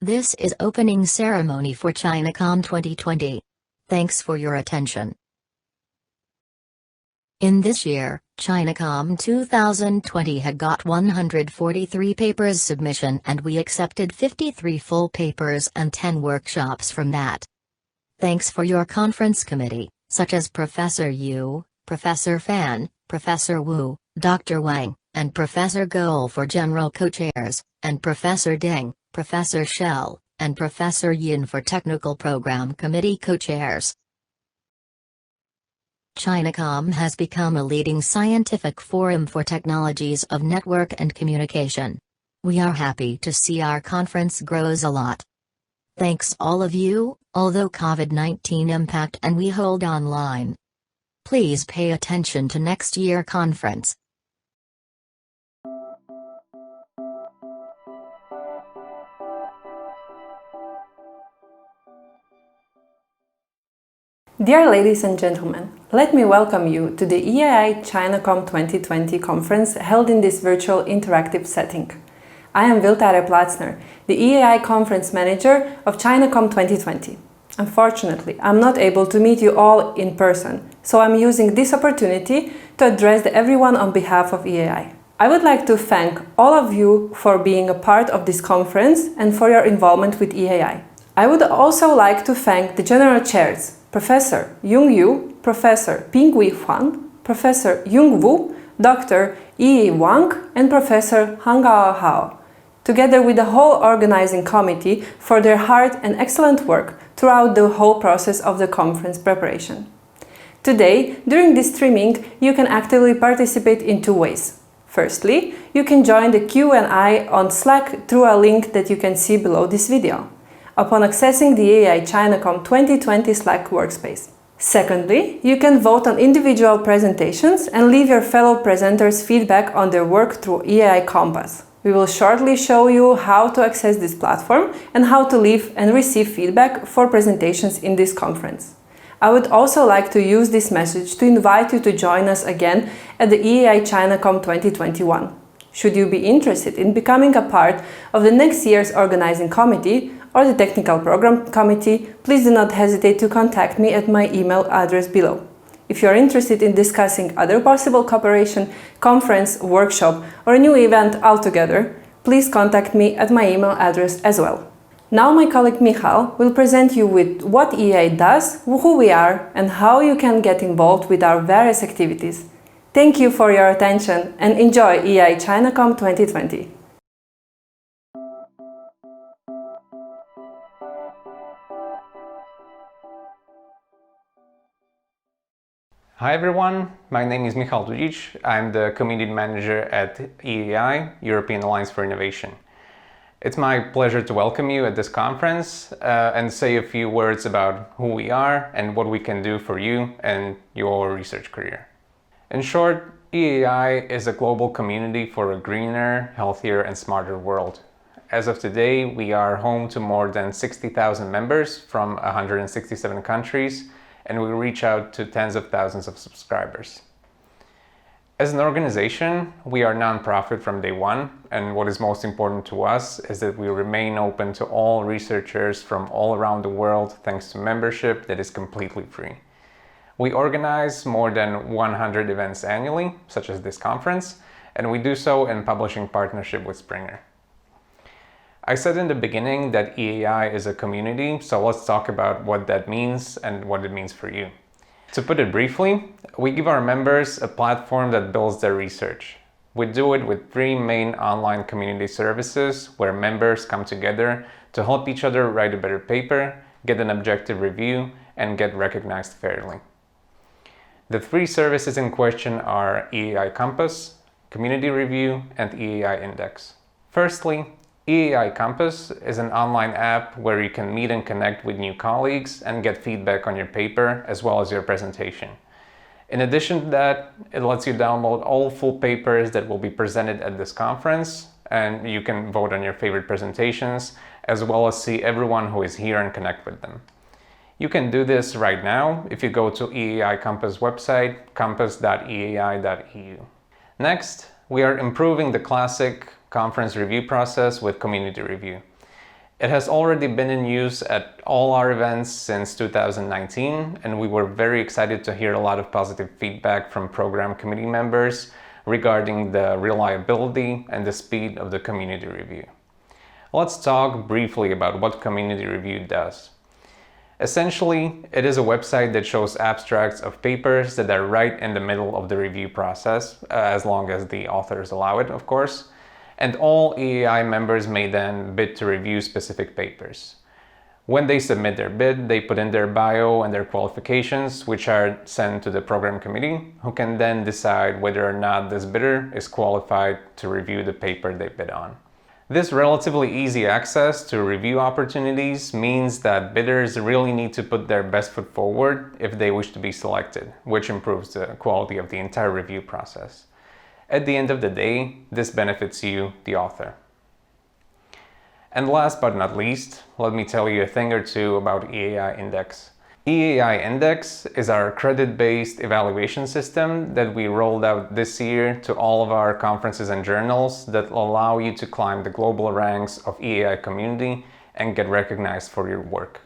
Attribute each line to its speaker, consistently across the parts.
Speaker 1: This is opening ceremony for Chinacom 2020. Thanks for your attention. In this year, Chinacom 2020 had got 143 papers submission and we accepted 53 full papers and 10 workshops from that. Thanks for your conference committee, such as Professor Yu, Professor Fan, Professor Wu, Dr. Wang, and Professor Goel for general co-chairs, and Professor Deng, Professor Shell, and Professor Yin for technical program committee co-chairs. Chinacom has become a leading scientific forum for technologies of network and communication. We are happy to see our conference grows a lot. Thanks all of you, although COVID-19 impact and we hold online. Please pay attention to next year conference.
Speaker 2: Dear ladies and gentlemen, let me welcome you to the EAI Chinacom 2020 conference held in this virtual interactive setting. I am Wiltare Platzner, the EAI conference manager of Chinacom 2020. Unfortunately, I'm not able to meet you all in person, so I'm using this opportunity to address everyone on behalf of EAI. I would like to thank all of you for being a part of this conference and for your involvement with EAI. I would also like to thank the general chairs, Professor Yung Yu, Professor Pingwei Huang, Professor Yung Wu, Dr. Yi Wang, and Professor Hangao Hao, together with the whole organizing committee for their hard and excellent work throughout the whole process of the conference preparation. Today, during this streaming, you can actively participate in two ways. Firstly, you can join the Q&A on Slack through a link that you can see below this video, upon accessing the EAI Chinacom 2020 Slack workspace. Secondly, you can vote on individual presentations and leave your fellow presenters feedback on their work through EAI Compass. We will shortly show you how to access this platform and how to leave and receive feedback for presentations in this conference. I would also like to use this message to invite you to join us again at the EAI Chinacom 2021. Should you be interested in becoming a part of the next year's organizing committee or the technical program committee, please do not hesitate to contact me at my email address below. If you are interested in discussing other possible cooperation, conference, workshop, or a new event altogether, please contact me at my email address as well. Now my colleague Michal will present you with what EAI does, who we are, and how you can get involved with our various activities. Thank you for your attention and enjoy EAI Chinacom 2020.
Speaker 3: Hi everyone, my name is Michal Dudic. I'm the community manager at EAI, European Alliance for Innovation. It's my pleasure to welcome you at this conference and say a few words about who we are and what we can do for you and your research career. In short, EAI is a global community for a greener, healthier and smarter world. As of today, we are home to more than 60,000 members from 167 countries, and we reach out to tens of thousands of subscribers. As an organization, we are non-profit from day one, and what is most important to us is that we remain open to all researchers from all around the world thanks to membership that is completely free. We organize more than 100 events annually, such as this conference, and we do so in publishing partnership with Springer. I said in the beginning that EAI is a community, so let's talk about what that means and what it means for you. To put it briefly, we give our members a platform that builds their research. We do it with 3 main online community services where members come together to help each other write a better paper, get an objective review, and get recognized fairly. The 3 services in question are EAI Compass, Community Review, and EAI Index. Firstly, EAI Compass is an online app where you can meet and connect with new colleagues and get feedback on your paper as well as your presentation. In addition to that, it lets you download all full papers that will be presented at this conference, and you can vote on your favorite presentations as well as see everyone who is here and connect with them. You can do this right now if you go to EAI Compass website, compass.eai.eu. Next, we are improving the classic conference review process with community review. It has already been in use at all our events since 2019, and we were very excited to hear a lot of positive feedback from program committee members regarding the reliability and the speed of the community review. Let's talk briefly about what community review does. Essentially, it is a website that shows abstracts of papers that are right in the middle of the review process, as long as the authors allow it, of course. And all EAI members may then bid to review specific papers. When they submit their bid, they put in their bio and their qualifications, which are sent to the program committee, who can then decide whether or not this bidder is qualified to review the paper they bid on. This relatively easy access to review opportunities means that bidders really need to put their best foot forward if they wish to be selected, which improves the quality of the entire review process. At the end of the day, this benefits you, the author. And last but not least, let me tell you a thing or two about EAI Index. EAI Index is our credit-based evaluation system that we rolled out this year to all of our conferences and journals that allow you to climb the global ranks of EAI community and get recognized for your work.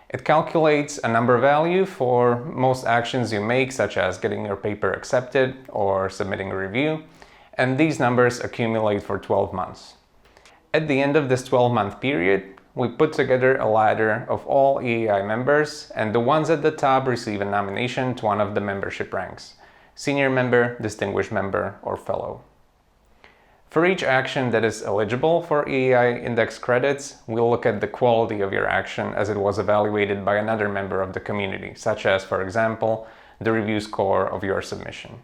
Speaker 3: It calculates a number value for most actions you make, such as getting your paper accepted or submitting a review, and these numbers accumulate for 12 months. At the end of this 12-month period, we put together a ladder of all EAI members, and the ones at the top receive a nomination to one of the membership ranks: senior member, distinguished member, or fellow. For each action that is eligible for EAI Index credits, we'll look at the quality of your action as it was evaluated by another member of the community, such as, for example, the review score of your submission.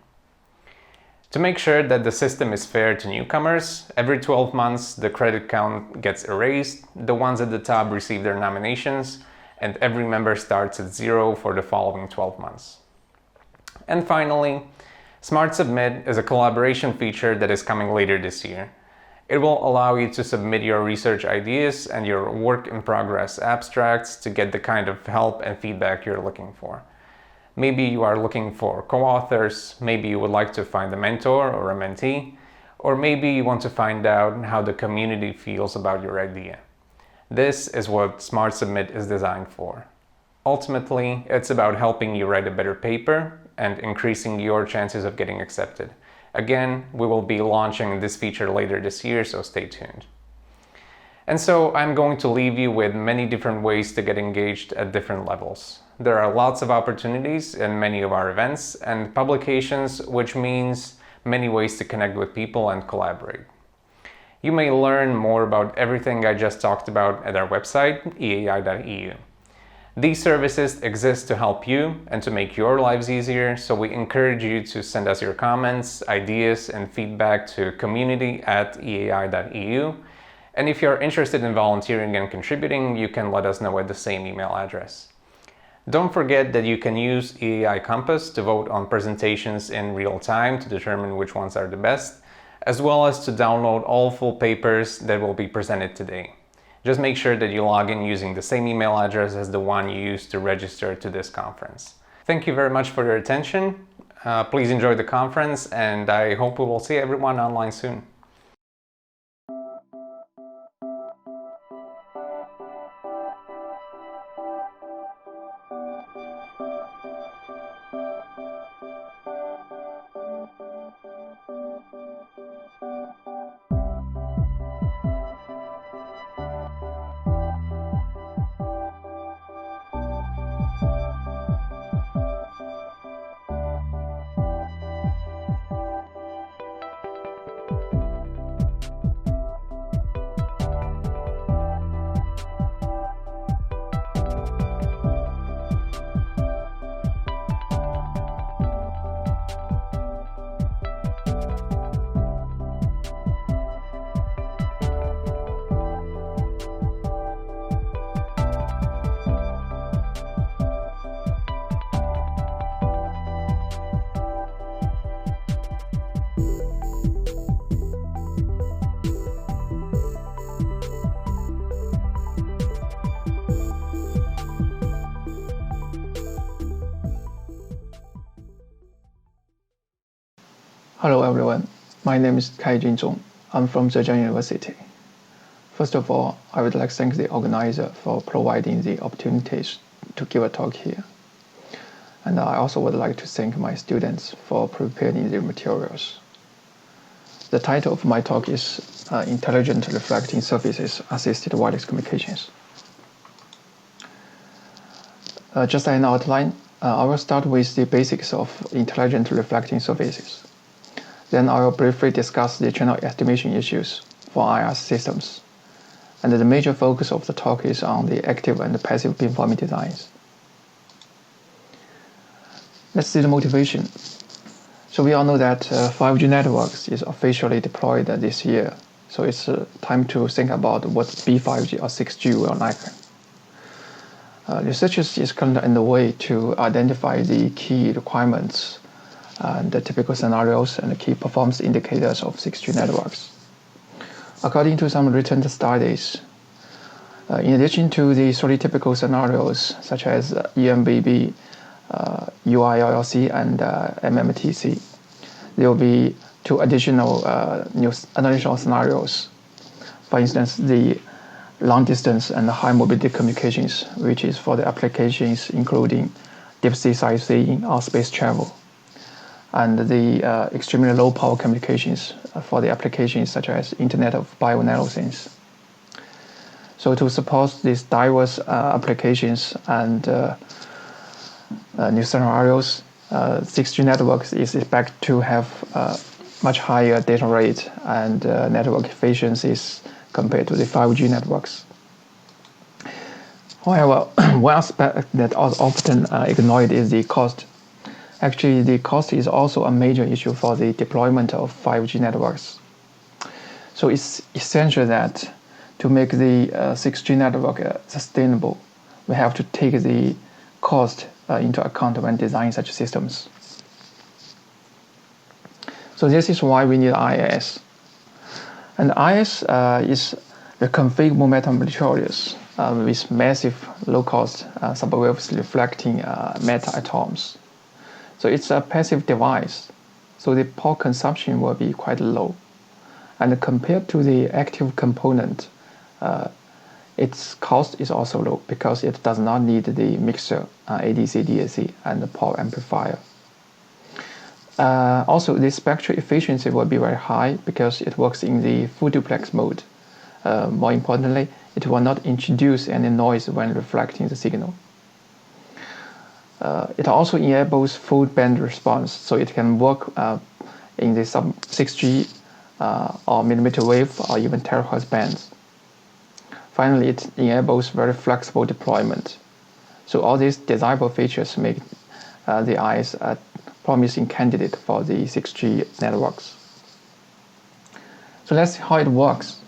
Speaker 3: To make sure that the system is fair to newcomers, every 12 months the credit count gets erased, the ones at the top receive their nominations, and every member starts at 0 for the following 12 months. And finally, Smart Submit is a collaboration feature that is coming later this year. It will allow you to submit your research ideas and your work in progress abstracts to get the kind of help and feedback you're looking for. Maybe you are looking for co-authors, maybe you would like to find a mentor or a mentee, or maybe you want to find out how the community feels about your idea. This is what Smart Submit is designed for. Ultimately, it's about helping you write a better paper and increasing your chances of getting accepted. Again, we will be launching this feature later this year, so stay tuned. And so I'm going to leave you with many different ways to get engaged at different levels. There are lots of opportunities in many of our events and publications, which means many ways to connect with people and collaborate. You may learn more about everything I just talked about at our website, eai.eu. These services exist to help you and to make your lives easier, so we encourage you to send us your comments, ideas, and feedback to community@eai.eu. And if you're interested in volunteering and contributing, you can let us know at the same email address. Don't forget that you can use EAI Compass to vote on presentations in real time to determine which ones are the best, as well as to download all full papers that will be presented today. Just make sure that you log in using the same email address as the one you used to register to this conference. Thank you very much for your attention. Please enjoy the conference, and I hope we will see everyone online soon.
Speaker 4: Hello everyone, my name is Caijun Zhong. I'm from Zhejiang University. First of all, I would like to thank the organizer for providing the opportunities to give a talk here. And I also would like to thank my students for preparing the materials. The title of my talk is Intelligent Reflecting Surfaces Assisted Wireless Communications. Just as an outline, I will start with the basics of intelligent reflecting surfaces. Then I will briefly discuss the channel estimation issues for IRS systems. And the major focus of the talk is on the active and passive beamforming designs. Let's see the motivation. So we all know that 5G networks is officially deployed this year. So it's time to think about what B5G or 6G will like. Researchers is currently underway to identify the key requirements and the typical scenarios and the key performance indicators of 6G networks. According to some recent studies, in addition to the 3 typical scenarios such as EMBB, UILLC, and MMTC, there will be 2 additional additional scenarios. For instance, the long distance and high mobility communications, which is for the applications including deep sea sightseeing or space travel, and the extremely low power communications for the applications such as Internet of Bio-Nanoscience. So to support these diverse applications and new scenarios, 6G networks is expected to have much higher data rate and network efficiencies compared to the 5G networks. However, one aspect that is often ignored is the cost. Actually, the cost is also a major issue for the deployment of 5G networks. So it's essential that to make the 6G network sustainable, we have to take the cost into account when designing such systems. So this is why we need IIS. And IIS is the config momentum materials with massive low-cost subwaves reflecting meta-atoms. So it's a passive device, so the power consumption will be quite low. And compared to the active component, its cost is also low because it does not need the mixer, ADC, DAC, and the power amplifier. Also, the spectral efficiency will be very high because it works in the full duplex mode. More importantly, it will not introduce any noise when reflecting the signal. It also enables full band response, so it can work in the sub 6G or millimeter wave or even terahertz bands. Finally, it enables very flexible deployment. So all these desirable features make the IIS a promising candidate for the 6G networks. So let's see how it works.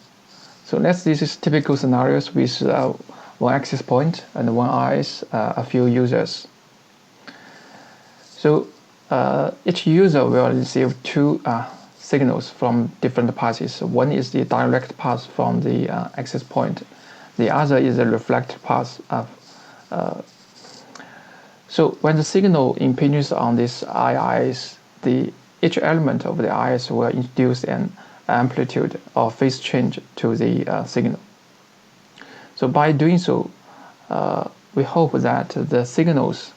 Speaker 4: So let's see these typical scenarios with one access point and one IIS, a few users. So each user will receive 2 signals from different passes. One is the direct path from the access point. The other is the reflected path. So when the signal impinges on this IIS, each element of the IIS will introduce an amplitude or phase change to the signal. So by doing so, we hope that the signals,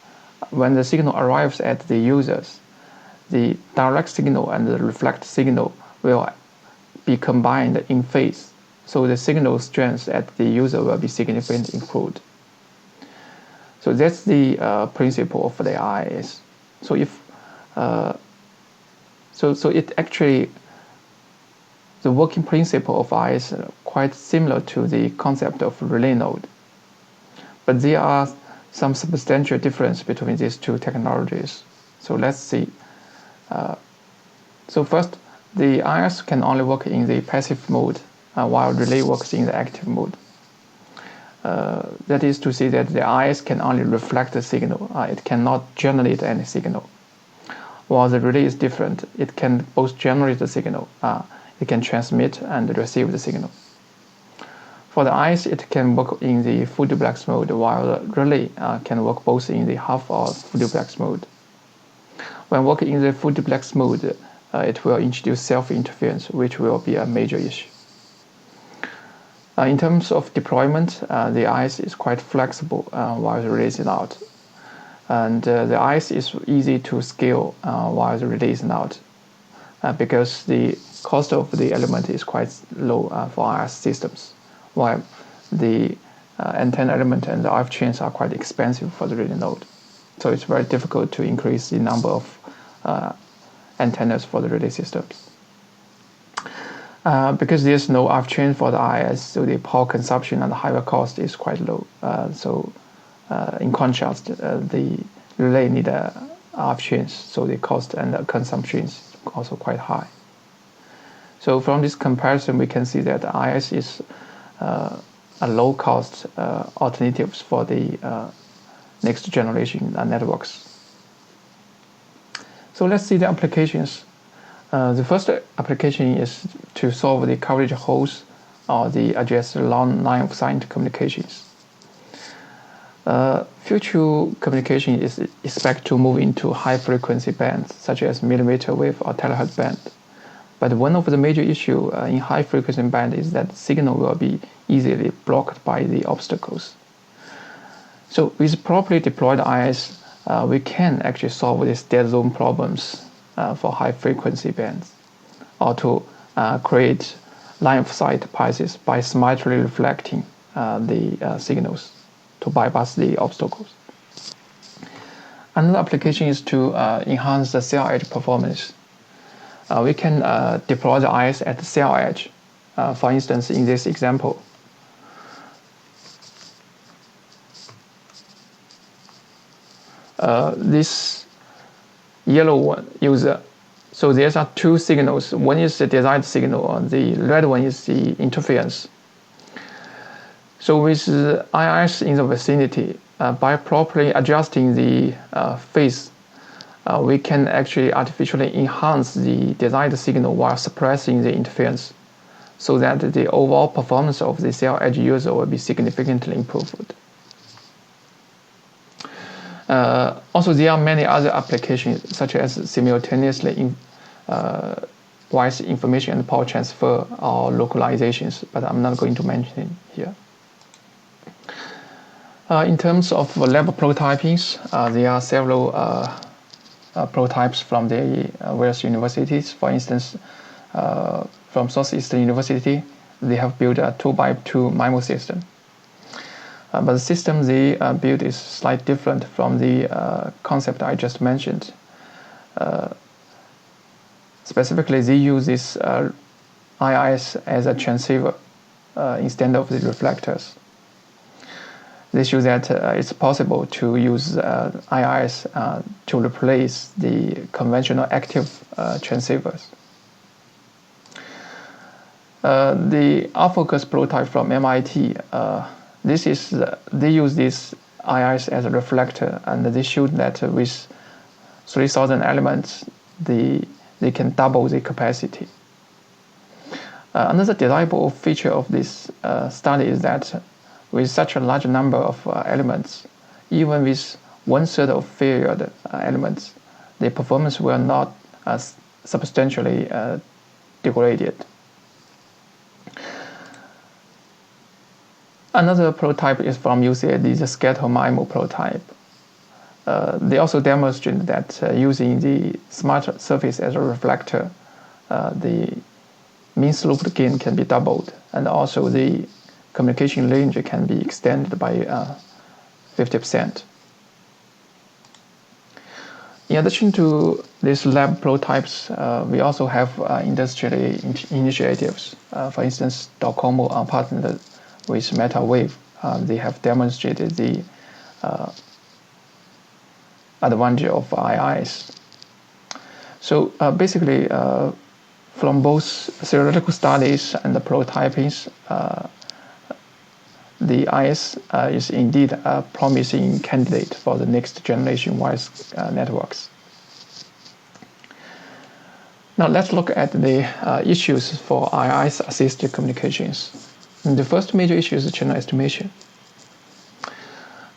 Speaker 4: when the signal arrives at the users, the direct signal and the reflected signal will be combined in phase. So the signal strength at the user will be significantly improved. So that's the principle of the IIS. So if so it actually, the working principle of IIS is quite similar to the concept of relay node. But there are some substantial difference between these 2 technologies. So let's see. So first, the IIS can only work in the passive mode, while relay works in the active mode. That is to say that the IIS can only reflect the signal. It cannot generate any signal. While the relay is different. It can both generate the signal, it can transmit and receive the signal. For the IIS, it can work in the full duplex mode, while the relay can work both in the half or full duplex mode. When working in the full duplex mode, it will introduce self-interference, which will be a major issue. In terms of deployment, the IS is quite flexible while releasing out. And the IS is easy to scale while releasing out because the cost of the element is quite low for IS systems, while the antenna element and the RF chains are quite expensive for the relay node. So it's very difficult to increase the number of antennas for the relay systems. Because there's no RF chain for the IS, so the power consumption and the hardware cost is quite low. In contrast, the relay need RF chains, so the cost and the consumption is also quite high. So from this comparison, we can see that IS is a low-cost alternatives for the next generation networks. So let's see the applications. The first application is to solve the coverage holes or the address long line of sight communications. Future communication is expected to move into high-frequency bands, such as millimeter wave or terahertz band. But one of the major issues in high-frequency band is that the signal will be easily blocked by the obstacles. So with properly deployed IS, we can actually solve these dead zone problems for high-frequency bands, or to create line-of-sight passes by smartly reflecting the signals to bypass the obstacles. Another application is to enhance the cell edge performance. We can deploy the IS at the cell edge. For instance, in this example, this yellow one user. So there are two signals. One is the desired signal, and the red one is the interference. So with IS in the vicinity, by properly adjusting the phase, we can actually artificially enhance the desired signal while suppressing the interference, so that the overall performance of the cell edge user will be significantly improved. Also, there are many other applications, such as simultaneously wise information and power transfer or localizations, but I'm not going to mention it here. In terms of lab prototypings, there are several prototypes from the various universities. For instance, from Southeastern University, they have built a 2x2 MIMO system. But the system they built is slightly different from the concept I just mentioned. Specifically, they use this IIS as a transceiver instead of the reflectors. They show that it's possible to use IIS to replace the conventional active transceivers. The R-Focus prototype from MIT, they use this IIS as a reflector, and they showed that with 3,000 elements, they can double the capacity. Another desirable feature of this study is that with such a large number of elements, even with 1/3 of failed elements, the performance will not substantially degraded. Another prototype is from UCLA, the scatter MIMO prototype. They also demonstrated that using the smart surface as a reflector, the mean slope gain can be doubled, and also the communication range can be extended by 50%. In addition to these lab prototypes, we also have industry initiatives. For instance, Docomo are partnered with mmWave. They have demonstrated the advantage of IIS. So basically, from both theoretical studies and the prototypings, the IS is indeed a promising candidate for the next generation wireless networks. Now let's look at the issues for IIS-assisted communications. And the first major issue is channel estimation.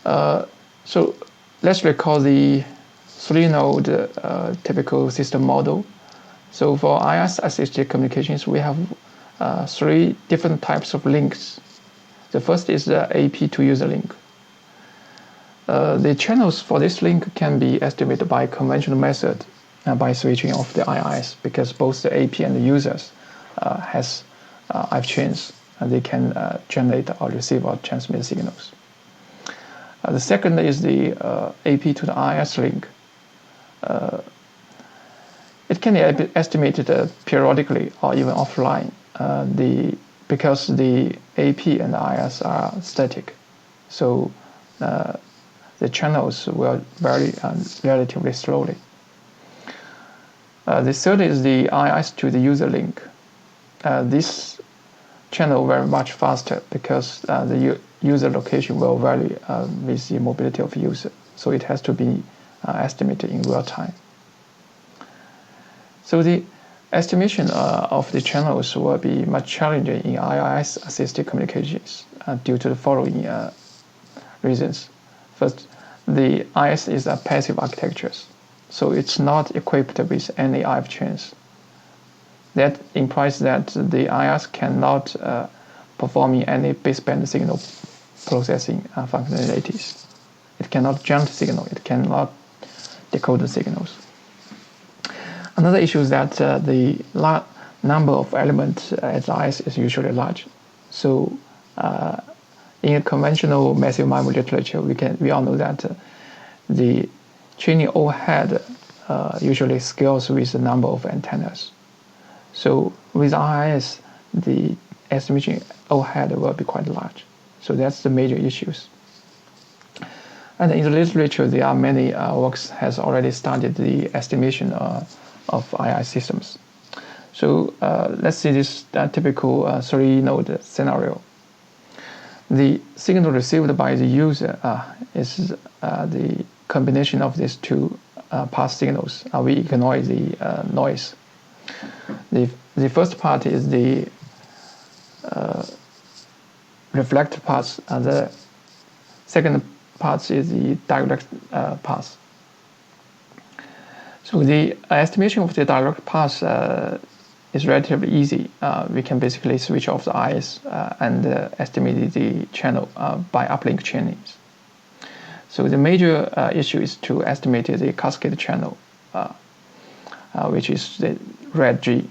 Speaker 4: So let's recall the 3-node typical system model. So for IIS-assisted communications, we have 3 different types of links The first is the AP to user link. The channels for this link can be estimated by conventional method by switching off the IIS, because both the AP and the users has IF chains, and they can generate or receive or transmit signals. The second is the AP to the IIS link. It can be estimated periodically or even offline, because the AP and the IIS are static. So the channels will vary relatively slowly. The third is the IIS to the user link. This channel very much faster, because the user location will vary with the mobility of user. So it has to be estimated in real time. So the estimation of the channels will be much challenging in IIS-assisted communications due to the following reasons. First, the IIS is a passive architecture, so it's not equipped with any IF chains. That implies that the IIS cannot perform any baseband signal processing functionalities. It cannot jump signal, it cannot decode the signals. Another issue is that the number of elements at the IIS is usually large. So in a conventional massive MIMO literature, we all know that the training overhead usually scales with the number of antennas. So with IIS, the estimation overhead will be quite large. So that's the major issues. And in the literature, there are many works has already studied the estimation of IIS systems. So let's see this typical 3-node scenario. The signal received by the user is the combination of these two path signals. We ignore the noise. The first part is the reflected path, and the second part is the direct path. So the estimation of the direct path is relatively easy. We can basically switch off the IIS and estimate the channel by uplink channels. So the major issue is to estimate the cascade channel, which is the red G.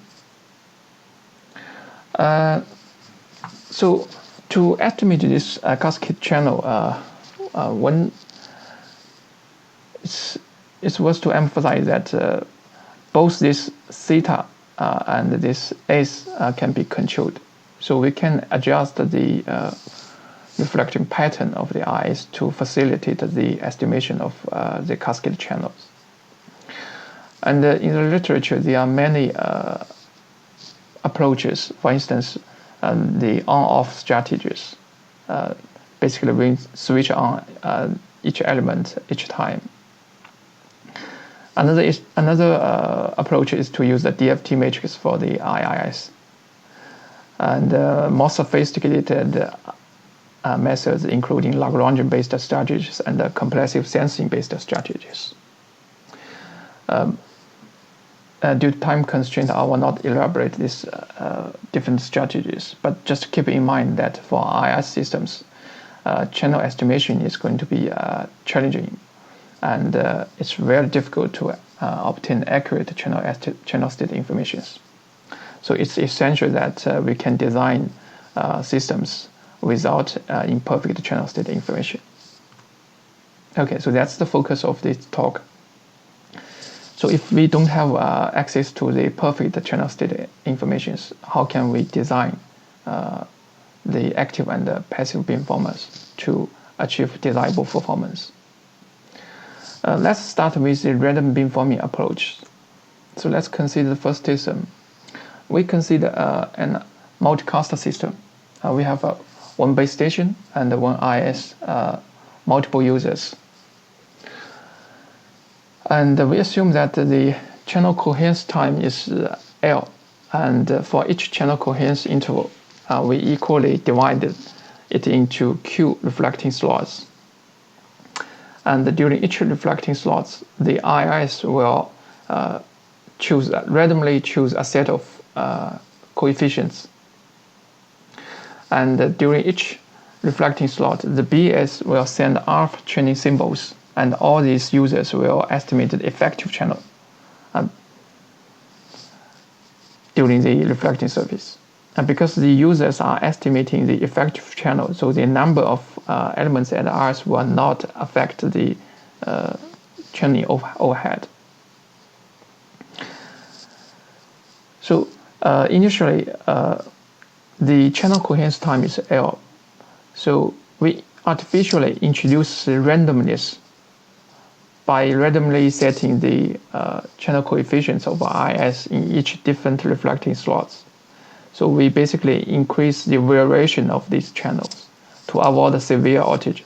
Speaker 4: So to estimate this cascade channel, it's worth to emphasize that both this theta and this S can be controlled. So we can adjust the reflection pattern of the IIS to facilitate the estimation of the cascade channels. And in the literature, there are many approaches. For instance, the on-off strategies. Basically, we switch on each element each time. Another approach is to use the DFT matrix for the IIS. And more sophisticated methods, including Lagrangian-based strategies and compressive sensing-based strategies. Due to time constraint, I will not elaborate these different strategies, but just keep in mind that for IIS systems, channel estimation is going to be challenging, and it's very difficult to obtain accurate channel state information. So it's essential that we can design systems without imperfect channel state information. Okay, so that's the focus of this talk. So if we don't have access to the perfect channel state information, how can we design the active and the passive beamformers to achieve desirable performance? Let's start with the random beamforming approach. So let's consider the first system. We consider an multicast system. We have one base station and one IIS, multiple users. And we assume that the channel coherence time is L, and for each channel coherence interval, we equally divided it into Q reflecting slots. And during each reflecting slots, the IIS will randomly choose a set of coefficients. And during each reflecting slot, the BS will send RF training symbols, and all these users will estimate the effective channel during the reflecting surface. And because the users are estimating the effective channel, so the number of elements at Rs will not affect the training overhead. So initially, the channel coherence time is L. So we artificially introduce randomness by randomly setting the channel coefficients of IS in each different reflecting slots. So we basically increase the variation of these channels to avoid severe outage.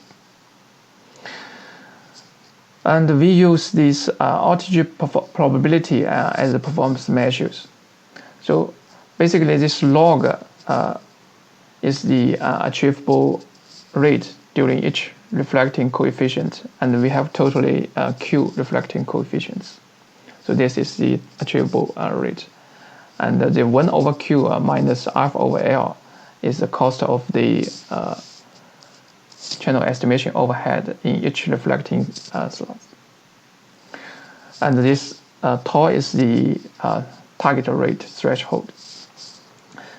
Speaker 4: And we use this outage probability as a performance measures. So basically this log is the achievable rate during each reflecting coefficient, and we have totally Q reflecting coefficients. So this is the achievable rate. And the 1 over Q minus RF over L is the cost of the channel estimation overhead in each reflecting slot. And this tau is the target rate threshold.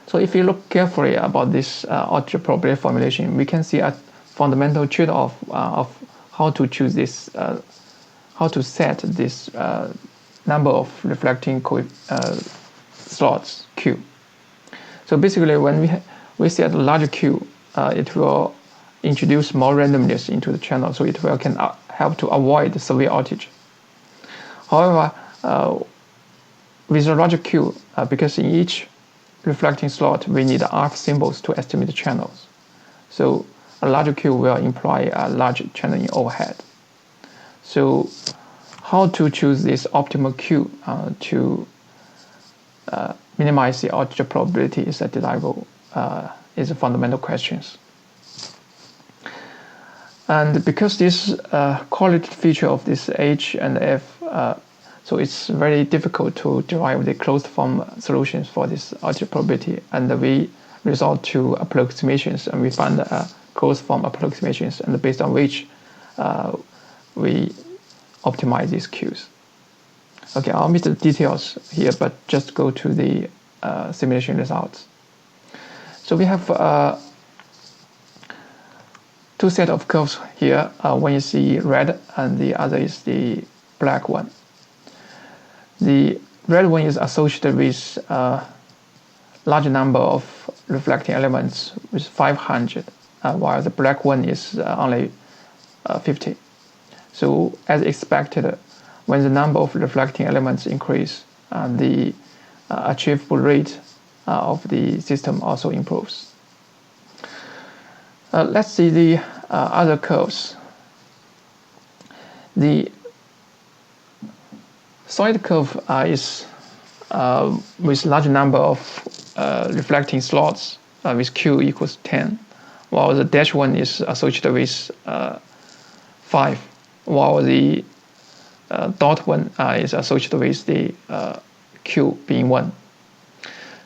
Speaker 4: So if you look carefully about this outage probability formulation, we can see a fundamental trade-off of how to choose this, how to set this number of reflecting slots Q. So basically, when we set a larger Q, it will introduce more randomness into the channel, so it will can help to avoid severe outage. However, with a larger Q, because in each reflecting slot we need RF symbols to estimate the channels, so a larger Q will imply a larger channeling overhead. So how to choose this optimal Q to minimize the outage probability is a desirable, is a fundamental question. And because this quality feature of this H and F, so it's very difficult to derive the closed form solutions for this outage probability, and we resort to approximations, and we find closed form approximations, and based on which we optimize these Qs. Okay, I'll miss the details here, but just go to the simulation results. So we have two sets of curves here. One is the red, and the other is the black one. The red one is associated with a large number of reflecting elements with 500, while the black one is only 50. So as expected, when the number of reflecting elements increase, the achievable rate of the system also improves. Let's see the other curves. The solid curve is with large number of reflecting slots with Q equals 10, while the dash one is associated with 5, while the dot one is associated with the Q being 1.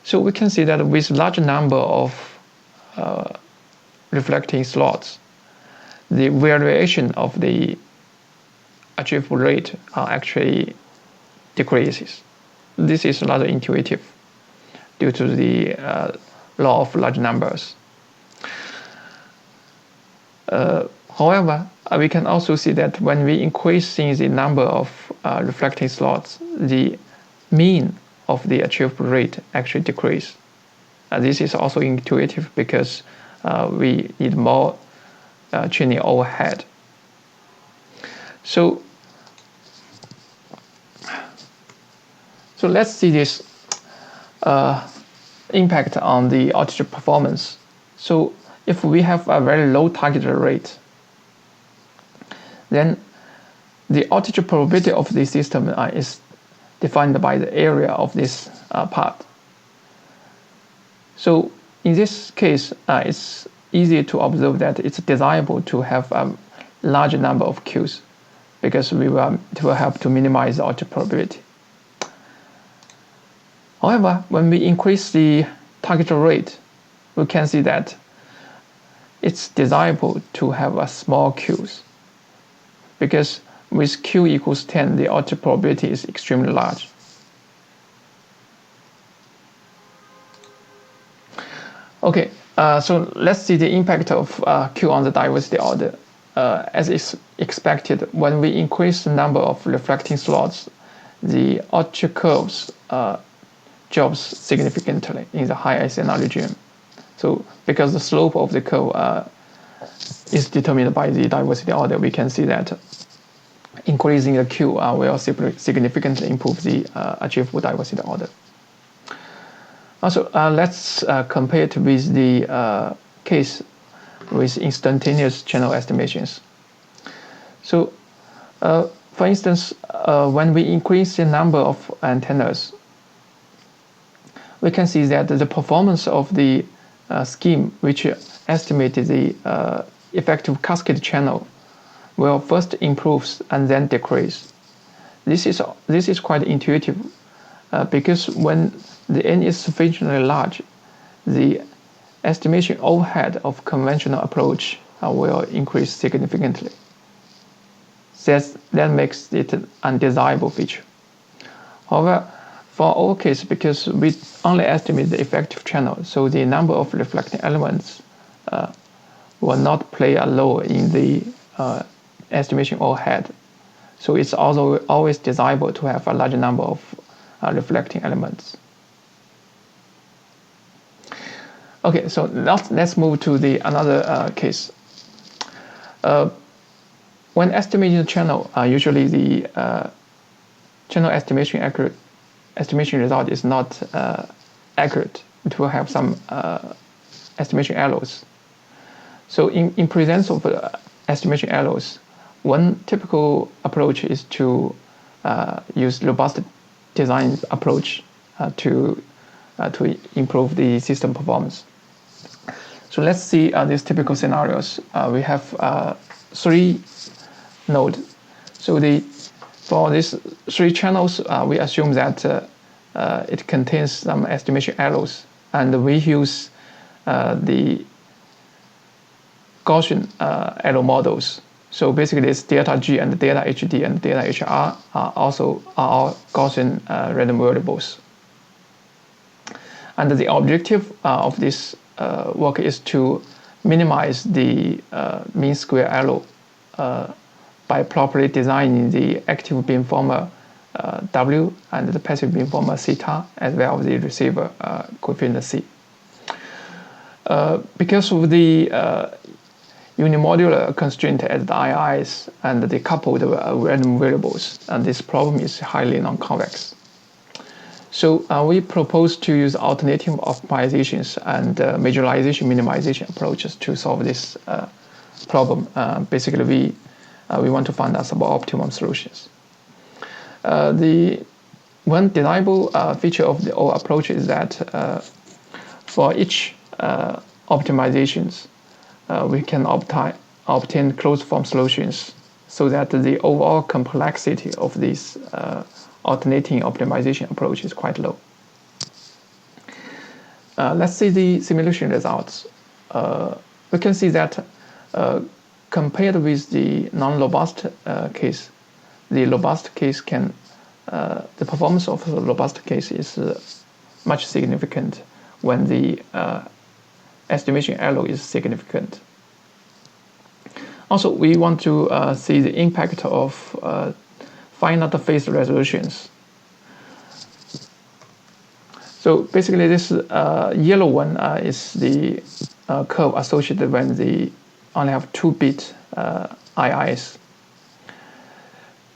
Speaker 4: So we can see that with large number of reflecting slots, the variation of the achievable rate actually decreases. This is rather intuitive due to the law of large numbers. However, we can also see that when we increase the number of reflecting slots, the mean of the achievable rate actually decreases. This is also intuitive because we need more training overhead. So let's see this impact on the outage performance. So if we have a very low target rate, then the outage probability of the system is defined by the area of this part. So in this case, it's easy to observe that it's desirable to have a large number of Qs, because it will help to minimize the outage probability. However, when we increase the target rate, we can see that it's desirable to have a small q's, because with q equals 10, the output probability is extremely large. Okay, so let's see the impact of q on the diversity order. As is expected, when we increase the number of reflecting slots, the output curves drops significantly in the high SNR regime. So because the slope of the curve is determined by the diversity order, we can see that increasing the Q will significantly improve the achievable diversity order. Also, let's compare it with the case with instantaneous channel estimations. So, for instance, when we increase the number of antennas, we can see that the performance of the scheme which estimated the effective cascade channel will first improve and then decrease. This is quite intuitive because when the N is sufficiently large, the estimation overhead of conventional approach will increase significantly. That makes it an undesirable feature. However, for our case, because we only estimate the effective channel, so the number of reflecting elements will not play a role in the estimation overhead. So it's also always desirable to have a large number of reflecting elements. Okay, so let's move to the another case. When estimating the channel, usually the channel estimation result is not accurate. It will have some estimation errors. So in presence of estimation errors, one typical approach is to use robust design approach to improve the system performance. So let's see these typical scenarios. We have 3 nodes. So for these 3 channels, we assume that it contains some estimation errors, and we use the Gaussian error models. So basically, this delta G and delta HD and delta HR are also our Gaussian random variables. And the objective of this work is to minimize the mean square error by properly designing the active beamformer W and the passive beamformer theta, as well as the receiver coefficient C. Because of the unimodular constraint at the IIs and the coupled random variables, and this problem is highly non-convex. So we propose to use alternative optimizations and majorization minimization approaches to solve this problem. Basically, we want to find out suboptimum solutions. The one desirable feature of our approach is that for each optimizations, we can obtain closed form solutions so that the overall complexity of this alternating optimization approach is quite low. Let's see the simulation results. We can see that compared with the non-robust case, the robust case the performance of the robust case is much significant when the estimation error is significant. Also, we want to see the impact of finite phase resolutions. So basically, this yellow one is the curve associated when they only have 2-bit IIs,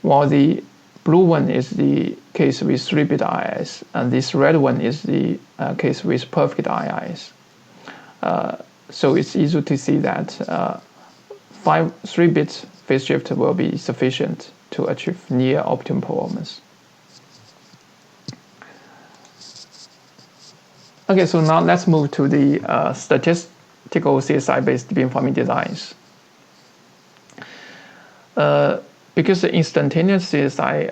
Speaker 4: while the blue one is the case with 3-bit IIs, and this red one is the case with perfect IIs. So it's easy to see that 3-bit phase shift will be sufficient to achieve near optimum performance. Okay, so now let's move to the statistical CSI-based beamforming designs. Because the instantaneous CSI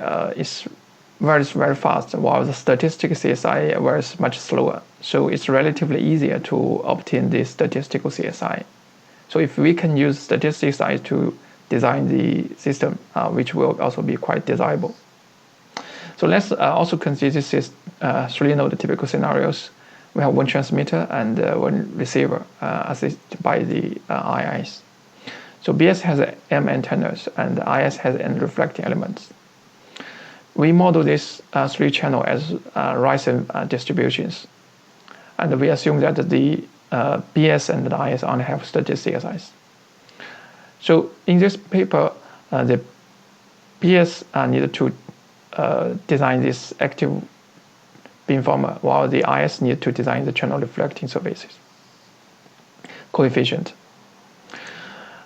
Speaker 4: varies very fast, while the statistical CSI varies much slower. So it's relatively easier to obtain the statistical CSI. So if we can use statistics to design the system, which will also be quite desirable. So let's also consider this 3-node typical scenarios. We have one transmitter and one receiver assisted by the IIs. So BS has M antennas and IS has N reflecting elements. We model this 3-channel as Ricin distributions. And we assume that the BS and the IS only have statistical size. So in this paper, the BS needed to design this active beamformer, while the IS need to design the channel reflecting surfaces coefficient.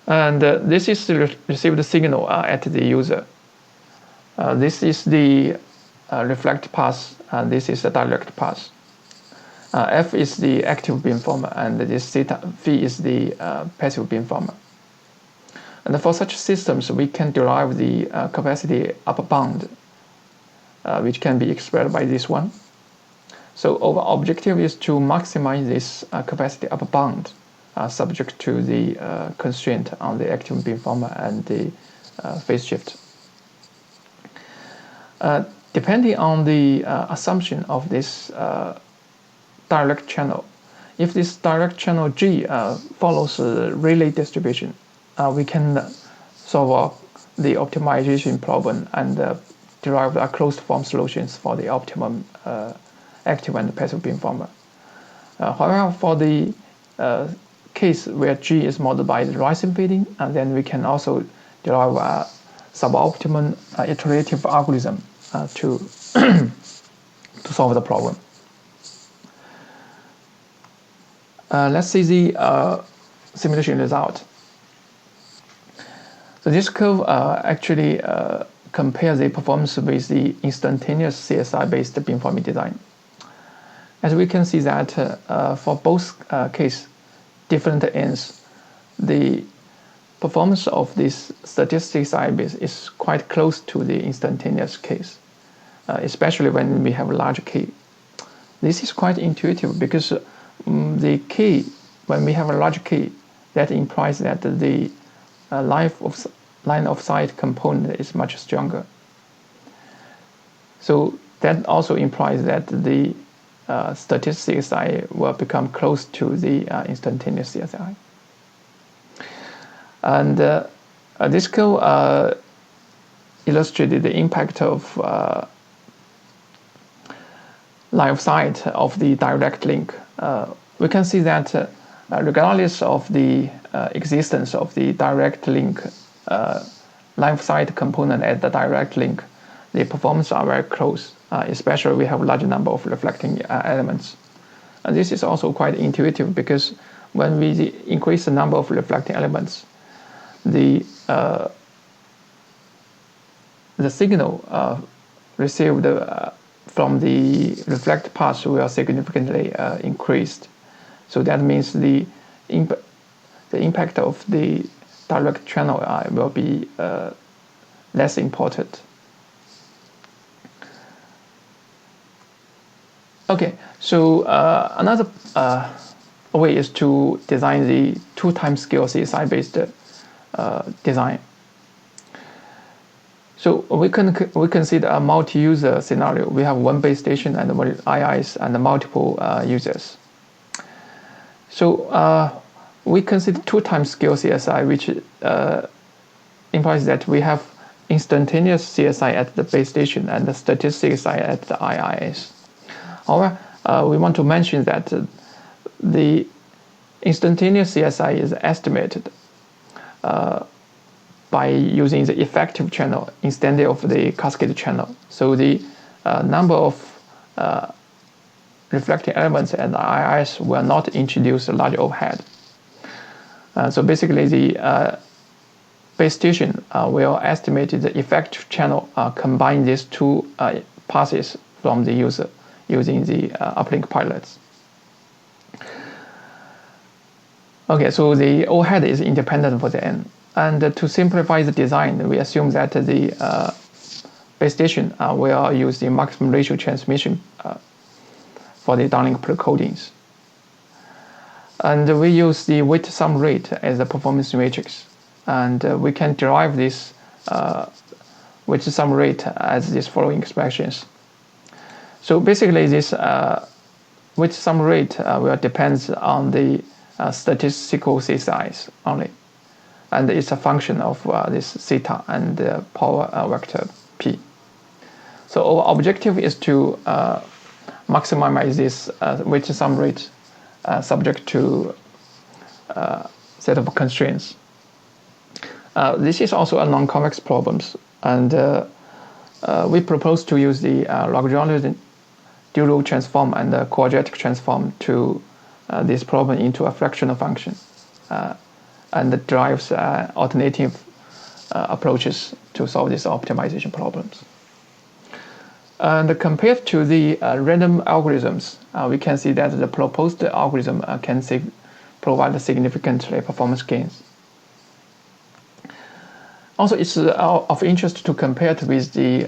Speaker 4: And this is the received signal at the user. This is the reflect path, and this is the direct path. F is the active beamformer, and this theta phi is the passive beamformer. And for such systems, we can derive the capacity upper bound, which can be expressed by this one. So our objective is to maximize this capacity upper bound, subject to the constraint on the active beamformer and the phase shift. Depending on the assumption of this direct channel, if this direct channel G follows a Rayleigh distribution, we can solve the optimization problem and derive a closed form solutions for the optimum active and passive beamformer. However, for the case where G is modeled by the Ricin fitting, and then we can also derive a suboptimal iterative algorithm to to solve the problem. Let's see the simulation result. So this curve actually compares the performance with the instantaneous CSI-based beamforming design. As we can see that for both cases, different ends, the performance of this statistics CSI-based is quite close to the instantaneous case, especially when we have a large K. This is quite intuitive because the K, when we have a large K, that implies that the line of sight component is much stronger. So that also implies that the statistics CSI will become close to the instantaneous CSI. And this curve illustrated the impact of line of sight of the direct link. We can see that regardless of the existence of the direct link line of sight component at the direct link, the performance are very close, especially we have a large number of reflecting elements. And this is also quite intuitive because when we increase the number of reflecting elements, the signal received from the reflect path will significantly increased. So that means the impact of the direct channel will be less important. Okay, so another way is to design the 2-time scale CSI-based design. So we consider a multi-user scenario. We have one base station and one IIs and multiple users. So we consider 2-time scale CSI, which implies that we have instantaneous CSI at the base station and the statistics CSI at the IIs. However, we want to mention that the instantaneous CSI is estimated by using the effective channel instead of the cascade channel. So the number of reflecting elements at the IIs will not introduce a large overhead. So basically the base station will estimate the effective channel, combine these two passes from the user using the uplink pilots. Okay, so the overhead is independent for the N. And to simplify the design, we assume that the base station will use the maximum ratio transmission for the downlink precodings. And we use the weight sum rate as a performance matrix. And we can derive this weight sum rate as these following expressions. So basically, this weight sum rate will depend on the statistical size only. And it's a function of this theta and the power vector p. So our objective is to maximize this weight sum rate subject to set of constraints. This is also a non-convex problem, and we propose to use the Lagrange dual transform and the quadratic transform to this problem into a fractional function, and it drives alternative approaches to solve these optimization problems. And compared to the random algorithms, we can see that the proposed algorithm can provide significant performance gains. Also, it's of interest to compare it with the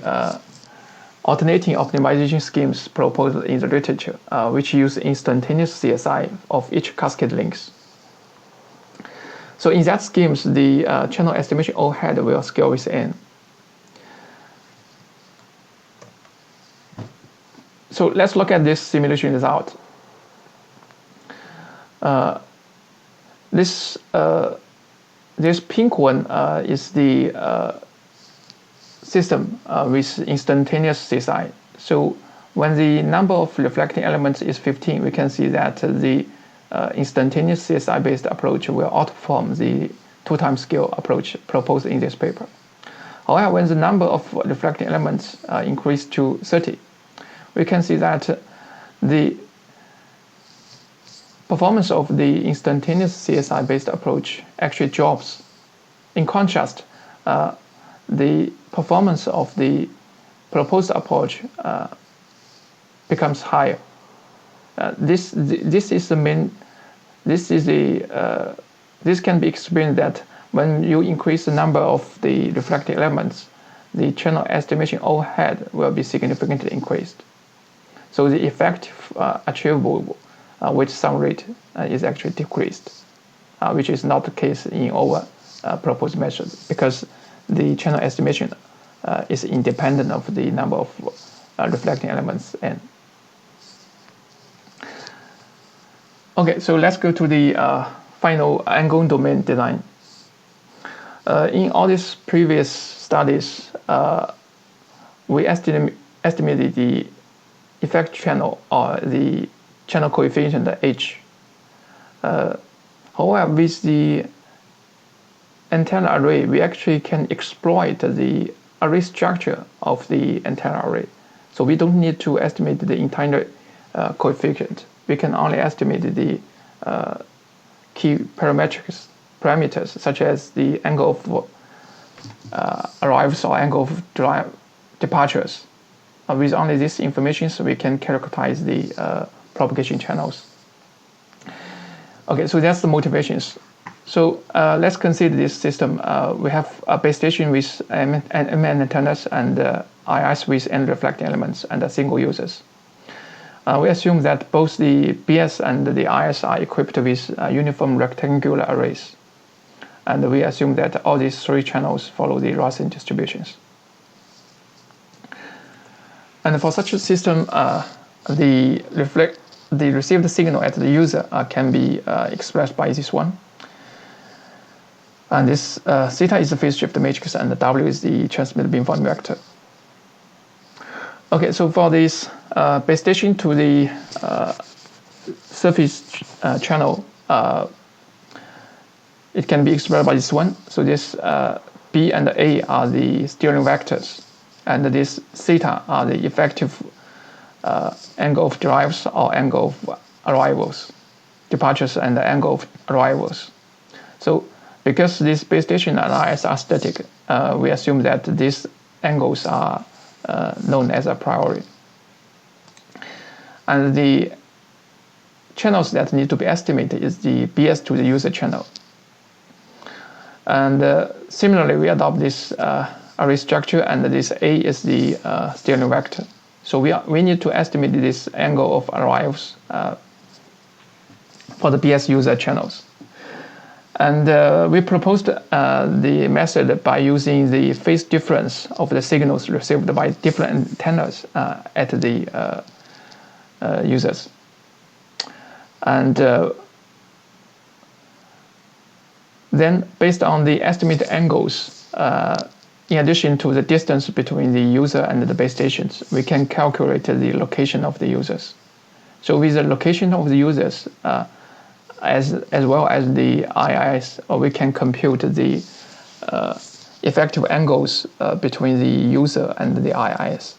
Speaker 4: alternating optimization schemes proposed in the literature, which use instantaneous CSI of each cascade links. So in that schemes, the channel estimation overhead will scale with n. So let's look at this simulation result. This pink one is the system with instantaneous CSI. So when the number of reflecting elements is 15, we can see that the instantaneous CSI-based approach will outperform the 2-time scale approach proposed in this paper. However, when the number of reflecting elements increase to 30, we can see that the performance of the instantaneous CSI-based approach actually drops. In contrast, the performance of the proposed approach becomes higher. This can be explained that when you increase the number of the reflecting elements, the channel estimation overhead will be significantly increased. So the effective achievable weight sum rate is actually decreased, which is not the case in our proposed method, because the channel estimation is independent of the number of reflecting elements n. Okay, so let's go to the final angle domain design. In all these previous studies, we estimated the effect channel or the channel coefficient h. However, with the antenna array, we actually can exploit the array structure of the antenna array. So we don't need to estimate the entire coefficient. We can only estimate the key parameters such as the angle of arrivals or angle of departures. With only this information, so we can characterize the propagation channels. Okay, so that's the motivations. So let's consider this system. We have a base station with M antennas and IS with n reflecting elements and single users. We assume that both the BS and the IS are equipped with uniform rectangular arrays. And we assume that all these 3 channels follow the Rosen distributions. And for such a system, the received signal at the user can be expressed by this one. And this theta is the phase shift matrix, and the W is the transmitted beamforming vector. Okay, so for this base station to the surface channel, it can be expressed by this one. So this B and A are the steering vectors, and this theta are the effective angle of drives or angle of arrivals, departures, and the angle of arrivals. So because this base station and IS are static, we assume that these angles are known as a priori. And the channels that need to be estimated is the BS to the user channel. And similarly, we adopt this array structure, and this A is the steering vector. So we need to estimate this angle of arrivals for the BS user channels. And we proposed the method by using the phase difference of the signals received by different antennas at the users. And then, based on the estimated angles, in addition to the distance between the user and the base stations, we can calculate the location of the users. So with the location of the users, as well as the IIS, we can compute the effective angles between the user and the IIS.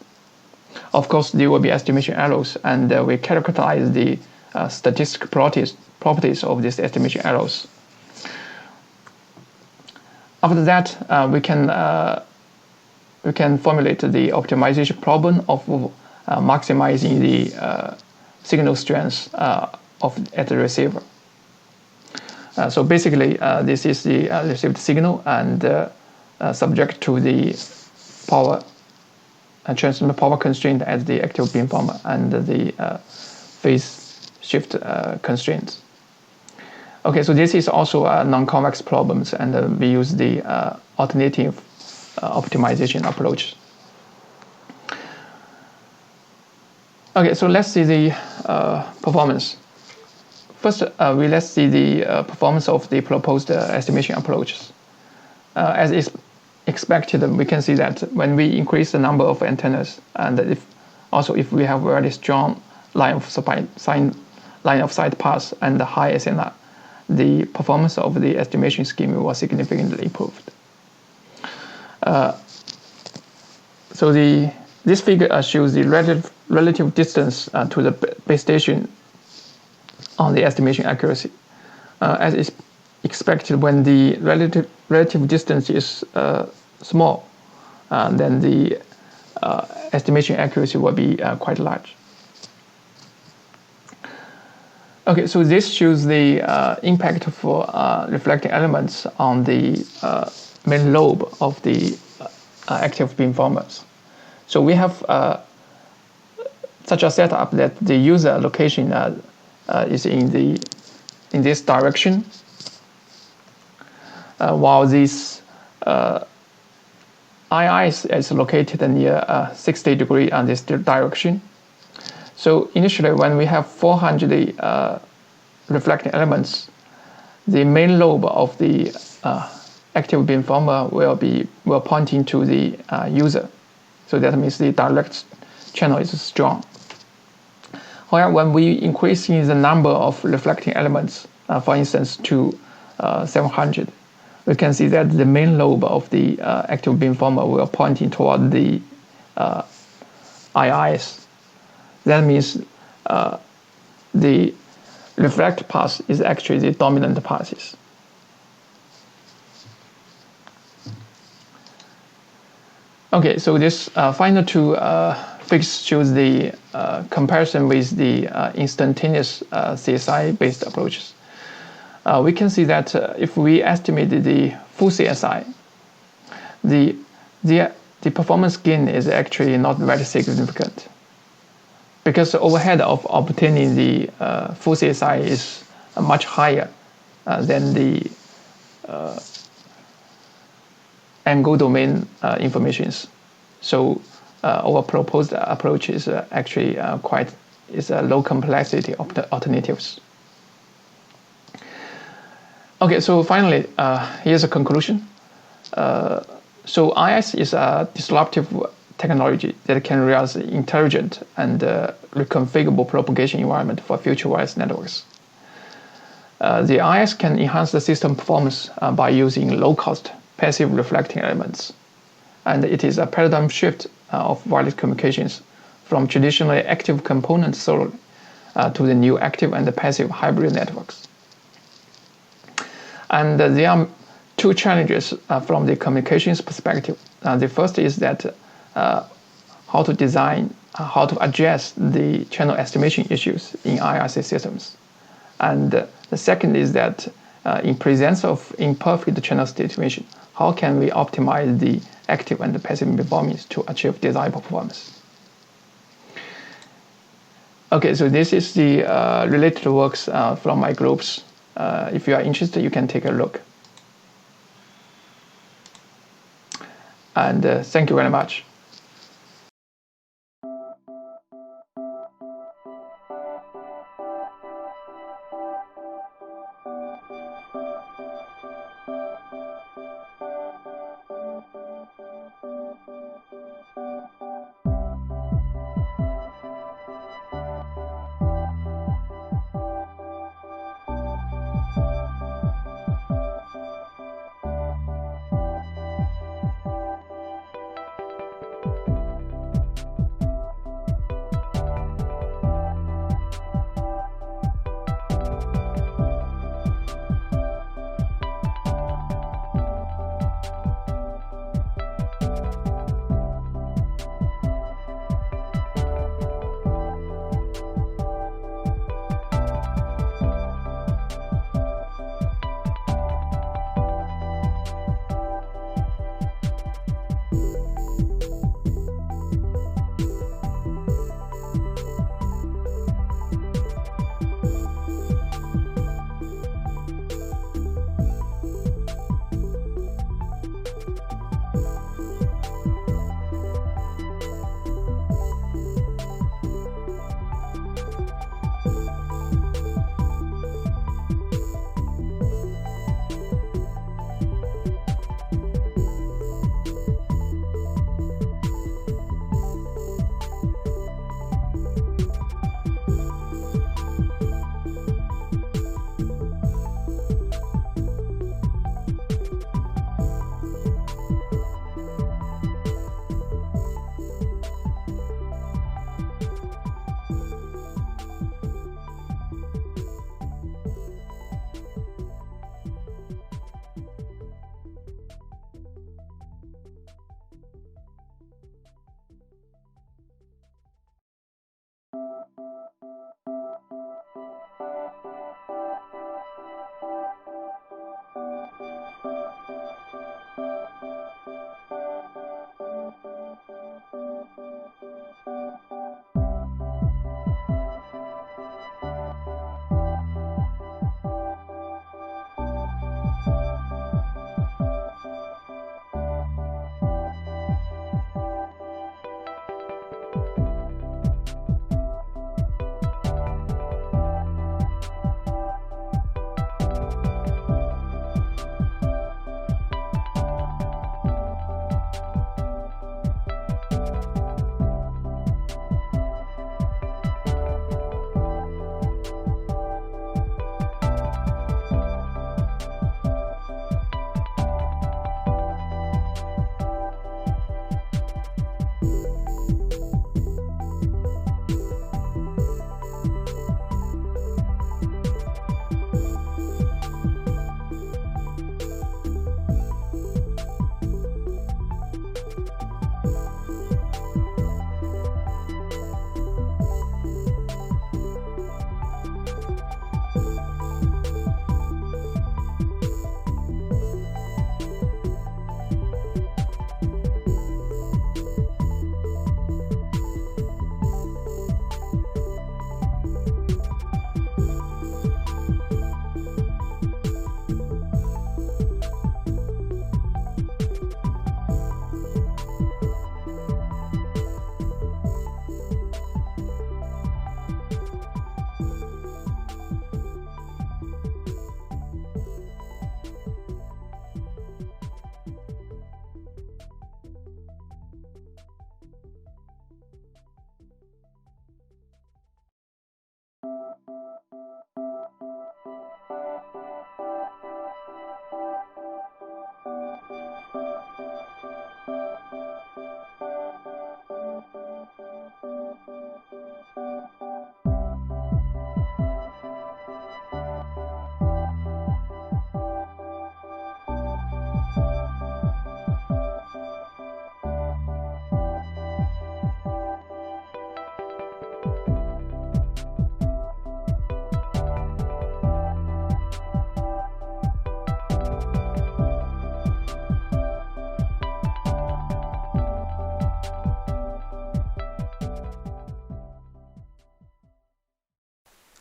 Speaker 4: Of course, there will be estimation errors, and we characterize the statistical properties of these estimation errors. After that, we can formulate the optimization problem of maximizing the signal strength at the receiver. So basically, this is the received signal, and subject to the power transmit power constraint at the active beamformer and the phase shift constraints. Okay, so this is also a non-convex problems, and we use the alternative optimization approach. Okay, so let's see the performance. First, let's see the performance of the proposed estimation approaches. As is expected, we can see that when we increase the number of antennas, and if we have very strong line of sight path and the high SNR, the performance of the estimation scheme was significantly improved. So this figure shows the relative distance to the base station on the estimation accuracy. As is expected, when the relative distance is small, then the estimation accuracy will be quite large. Okay, so this shows the impact for reflecting elements on the main lobe of the active beamformers. So we have such a setup that the user location is in this direction, while this IIS is located near 60 degrees on this direction. So initially, when we have 400 reflecting elements, the main lobe of the active beamformer will pointing to the user. So that means the direct channel is strong. However, when we increasing the number of reflecting elements, for instance, to 700, we can see that the main lobe of the active beamformer will pointing toward the IIS. That means the reflect path is actually the dominant passes. Okay, so this final two figures shows the comparison with the instantaneous CSI-based approaches. We can see that if we estimate the full CSI, the performance gain is actually not very significant, because the overhead of obtaining the full CSI is much higher than the angle domain informations. So our proposed approach is actually is a low complexity of the alternatives. Okay, so finally, here's a conclusion. So IS is a disruptive technology that can realize intelligent and reconfigurable propagation environment for future wireless networks. The IS can enhance the system performance by using low-cost passive reflecting elements, and it is a paradigm shift of wireless communications from traditionally active components solely to the new active and passive hybrid networks. And there are two challenges from the communications perspective. The first is that how to design, how to address the channel estimation issues in IRC systems. And the second is that in presence of imperfect channel estimation, how can we optimize the active and passive performance to achieve desired performance? Okay, so this is the related works from my groups. If you are interested, you can take a look. And thank you very much.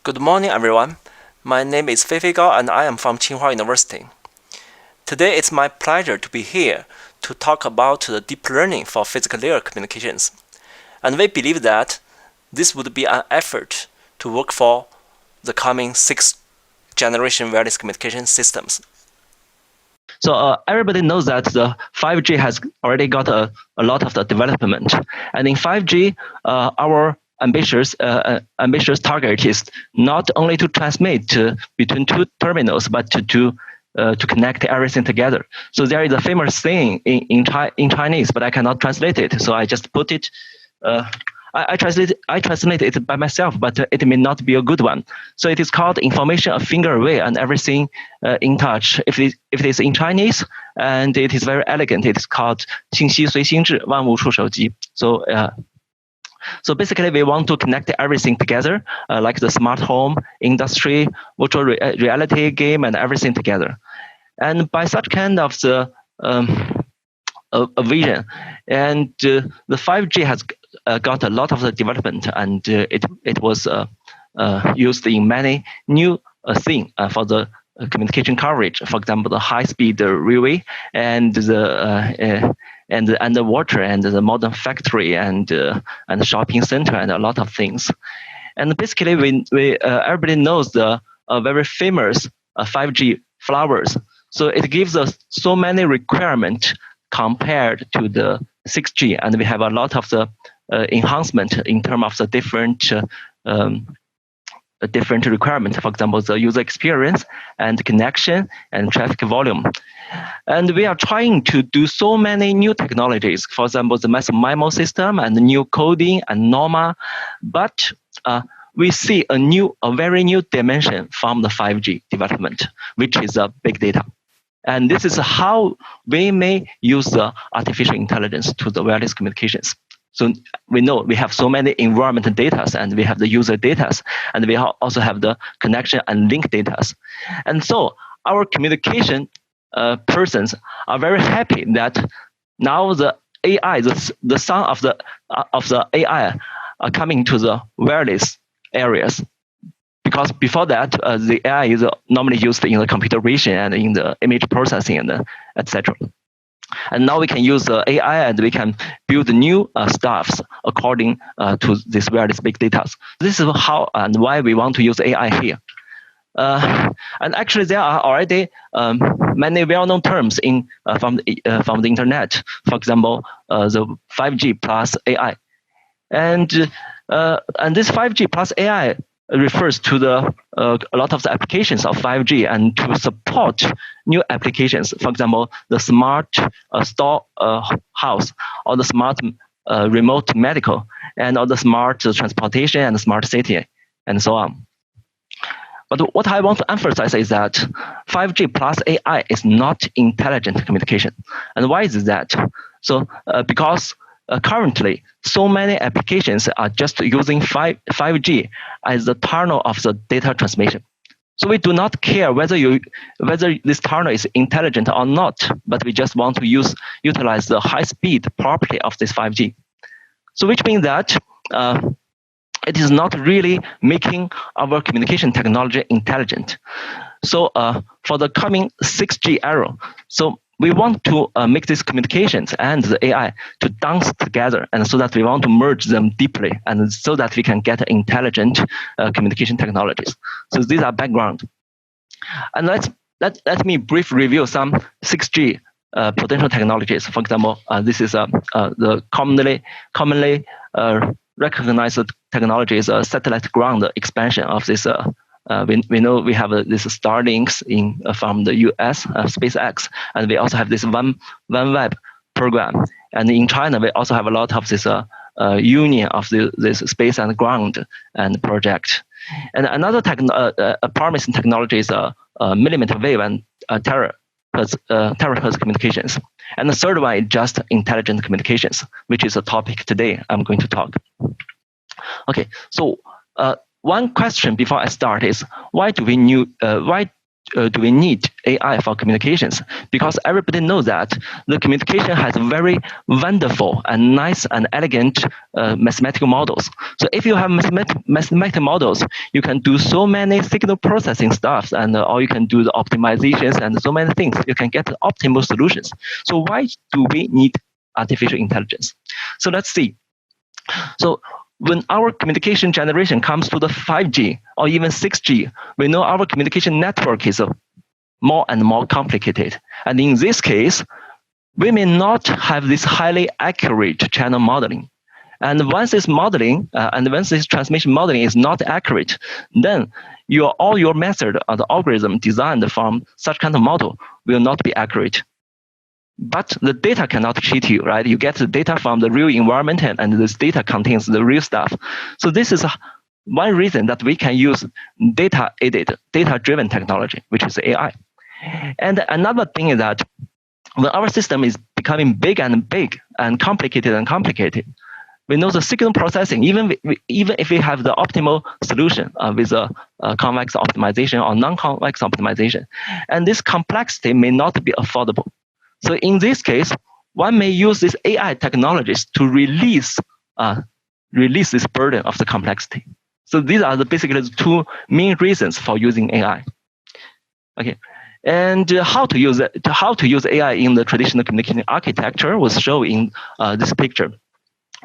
Speaker 5: Good morning, everyone. My name is Feifei and I am from Tsinghua University. Today, it's my pleasure to be here to talk about the deep learning for physical layer communications. And we believe that this would be an effort to work for the coming 6th generation wireless communication systems.
Speaker 6: So everybody knows that the 5G has already got a lot of the development. And in 5G, our ambitious target is not only to transmit between two terminals, but to connect everything together. So there is a famous saying in Chinese, but I cannot translate it. So I just put it. I translate it by myself, but it may not be a good one. So it is called information a finger away and everything in touch. If it is in Chinese, and it is very elegant, it is called 信息随心智，万物触手机. So basically, we want to connect everything together, like the smart home, industry, virtual reality game, and everything together. And by such kind of the a vision, and the 5G has got a lot of the development, and it was used in many new things for the communication coverage. For example, the high-speed railway and the water and the modern factory and shopping center and a lot of things. And basically, we everybody knows the very famous 5G flowers. So it gives us so many requirements compared to the 6G, and we have a lot of the enhancement in terms of the different requirements. For example, the user experience and connection and traffic volume. And we are trying to do so many new technologies. For example, the massive MIMO system and the new coding and NOMA. But we see a very new dimension from the 5G development, which is big data. And this is how we may use the artificial intelligence to the wireless communications. So we know we have so many environment data, and we have the user data, and we also have the connection and link data. And so our communication persons are very happy that now the AI, the sound of the AI are coming to the wireless areas. Because before that, the AI is normally used in the computer vision and in the image processing and etc. And now we can use the AI and we can build new stuffs according to this wireless big data. This is how and why we want to use AI here. And actually, there are already many well-known terms from the internet. For example, the 5G plus AI, and this 5G plus AI refers to a lot of the applications of 5G and to support new applications. For example, the smart store house, or the smart remote medical, and or the smart transportation and smart city, and so on. But what I want to emphasize is that 5G plus AI is not intelligent communication. And why is that? So because currently, so many applications are just using 5G as the tunnel of the data transmission. So we do not care whether this tunnel is intelligent or not, but we just want to utilize the high-speed property of this 5G. So which means that it is not really making our communication technology intelligent. So for the coming 6G era, so we want to make these communications and the AI to dance together, and so that we want to merge them deeply, and so that we can get intelligent communication technologies. So these are background. And let me briefly review some 6G potential technologies. For example, this is the commonly recognized technology is satellite ground expansion of this. We know we have this Starlinks from the US, SpaceX, and we also have this OneWeb program. And in China, we also have a lot of this union of this space and ground and project. And another promising technology is millimeter wave and terahertz communications. And the third one is just intelligent communications, which is a topic today I'm going to talk. Okay, so one question before I start is why do we do we need AI for communications? Because everybody knows that the communication has very wonderful and nice and elegant mathematical models. So if you have mathematical models, you can do so many signal processing stuff, and or you can do the optimizations and so many things. You can get optimal solutions. So why do we need artificial intelligence? So let's see. So when our communication generation comes to the 5G or even 6G, we know our communication network is more and more complicated. And in this case, we may not have this highly accurate channel modeling. And once this modeling, and once this transmission modeling is not accurate, then all your method or the algorithm designed from such kind of model will not be accurate. But the data cannot cheat you, right? You get the data from the real environment, and this data contains the real stuff. So this is one reason that we can use data-aided, data-driven technology, which is AI. And another thing is that when our system is becoming big and complicated, we know the signal processing, even if we have the optimal solution with a convex optimization or non-convex optimization, and this complexity may not be affordable. So in this case, one may use these AI technologies to release this burden of the complexity. So these are basically the two main reasons for using AI. Okay, and how to use AI in the traditional communication architecture was shown in this picture.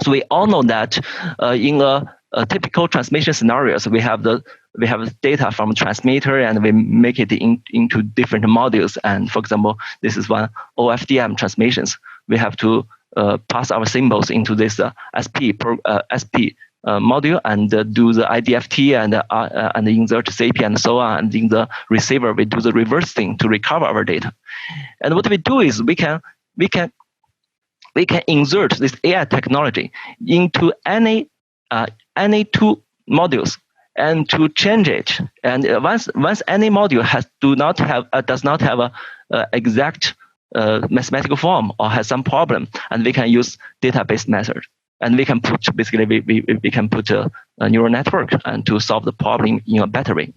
Speaker 6: So we all know that in a typical transmission scenarios, we have data from transmitter, and we make it into different modules. And for example, this is one OFDM transmissions. We have to pass our symbols into this SP module and do the IDFT and insert CP and so on. And in the receiver, we do the reverse thing to recover our data. And what we do is we can insert this AI technology into any two modules and to change it. And once any module does not have a exact mathematical form or has some problem, and we can use data-based method. And we can put we can put a neural network and to solve the problem in a better way.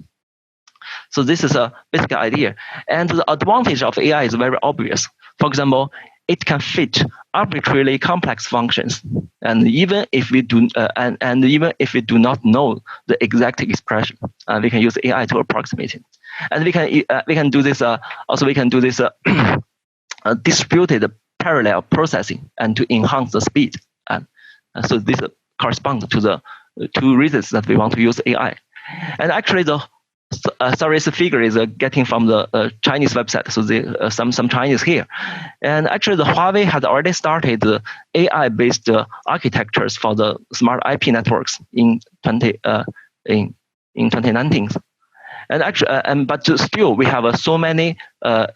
Speaker 6: So this is a basic idea. And the advantage of AI is very obvious. For example, it can fit arbitrarily complex functions, and even if we do even if we do not know the exact expression, we can use AI to approximate it. And we can do this also. We can do this distributed parallel processing and to enhance the speed. And so this corresponds to the two reasons that we want to use AI. And actually, this figure is getting from the Chinese website. So some Chinese here, and actually the Huawei had already started the AI-based architectures for the smart IP networks in 2019. And actually, but still we have so many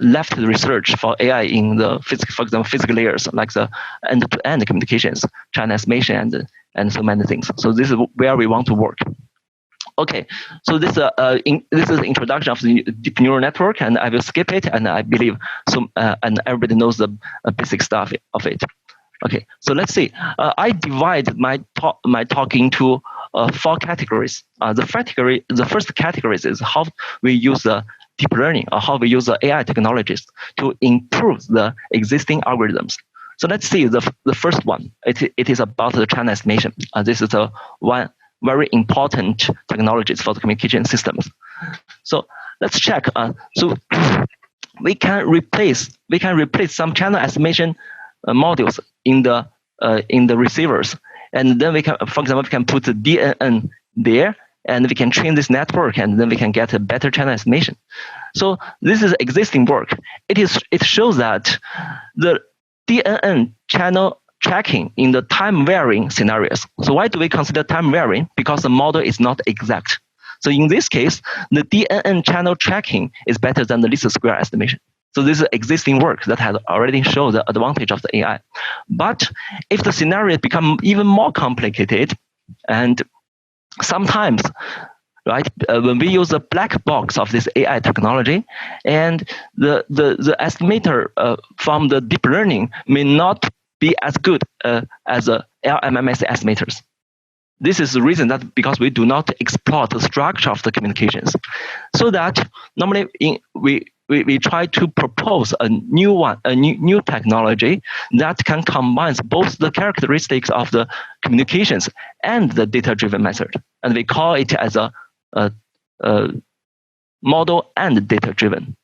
Speaker 6: left research for AI in the for example, physical layers like the end-to-end communications, transmission, and so many things. So this is where we want to work. Okay, so this is the introduction of the deep neural network, and I will skip it, and I believe and everybody knows the basic stuff of it. Okay, so let's see. I divide my talk into 4 categories. The first category is how we use deep learning, or how we use AI technologies to improve the existing algorithms. So let's see the first one. It is about the channel estimation. This is one very important technologies for the communication systems. So let's check. So we can replace some channel estimation modules in the receivers, and then we can, for example, we can put the DNN there, and we can train this network, and then we can get a better channel estimation. So this is existing work. It shows that the DNN channel tracking in the time varying scenarios. So why do we consider time varying? Because the model is not exact. So in this case, the DNN channel tracking is better than the least square estimation. So this is existing work that has already shown the advantage of the AI. But if the scenario become even more complicated, and sometimes, right, when we use the black box of this AI technology, and the estimator from the deep learning may not be as good as the LMMS estimators. this is the reason that because we do not exploit the structure of the communications. So that normally we try to propose a new technology that can combine both the characteristics of the communications and the data-driven method. And we call it as a model and data-driven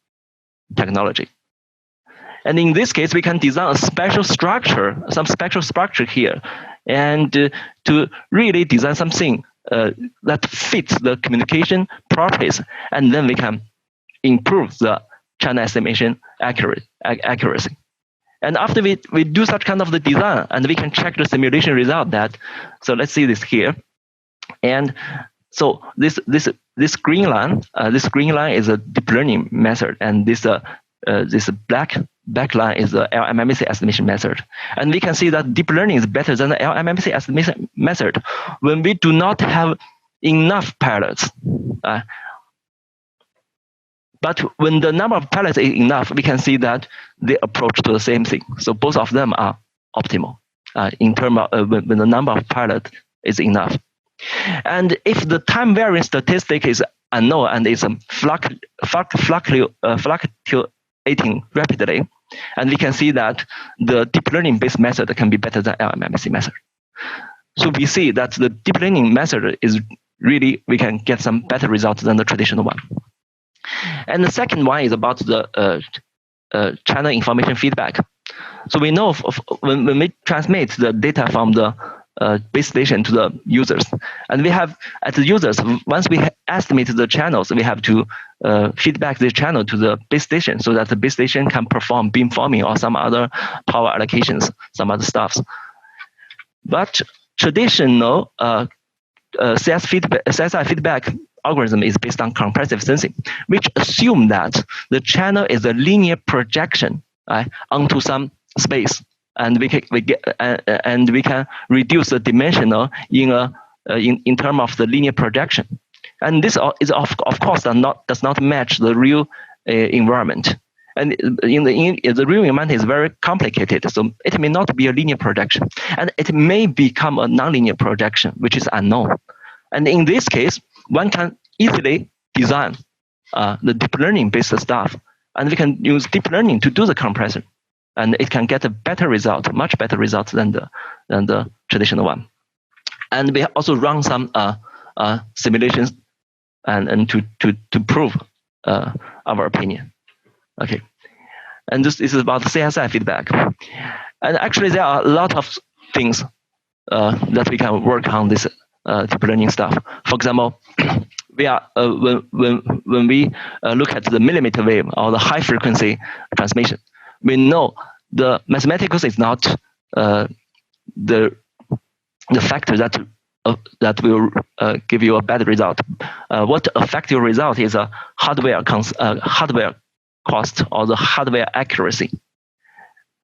Speaker 6: technology. And in this case, we can design a special structure, some special structure here, and to really design something that fits the communication properties, and then we can improve the channel estimation accuracy. And after we do such kind of the design, and we can check the simulation result that, so let's see this here. And so this green line is a deep learning method, and this black line is the LMMC estimation method. And we can see that deep learning is better than the LMMC estimation method when we do not have enough pilots. But when the number of pilots is enough, we can see that they approach to the same thing. So both of them are optimal in terms of when the number of pilots is enough. And if the time variance statistic is unknown and is fluctuating rapidly, and we can see that the deep learning based method can be better than LMMC method. So we see that the deep learning method is really, we can get some better results than the traditional one. And the second one is about the channel information feedback. So we know when we transmit the data from the base station to the users, and we have at the users, once we estimate the channels, we have to feedback the channel to the base station so that the base station can perform beamforming or some other power allocations, some other stuffs. But traditional CSI feedback algorithm is based on compressive sensing, which assume that the channel is a linear projection onto some space, and we can reduce the dimensional in terms of the linear projection. And this is of course does not match the real environment. And the real environment is very complicated, so it may not be a linear projection, and it may become a nonlinear projection, which is unknown. And in this case, one can easily design the deep learning based stuff, and we can use deep learning to do the compression, and it can get a better result, much better result than the traditional one. And we also run some simulations and to prove our opinion. Okay, and this is about CSI feedback. And actually, there are a lot of things that we can work on this deep learning stuff. For example, we are when we look at the millimeter wave or the high frequency transmission, we know the mathematics is not the factor that will give you a bad result. What affects your result is a hardware cost or the hardware accuracy.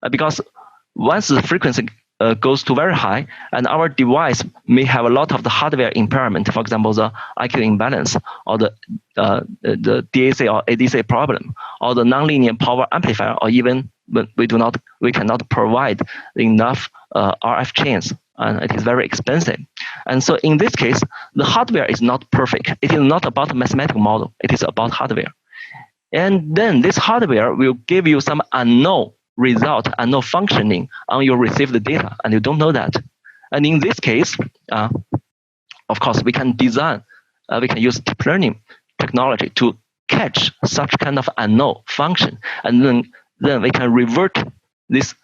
Speaker 6: Because once the frequency goes to very high, and our device may have a lot of the hardware impairment, for example, the IQ imbalance, or the DAC or ADC problem, or the nonlinear power amplifier, or even we cannot provide enough RF chains, and it is very expensive. And so in this case, the hardware is not perfect. It is not about a mathematical model. It is about hardware. And then this hardware will give you some unknown result, unknown functioning on your received data, and you don't know that. And in this case, of course, we can design, we can use deep learning technology to catch such kind of unknown function, and then we can revert this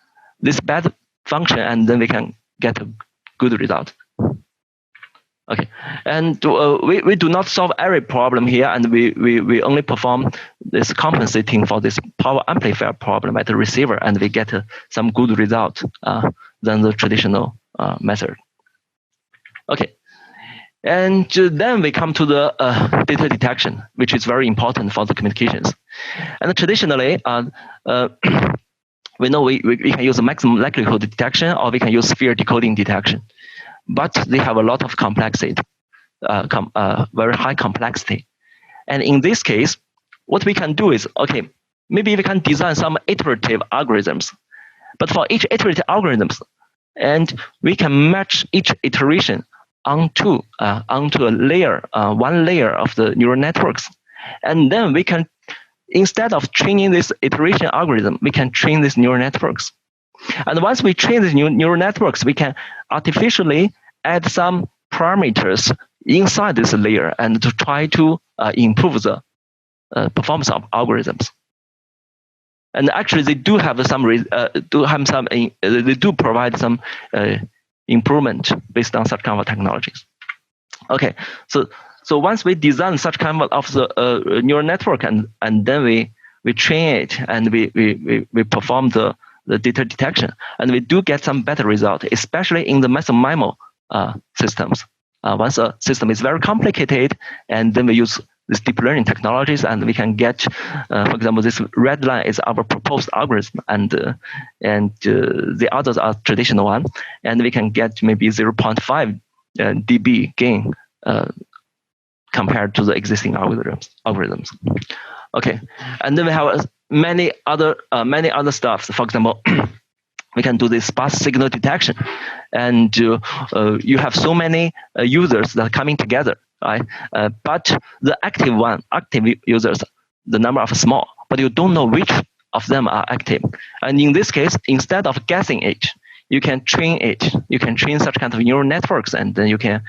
Speaker 6: bad function, and then we can get a good result. Okay, and we do not solve every problem here, and we only perform this compensating for this power amplifier problem at the receiver, and we get some good result than the traditional method. Okay, and then we come to the data detection, which is very important for the communications. And traditionally, we know we can use a maximum likelihood detection, or we can use sphere decoding detection. But they have a lot of complexity, very high complexity. And in this case, what we can do is, okay, maybe we can design some iterative algorithms. But for each iterative algorithms, and we can match each iteration onto a layer, one layer of the neural networks, and then we can, instead of training this iteration algorithm, we can train these neural networks. And once we train these neural networks, we can artificially add some parameters inside this layer and to try to improve the performance of algorithms. And actually, they do have some they do provide some improvement based on such kind of technologies. Okay, so once we design such kind of the neural network and then we train it and we perform the data detection, and we do get some better result, especially in the massive MIMO systems. Once a system is very complicated, and then we use these deep learning technologies, and we can get, for example, this red line is our proposed algorithm, and the others are traditional one, and we can get maybe 0.5 dB gain compared to the existing algorithms. Okay, and then we have many other stuff. For example, we can do this sparse signal detection, and you have so many users that are coming together, right? But the active users, the number are small, but you don't know which of them are active. And in this case, instead of guessing it, you can train it. You can train such kind of neural networks, and then you can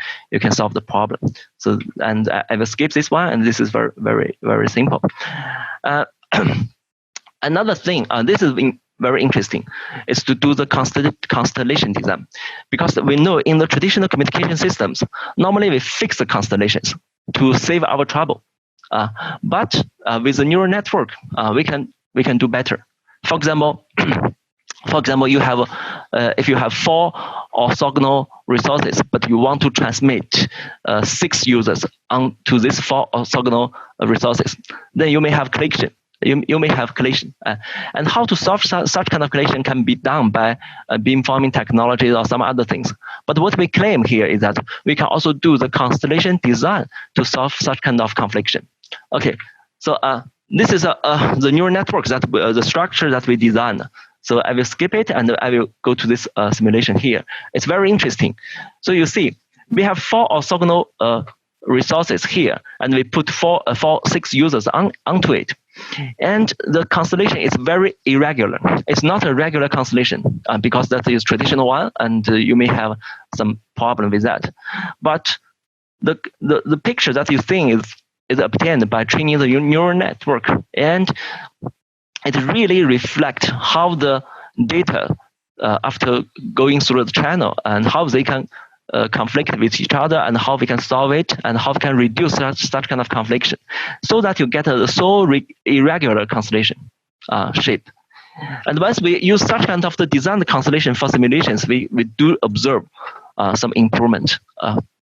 Speaker 6: solve the problem. So, and I will skip this one, and this is very, very, very simple. Another thing, this is very interesting, is to do the constellation design, because we know in the traditional communication systems, normally we fix the constellations to save our trouble. But with the neural network, we can do better. For example, you have if you have 4 orthogonal resources, but you want to transmit 6 users onto these 4 orthogonal resources, then you may have collision. You may have collision, and how to solve such kind of collision can be done by beamforming technologies or some other things. But what we claim here is that we can also do the constellation design to solve such kind of confliction. Okay, so this is the neural networks that the structure that we designed. So I will skip it and I will go to this simulation here. It's very interesting. So you see, we have 4 orthogonal resources here, and we put 6 users onto it. And the constellation is very irregular. It's not a regular constellation because that is traditional one, and you may have some problem with that. But the picture that you think is obtained by training the neural network, and it really reflects how the data after going through the channel and how they can conflict with each other, and how we can solve it, and how we can reduce such kind of confliction, so that you get a irregular constellation shape. And once we use such kind of the designed constellation for simulations, we do observe some improvement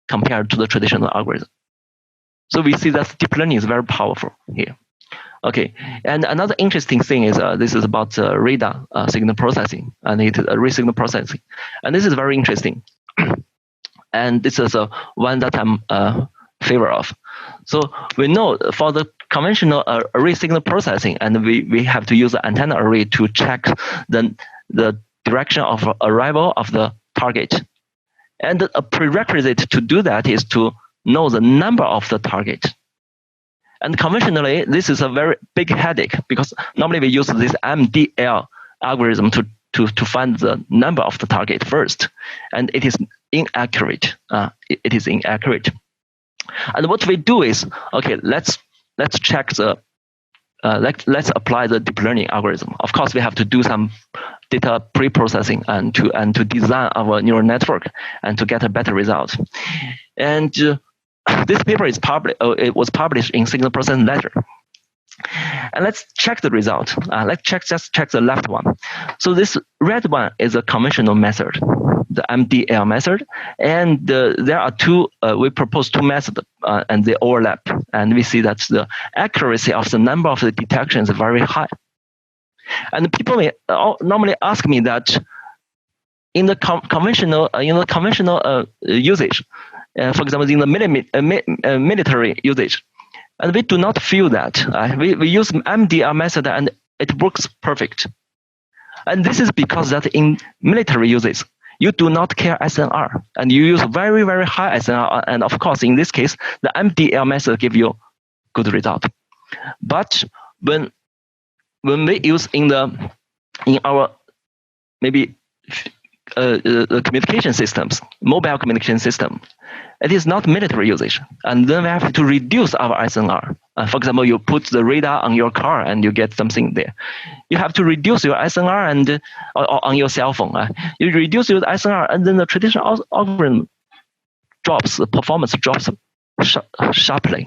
Speaker 6: compared to the traditional algorithm. So we see that deep learning is very powerful here. Okay, and another interesting thing is this is about radar signal processing, and it is array signal processing, and this is very interesting. And this is one that I'm favor of. So we know for the conventional array signal processing, and we have to use the antenna array to check the direction of arrival of the target. And a prerequisite to do that is to know the number of the target. And conventionally, this is a very big headache, because normally we use this MDL algorithm to find the number of the target first, and it is inaccurate. It is inaccurate. And what we do is, okay, let's check the let's apply the deep learning algorithm. Of course, we have to do some data pre-processing and to design our neural network and to get a better result. And this paper is it was published in Signal Processing Letter. And let's check the result. Let's just check the left one. So this red one is a conventional method, the MDL method. And there are two, we propose 2 methods and they overlap. And we see that the accuracy of the number of the detections is very high. And people may normally ask me that in the conventional usage, for example, in the military usage, and we do not feel that. We use MDR method and it works perfect. And this is because that in military uses, you do not care SNR, and you use very, very high SNR. And of course, in this case, the MDL method give you good result. But when we use in our maybe communication systems, mobile communication system, it is not military usage, and then we have to reduce our SNR. For example, you put the radar on your car and you get something there. You have to reduce your SNR and or on your cell phone. You reduce your SNR, and then the traditional algorithm drops, the performance drops sharply.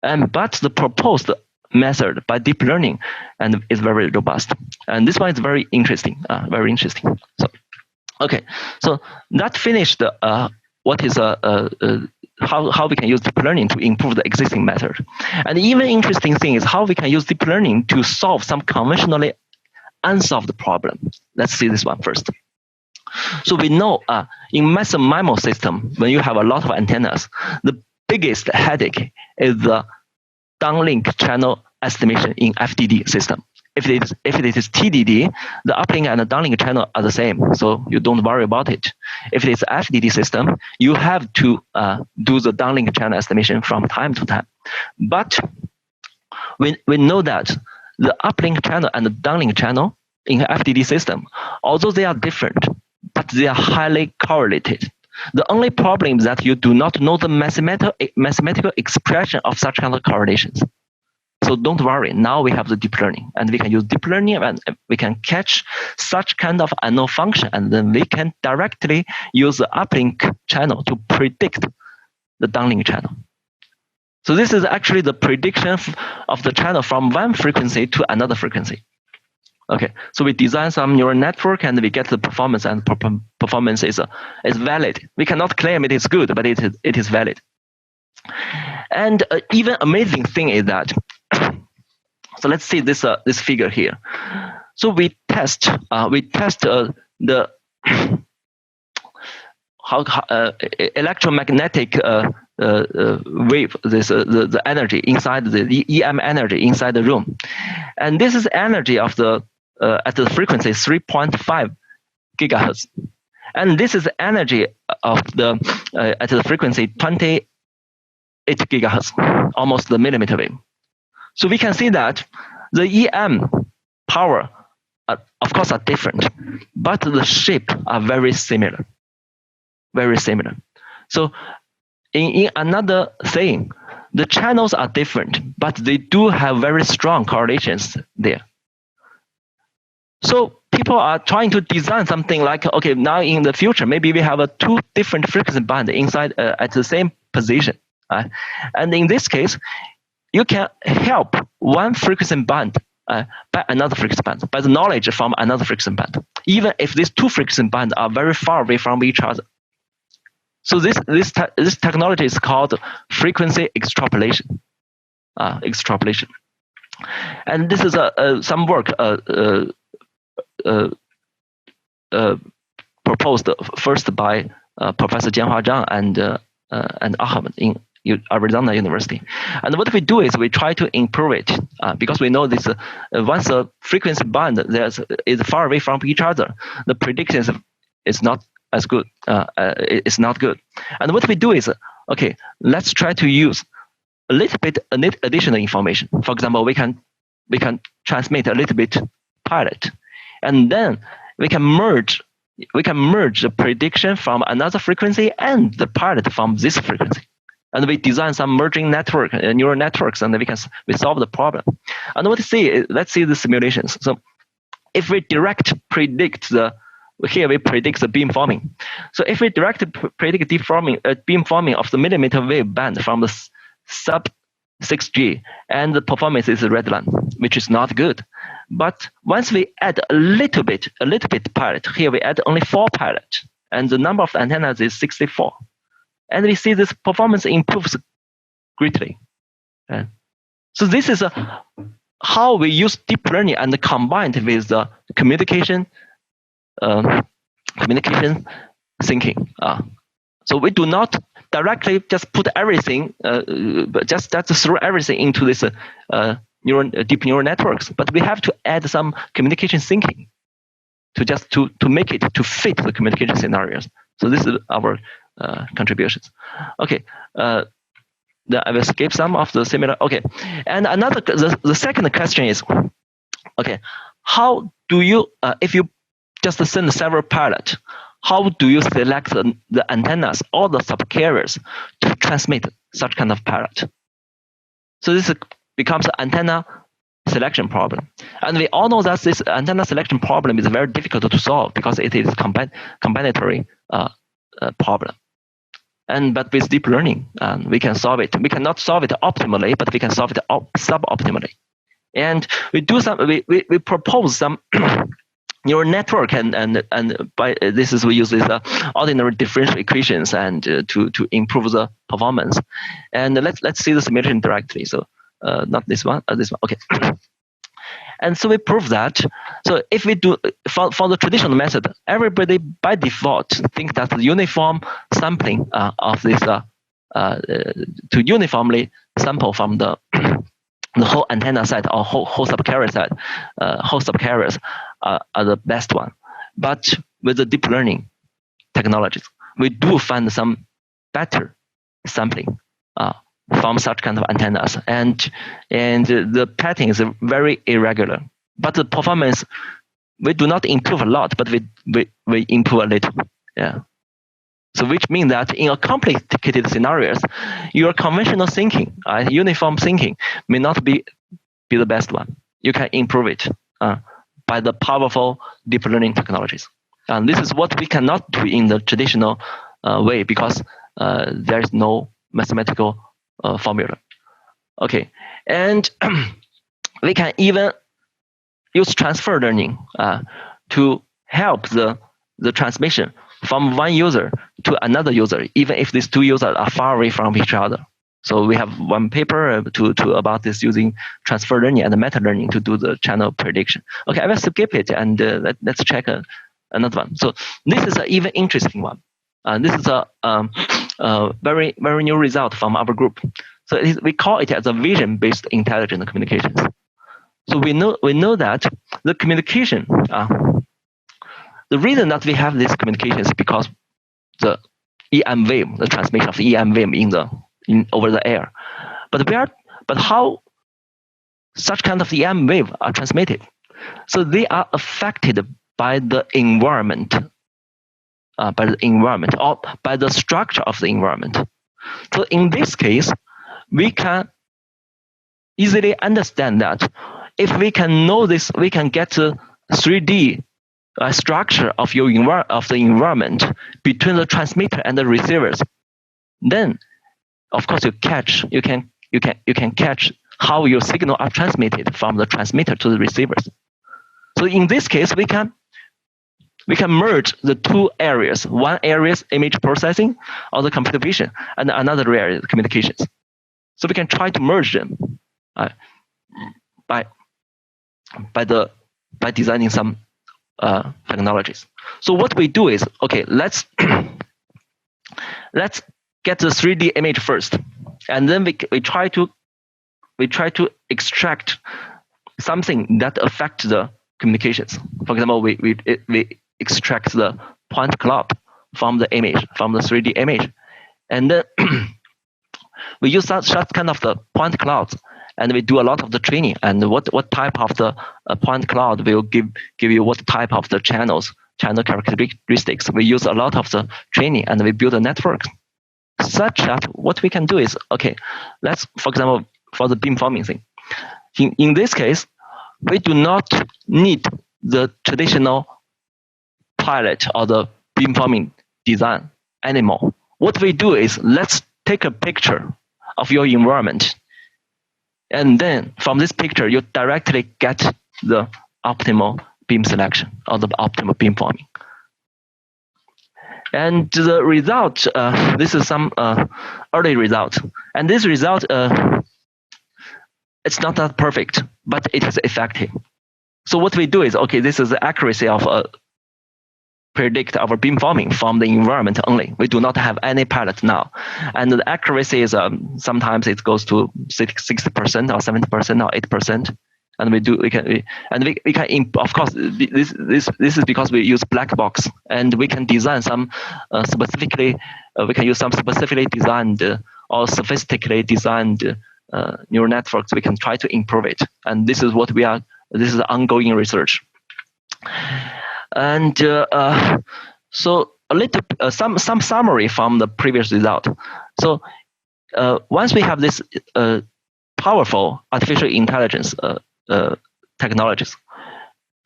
Speaker 6: But the proposed method by deep learning and is very robust, and this one is very interesting. So, okay, so that finished what is how we can use deep learning to improve the existing method. And even interesting thing is how we can use deep learning to solve some conventionally unsolved problem. Let's see this one first. So we know in massive MIMO system, when you have a lot of antennas, the biggest headache is the downlink channel estimation in FDD system. If it is TDD, the uplink and the downlink channel are the same, so you don't worry about it. If it is FDD system, you have to do the downlink channel estimation from time to time. But we know that the uplink channel and the downlink channel in FDD system, although they are different, but they are highly correlated. The only problem is that you do not know the mathematical expression of such kind of correlations. So don't worry, now we have the deep learning, and we can use deep learning and we can catch such kind of unknown function, and then we can directly use the uplink channel to predict the downlink channel. So this is actually the prediction of the channel from one frequency to another frequency. Okay, so we design some neural network and we get the performance, and performance is valid. We cannot claim it is good, but it is valid. And even amazing thing is that, so let's see this figure here. So we test the electromagnetic wave, the energy inside the EM energy inside the room, and this is energy of the at the frequency 3.5 gigahertz, and this is energy of the at the frequency 28 gigahertz, almost the millimeter wave. So we can see that the EM power, of course, are different, but the shape are very similar. Very similar. So in another thing, the channels are different, but they do have very strong correlations there. So people are trying to design something like, okay, now in the future, maybe we have two different frequency bands inside at the same position. And in this case, you can help one frequency band by another frequency band, by the knowledge from another frequency band, even if these two frequency bands are very far away from each other. So this technology is called frequency extrapolation. Extrapolation, and this is some work proposed first by Professor Jianhua Zhang and Ahmed in Arizona University. And what we do is we try to improve it because we know this once a frequency band is far away from each other, the prediction is not as good. It's not good. And what we do is, okay, let's try to use a little bit additional information. For example, we can transmit a little bit pilot, and then we can merge the prediction from another frequency and the pilot from this frequency. And we design some merging network, neural networks, and then we solve the problem. And let's see the simulations. So if we predict here we predict the beamforming. So if we predict beamforming of the millimeter wave band from the sub 6G, and the performance is a red line, which is not good. But once we add a little bit pilot, here we add only 4 pilot, and the number of antennas is 64. And we see this performance improves greatly. So this is how we use deep learning and combined with the communication thinking. So we do not directly just put everything, but just throw everything into this deep neural networks, but we have to add some communication thinking. to make it to fit the communication scenarios. So this is our contributions. Okay, I will skip some of the similar. Okay, and the second question is, okay, how do you if you just send several pilots, how do you select the antennas or the subcarriers to transmit such kind of pilot? So this becomes an antenna selection problem. And we all know that this antenna selection problem is very difficult to solve because it is combinatory problem. But with deep learning, we can solve it. We cannot solve it optimally, but we can solve it suboptimally. And we propose some neural network, and by this is we use these ordinary differential equations and to improve the performance. And let's see the simulation directly. So not this one, this one. Okay. And so we prove that. So if we do for the traditional method, everybody by default think that the uniform sampling of this to uniformly sample from the whole antenna side or whole subcarrier side, whole subcarriers are the best one. But with the deep learning technologies, we do find some better sampling from such kind of antennas, and the pattern is very irregular. But the performance, we do not improve a lot, but we improve a little. Yeah. So which means that in a complicated scenarios, your conventional thinking, uniform thinking, may not be the best one. You can improve it by the powerful deep learning technologies. And this is what we cannot do in the traditional way because there is no mathematical formula. Okay, and we can even use transfer learning to help the transmission from one user to another user, even if these two users are far away from each other. So we have one paper about this using transfer learning and meta learning to do the channel prediction. Okay, I will skip it and let's check another one. So this is an even interesting one. This is a very new result from our group. So we call it as a vision-based intelligent communications. So we know that the communication, the reason that we have this communication is because the EM wave, the transmission of the EM wave over the air. But how such kind of EM wave are transmitted? So they are affected by the environment, or by the structure of the environment. So in this case, we can easily understand that if we can know this, we can get the 3D structure of the environment between the transmitter and the receivers. Then, of course, you can catch how your signal are transmitted from the transmitter to the receivers. So in this case, we can merge the two areas. One area is image processing or the computer vision, and another area is communications. So we can try to merge them by designing some technologies. So what we do is, okay, let's get the 3D image first, and then we try to extract something that affects the communications. For example, we extract the point cloud from the image, from the 3D image, and then we use such kind of the point clouds, and we do a lot of the training. And what type of the point cloud will give you what type of the channel characteristics. We use a lot of the training, and we build a network such that what we can do is, okay, let's, for example, for the beamforming thing. In this case, we do not need the traditional pilot or the beamforming design anymore. What we do is, let's take a picture of your environment, and then from this picture, you directly get the optimal beam selection or the optimal beamforming. And the result, this is some early result. And this result, it's not that perfect, but it is effective. So what we do is, okay, this is the accuracy of predict our beamforming from the environment only. We do not have any pilot now. And the accuracy is sometimes it goes to 60% or 70% or 8%. And we can of course this is because we use black box, and we can design some specifically we can use some specifically designed or sophisticatedly designed neural networks. We can try to improve it, and this is what we are. This is ongoing research. And so a little some summary from the previous result. So once we have this powerful artificial intelligence technologies,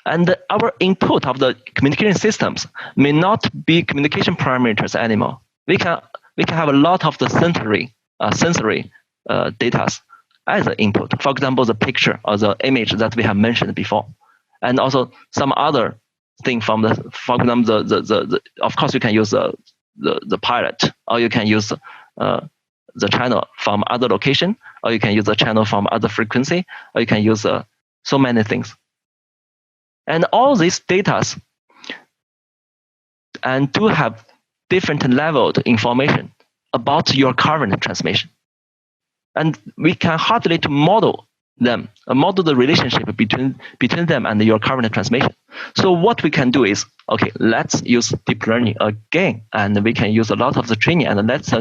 Speaker 6: and our input of the communication systems may not be communication parameters anymore. We can have a lot of the sensory data as an input. For example, the picture or the image that we have mentioned before, and also some other thing from the, for example, the of course you can use the pilot, or you can use the channel from other location, or you can use the channel from other frequency, or you can use so many things. And all these data and do have different leveled information about your current transmission. And we can hardly to model them, model the relationship between them and your current transmission. So what we can do is, okay, let's use deep learning again, and we can use a lot of the training, and let's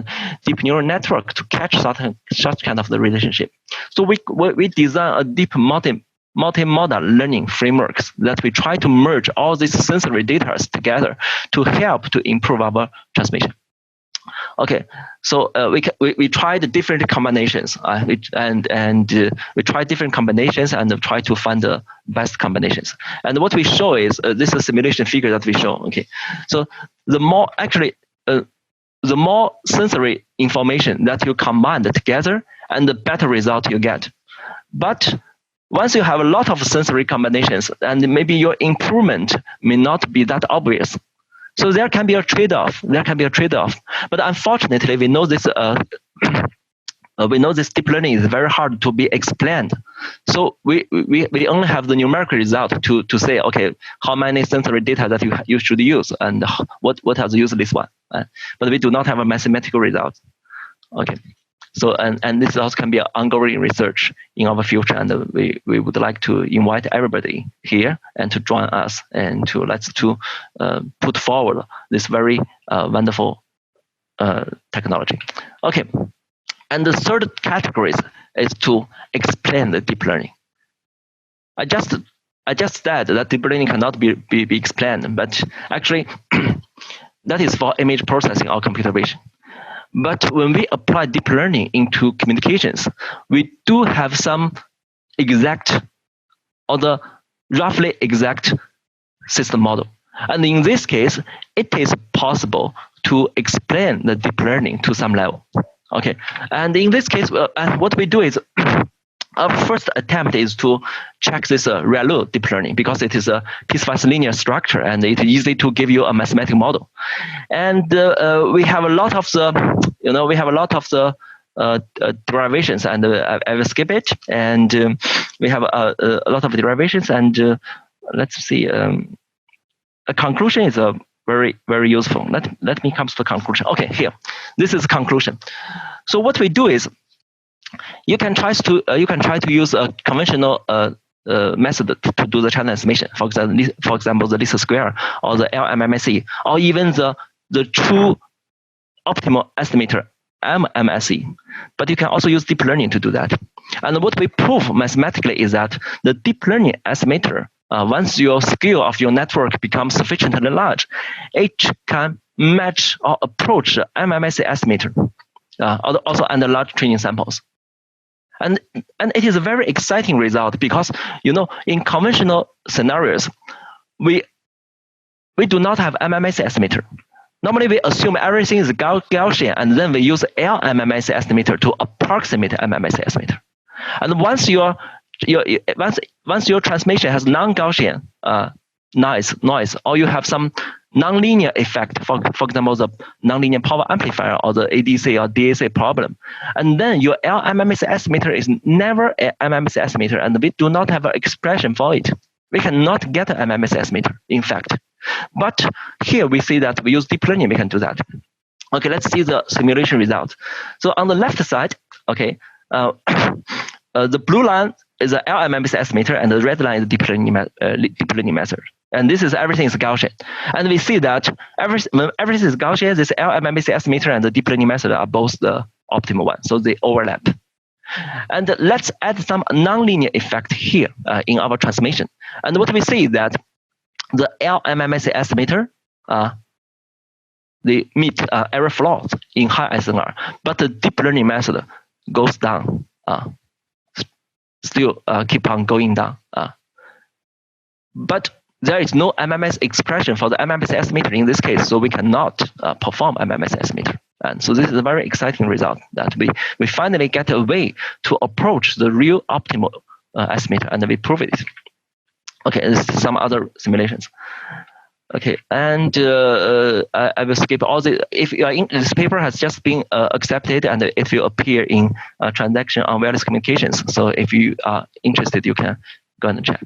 Speaker 6: deep neural network to catch such kind of the relationship. So we design a deep multimodal learning frameworks that we try to merge all these sensory data together to help to improve our transmission. Okay, so we tried different combinations, we tried different combinations and try to find the best combinations. And what we show is this is a simulation figure that we show. Okay, so the more the more sensory information that you combine together, and the better result you get. But once you have a lot of sensory combinations, and maybe your improvement may not be that obvious. So there can be a trade-off. But unfortunately, we know this. We know this deep learning is very hard to be explained. So we only have the numerical result to say, okay, how many sensory data that you should use, and what has used this one. But we do not have a mathematical result. Okay. So and this also can be an ongoing research in our future, and we would like to invite everybody here and to join us and to put forward this very wonderful technology. Okay, and the third category is to explain the deep learning. I just said that deep learning cannot be explained, but actually that is for image processing or computer vision. But when we apply deep learning into communications, we do have some exact or the roughly exact system model. And in this case, it is possible to explain the deep learning to some level. Okay, and in this case, what we do is our first attempt is to check this ReLU deep learning, because it is a piecewise linear structure and it's easy to give you a mathematical model. And we have a lot of the, derivations, and I will skip it. And we have a lot of derivations, and let's see. A conclusion is very, very useful. Let me come to the conclusion. Okay, here, this is conclusion. So what we do is, you can try to use a conventional method to do the channel estimation. For example, the least square, or the LMMSE, or even the true optimal estimator, MMSE. But you can also use deep learning to do that. And what we prove mathematically is that the deep learning estimator, once your scale of your network becomes sufficiently large, it can match or approach the MMSE estimator, also under large training samples. And it is a very exciting result, because in conventional scenarios, we do not have MMSE estimator. Normally we assume everything is Gaussian, and then we use LMMSE estimator to approximate MMSE estimator. And once your transmission has non-Gaussian noise, or you have some nonlinear effect, for example, the nonlinear power amplifier or the ADC or DAC problem, and then your LMMSE estimator is never an MMSE estimator, and we do not have an expression for it. We cannot get an MMSE estimator, in fact. But here we see that we use deep learning, we can do that. Okay, let's see the simulation result. So on the left side, okay, the blue line is an LMM-based estimator, and the red line is deep learning method. And this is everything is Gaussian. And we see that when everything is Gaussian, this LMM-based estimator and the deep learning method are both the optimal one, so they overlap. And let's add some nonlinear effect here in our transformation. And what we see is that the LMM-based estimator, they meet error flaws in high SNR, but the deep learning method goes down, still keep on going down. But there is no MMS expression for the MMS estimator in this case, so we cannot perform MMS estimator. And so this is a very exciting result that we finally get a way to approach the real optimal estimator, and we prove it. Okay, this is some other simulations. Okay, and I will skip all the. If you are in, this paper has just been accepted, and it will appear in transaction on wireless communications. So if you are interested, you can go and check.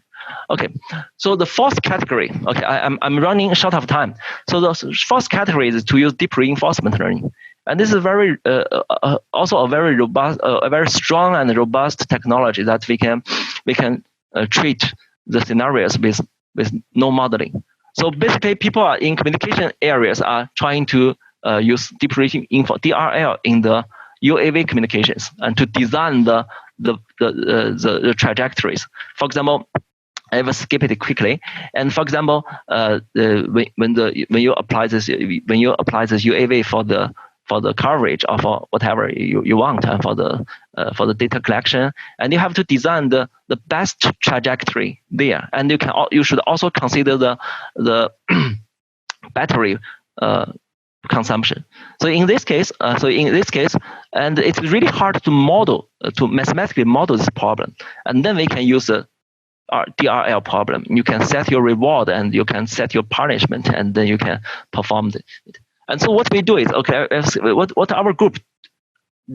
Speaker 6: Okay, so the fourth category. Okay, I'm running short of time. So the fourth category is to use deep reinforcement learning, and this is very also a very robust, a very strong and robust technology that we can treat the scenarios with no modeling. So basically, people are in communication areas are trying to use deep reinforcement DRL in the UAV communications and to design the trajectories. For example, I will skip it quickly. And for example, when you apply this UAV for the coverage or for whatever you want and for the data collection, and you have to design the best trajectory there. And you should also consider the battery consumption. So in this case, and it's really hard to model to mathematically model this problem. And then we can use the DRL problem. You can set your reward and you can set your punishment, and then you can perform it. And so what we do is, okay, what our group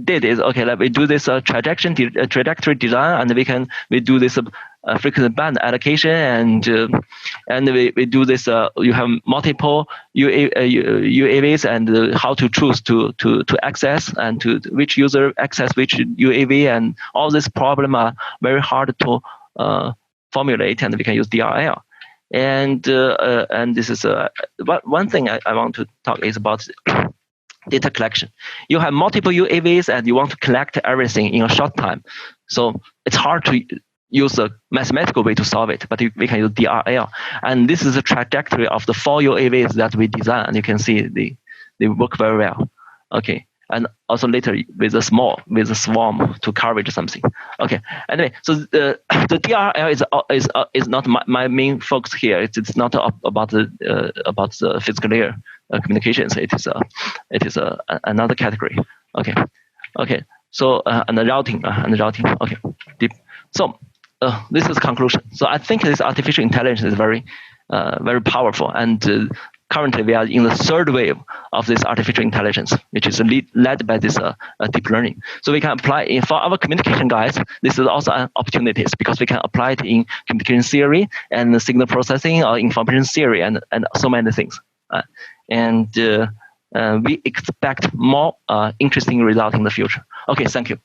Speaker 6: did is, okay, like we do this trajectory design, and we do this frequency band allocation, and we do this. You have multiple UAVs and how to choose to access and to which user access which UAV, and all this problem are very hard to formulate, and we can use DRL. And this is one thing I want to talk is about data collection. You have multiple UAVs and you want to collect everything in a short time. So it's hard to use a mathematical way to solve it, but we can use DRL. And this is the trajectory of the 4 UAVs that we designed. And you can see they work very well. Okay. And also later with a swarm to coverage something. Okay. Anyway, so the DRL is not my main focus here. It's not about the physical layer communications. It is another category. Okay. Okay. So and the routing. Okay. Deep. So this is conclusion. So I think this artificial intelligence is very powerful, and currently, we are in the third wave of this artificial intelligence, which is led by this deep learning. So we can apply it for our communication guys. This is also an opportunity because we can apply it in communication theory and signal processing or information theory and so many things. And we expect more interesting results in the future. Okay, thank you.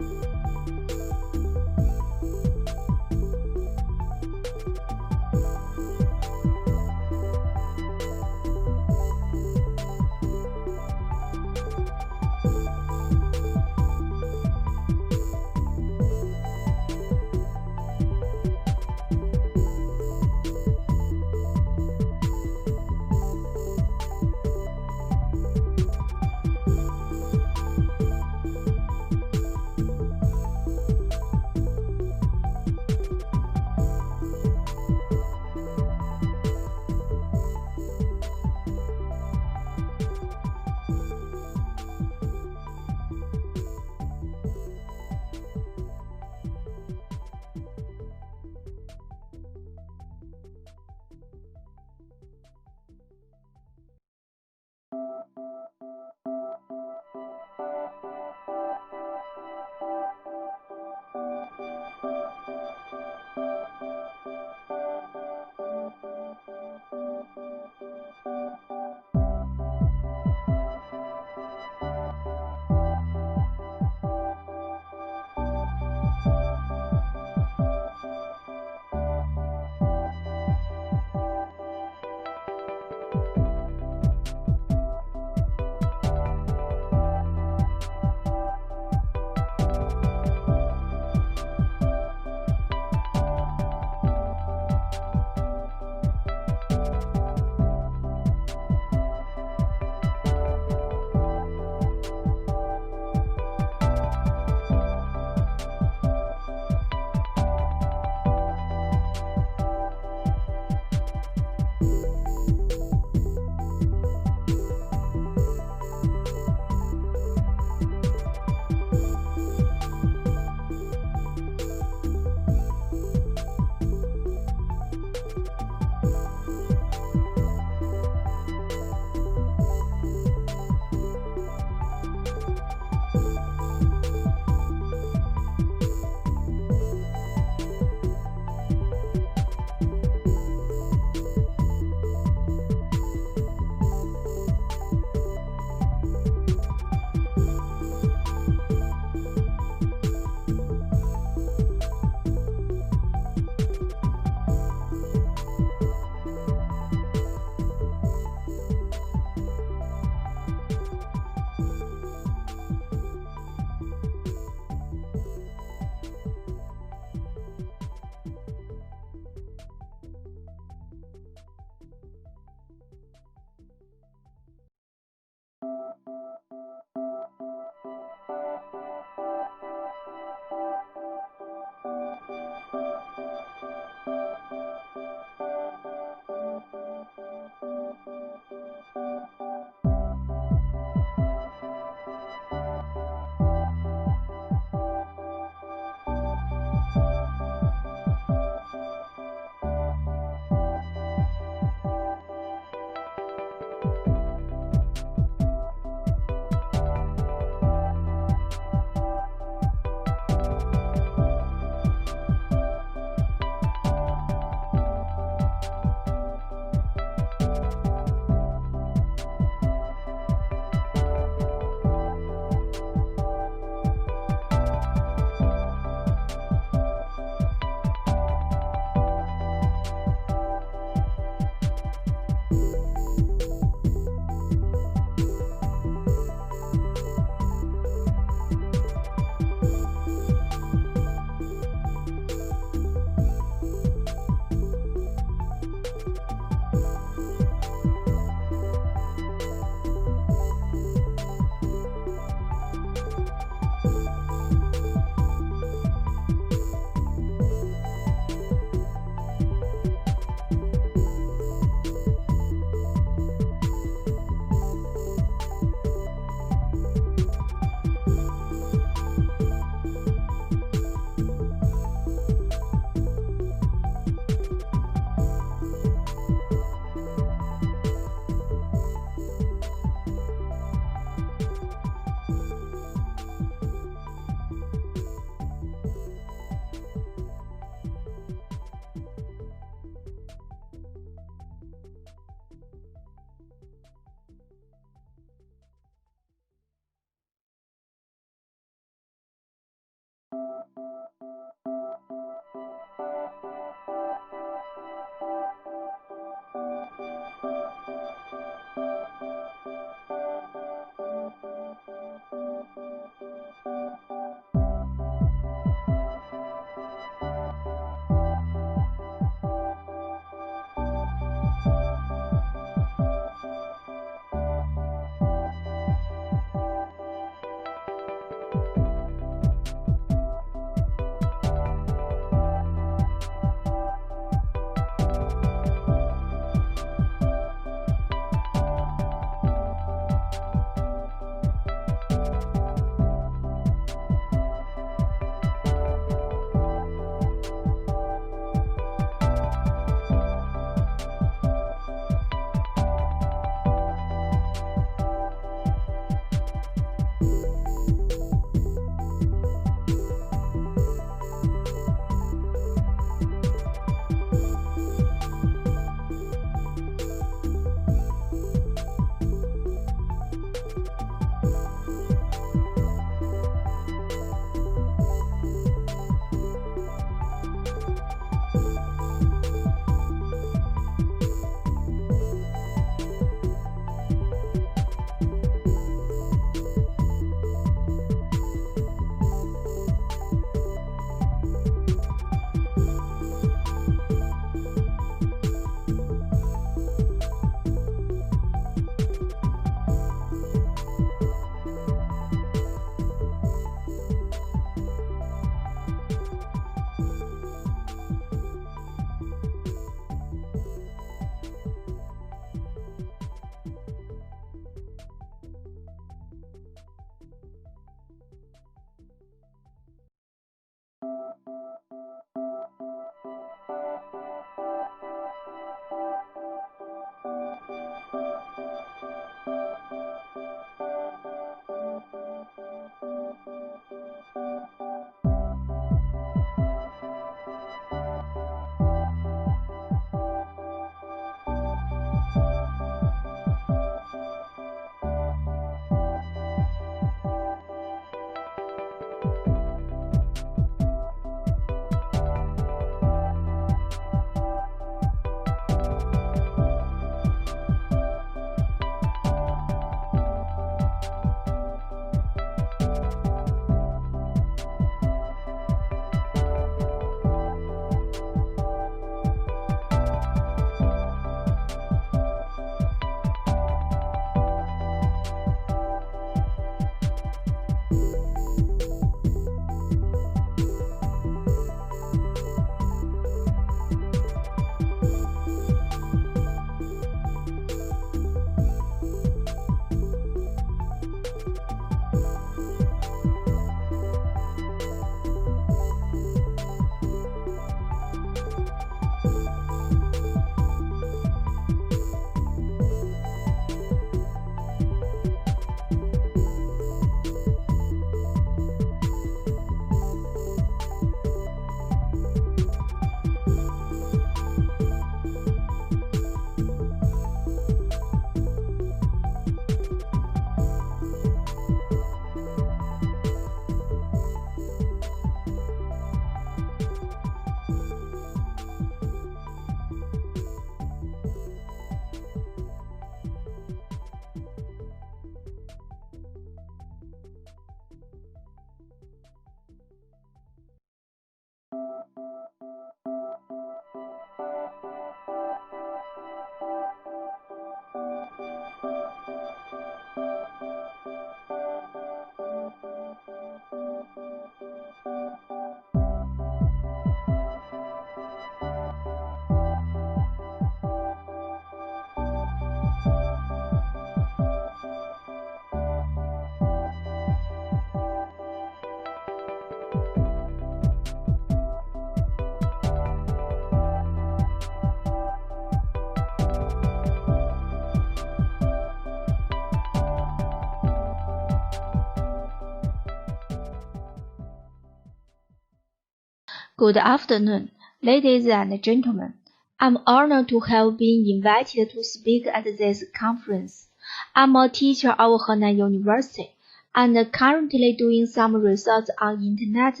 Speaker 7: Good afternoon, ladies and gentlemen. I'm honored to have been invited to speak at this conference. I'm a teacher at Henan University and currently doing some research on Internet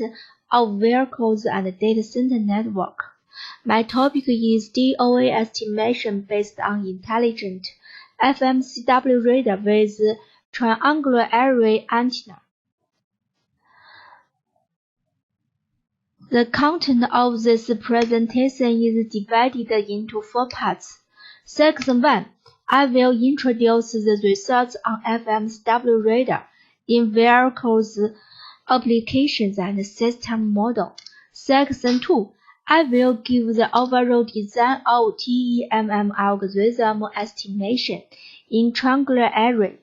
Speaker 7: of Vehicles and Data Center Network. My topic is DOA estimation based on intelligent FMCW radar with triangular array antenna. The content of this presentation is divided into 4 parts. Section 1, I will introduce the results on FMCW radar in vehicles, applications, and system model. Section 2, I will give the overall design of TEMM algorithm estimation in triangular array.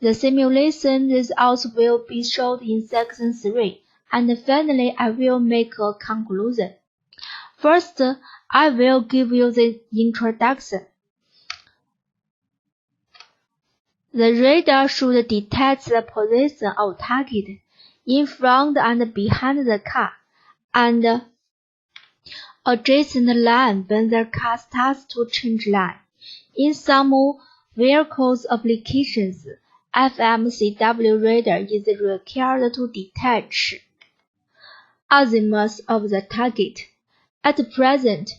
Speaker 7: The simulation results will be shown in Section 3, and finally I will make a conclusion. First, I will give you the introduction. The radar should detect the position of target in front and behind the car, and adjacent line when the car starts to change line. In some vehicles applications, FMCW radar is required to detect azimuth of the target. At present,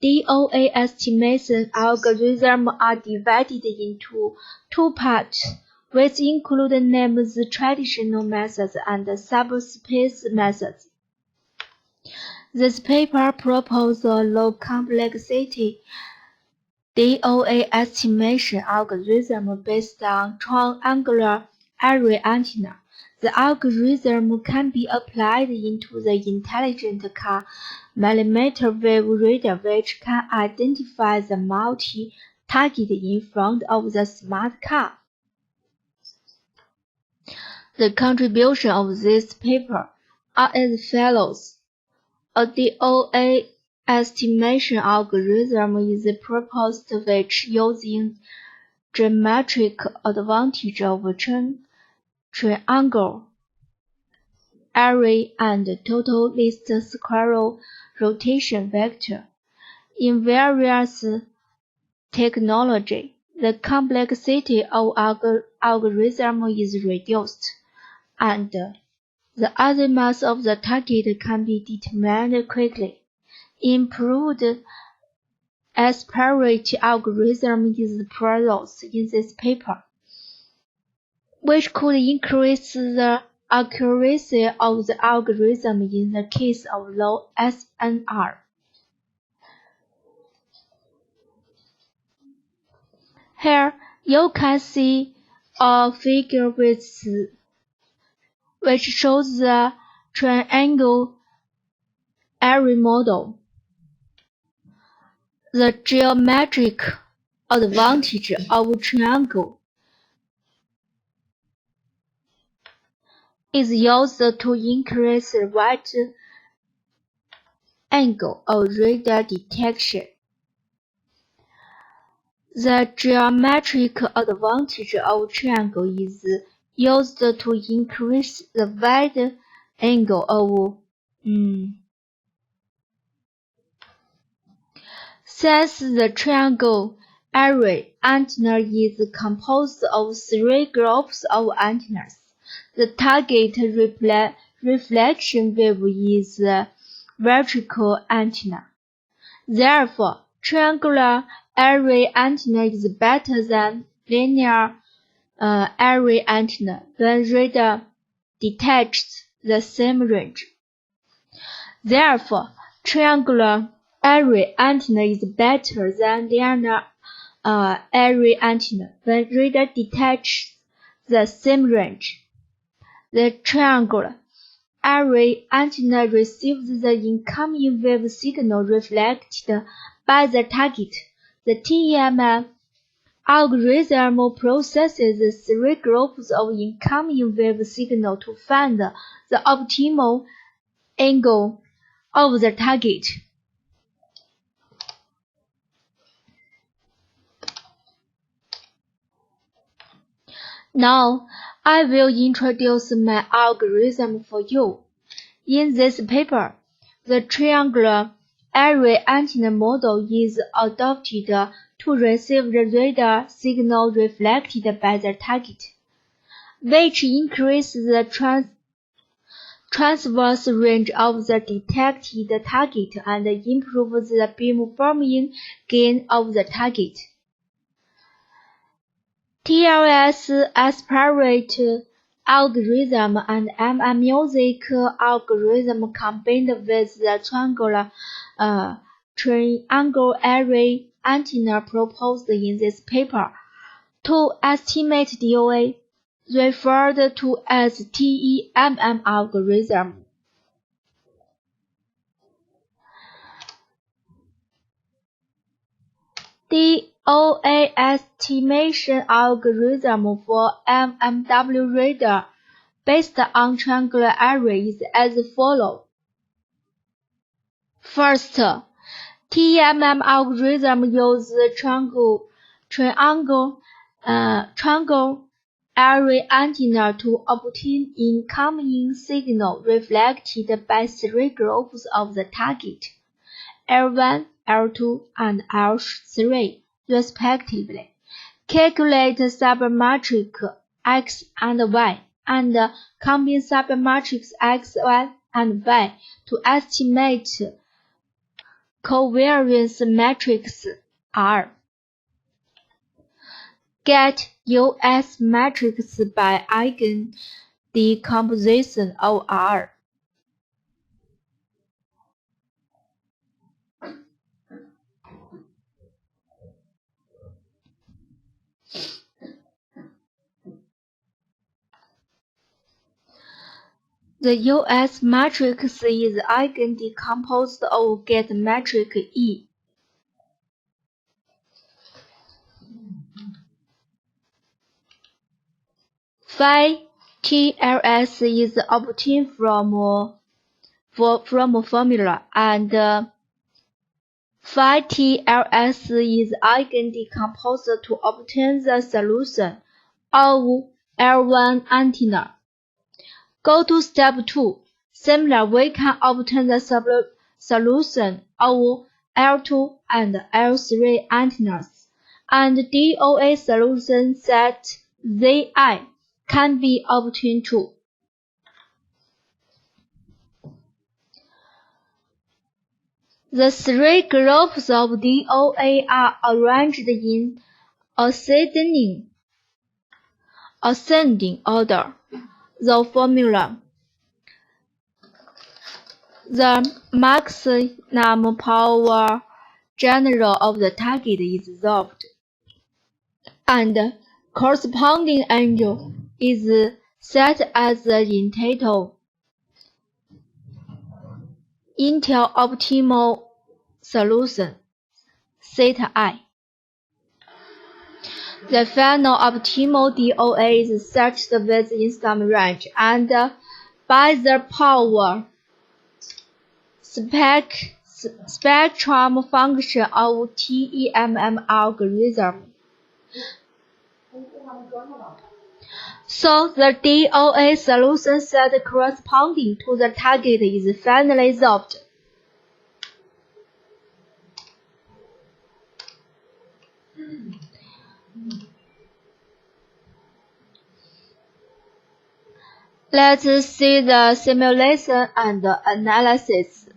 Speaker 7: DOA estimation algorithms are divided into 2 parts, which include names traditional methods and subspace methods. This paper proposes a low complexity DOA estimation algorithm based on triangular array antenna. The algorithm can be applied into the intelligent car mmWave radar, which can identify the multi-target in front of the smart car. The contribution of this paper are as follows. A DOA estimation algorithm is proposed which using geometric advantage of triangle array and total least square rotation vector. In various technology, the complexity of algorithm is reduced, and the azimuth of the target can be determined quickly. Improved aspirate algorithm is proposed in this paper, which could increase the accuracy of the algorithm in the case of low SNR. Here you can see a figure which shows the triangle array model. The geometric advantage of triangle is used to increase the right angle of radar detection. The geometric advantage of triangle is used to increase the wide angle of Since the triangle array antenna is composed of 3 groups of antennas, the target reflection wave is the vertical antenna. Therefore, triangular array antenna is better than linear array antenna when radar detects the same range. Therefore, triangular array antenna is better than linear array antenna when radar detects the same range. The triangular array antenna receives the incoming wave signal reflected by the target. The TEMM algorithm processes 3 groups of incoming wave signal to find the optimal angle of the target. Now, I will introduce my algorithm for you. In this paper, the triangular array antenna model is adopted to receive the radar signal reflected by the target, which increases the transverse range of the detected target and improves the beamforming gain of the target. TLS aspirate algorithm and mmMusic algorithm combined with the triangle array antenna proposed in this paper to estimate DOA, referred to as TEMM algorithm. DOA estimation algorithm for mmW radar based on triangular array is as follows. First, TEMM algorithm uses triangle array antenna to obtain incoming signal reflected by three groups of the target, L1, L2, and L3, respectively. Calculate submatrix X and Y, and combine submatrix X, Y, and Y to estimate covariance matrix R. Get US matrix by eigen decomposition of R. The US matrix is eigen-decomposed of get matrix E. Phi TLS is obtained from formula, and Phi TLS is eigen-decomposed to obtain the solution of L1 antenna. Go to step 2. Similarly, we can obtain the solution of L2 and L3 antennas, and DOA solution set Zi can be obtained too. The three groups of DOA are arranged in ascending order. The formula: the maximum power general of the target is solved, and corresponding angle is set as the intel optimal solution, theta I. The final optimal DOA is searched within some range, and by the power spectrum function of TEMM algorithm. So the DOA solution set corresponding to the target is finally solved. Let's see the simulation and analysis.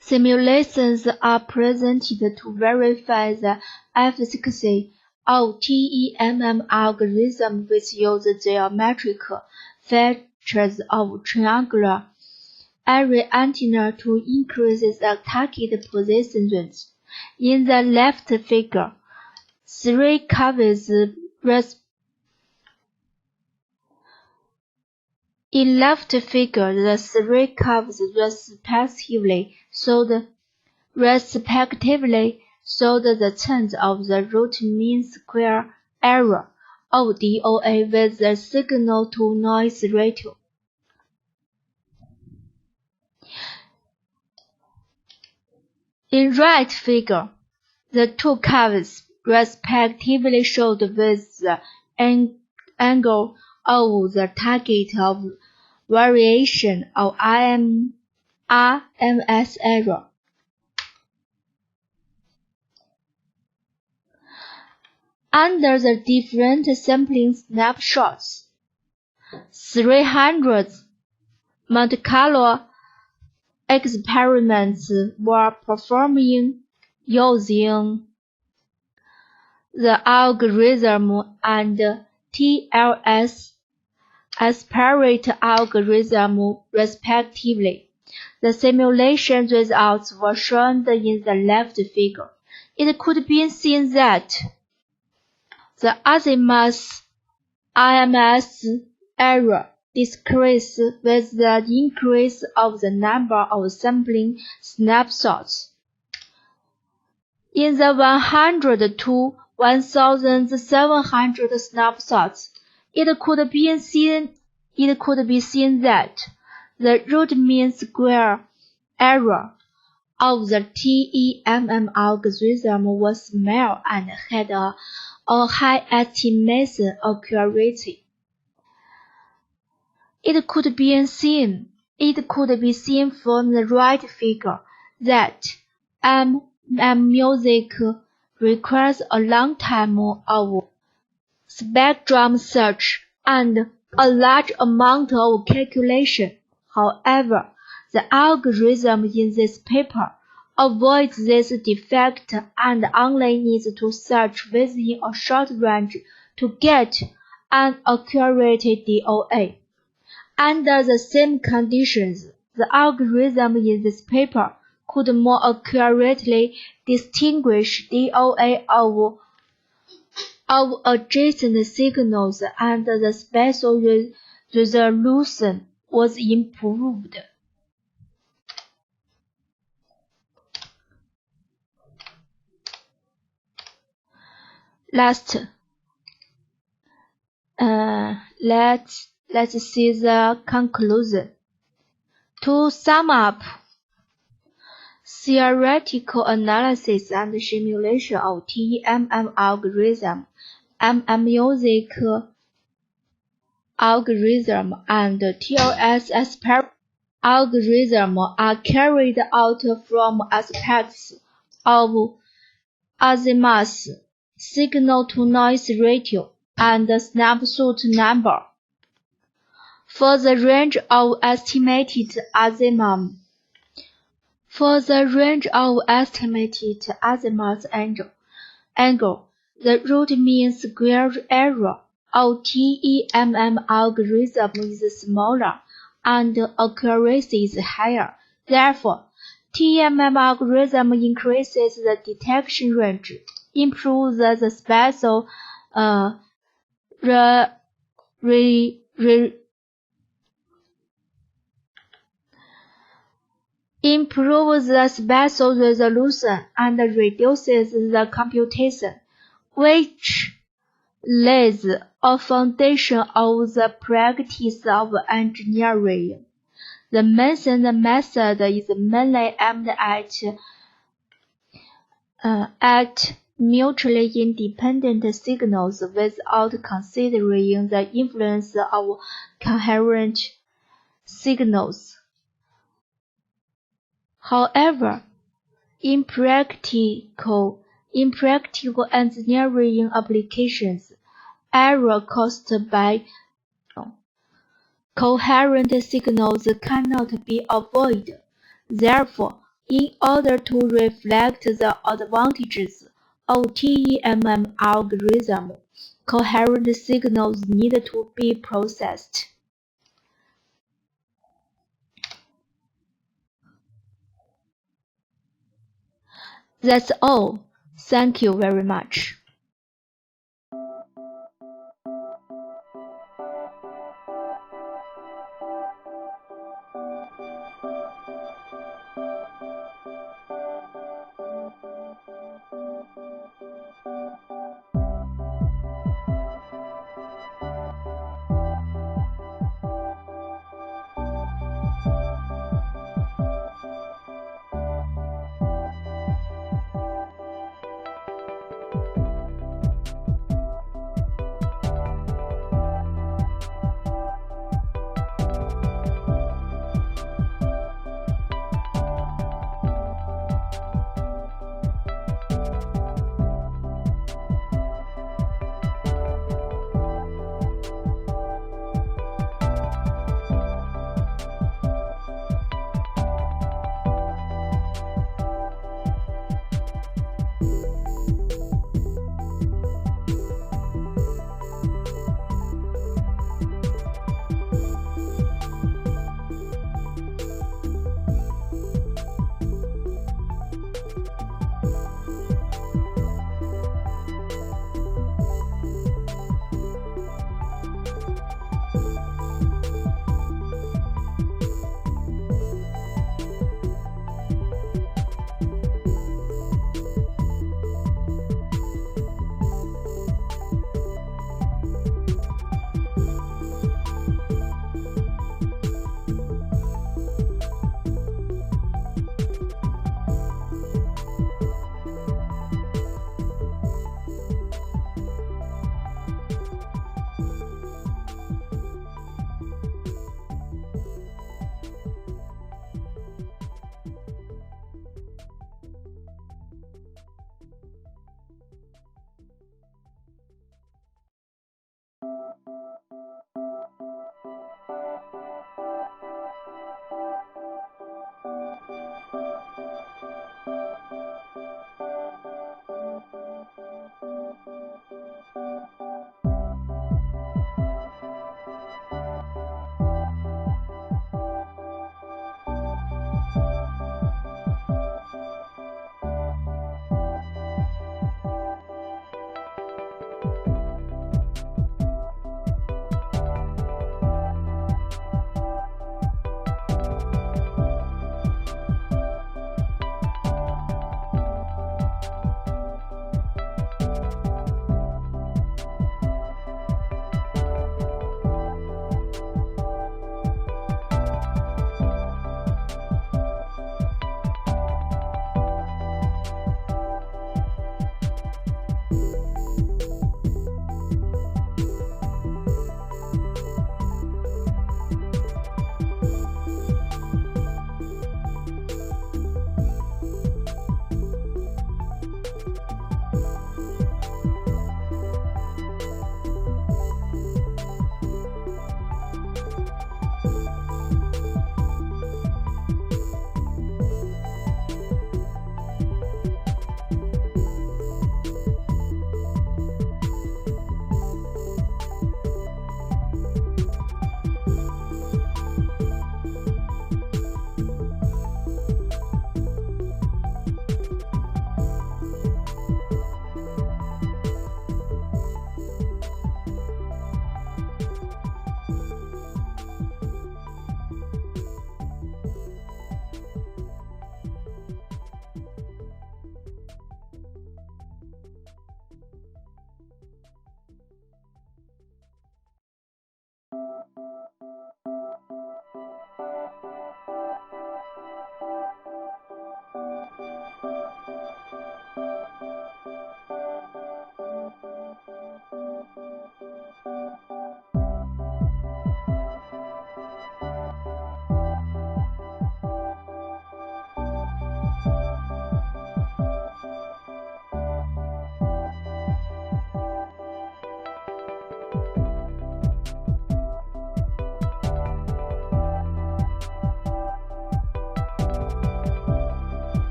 Speaker 7: Simulations are presented to verify the efficacy of TEMM algorithm which use geometric features of triangular array antenna to increase the target position range. In the left figure, three curves the three curves respectively showed the change of the root mean square error of DOA with the signal-to-noise ratio. In right figure, the two curves respectively showed with the angle of the target of variation of RMS error. Under the different sampling snapshots, 300 Monte Carlo experiments were performed using the algorithm and TLS aspirate algorithm respectively. The simulation results were shown in the left figure. It could be seen that the azimuth IMS error decreases with the increase of the number of sampling snapshots. In the 100 to 1,700 snapshots, it could be seen that the root mean square error of the TEMM algorithm was small and had a high estimation accuracy. It could be seen from the right figure that music requires a long time of spectrum search and a large amount of calculation. However, the algorithm in this paper avoids this defect and only needs to search within a short range to get an accurate DOA. Under the same conditions, the algorithm in this paper could more accurately distinguish DOA of adjacent signals, and the spatial resolution was improved. Last, let's see the conclusion. To sum up, theoretical analysis and simulation of TEMM algorithm, mmWave algorithm, and TLS algorithm are carried out from aspects of azimuth, signal-to-noise ratio, and snapshot number. For the range of estimated azimuth angle, the root mean square error of TEMM algorithm is smaller and accuracy is higher. Therefore, TEMM algorithm increases the detection range, improves the spatial improves the spatial resolution and reduces the computation, which lays a foundation of the practice of engineering. The mentioned method is mainly aimed at mutually independent signals without considering the influence of coherent signals. However, in practical engineering applications, error caused by coherent signals cannot be avoided. Therefore, in order to reflect the advantages of TEMM algorithm, coherent signals need to be processed. That's all. Thank you very much.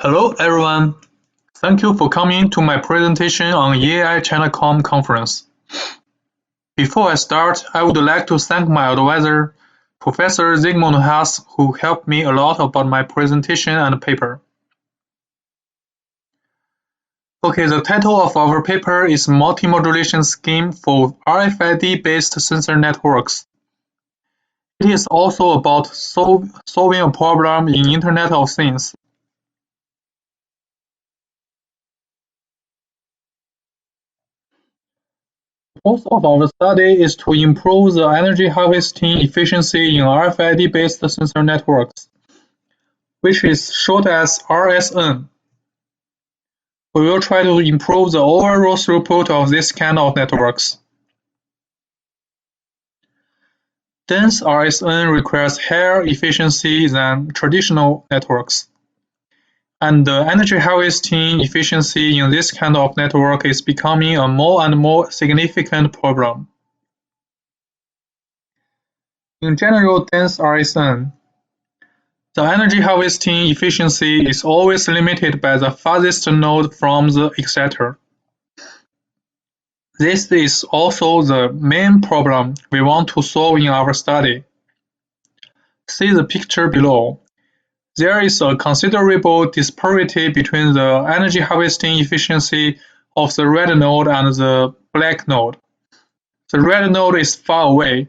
Speaker 8: Hello everyone, thank you for coming to my presentation on EAI Chinacom conference. Before I start, I would like to thank my advisor, Professor Zygmunt Haas, who helped me a lot about my presentation and paper. Okay, the title of our paper is Multi-Modulation Scheme for RFID-based sensor networks. It is also about solving a problem in Internet of Things. The purpose of our study is to improve the energy harvesting efficiency in RFID-based sensor networks, which is short as RSN. We will try to improve the overall throughput of this kind of networks. Dense RSN requires higher efficiency than traditional networks, and the energy harvesting efficiency in this kind of network is becoming a more and more significant problem. In general dense RSN, the energy harvesting efficiency is always limited by the farthest node from the exciter. This is also the main problem we want to solve in our study. See the picture below. There is a considerable disparity between the energy harvesting efficiency of the red node and the black node. The red node is far away,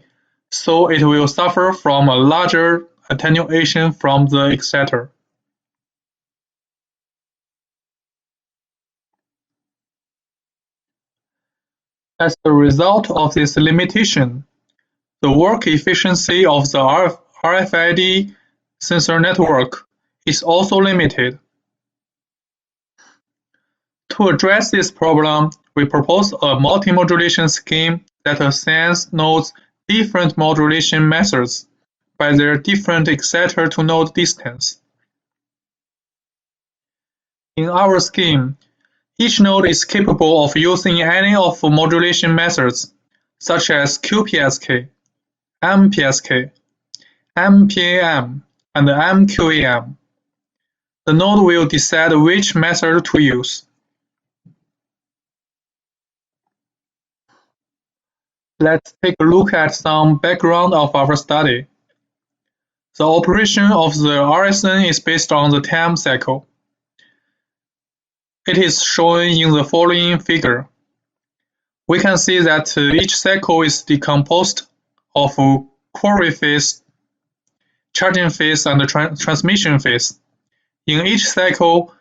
Speaker 8: so it will suffer from a larger attenuation from the exciter. As a result of this limitation, the work efficiency of the RFID sensor network is also limited. To address this problem, we propose a multi-modulation scheme that assigns nodes different modulation methods by their different exciter-to-node distance. In our scheme, each node is capable of using any of the modulation methods, such as QPSK, MPSK, MPAM, and MQAM. The node will decide which method to use. Let's take a look at some background of our study. The operation of the RSN is based on the time cycle. It is shown in the following figure. We can see that each cycle is decomposed of query phase, charging phase, and transmission phase. In each cycle,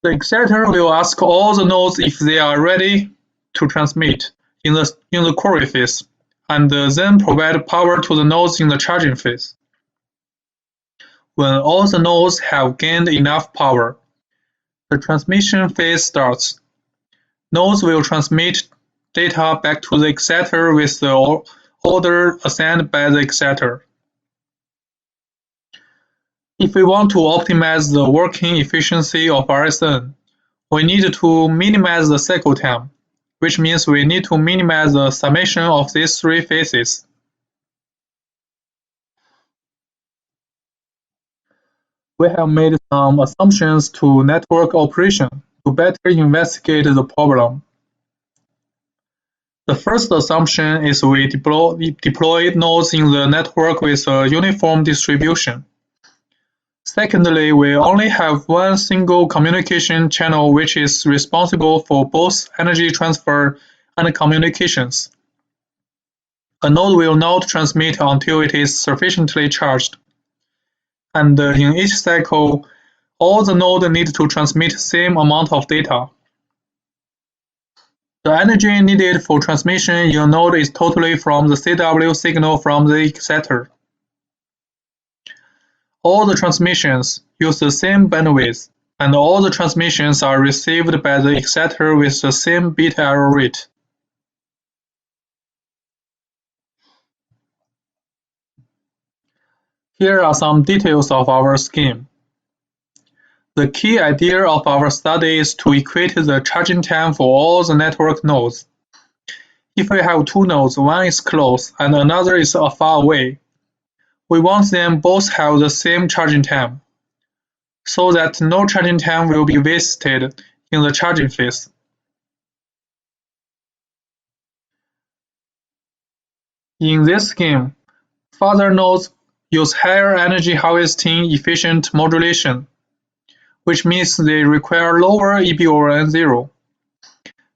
Speaker 8: the exciter will ask all the nodes if they are ready to transmit in the query phase, and then provide power to the nodes in the charging phase. When all the nodes have gained enough power, the transmission phase starts. Nodes will transmit data back to the exciter with the order assigned by the exciter. If we want to optimize the working efficiency of RSN, we need to minimize the cycle time, which means we need to minimize the summation of these three phases. We have made some assumptions to network operation to better investigate the problem. The first assumption is we deploy nodes in the network with a uniform distribution. Secondly, we only have one single communication channel which is responsible for both energy transfer and communications. A node will not transmit until it is sufficiently charged. And in each cycle, all the nodes need to transmit the same amount of data. The energy needed for transmission in a node is totally from the CW signal from the exciter. All the transmissions use the same bandwidth, and all the transmissions are received by the exciter with the same bit error rate. Here are some details of our scheme. The key idea of our study is to equate the charging time for all the network nodes. If we have two nodes, one is close and another is far away, we want them both have the same charging time. so that no charging time will be wasted in the charging phase. In this scheme, further nodes use higher energy harvesting efficient modulation, which means they require lower EB over N0.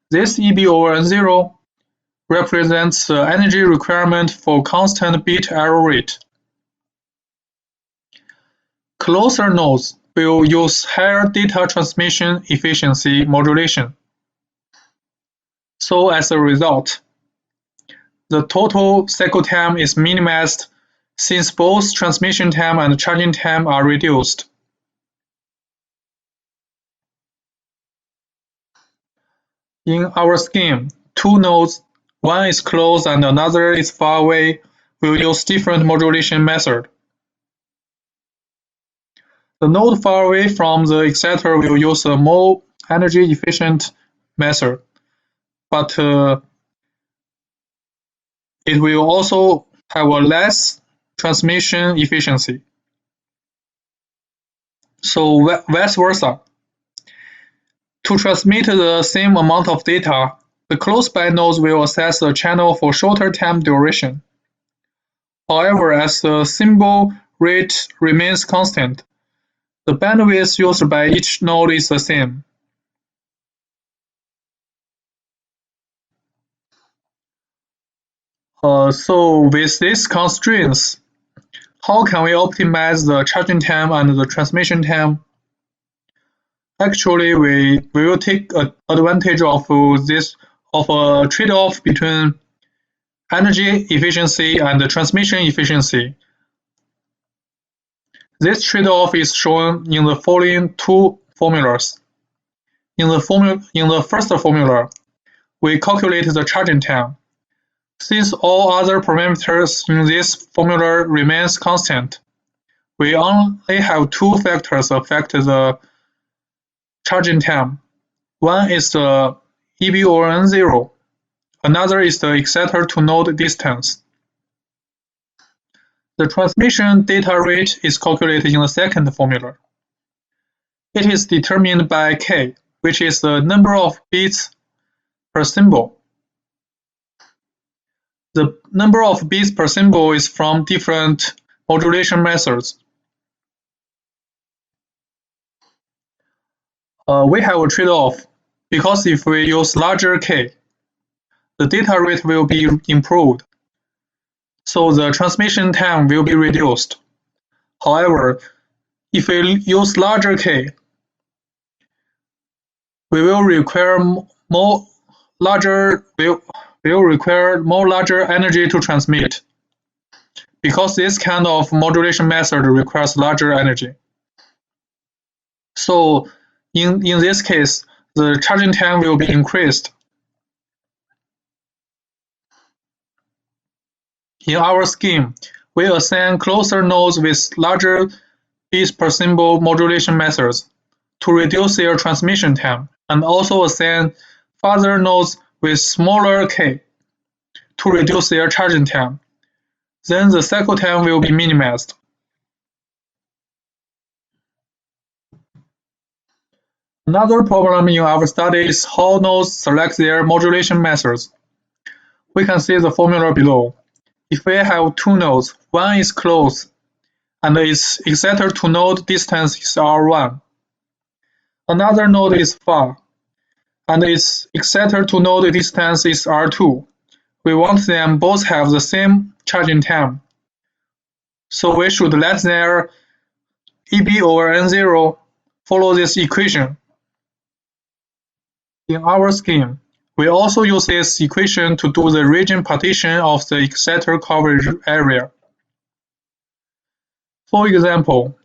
Speaker 8: This EB over N0 represents the energy requirement for constant bit error rate. Closer nodes will use higher data transmission efficiency modulation. So as a result, the total cycle time is minimized since both transmission time and charging time are reduced. In our scheme, two nodes, one is close and another is far away, will use different modulation method. The node far away from the exciter will use a more energy efficient method, but it will also have a less transmission efficiency. So vice versa. To transmit the same amount of data, the close-by nodes will access the channel for shorter time duration. However, as the symbol rate remains constant, the bandwidth used by each node is the same. So with these constraints, how can we optimize the charging time and the transmission time? Actually, we will take advantage of a trade-off between energy efficiency and transmission efficiency. This trade-off is shown in the following two formulas. In the first formula, we calculate the charging time. Since all other parameters in this formula remains constant, we only have two factors affect the charging time. One is the EB over N0, another is the exciter to node distance. The transmission data rate is calculated in the second formula. It is determined by K, which is the number of bits per symbol. The number of bits per symbol is from different modulation methods. We have a trade-off, because if we use larger K, the data rate will be improved, so the transmission time will be reduced. However, if we use larger K, we will require more larger energy to transmit, because this kind of modulation method requires larger energy. So in this case, the charging time will be increased. In our scheme, we assign closer nodes with larger bits per symbol modulation methods to reduce their transmission time, and also assign further nodes with smaller K to reduce their charging time. Then the cycle time will be minimized. Another problem in our study is how nodes select their modulation methods. We can see the formula below. If we have two nodes, one is close, and its exciter to node distance is R1. Another node is far, and its exciter to node distance is R2. We want them both have the same charging time. So we should let their EB over N0 follow this equation. In our scheme, we also use this equation to do the region partition of the exciter coverage area. For example,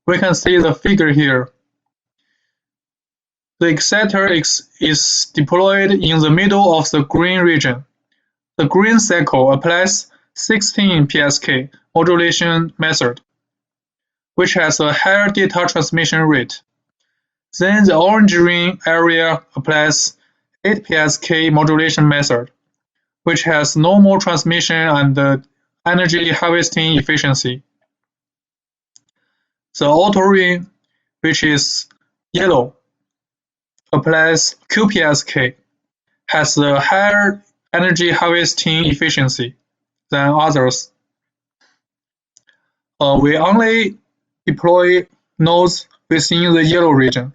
Speaker 8: we can see the figure here. The exciter is deployed in the middle of the green region. The green cycle applies 16 PSK modulation method, which has a higher data transmission rate. Then the orange ring area applies 8 PSK modulation method, which has normal transmission and energy harvesting efficiency. The outer ring which is yellow, applies QPSK, has a higher energy harvesting efficiency than others. We only deploy nodes within the yellow region.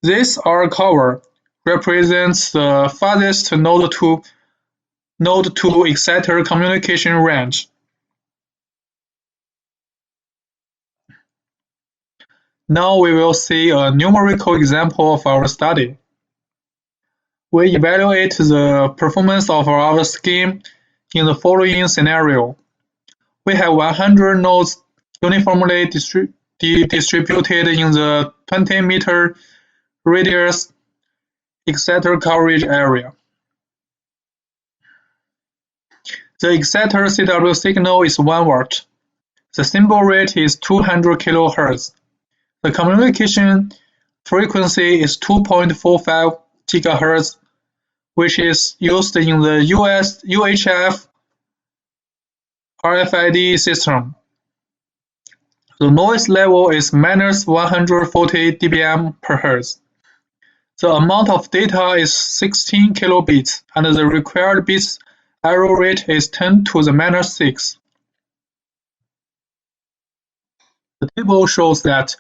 Speaker 8: This R cover represents the farthest node to exciter communication range. Now we will see a numerical example of our study. We evaluate the performance of our scheme in the following scenario. We have 100 nodes uniformly distributed in the 20-meter radius exciter coverage area. The exciter CW signal is 1 watt. The symbol rate is 200 kHz. The communication frequency is 2.45 GHz, which is used in the US UHF RFID system. The noise level is -140 dBm per Hz. The amount of data is 16 kilobits, and the required bits error rate is 10 to the -6. The table shows that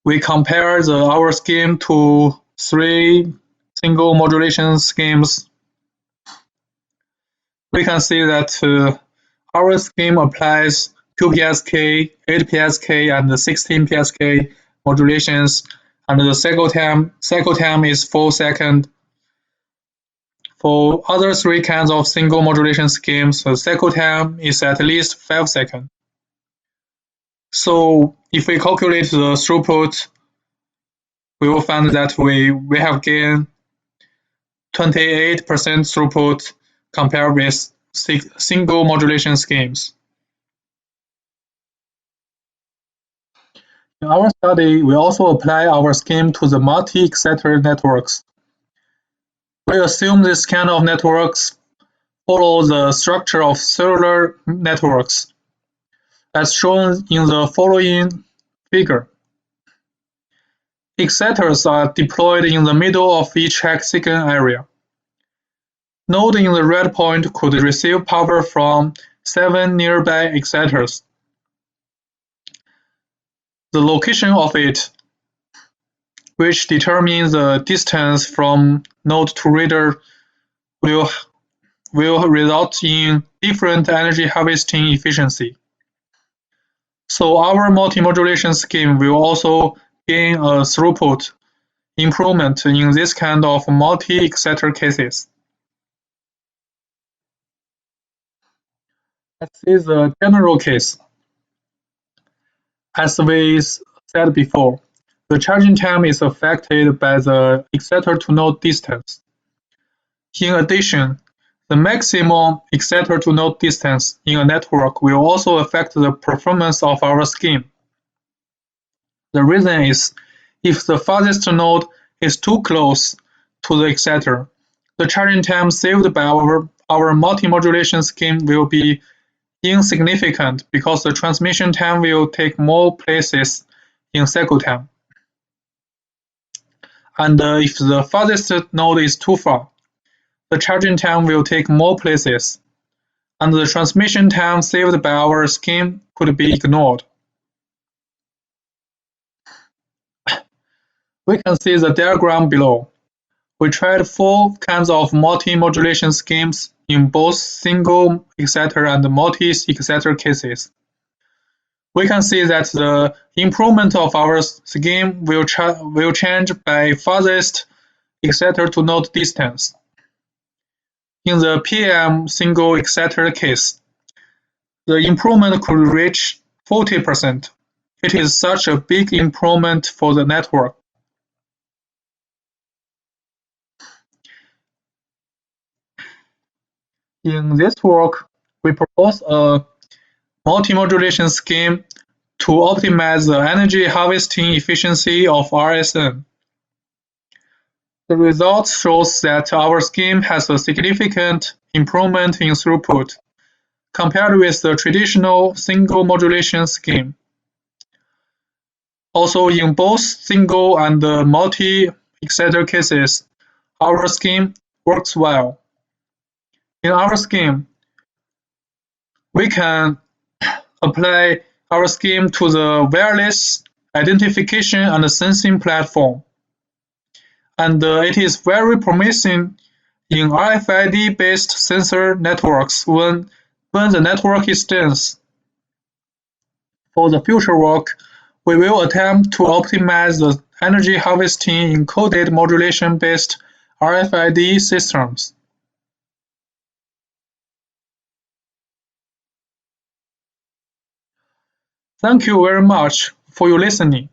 Speaker 8: we compare our scheme to 3 single modulation schemes. We can see that our scheme applies 2 PSK, 8 PSK, and 16 PSK modulations, and the cycle time is 4 seconds. For other 3 kinds of single modulation schemes, the cycle time is at least 5 seconds. So if we calculate the throughput, we will find that we have gained 28% throughput compared with single modulation schemes. In our study, we also apply our scheme to the multi-exciter networks. We assume this kind of networks follow the structure of cellular networks, as shown in the following figure. Exciters are deployed in the middle of each hexagon area. Node in the red point could receive power from 7 nearby exciters. The location of it, which determines the distance from node to reader, will result in different energy harvesting efficiency. So our multi-modulation scheme will also gain a throughput improvement in this kind of multi-exciter cases. Let's see the general case. As we said before, the charging time is affected by the exciter-to-node distance. In addition, the maximum exciter-to-node distance in a network will also affect the performance of our scheme. The reason is, if the farthest node is too close to the exciter, the charging time saved by our multi-modulation scheme will be insignificant because the transmission time will take more places in cycle time. And if the farthest node is too far, the charging time will take more places, and the transmission time saved by our scheme could be ignored. We can see the diagram below. We tried 4 kinds of multi-modulation schemes in both single exciter and multi-exciter cases. We can see that the improvement of our scheme will change by farthest exciter-to-node distance. In the PM single exciter case, the improvement could reach 40%. It is such a big improvement for the network. In this work, we propose a multi-modulation scheme to optimize the energy harvesting efficiency of RSN. The result shows that our scheme has a significant improvement in throughput compared with the traditional single modulation scheme. Also, in both single and multi-exciter cases, our scheme works well. In our scheme, we can apply our scheme to the wireless identification and sensing platform. And it is very promising in RFID-based sensor networks when the network is dense. For the future work, we will attempt to optimize the energy harvesting encoded modulation-based RFID systems. Thank you very much for your listening.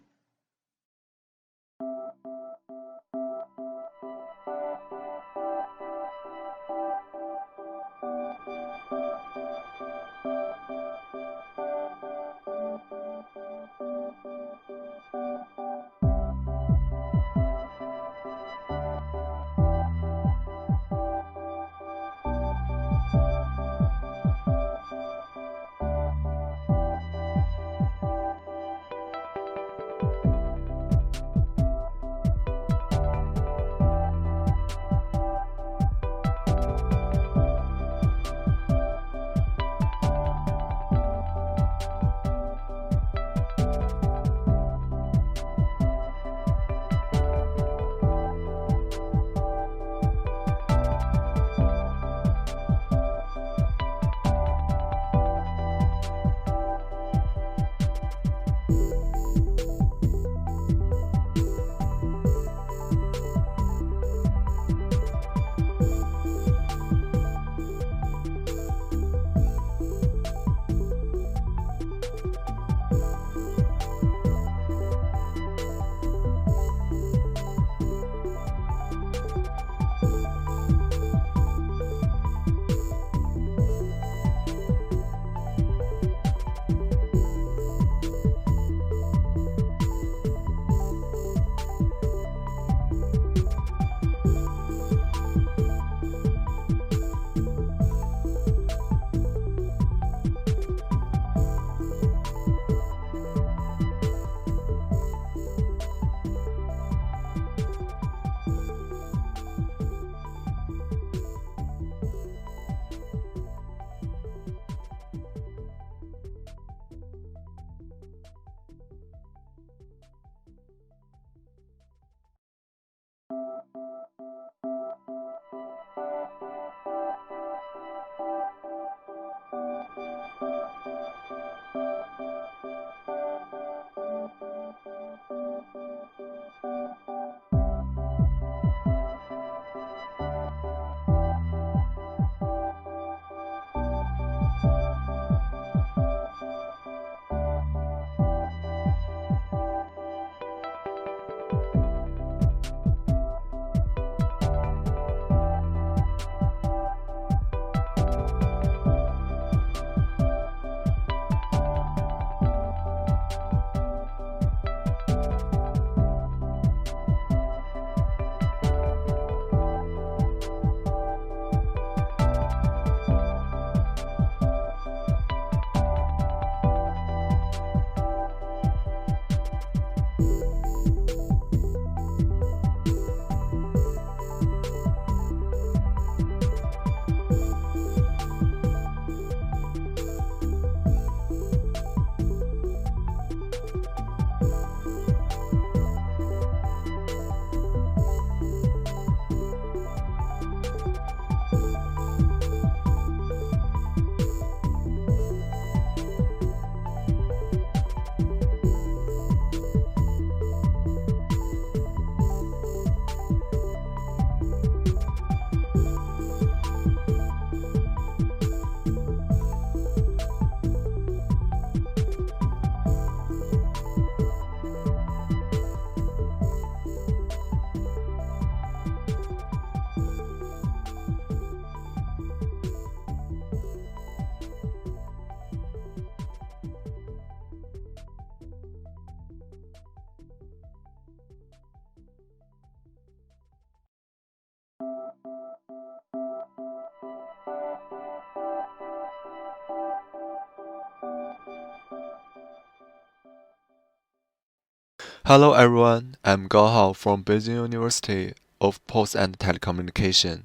Speaker 9: Hello everyone, I'm Gao Hao from Beijing University of Post and Telecommunication.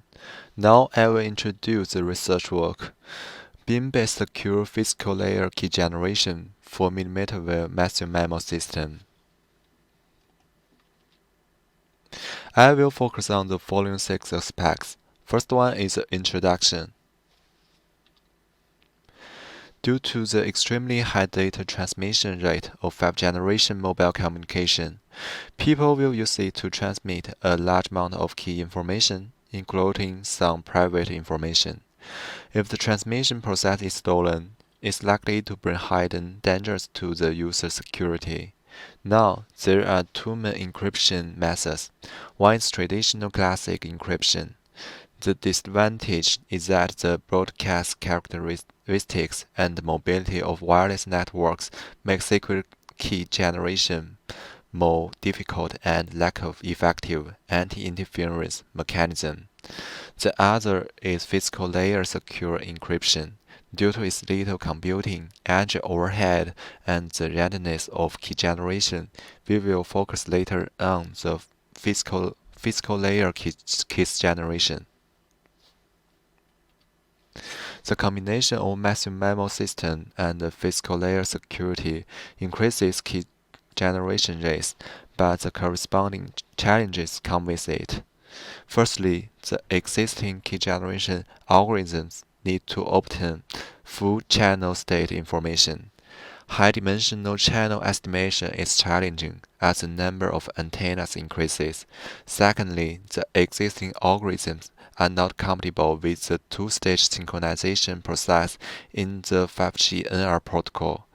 Speaker 9: Now I will introduce the research work, beam-based secure physical layer key generation for mmWave massive MIMO system. I will focus on the following 6 aspects. First one is the introduction. Due to the extremely high data transmission rate of 5th generation mobile communication, people will use it to transmit a large amount of key information, including some private information. If the transmission process is stolen, it's likely to bring hidden dangers to the user's security. Now, there are 2 main encryption methods. One is traditional classic encryption. The disadvantage is that the broadcast characteristics and mobility of wireless networks make secret key generation more difficult and lack of effective anti-interference mechanism. The other is physical layer secure encryption. Due to its little computing, energy overhead, and the readiness of key generation, we will focus later on the physical layer keys generation. The combination of massive MIMO system and the physical layer security increases key generation rates, but the corresponding challenges come with it. Firstly, the existing key generation algorithms need to obtain full channel state information. High-dimensional channel estimation is challenging as the number of antennas increases. Secondly, the existing algorithms are not compatible with the 2-stage synchronization process in the 5G NR protocol.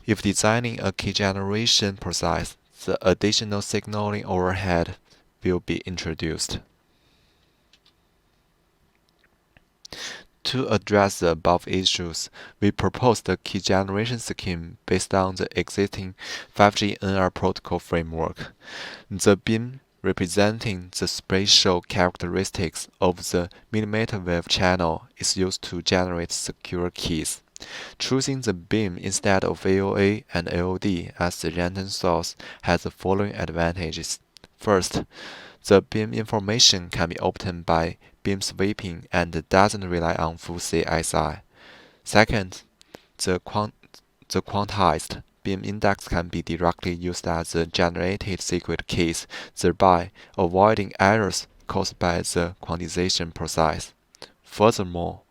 Speaker 9: If designing a key generation process, the additional signaling overhead will be introduced. To address the above issues, we proposed a key generation scheme based on the existing 5G NR protocol framework. The beam representing the spatial characteristics of the mmWave channel is used to generate secure keys. Choosing the beam instead of AOA and AOD as the random source has the following advantages. First, the beam information can be obtained by beam sweeping and doesn't rely on full CSI. Second, the quantized beam index can be directly used as the generated secret keys, thereby avoiding errors caused by the quantization process. Furthermore,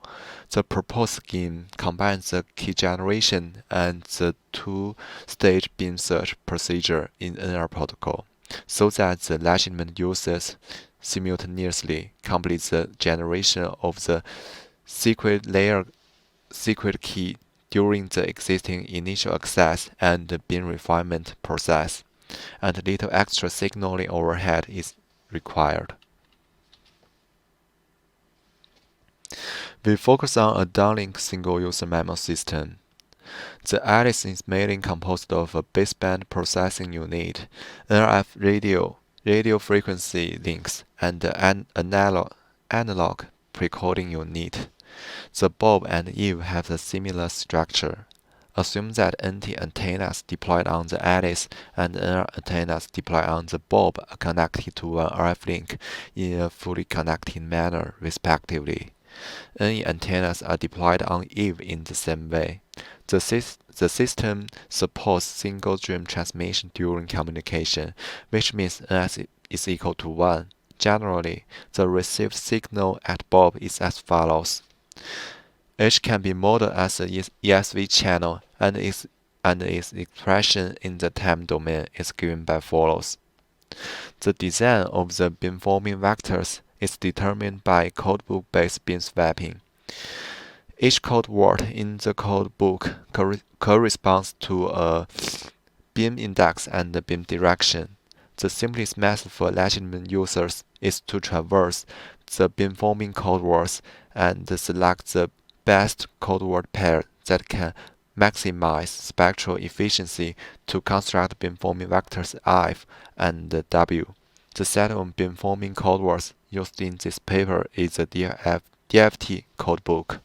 Speaker 9: the proposed scheme combines the key generation and the 2-stage beam search procedure in NR protocol, so that the legitimate users simultaneously complete the generation of the secret key during the existing initial access and beam refinement process, and little extra signaling overhead is required. We focus on a Downlink single-user MIMO system. The ALICE is mainly composed of a baseband processing unit, RF radio frequency links, and an analog precoding unit. The bulb and eave have a similar structure. Assume that NT antennas deployed on the ALICE and NR antennas deployed on the bulb are connected to an RF link in a fully connected manner, respectively. NE antennas are deployed on eave in the same way. The system supports single-stream transmission during communication, which means NS is equal to 1. Generally, the received signal at bulb is as follows. H can be modeled as an ESV channel, and its expression in the time domain is given by follows. The design of the beamforming vectors is determined by codebook-based beam swapping. Each code word in the codebook corresponds to a beam index and a beam direction. The simplest method for legitimate users is to traverse the beamforming code words and select the best code word pair that can maximize spectral efficiency to construct beamforming vectors F and W. The set of beamforming code words used in this paper is the DFT codebook.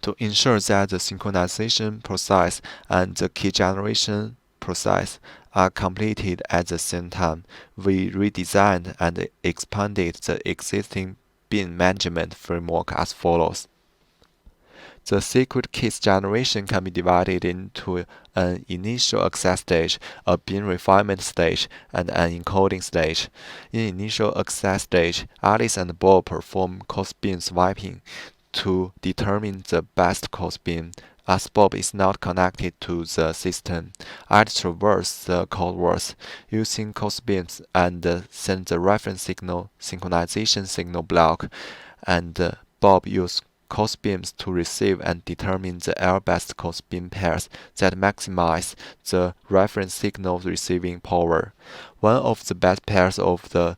Speaker 9: To ensure that the synchronization process and the key generation process are completed at the same time, we redesigned and expanded the existing bin management framework as follows. The secret keys generation can be divided into an initial access stage, a bin refinement stage, and an encoding stage. In initial access stage, Alice and Bob perform cost bin swiping to determine the best cost bin. As Bob is not connected to the system, Alice traverses the code words using cost bins and sends the reference signal synchronization signal block, and Bob uses cost beams to receive and determine the L-best cost beam pairs that maximize the reference signal receiving power. One of the best pairs of the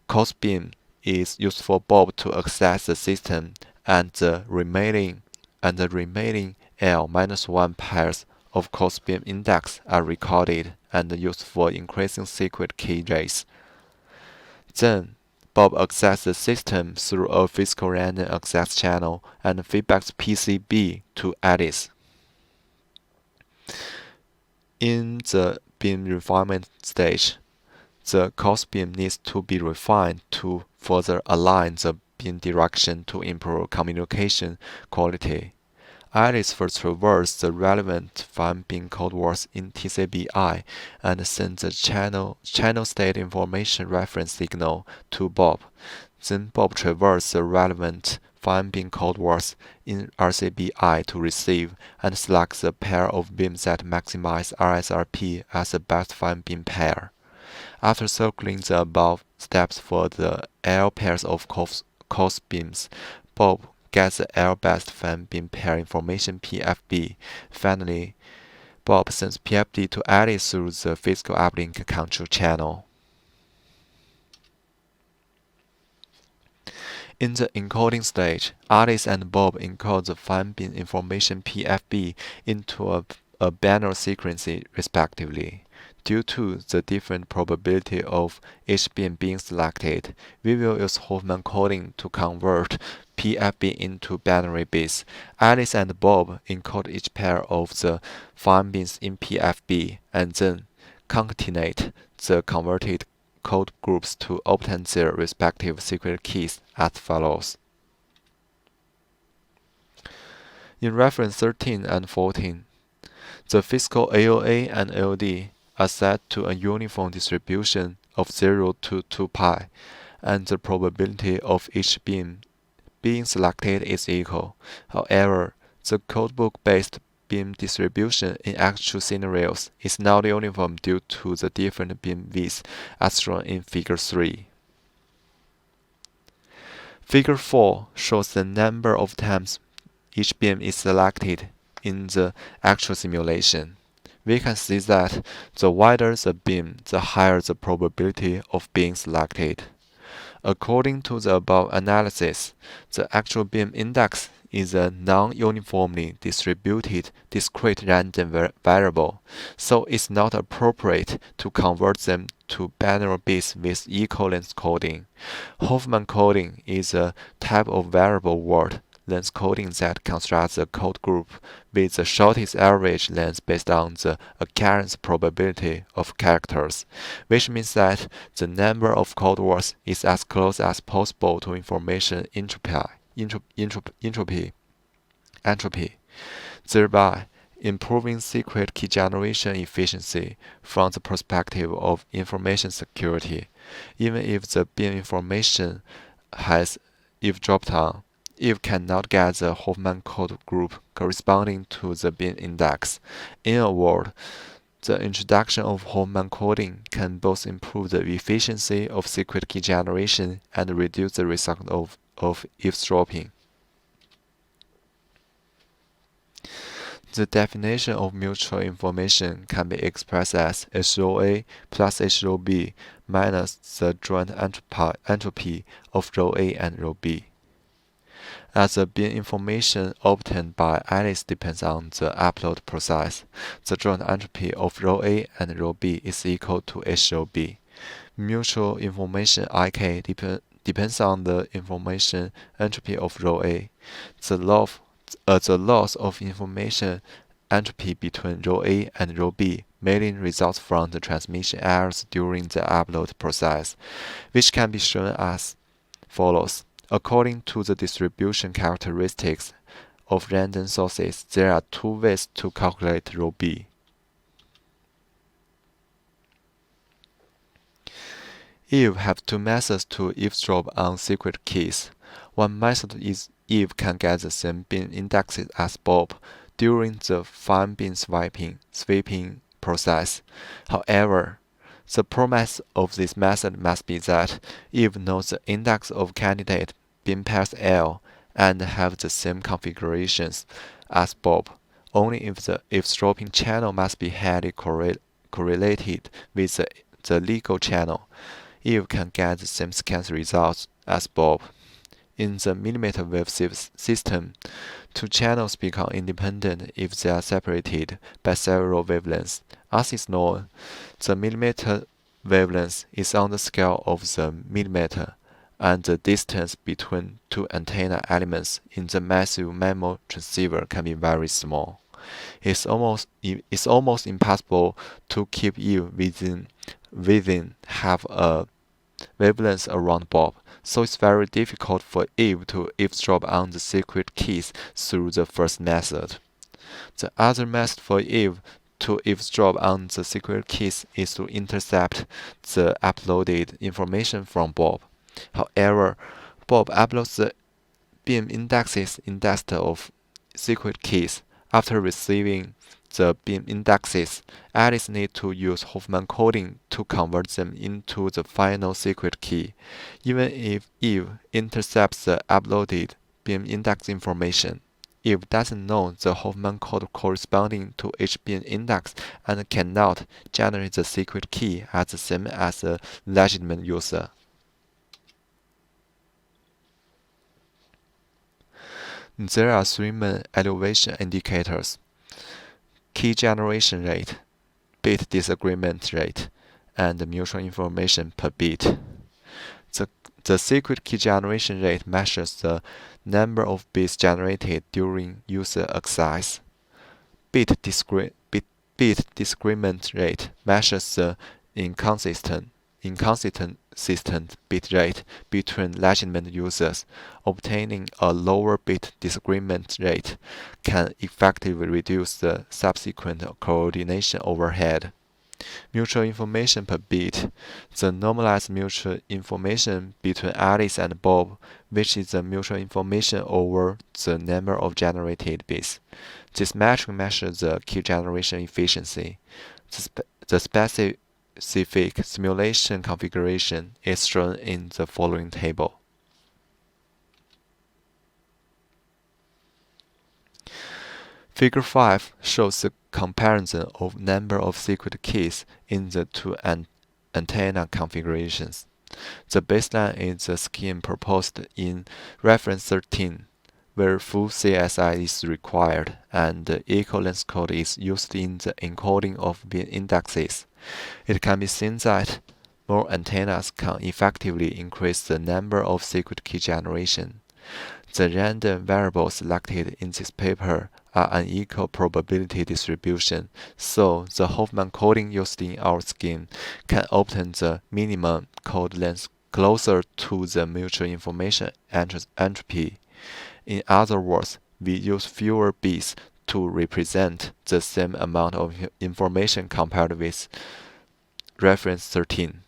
Speaker 9: cost beam is used for Bob to access the system, and the remaining L-1 pairs of cost beam index are recorded and used for increasing secret key rates. Then, Bob accesses the system through a physical random access channel and feedbacks PCB to Alice. In the beam refinement stage, the cost beam needs to be refined to further align the beam direction to improve communication quality. Alice first traverses the relevant fine beam code words in TCBI and sends the channel state information reference signal to Bob. Then Bob traverses the relevant fine beam code words in RCBI to receive and selects the pair of beams that maximize RSRP as the best fine beam pair. After circling the above steps for the L pairs of cost beams, Bob gets the L-best fine beam pair information PFB. Finally, Bob sends PFB to Alice through the physical uplink control channel. In the encoding stage, Alice and Bob encode the fine beam information PFB into a binary sequence respectively. Due to the different probability of each beam being selected, we will use Hoffman coding to convert PFB into binary bits. Alice and Bob encode each pair of the fine beams in PFB and then concatenate the converted code groups to obtain their respective secret keys as follows. In reference 13 and 14, the physical AOA and AOD are set to a uniform distribution of 0 to 2 pi, and the probability of each beam being selected is equal. However, the codebook-based beam distribution in actual scenarios is not uniform due to the different beam widths as shown in Figure 3. Figure 4 shows the number of times each beam is selected in the actual simulation. We can see that the wider the beam, the higher the probability of being selected. According to the above analysis, the actual beam index is a non-uniformly distributed discrete random variable, so it's not appropriate to convert them to binary bits with equivalence coding. Hoffman coding is a type of variable word length coding that constructs a code group with the shortest average length based on the occurrence probability of characters, which means that the number of code words is as close as possible to information entropy, thereby improving secret key generation efficiency from the perspective of information security, even if the beam information has eavesdropped on. If cannot get the Hoffman code group corresponding to the beam index. In a word, the introduction of Hoffman coding can both improve the efficiency of secret key generation and reduce the risk of eavesdropping. The definition of mutual information can be expressed as H rho A plus H rho B minus the joint entropy of rho A and rho B. As the beam information obtained by Alice depends on the upload process, the joint entropy of rho A and rho B is equal to H rho B. Mutual information IK depends on the information entropy of rho A. The the loss of information entropy between row A and row B mainly results from the transmission errors during the upload process, which can be shown as follows. According to the distribution characteristics of random sources, there are two ways to calculate row B. Eve have two methods to eavesdrop on secret keys. One method is Eve can get the same bin indexes as Bob during the fine bin sweeping process. However, the promise of this method must be that Eve knows the index of candidate bin pairs L and have the same configurations as Bob. Only if the eavesdropping channel must be highly correlated with the legal channel, Eve can get the same scan results as Bob. In the mmWave system, two channels become independent if they are separated by several wavelengths. As is known, the millimeter wavelength is on the scale of the millimeter, and the distance between two antenna elements in the massive MIMO transceiver can be very small. It's almost impossible to keep Eve within half a wavelength around Bob, so it's very difficult for Eve to eavesdrop on the secret keys through the first method. The other method for Eve to eavesdrop on the secret keys is to intercept the uploaded information from Bob. However, Bob uploads the bin indexes instead of secret keys. After receiving the bin indexes, Alice needs to use Hoffman coding to convert them into the final secret key. Even if Eve intercepts the uploaded bin index information, Eve doesn't know the Hoffman code corresponding to each bin index and cannot generate the secret key as the same as a legitimate user. There are three main elevation indicators: key generation rate, bit disagreement rate, and mutual information per bit. The secret key generation rate measures the number of bits generated during user access. Bit disagreement rate measures the inconsistent bit rate between legitimate users. Obtaining a lower bit disagreement rate can effectively reduce the subsequent coordination overhead. Mutual information per bit. The normalized mutual information between Alice and Bob, which is the mutual information over the number of generated bits. This metric measures the key generation efficiency. The specific simulation configuration is shown in the following table. Figure 5 shows the comparison of number of secret keys in the two antenna configurations. The baseline is the scheme proposed in reference 13, where full CSI is required and the equivalence code is used in the encoding of bin indexes. It can be seen that more antennas can effectively increase the number of secret key generation. The random variables selected in this paper are an equal probability distribution, so the Hoffman coding used in our scheme can obtain the minimum code length closer to the mutual information entropy. In other words, we use fewer bits to represent the same amount of information compared with reference 13.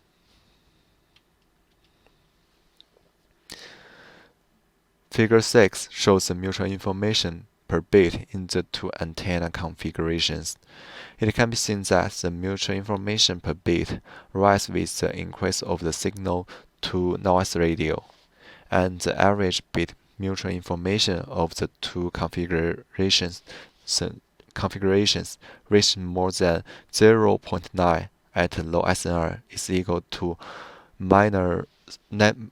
Speaker 9: Figure 6 shows the mutual information per bit in the two antenna configurations. It can be seen that the mutual information per bit rises with the increase of the signal to noise ratio, and the average bit mutual information of the two configurations reach more than 0.9 at low SNR is equal to minor 15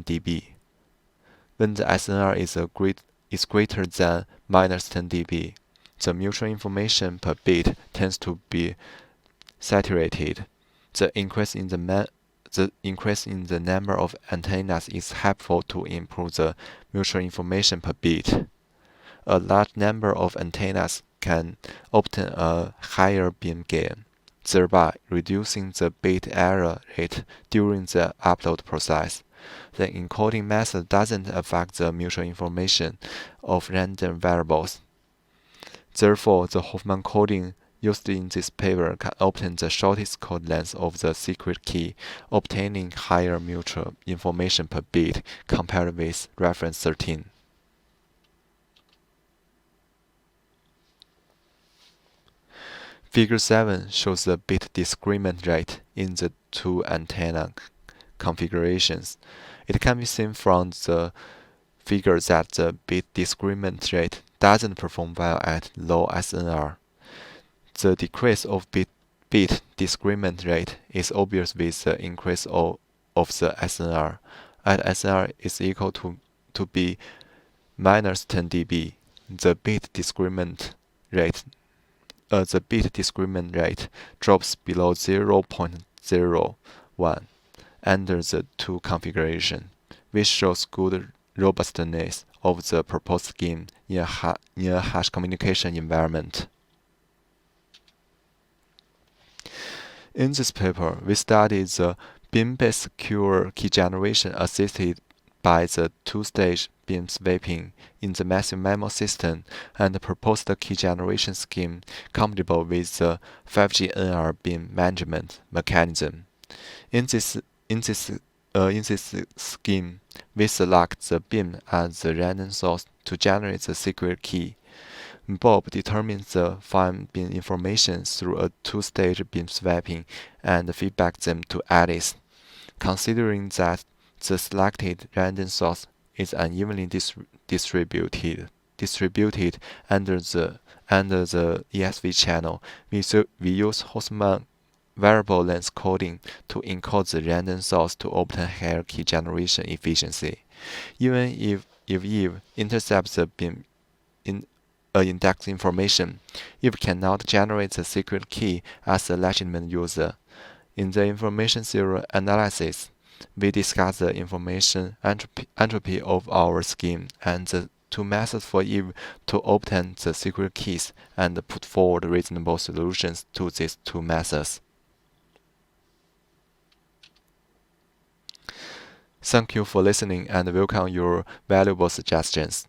Speaker 9: dB. When the SNR is greater than minus 10 dB, the mutual information per bit tends to be saturated. The increase in the number of antennas is helpful to improve the mutual information per bit. a large number of antennas can obtain a higher beam gain, thereby reducing the bit error rate during the upload process. The encoding method doesn't affect the mutual information of random variables. Therefore, the Hoffman coding used in this paper can obtain the shortest code length of the secret key, obtaining higher mutual information per bit compared with reference 13. Figure 7 shows the bit disagreement rate in the two antenna configurations. It can be seen from the figure that the bit disagreement rate doesn't perform well at low SNR. The decrease of bit disagreement rate is obvious with the increase of the SNR. At SNR is equal to be minus 10 dB. The bit disagreement rate drops below 0.01 under the two configuration, which shows good robustness of the proposed scheme in a hash communication environment. In this paper, we studied the beam-based secure key generation assisted by the two-stage beam sweeping in the massive MIMO system and proposed a key generation scheme compatible with the 5G NR beam management mechanism. In this scheme, we select the beam as the random source to generate the secret key. Bob determines the fine beam information through a two-stage beam sweeping and feedback them to Alice. Considering that the selected random source is unevenly distributed under the ESV channel, we use Hostman variable length coding to encode the random source to obtain higher key generation efficiency. Even if Eve intercepts the beam index information, Eve cannot generate the secret key as a legitimate user. In the information theory analysis, we discuss the information entropy of our scheme and the two methods for Eve to obtain the secret keys and put forward reasonable solutions to these two methods. Thank you for listening and welcome your valuable suggestions.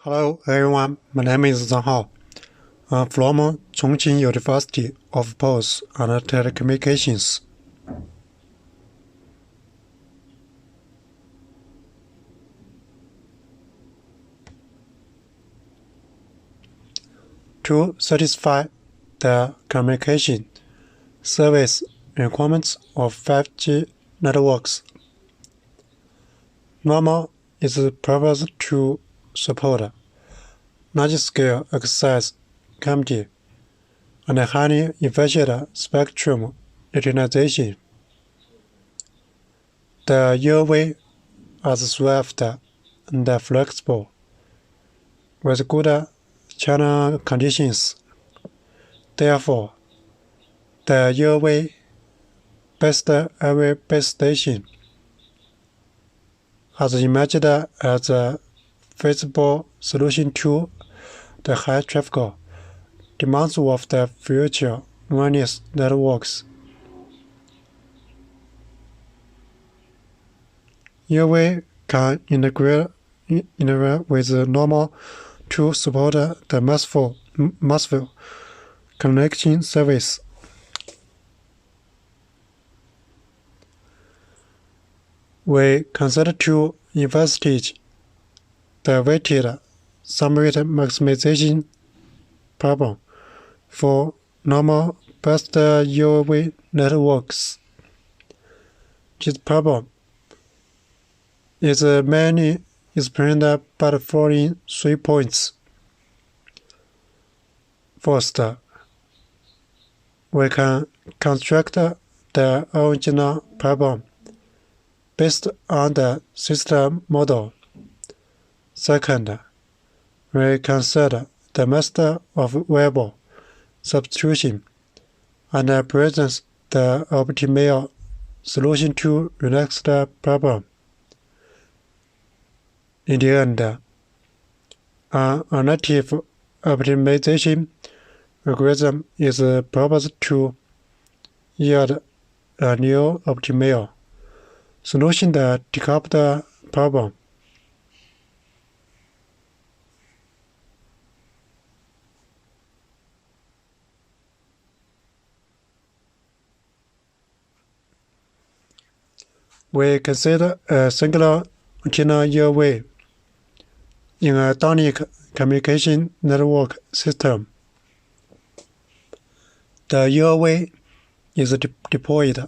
Speaker 10: Hello everyone, my name is Zhong. I'm from Chongqing University of Post and Telecommunications. To satisfy the communication service requirements of 5G networks, NOMA is proposed to support large-scale access capacity and highly efficient spectrum utilization. The UAV is swift and flexible, with good channel conditions. Therefore, the UAV-based area base station has emerged as a feasible solution to the high traffic demands of the future wireless networks. UAV can integrate with NOMA to support the massive connection service. We consider to investigate the weighted summary maximization problem for NOMA-based UAV networks. This problem is mainly explained by the following 3 points. First, we can construct the original problem based on the system model. Second, we consider the method of variable substitution and present the optimal solution to the next problem. In the end, an alternative optimization algorithm is proposed to yield a new optimal solution that decouples the problem. We consider a single antenna UAV in a Downlink communication network system. The UAV is deployed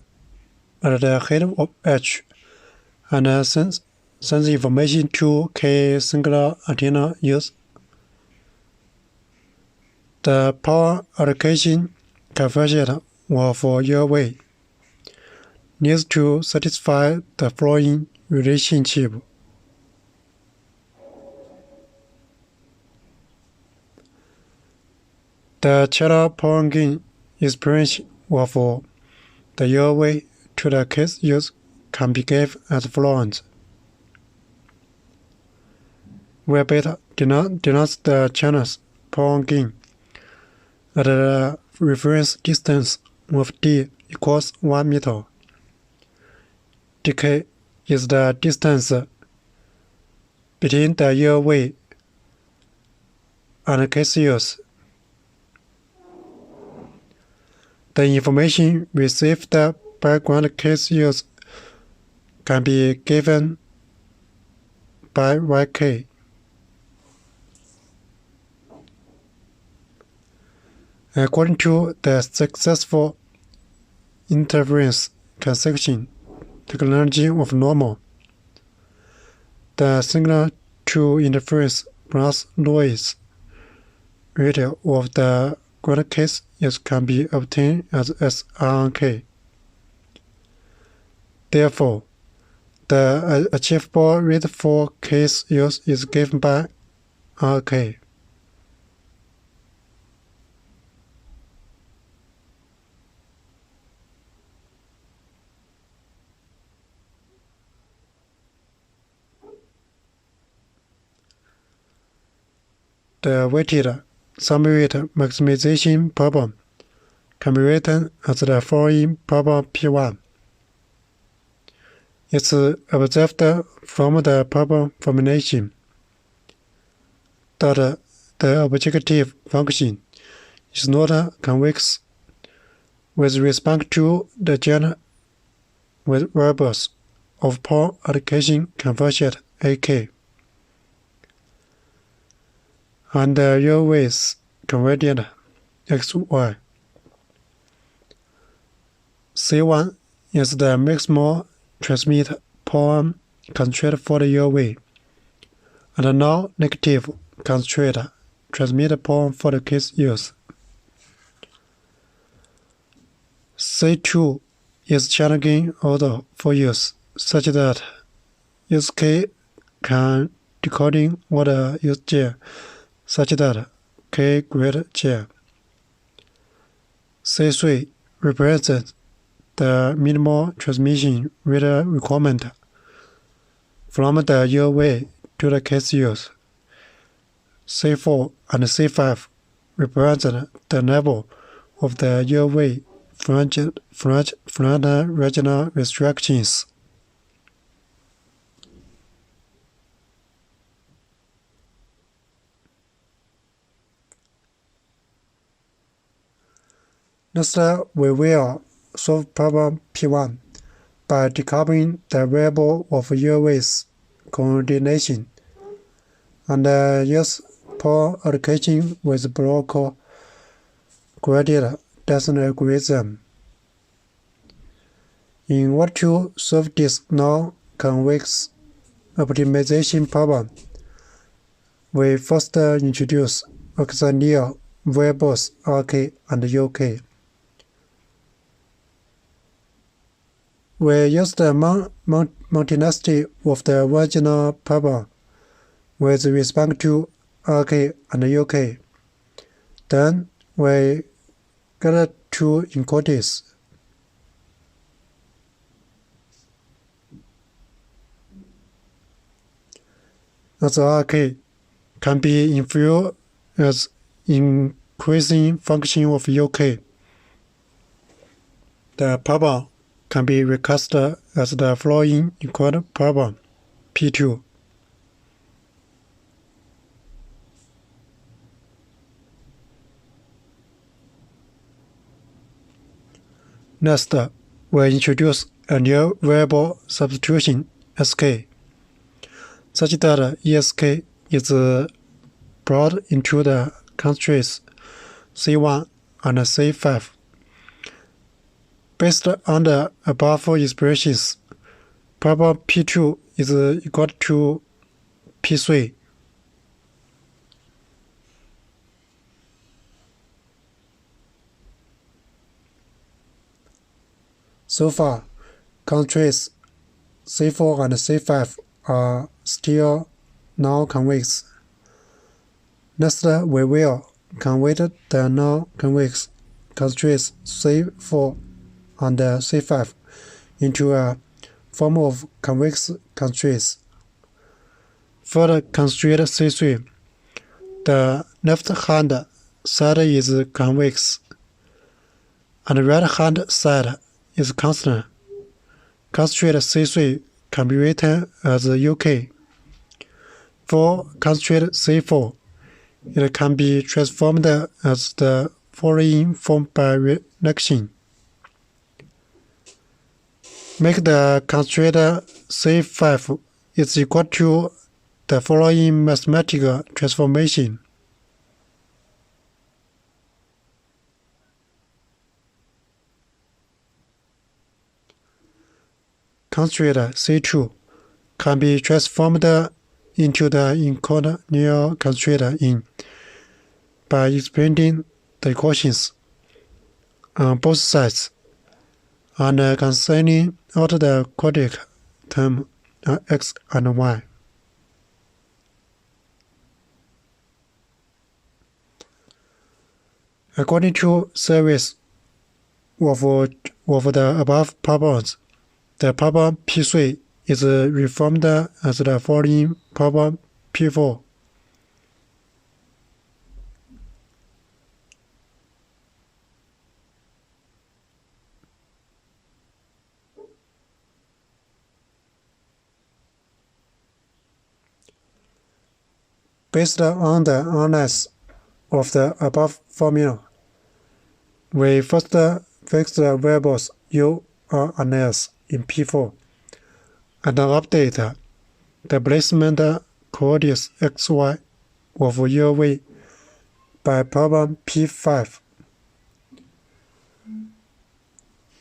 Speaker 10: at the head of edge and sends information to key single antenna use. The power allocation coefficient of UAV needs to satisfy the following relationship. The channel power gain experience of the UAV to the case use can be given as follows. Where beta denotes the channel's power gain at the reference distance of d equals 1 meter. Dk is the distance between the UAV and case use. The information received by background case use can be given by Yk. According to the successful interference cancellation technology of NOMA, the signal to interference plus noise ratio of the ground case use can be obtained as SRK. Therefore, the achievable rate for case use is given by RK. The weighted summary maximization problem can be written as the following problem P1. It's observed from the problem formulation that the objective function is not convex with respect to the general variables of power allocation conversion AK and the real ways converted XY. C1 is the maximal transmit power constraint for the real way, and non-negative constraint transmit power for the case use. C2 is channel gain order for use, such that SK can decoding order use J, such that K greater J. C3 represents the minimal transmission rate requirement from the real way to the case use. C4 and C5 represent the level of the real way front regional restrictions. Next, we will solve problem P1 by decoupling the variable of real ways coordination and use power allocation with block graded decimal algorithm. In order to solve this non-convex optimization problem, we first introduce auxiliary variables RK and UK. We use the multiplicity of the original problem with respect to RK and UK. Then we get two inequalities. As RK can be inferred as increasing function of UK, the problem can be recast as the following equal problem P2. Next, we introduce a new variable substitution SK, such that ESK is brought into the constraints C1 and C5. Based on the above expressions, problem P2 is equal to P3. So far, constraints C4 and C5 are still non-convex. Next, we will convert the non-convex constraints C4 and C5 into a form of convex constraints. For the constraint C3, the left-hand side is convex, and the right-hand side is constant. Constraint C3 can be written as UK. For constraint C4, it can be transformed as the following form by reduction. Make the constraint C5 is equal to the following mathematical transformation. Constraint C2 can be transformed into the incoordinate constraint in by expanding the equations on both sides and cancelling out the quadratic term x and y. According to series of the above problems, the problem P3 is reformed as the following problem P4. Based on the analysis of the above formula, we first fix the variables U are analyzed in P4 and update the placement coordinates XY of UV by problem P5.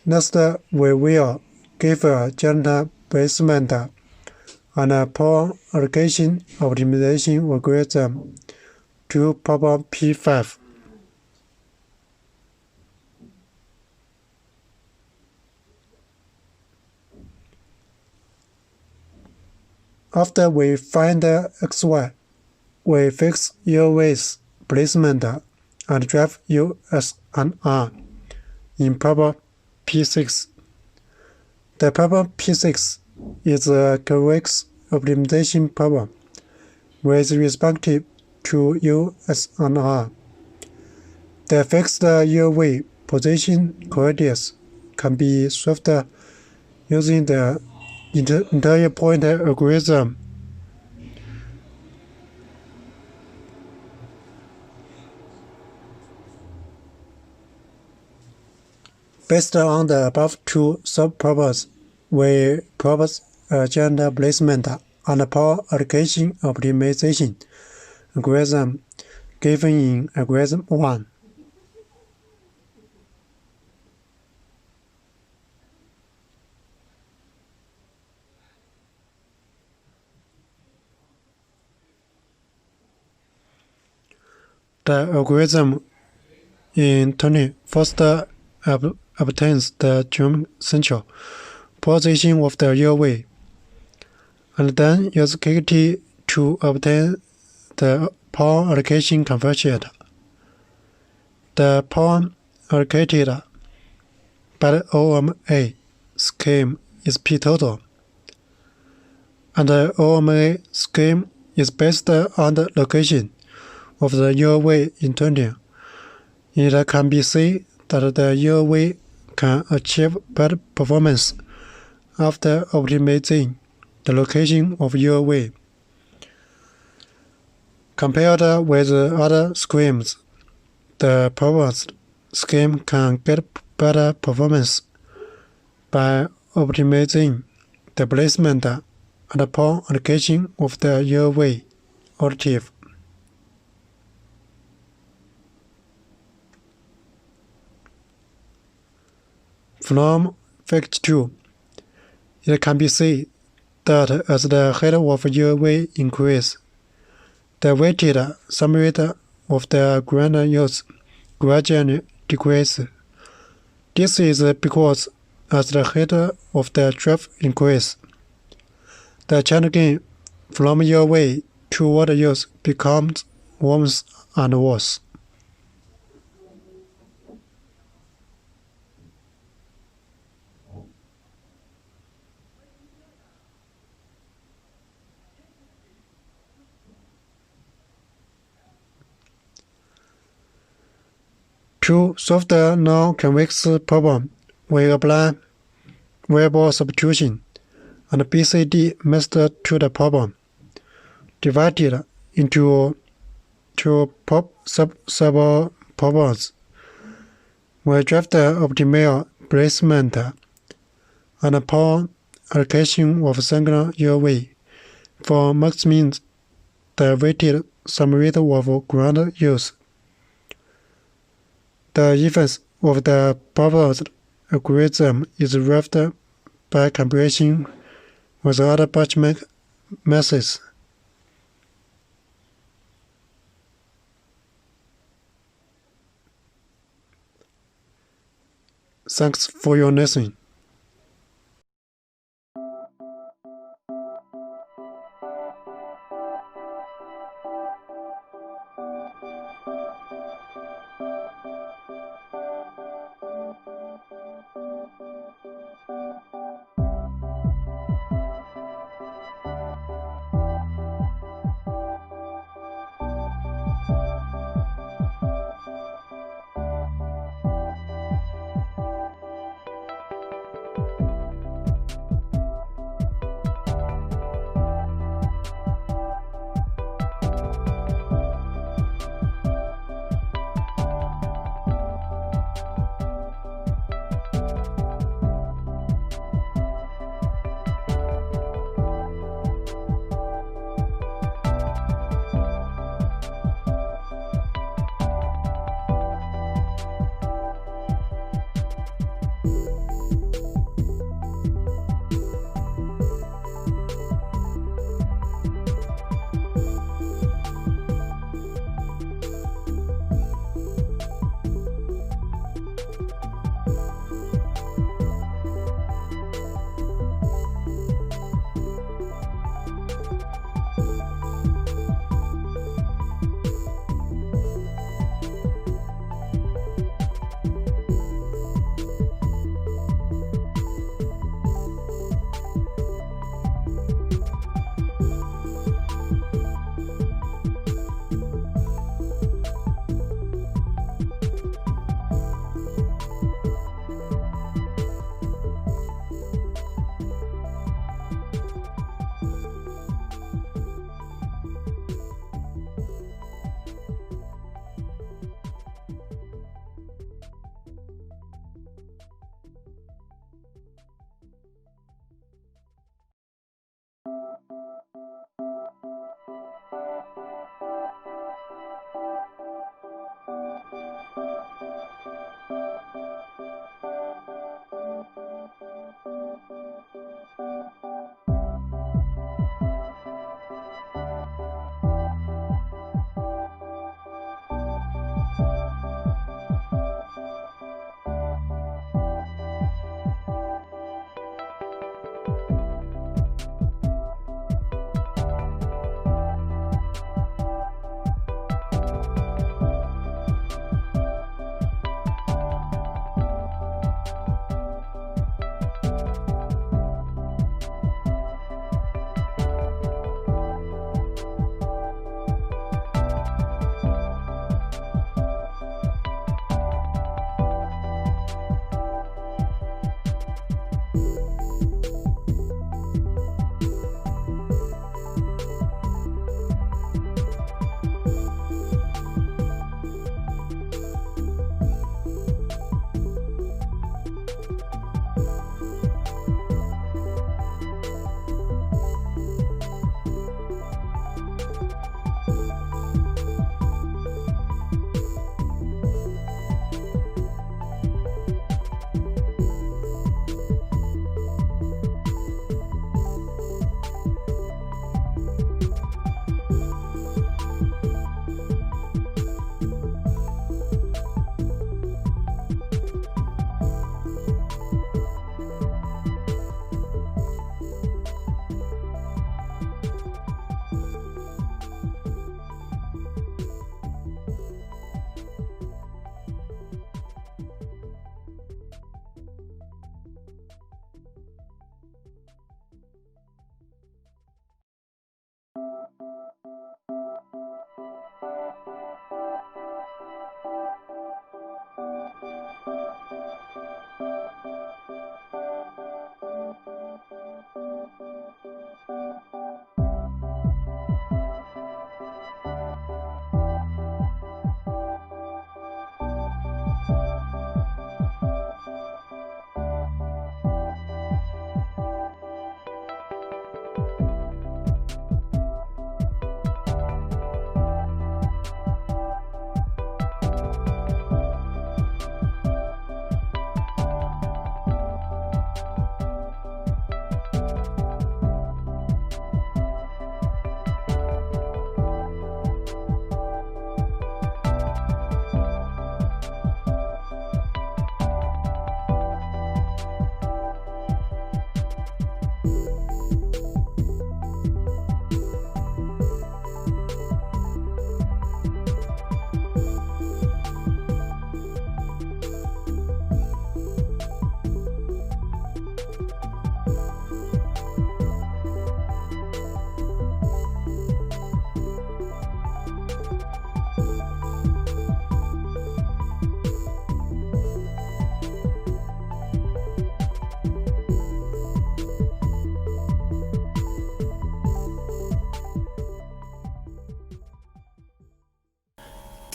Speaker 10: Next, we will give a general placement and a power allocation optimization algorithm to problem P5. After we find the XY, we fix UV's placement and drive U, S, and R in problem P6. The problem P6 is a correct optimization problem with respect to U, S, and R. The fixed UV position coordinates can be solved using the entire point algorithm. Based on the above two subproblems, we propose a gender placement and power allocation optimization algorithm given in algorithm 1. The algorithm in turn first obtains the central position of the UV, and then use KT to obtain the power allocation coefficient. The power allocated by the OMA scheme is P total, and the OMA scheme is based on the location of the UV intended. It can be seen that the UV can achieve better performance after optimizing the location of UV. Compared with other schemes, the proposed scheme can get better performance by optimizing the placement and power allocation of the UV additive. From Figure 2, it can be seen that as the height of UV increases, the weighted sum rate of the granules gradually decreases. This is because as the height of the drift increases, the channel gain from UV toward use becomes worse and worse. To solve the non-convex problem, we apply variable substitution and BCD method to the problem, divided into two sub-problems. We drive the optimal placement and power allocation of single UV for maximizing the weighted sum rate of ground use. The effect of the proposed algorithm is derived by comparison with other benchmark methods. Thanks for your listening.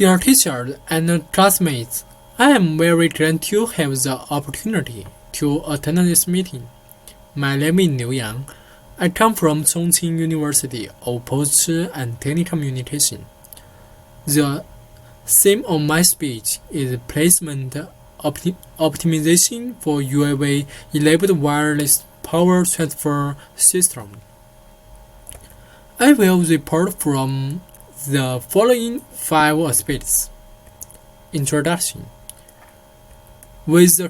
Speaker 11: Dear teachers and classmates, I am very glad to have the opportunity to attend this meeting. My name is Liu Yang. I come from Chongqing University of Post and Telecommunication. The theme of my speech is placement optimization for UAV-enabled wireless power transfer system. I will report from the following 5 aspects. Introduction. With the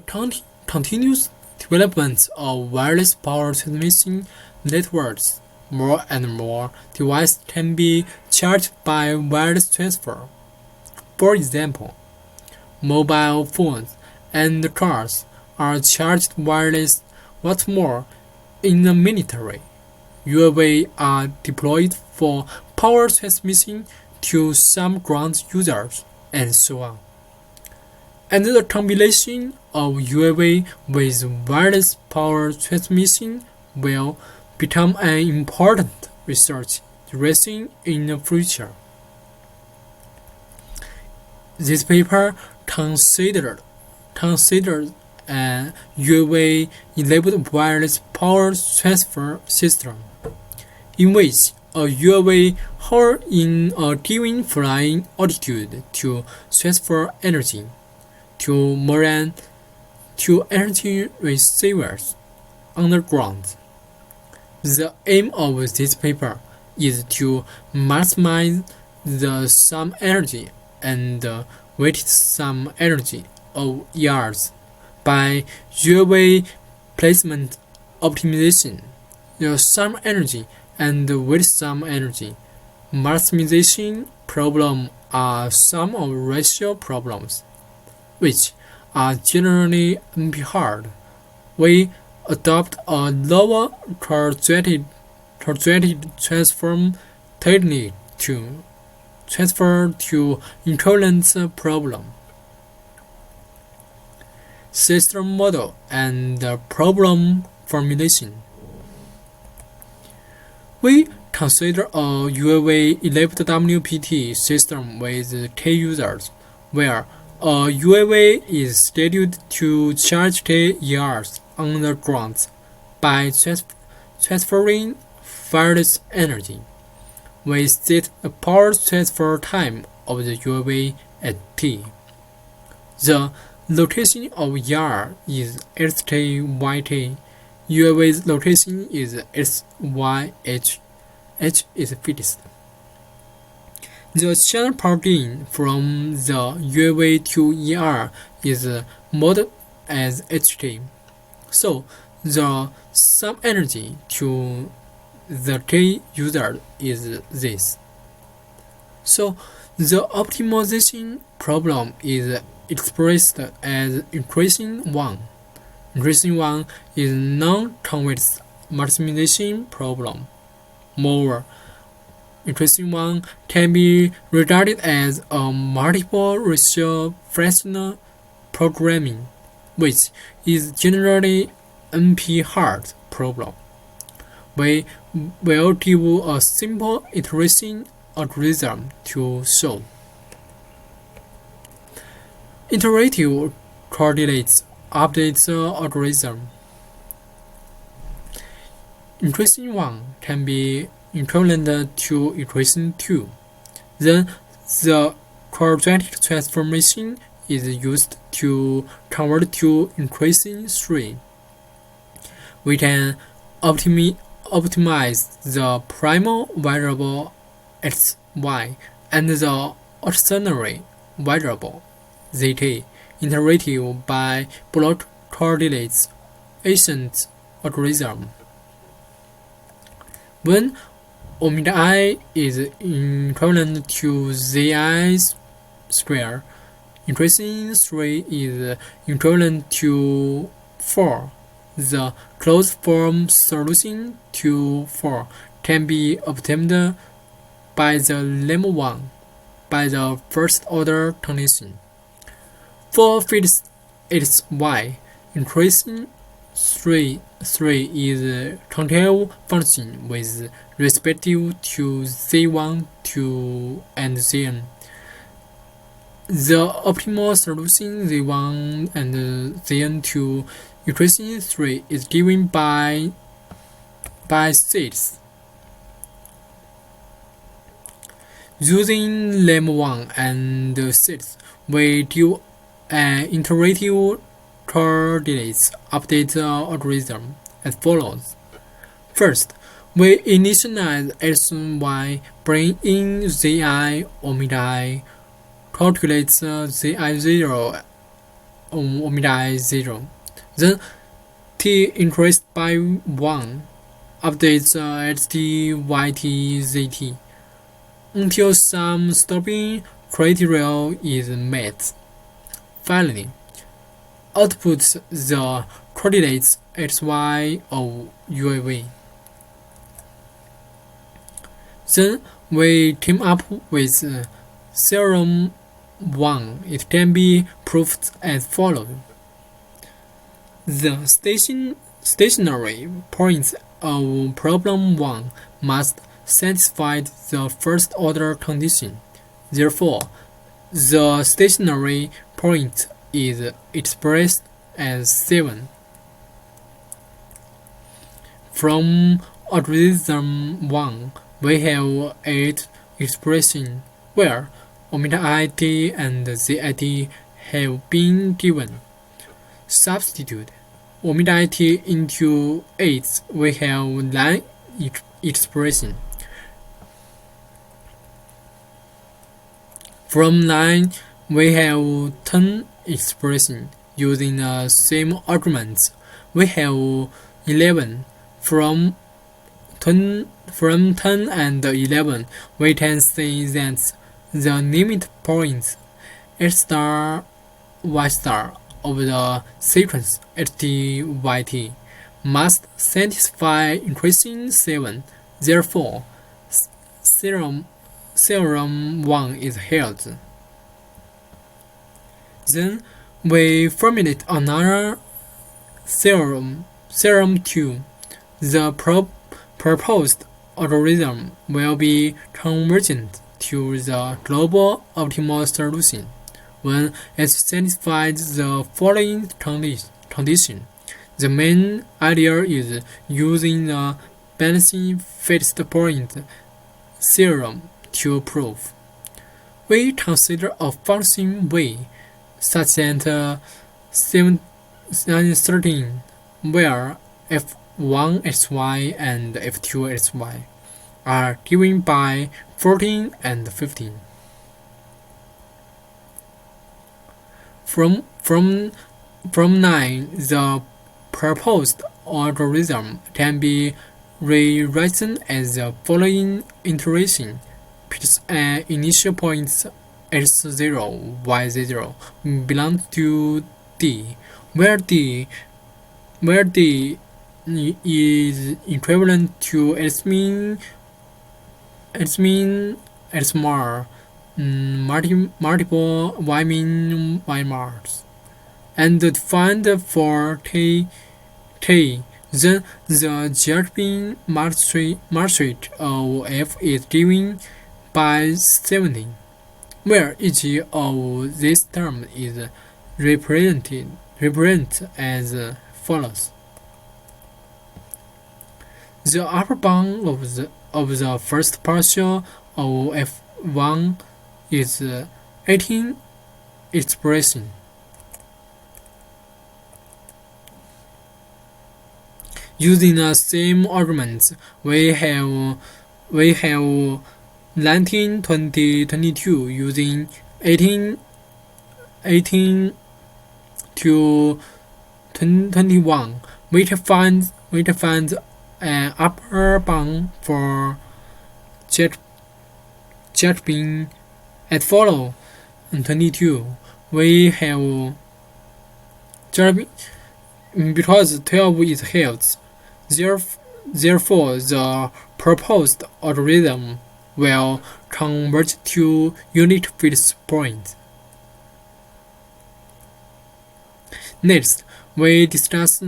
Speaker 11: continuous development of wireless power transmission networks, more and more devices can be charged by wireless transfer. For example, mobile phones and cars are charged wireless. What's more, in the military, UAV are deployed for power transmission to some ground users, and so on. And the combination of UAV with wireless power transmission will become an important research direction in the future. This paper considered a UAV-enabled wireless power transfer system, in which a UAV hovers in a given flying altitude to transfer energy to more than 2 energy receivers underground. The aim of this paper is to maximize the sum energy and weighted sum energy of ERs by UAV placement optimization. The sum energy and weighted sum energy maximization problem are some of ratio problems, which are generally hard. We adopt a lower quadratic transform technique to transfer to equivalence problem. System model and problem formulation. We consider a UAV-enabled WPT system with K users, where a UAV is scheduled to charge K ERs on the ground by transferring wireless energy. We set a power transfer time of the UAV at T. The location of ER is XT-YT. UAV's location is SYH. H is fixed. The channel power gain from the UAV to ER is modeled as HT. So the sum energy to the K user is this. So the optimization problem is expressed as equation 1. Equation 1 is non-convex maximization problem. Moreover, equation 1 can be regarded as a multiple ratio fractional programming, which is generally NP-hard problem. We will give a simple iteration algorithm to solve. Iterative coordinates updates algorithm. Equation 1 can be equivalent to equation 2. Then the quadratic transformation is used to convert to equation 3. We can optimize the primal variable x, y, and the auxiliary variable zt iterative by block coordinates ancient algorithm. When omega I is equivalent to zi square, equation 3 is equivalent to 4. The closed form solution to 4 can be obtained by the lemma 1 by the first order condition. For fixed xy, equation 3 is concave function with respect to z1 and zn. The optimal solution Z1 and Zn2 iteration 3 is given by states. Using lem1 and 6, we do an iterative coordinates update algorithm as follows. First, we initialize SY, bring in ZI, omit I, calculates ZI0, omit I0. Then T increased by 1, updates HT, YT, ZT, until some stopping criteria is met. Finally, outputs the coordinates XY of UAV. Then we came up with theorem 1. It can be proved as follows. The stationary points of problem 1 must satisfy the first order condition. Therefore, the stationary point is expressed as 7. From algorithm 1, we have 8 expressions where omit IT and ZIT have been given. Substitute omit IT into 8, we have 9 expressions. From 9, we have 10 expressions. Using the same arguments, we have 11. From 10 and 11, we can say that the limit points X star, Y star of the sequence HT, YT must satisfy increasing 7. Therefore, theorem 1 is held. Then we formulate another theorem 2. The proposed algorithm will be convergent to the global optimal solution when it satisfies the following condition. The main idea is using the balancing fixed point theorem to prove. We consider a function V such that 13 where f1xy and f2xy are given by 14 and 15. From 9, the proposed algorithm can be rewritten as the following iteration. Picks an initial point x0, y0 belongs to D, where D is equivalent to x min, x mar, multiple y min, y mars, and defined for k. Then the geometry matrix of F is given by 17, where each of these terms is represented as follows. The upper bound of the first partial of F1 is 18 expression. Using the same arguments, we have 19, 20, 22 using 18 to 21. We find an upper bound for jet beam at follow 22. We have because 12 is held. Therefore, the proposed algorithm will converge to unit fixed points. Next, we discuss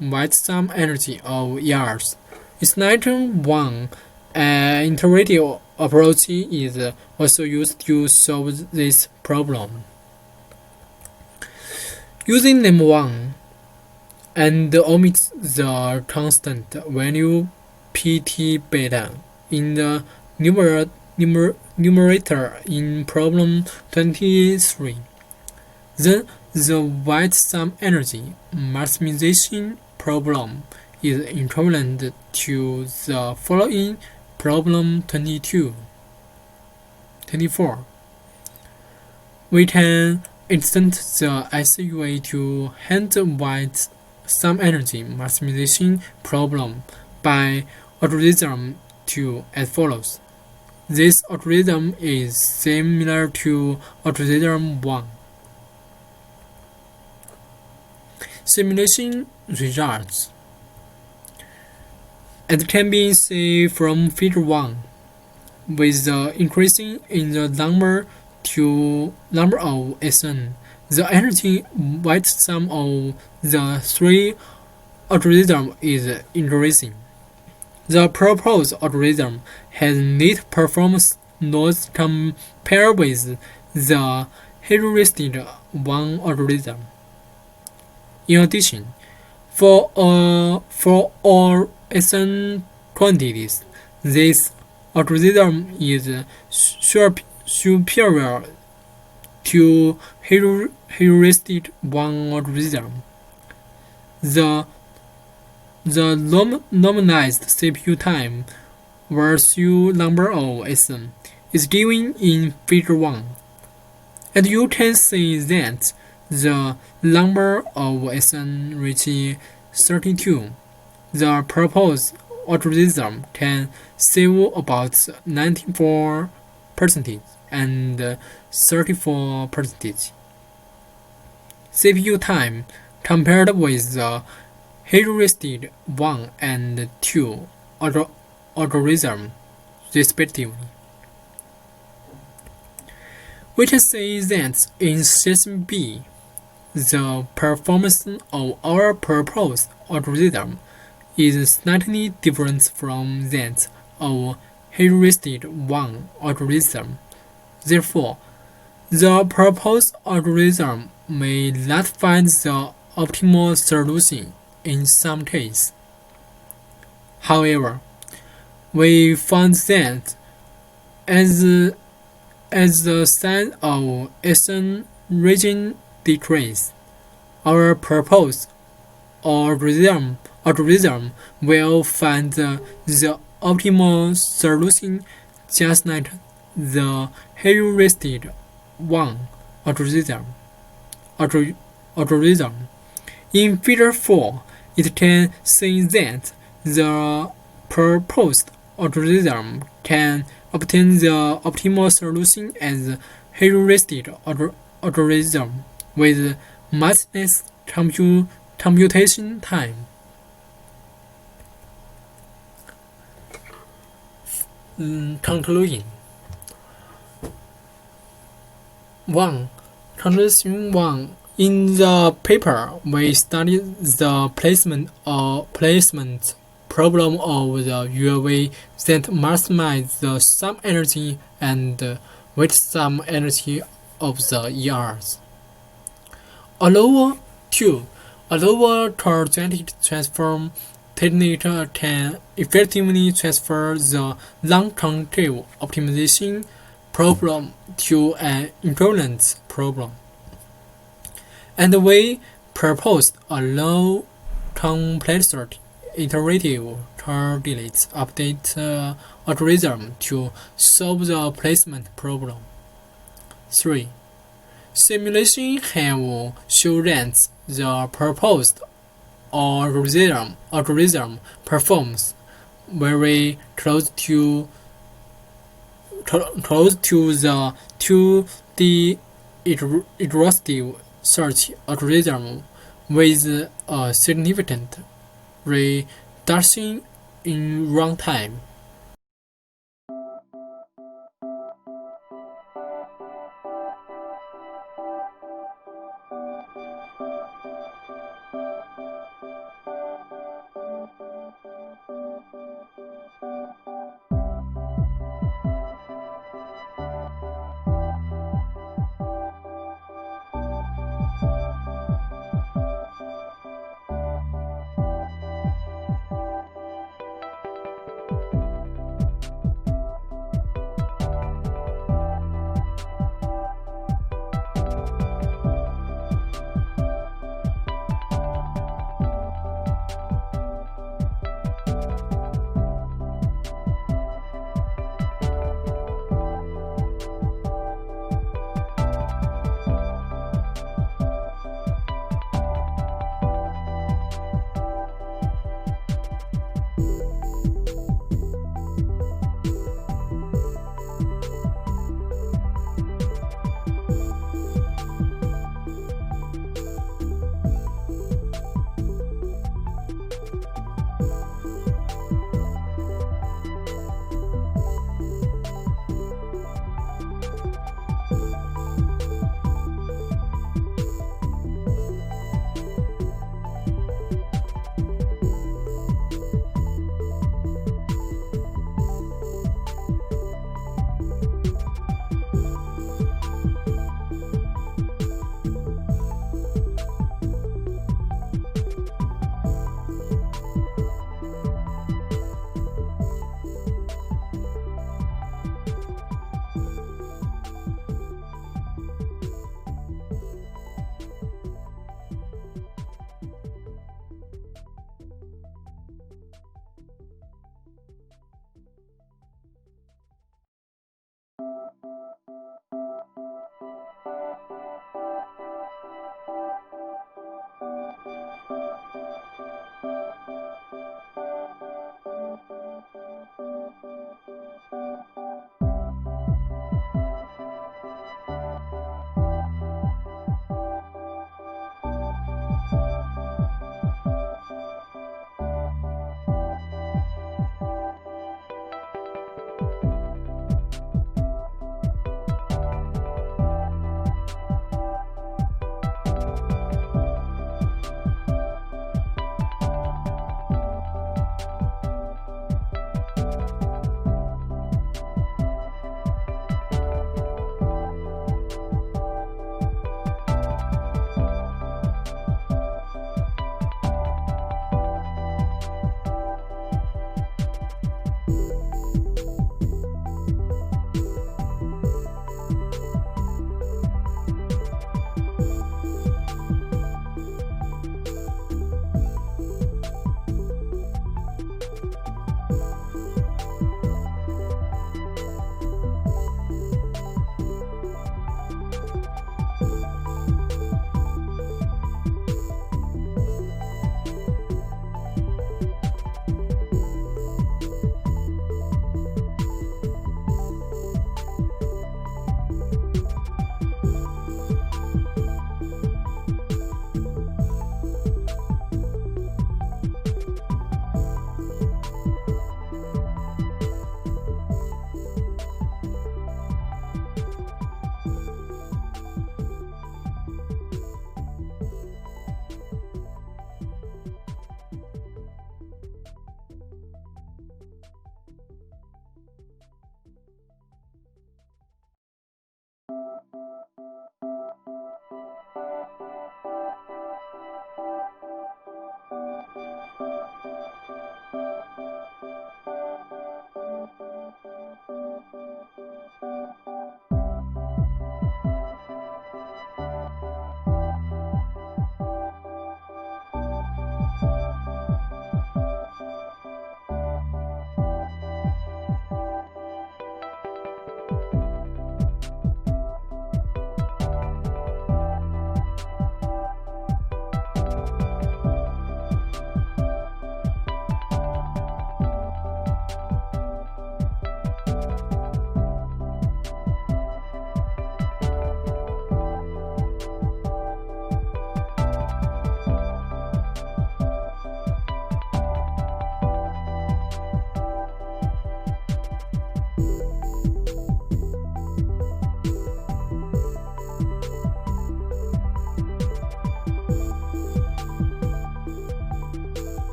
Speaker 11: wide sum energy of ERs. It's 1, an iterative approach is also used to solve this problem. Using NOMA-1 and omits the constant value pt beta in the numerator in problem 23. Then the wide sum energy maximization problem is equivalent to the following problem 24. We can extend the SUA to handle wide sum energy maximization problem by algorithm 2 as follows. This algorithm is similar to algorithm 1. Simulation results. As can be seen from figure 1, with the increasing in the number of SN, the energy wide sum of the three algorithms is increasing. The proposed algorithm has neat performance nodes compared with the heuristic one algorithm. In addition, for all SN quantities, this algorithm is superior to heuristic one algorithm. The normalized CPU time versus number of SN is given in figure 1, and you can see that the number of SN reaches 32. The proposed algorithm can save about 94% and 34% CPU time compared with the heuristic 1 and 2 algorithm, respectively. We can say that in section B, the performance of our proposed algorithm is slightly different from that of heuristic 1 algorithm. Therefore, the proposed algorithm may not find the optimal solution in some cases. However, we found that as the size of SN region decreases, our proposed algorithm will find the optimal solution just like the heuristic 1 algorithm. In figure 4, it can say that the proposed algorithm can obtain the optimal solution as heuristic algorithm with much less computation time. Conclusion 1. Conclusion 1. In the paper, we studied the placement problem of the UAV that maximizes the sum energy and weight sum energy of the ERs. A lower quadratic transform technique can effectively transfer the non-concave optimization problem to an equivalent problem. And we proposed a low complexity iterative coordinates update algorithm to solve the placement problem. 3. Simulation have shown that the proposed algorithm performs very close to the 2D iterative search algorithm with a significant reduction in runtime.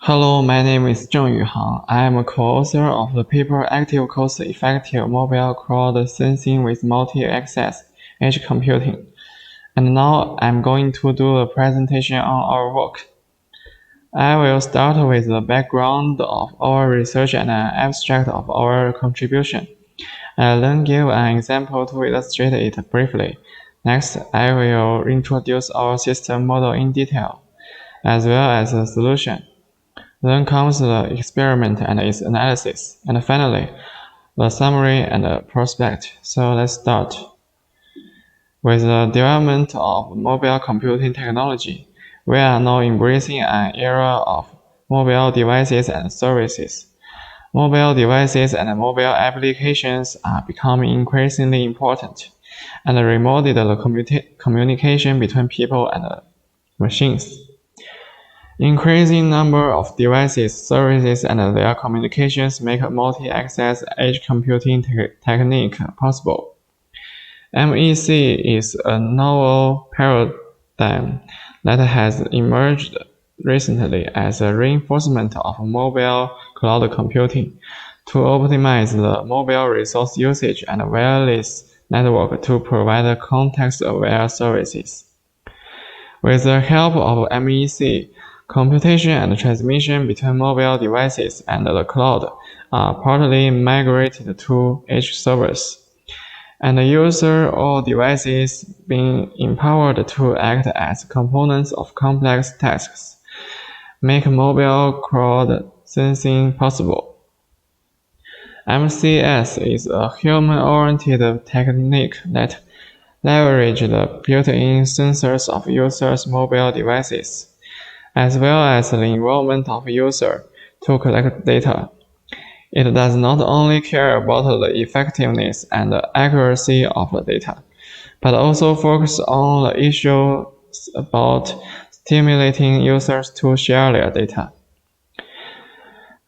Speaker 12: Hello, my name is Zhong Yuhang. I am a co-author of the paper Active Cost-Effective Mobile Crowd Sensing with Multi-Access Edge Computing. And now I'm going to do a presentation on our work. I will start with the background of our research and an abstract of our contribution. I'll then give an example to illustrate it briefly. Next, I will introduce our system model in detail, as well as the solution. Then comes the experiment and its analysis, and finally, the summary and the prospect. So let's start. With the development of mobile computing technology, we are now embracing an era of mobile devices and services. Mobile devices and mobile applications are becoming increasingly important, and remodeled the communication between people and machines. Increasing number of devices, services, and their communications make multi-access edge computing technique possible. MEC is a novel paradigm that has emerged recently as a reinforcement of mobile cloud computing to optimize the mobile resource usage and wireless network to provide context-aware services. With the help of MEC, computation and transmission between mobile devices and the cloud are partly migrated to edge servers, and the user or devices being empowered to act as components of complex tasks, make mobile crowd sensing possible. MCS is a human-oriented technique that leverages the built-in sensors of users' mobile devices, as well as the involvement of user to collect data. It does not only care about the effectiveness and the accuracy of the data, but also focus on the issues about stimulating users to share their data.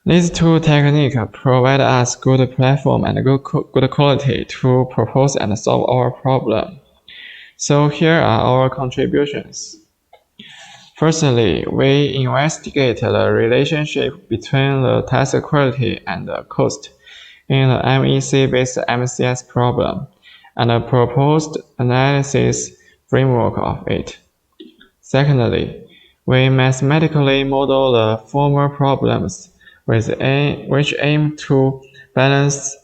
Speaker 12: These two techniques provide us good platform and good quality to propose and solve our problem. So here are our contributions. Firstly, we investigate the relationship between the task quality and the cost in the MEC-based MCS problem, and a proposed analysis framework of it. Secondly, we mathematically model the former problems which aim to balance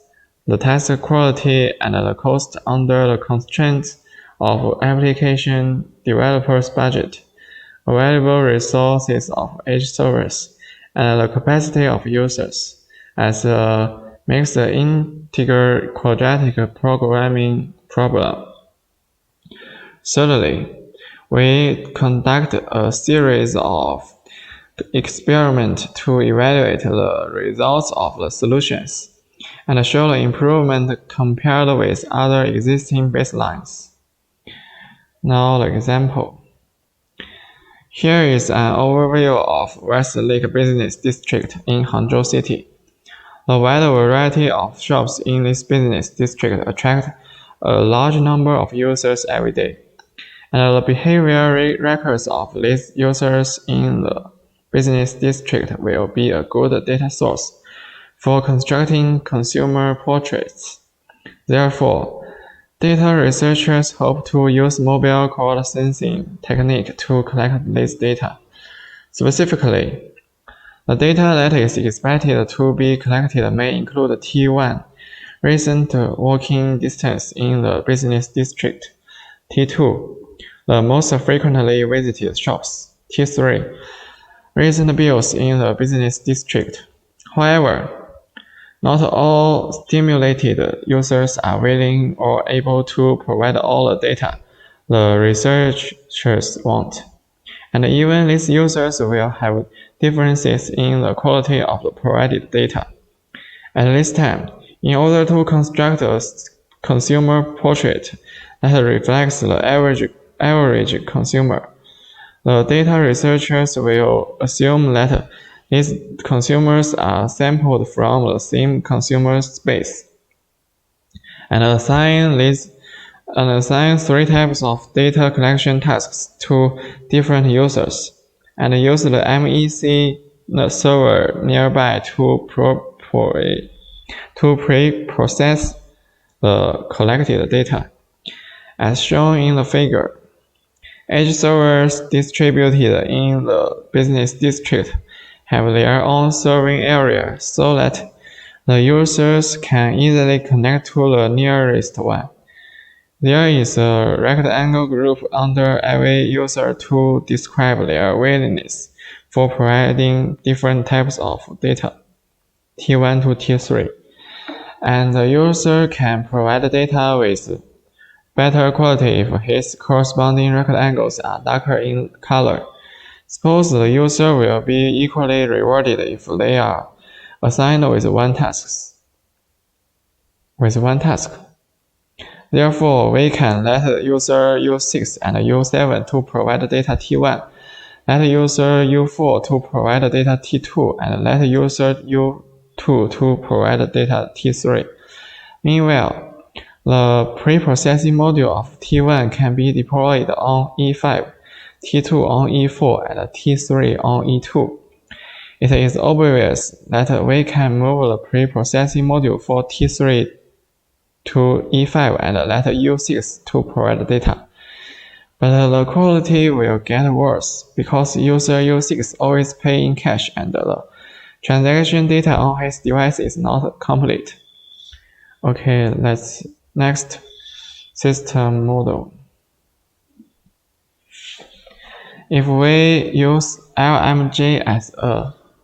Speaker 12: the task quality and the cost under the constraints of application developers' budget, available resources of edge servers, and the capacity of users, as a mixed integer quadratic programming problem. Thirdly, we conduct a series of experiments to evaluate the results of the solutions and show the improvement compared with other existing baselines. Now the example. Here is an overview of Westlake Business District in Hangzhou City. The wide variety of shops in this business district attract a large number of users every day, and the behavior records of these users in the business district will be a good data source for constructing consumer portraits. Therefore, data researchers hope to use mobile crowd sensing technique to collect this data. Specifically, the data that is expected to be collected may include T1, recent walking distance in the business district, T2, the most frequently visited shops, T3, recent bills in the business district. However, not all stimulated users are willing or able to provide all the data the researchers want, and even these users will have differences in the quality of the provided data. At this time, in order to construct a consumer portrait that reflects the average consumer, the data researchers will assume that these consumers are sampled from the same consumer space, and assign three types of data collection tasks to different users, and use the MEC the server nearby to pre-process the collected data. As shown in the figure, edge servers distributed in the business district have their own serving area so that the users can easily connect to the nearest one. There is a rectangle group under every user to describe their willingness for providing different types of data, T1 to T3. And the user can provide data with better quality if his corresponding rectangles are darker in color. Suppose the user will be equally rewarded if they are assigned with one task. Therefore, we can let user U6 and U7 to provide data T1, let user U4 to provide data T2, and let user U2 to provide data T3. Meanwhile, the pre-processing module of T1 can be deployed on E5, T2 on E4, and T3 on E2. It is obvious that we can move the pre-processing module for T3 to E5 and let U6 to provide data. But the quality will get worse because user U6 always pay in cash and the transaction data on his device is not complete. Okay, let's next system model. If we use LMJ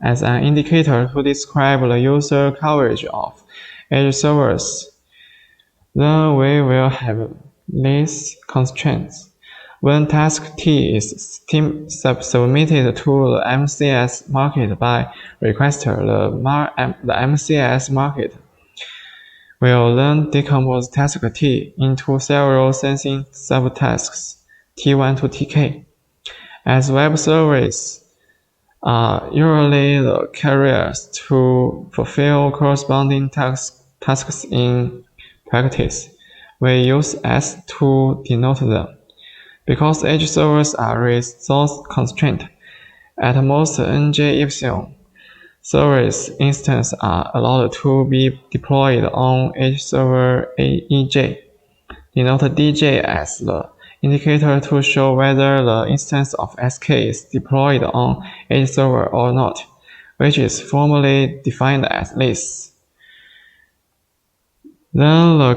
Speaker 12: as an indicator to describe the user coverage of edge servers, then we will have these constraints. When task T is submitted to the MCS market by requester, the MCS market will then decompose task T into several sensing subtasks, T1 to Tk. As web services are usually the carriers to fulfill corresponding tasks in practice, we use S to denote them. Because edge servers are resource constrained, at most nj epsilon, service instances are allowed to be deployed on edge server EJ. Denote DJ as the indicator to show whether the instance of SK is deployed on edge server or not, which is formally defined as this. Then the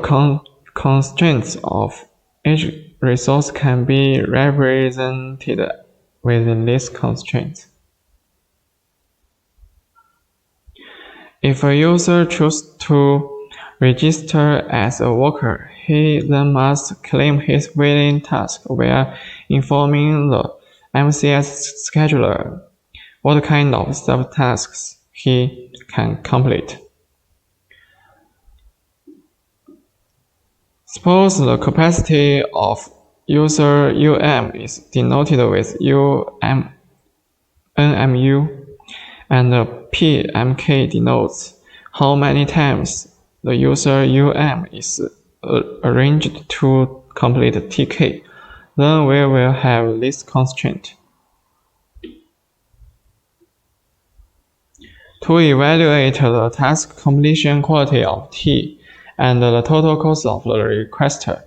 Speaker 12: constraints of each resource can be represented within this constraint. If a user chooses to register as a worker, he then must claim his waiting task via informing the MCS scheduler what kind of subtasks he can complete. Suppose the capacity of user UM is denoted with NMU, and PMK denotes how many times the user UM is arranged to complete TK. Then we will have this constraint. To evaluate the task completion quality of T and the total cost of the requester,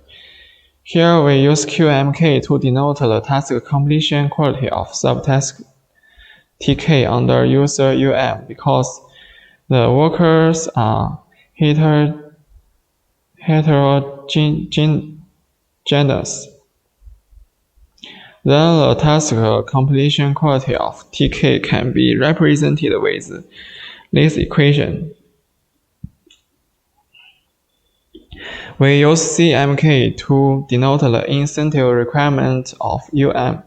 Speaker 12: here we use QMK to denote the task completion quality of subtask TK under user UM because the workers are heterogeneous. Then the task completion quality of TK can be represented with this equation. We use CMK to denote the incentive requirement of UM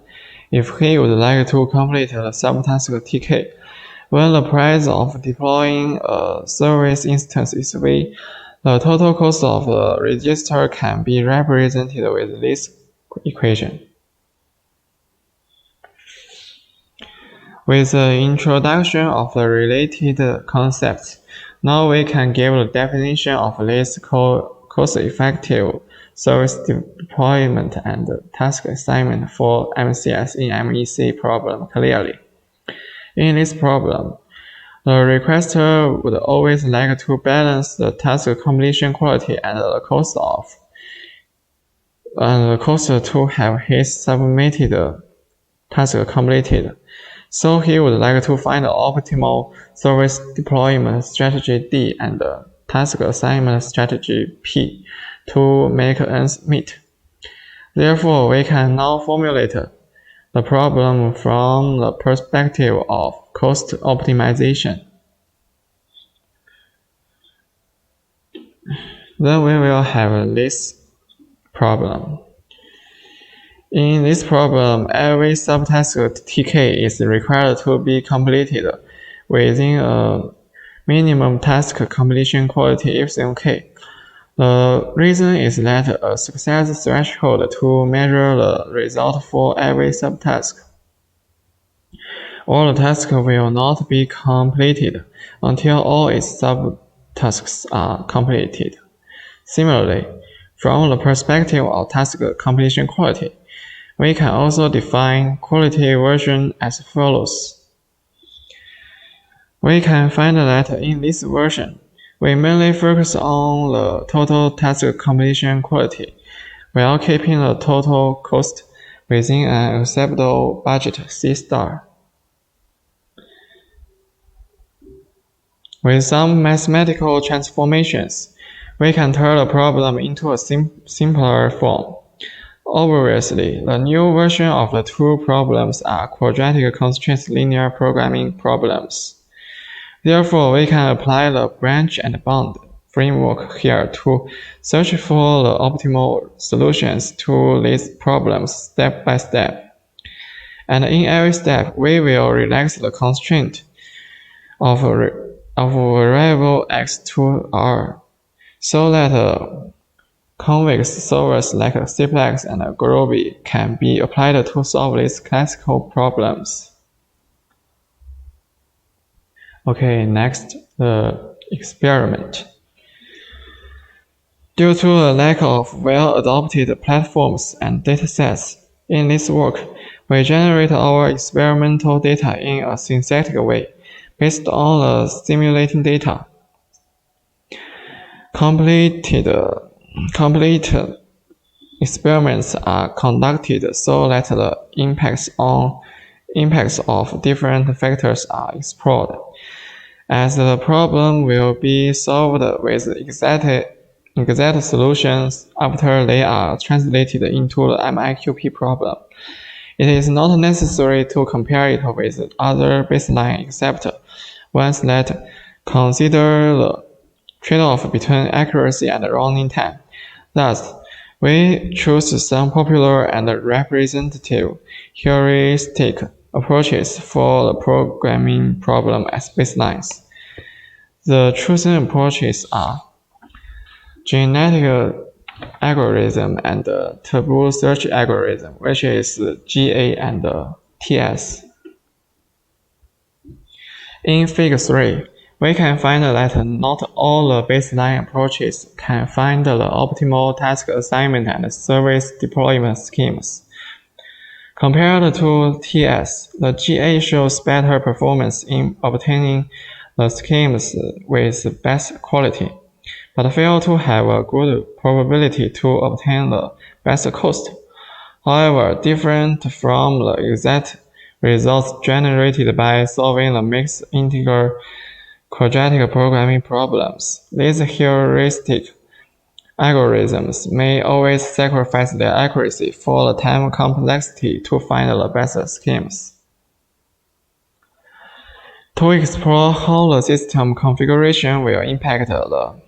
Speaker 12: if he would like to complete the subtask TK. When the price of deploying a service instance is V, the total cost of the register can be represented with this equation. With the introduction of the related concepts, now we can give the definition of this cost-effective service deployment and task assignment for MCS in MEC problem clearly. In this problem, the requester would always like to balance the task completion quality and the cost to have his submitted task completed. So he would like to find the optimal service deployment strategy D and the task assignment strategy P to make ends meet. Therefore, we can now formulate the problem from the perspective of cost optimization. Then we will have this problem. In this problem, every subtask TK is required to be completed within a minimum task completion quality epsilon k. The reason is that a success threshold to measure the result for every subtask. All the tasks will not be completed until all its subtasks are completed. Similarly, from the perspective of task completion quality, we can also define quality version as follows. We can find that in this version, we mainly focus on the total task completion quality, while keeping the total cost within an acceptable budget C star. With some mathematical transformations, we can turn the problem into a simpler form. Obviously, the new version of the two problems are quadratic constraint linear programming problems. Therefore, we can apply the branch and bound framework here to search for the optimal solutions to these problems step by step. And in every step, we will relax the constraint of variable x to r, so that convex solvers like Cplex and Groby can be applied to solve these classical problems. Okay, next, the experiment. Due to the lack of well-adopted platforms and datasets in this work, we generate our experimental data in a synthetic way, based on the simulating data. Complete experiments are conducted so that the impacts of different factors are explored. As the problem will be solved with exact solutions after they are translated into the MIQP problem, it is not necessary to compare it with other baseline except ones that consider the trade-off between accuracy and running time. Thus, we choose some popular and representative heuristic approaches for the programming problem as baselines. The chosen approaches are genetic algorithm and taboo search algorithm, which is GA and TS. In Figure 3, we can find that not all the baseline approaches can find the optimal task assignment and service deployment schemes. Compared to TS, the GA shows better performance in obtaining the schemes with best quality, but fail to have a good probability to obtain the best cost. However, different from the exact results generated by solving the mixed integer quadratic programming problems, these heuristic algorithms may always sacrifice their accuracy for the time complexity to find the best schemes. To explore how the system configuration will impact the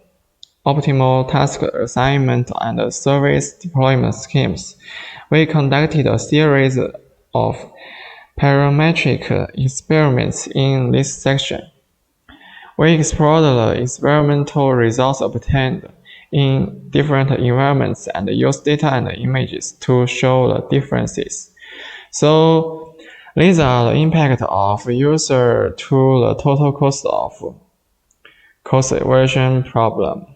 Speaker 12: optimal task assignment and service deployment schemes, we conducted a series of parametric experiments in this section. We explored the experimental results obtained in different environments and used data and images to show the differences. So, these are the impact of user to the total cost of cost aversion problem.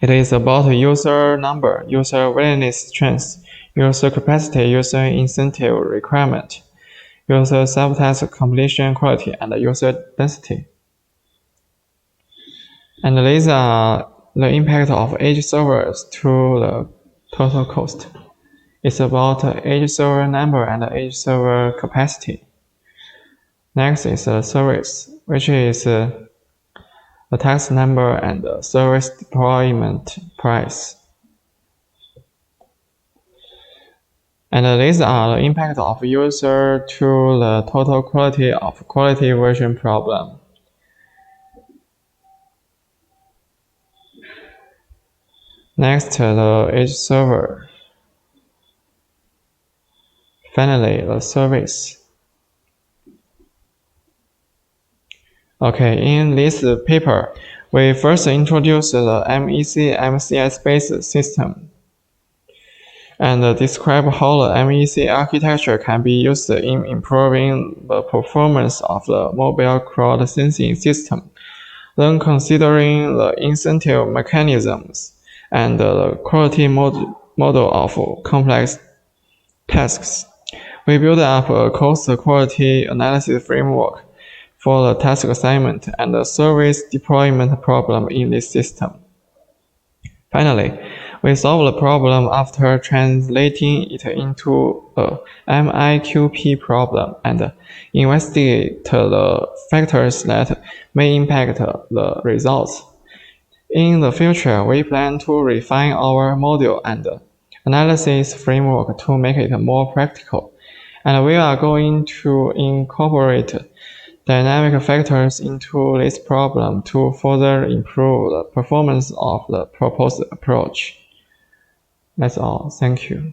Speaker 12: It is about user number, user willingness strength, user capacity, user incentive requirement. user self-test completion quality, and user density. And these are the impact of edge servers to the total cost. It's about edge server number and edge server capacity. Next is the service, which is the task number and the service deployment price. And these are the impact of user to the total quality of quality version problem. Next, the edge server. Finally, the service. Okay, in this paper, we first introduced the MEC-MCS-based system and describe how the MEC architecture can be used in improving the performance of the mobile crowd sensing system. Then considering the incentive mechanisms and the quality model of complex tasks, we built up a cost-quality analysis framework for the task assignment and the service deployment problem in this system. Finally, we solved the problem after translating it into a MIQP problem and investigate the factors that may impact the results. In the future, we plan to refine our model and analysis framework to make it more practical, and we are going to incorporate dynamic factors into this problem to further improve the performance of the proposed approach. That's all. Thank you.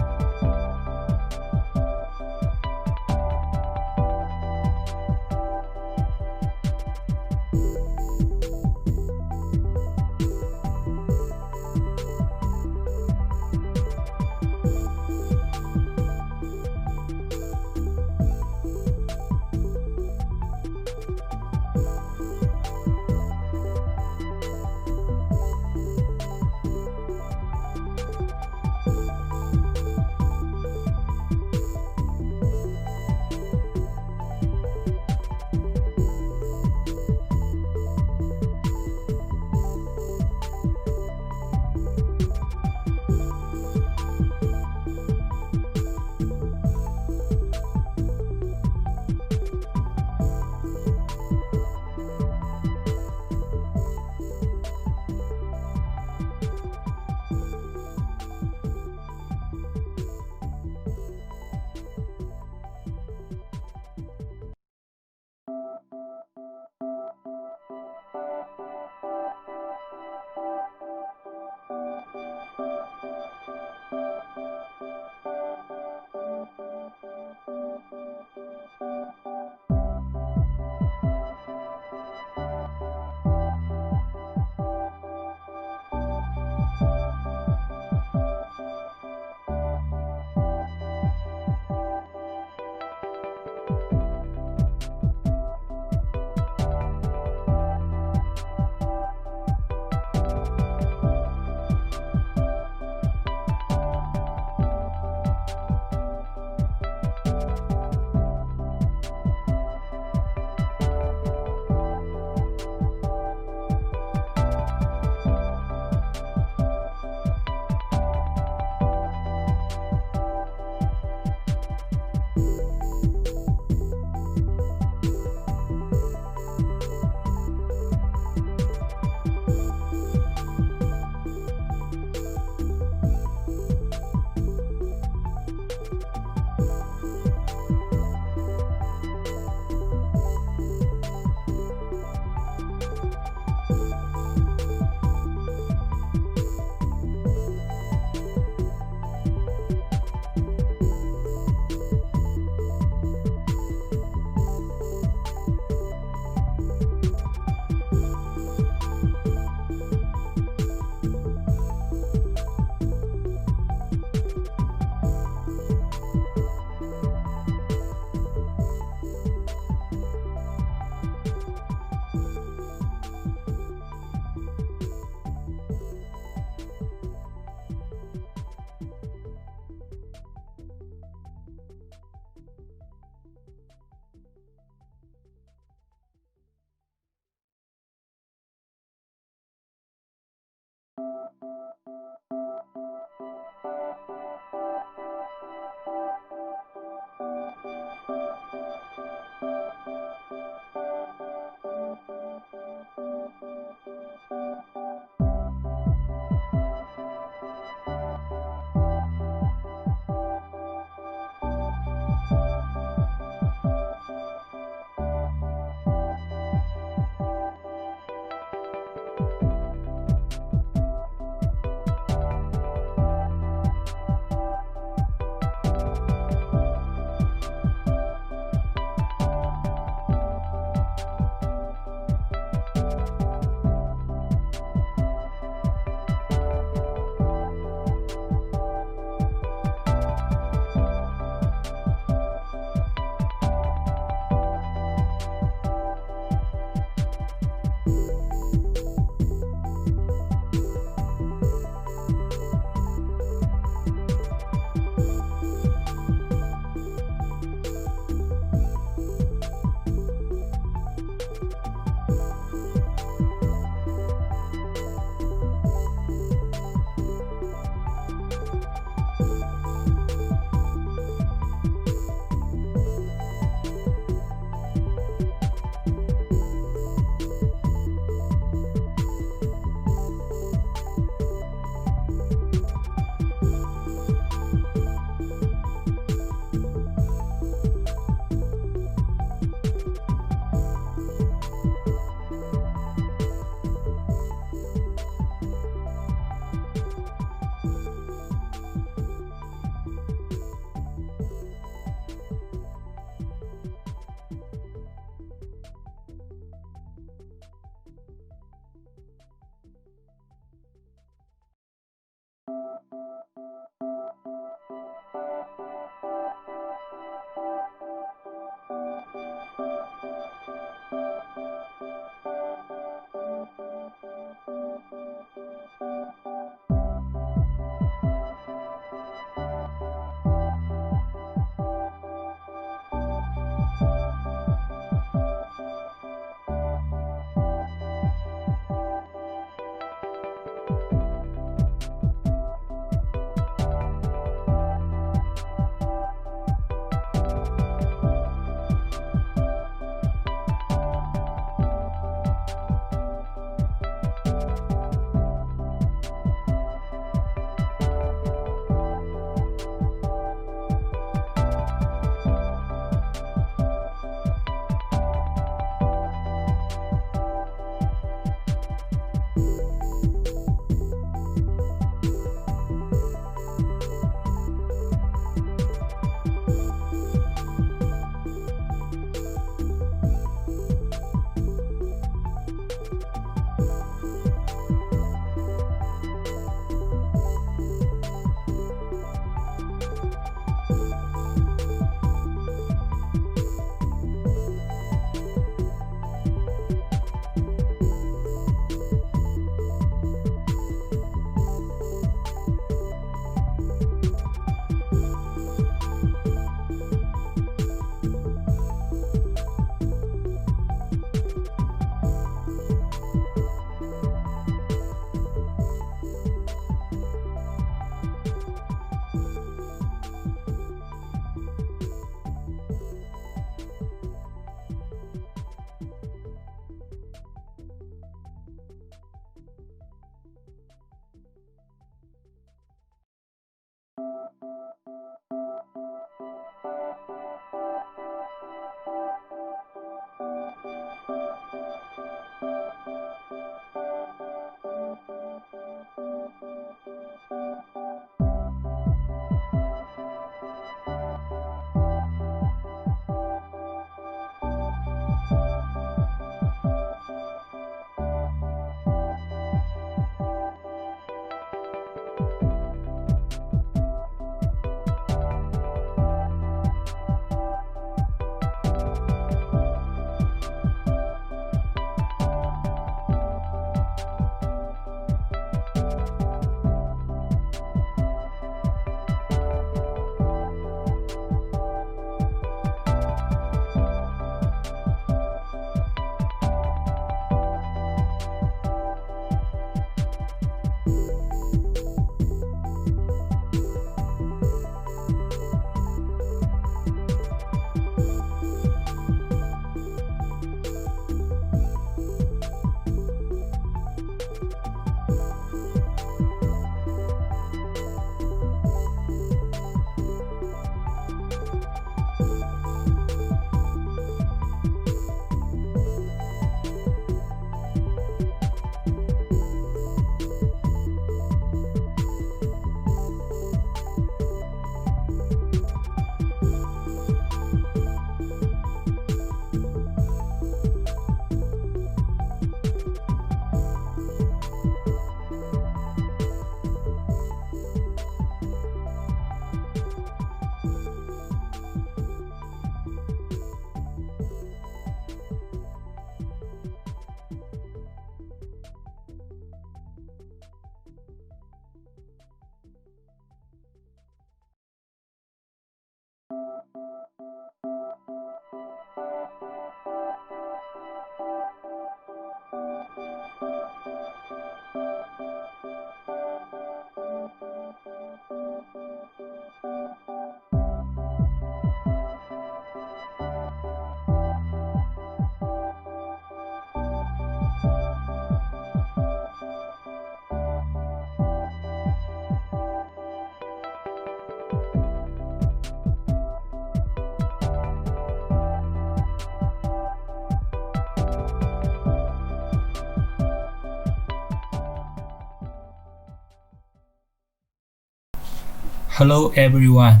Speaker 13: Hello everyone.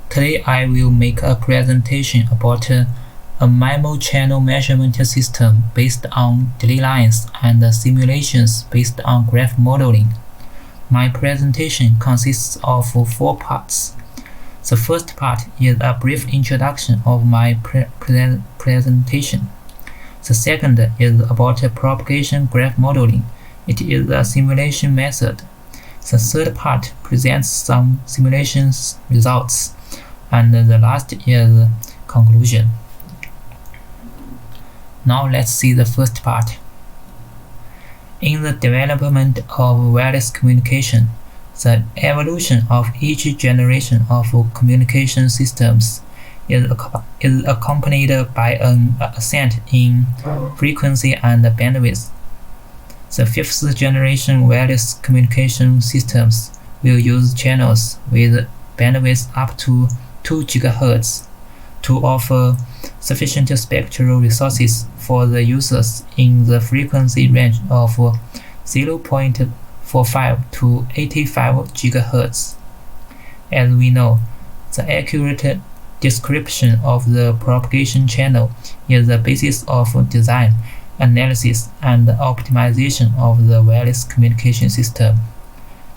Speaker 13: Today I will make a presentation about a MIMO channel measurement system based on delay lines and simulations based on graph modeling. My presentation consists of 4 parts. The first part is a brief introduction of my presentation. The second is about propagation graph modeling. It is a simulation method. The third part presents some simulation results, and the last is conclusion. Now let's see the first part. In the development of wireless communication, the evolution of each generation of communication systems is accompanied by an ascent in frequency and bandwidth. The 5th generation wireless communication systems will use channels with bandwidth up to 2 GHz to offer sufficient spectral resources for the users in the frequency range of 0.45 to 85 GHz. As we know, the accurate description of the propagation channel is the basis of design, analysis, and optimization of the wireless communication system.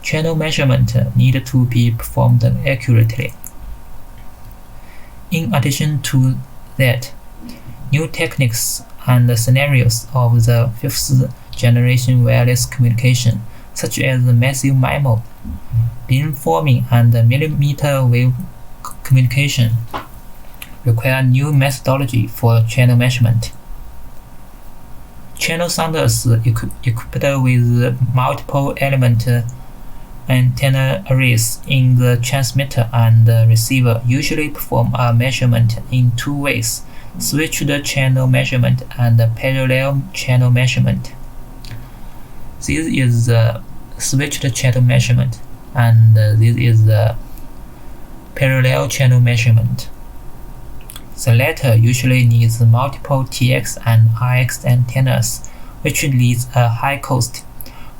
Speaker 13: Channel measurement need to be performed accurately. In addition to that, new techniques and scenarios of the 5th generation wireless communication, such as massive MIMO, beamforming, and millimeter wave communication, require new methodology for channel measurement. Channel sounders equipped with multiple element antenna arrays in the transmitter and receiver usually perform a measurement in 2 ways: switched channel measurement and parallel channel measurement. This is the switched channel measurement, and this is the parallel channel measurement. The latter usually needs multiple TX and RX antennas, which leads a high cost,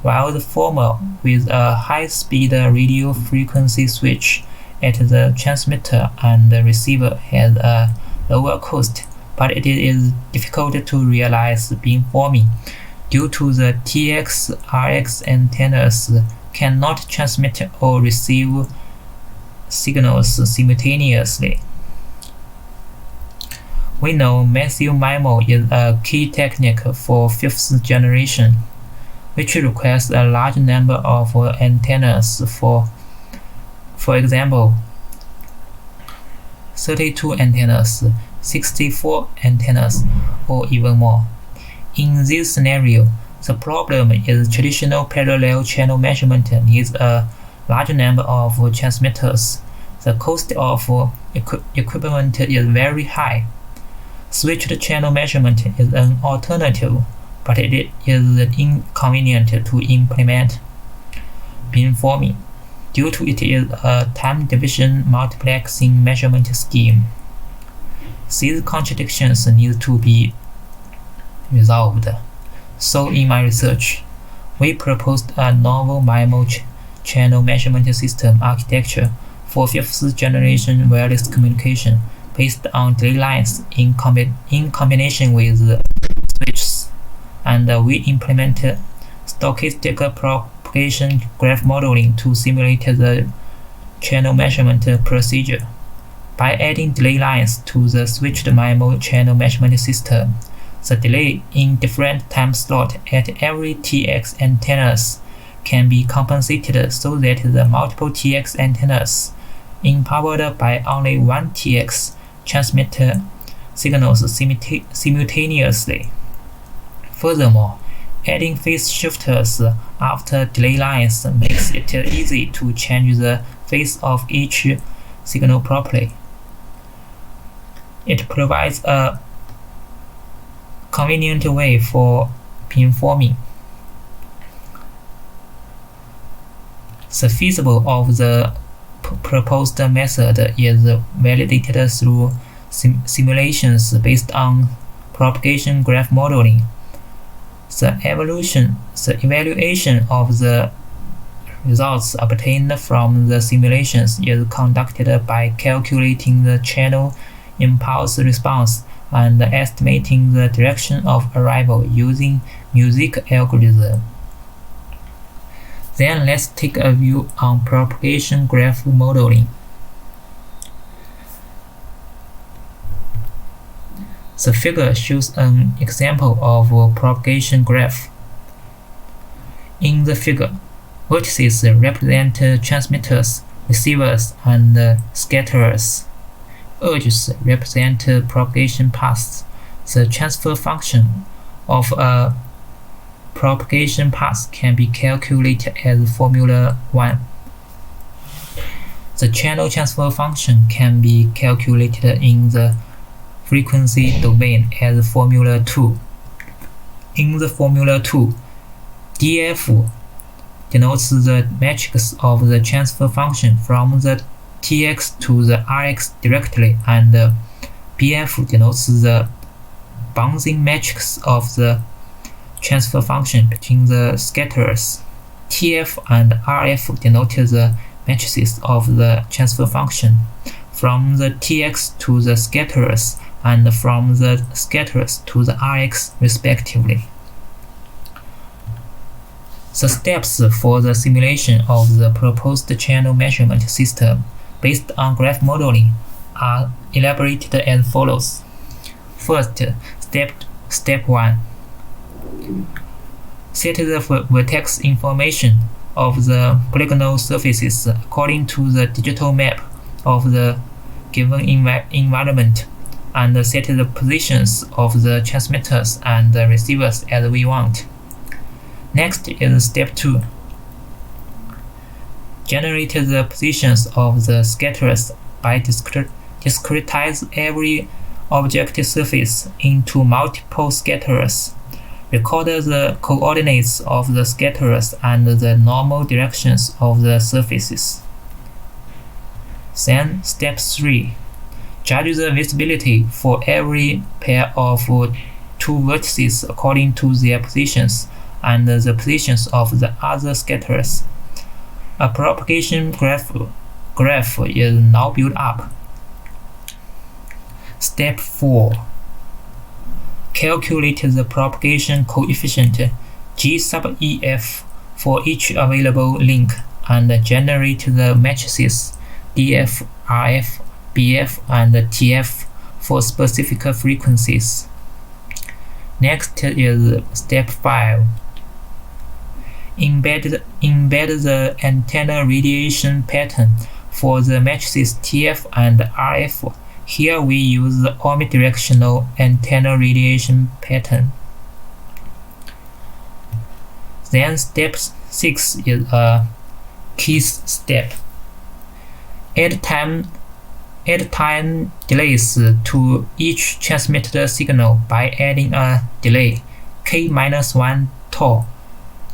Speaker 13: while the former, with a high-speed radio frequency switch at the transmitter and the receiver, has a lower cost, but it is difficult to realize beamforming due to the TX-RX antennas cannot transmit or receive signals simultaneously. We know massive MIMO is a key technique for 5th generation, which requires a large number of antennas for example, 32 antennas, 64 antennas, or even more. In this scenario, the problem is traditional parallel channel measurement needs a large number of transmitters. The cost of equipment is very high. Switched channel measurement is an alternative, but it is inconvenient to implement beamforming, due to it is a time division multiplexing measurement scheme. These contradictions need to be resolved. So in my research, we proposed a novel MIMO channel measurement system architecture for 5th generation wireless communication based on delay lines in combination with switches, and we implemented stochastic propagation graph modeling to simulate the channel measurement procedure. By adding delay lines to the switched MIMO channel measurement system, the delay in different time slots at every TX antennas can be compensated so that the multiple TX antennas, empowered by only one TX, transmit signals simultaneously. Furthermore, adding phase shifters after delay lines makes it easy to change the phase of each signal properly. It provides a convenient way for beamforming. The feasibility of the proposed method is validated through simulations based on propagation graph modeling. The evaluation of the results obtained from the simulations is conducted by calculating the channel impulse response and estimating the direction of arrival using music algorithm. Then let's take a view on propagation graph modeling. The figure shows an example of a propagation graph. In the figure, vertices represent transmitters, receivers, and scatterers. Edges represent propagation paths. The transfer function of a propagation path can be calculated as Formula 1. The channel transfer function can be calculated in the frequency domain as Formula 2. In the Formula 2, df denotes the matrix of the transfer function from the tx to the rx directly, and bf denotes the bouncing matrix of the transfer function between the scatterers. Tf and rf denote the matrices of the transfer function from the tx to the scatterers and from the scatterers to the rx respectively. The steps for the simulation of the proposed channel measurement system based on graph modeling are elaborated as follows. First, step 1. Set the vertex information of the polygonal surfaces according to the digital map of the given environment, and set the positions of the transmitters and the receivers as we want. Next is step 2. Generate the positions of the scatterers by discretize every object surface into multiple scatterers. Record the coordinates of the scatterers and the normal directions of the surfaces. Then step 3. Judge the visibility for every pair of two vertices according to their positions and the positions of the other scatterers. A propagation graph is now built up. Step 4. Calculate the propagation coefficient G sub EF for each available link and generate the matrices DF, RF, BF, and TF for specific frequencies. Next is step 5. Embed the antenna radiation pattern for the matrices TF and RF. Here we use the omnidirectional antenna radiation pattern. Then step 6 is a key step. Add time delays to each transmitted signal by adding a delay k-1 tau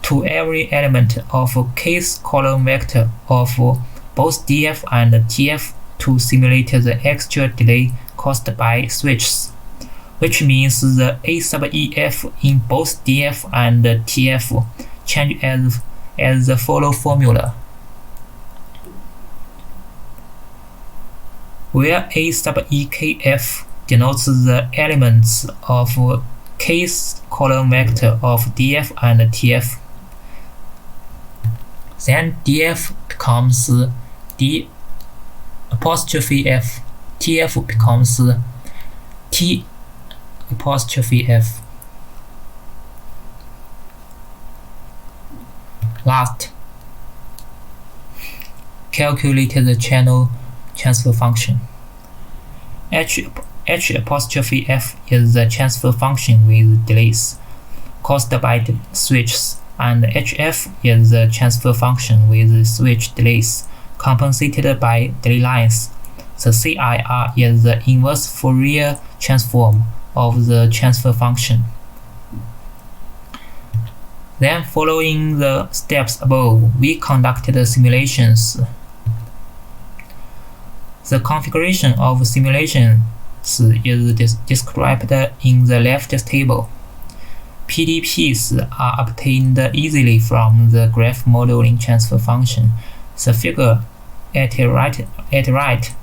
Speaker 13: to every element of kth column vector of both DF and TF to simulate the actual delay caused by switches, which means the A sub EF in both DF and TF change as the follow formula, where A sub EKF denotes the elements of kth column vector of DF and TF. Then DF becomes D apostrophe F, TF becomes T apostrophe F. Last, calculate the channel transfer function. H apostrophe F is the transfer function with delays caused by the switches, and HF is the transfer function with switch delays compensated by delay lines. The CIR is the inverse Fourier transform of the transfer function. Then, following the steps above, we conducted simulations. The configuration of simulations is described in the left table. PDPs are obtained easily from the graph modeling transfer function. The figure at right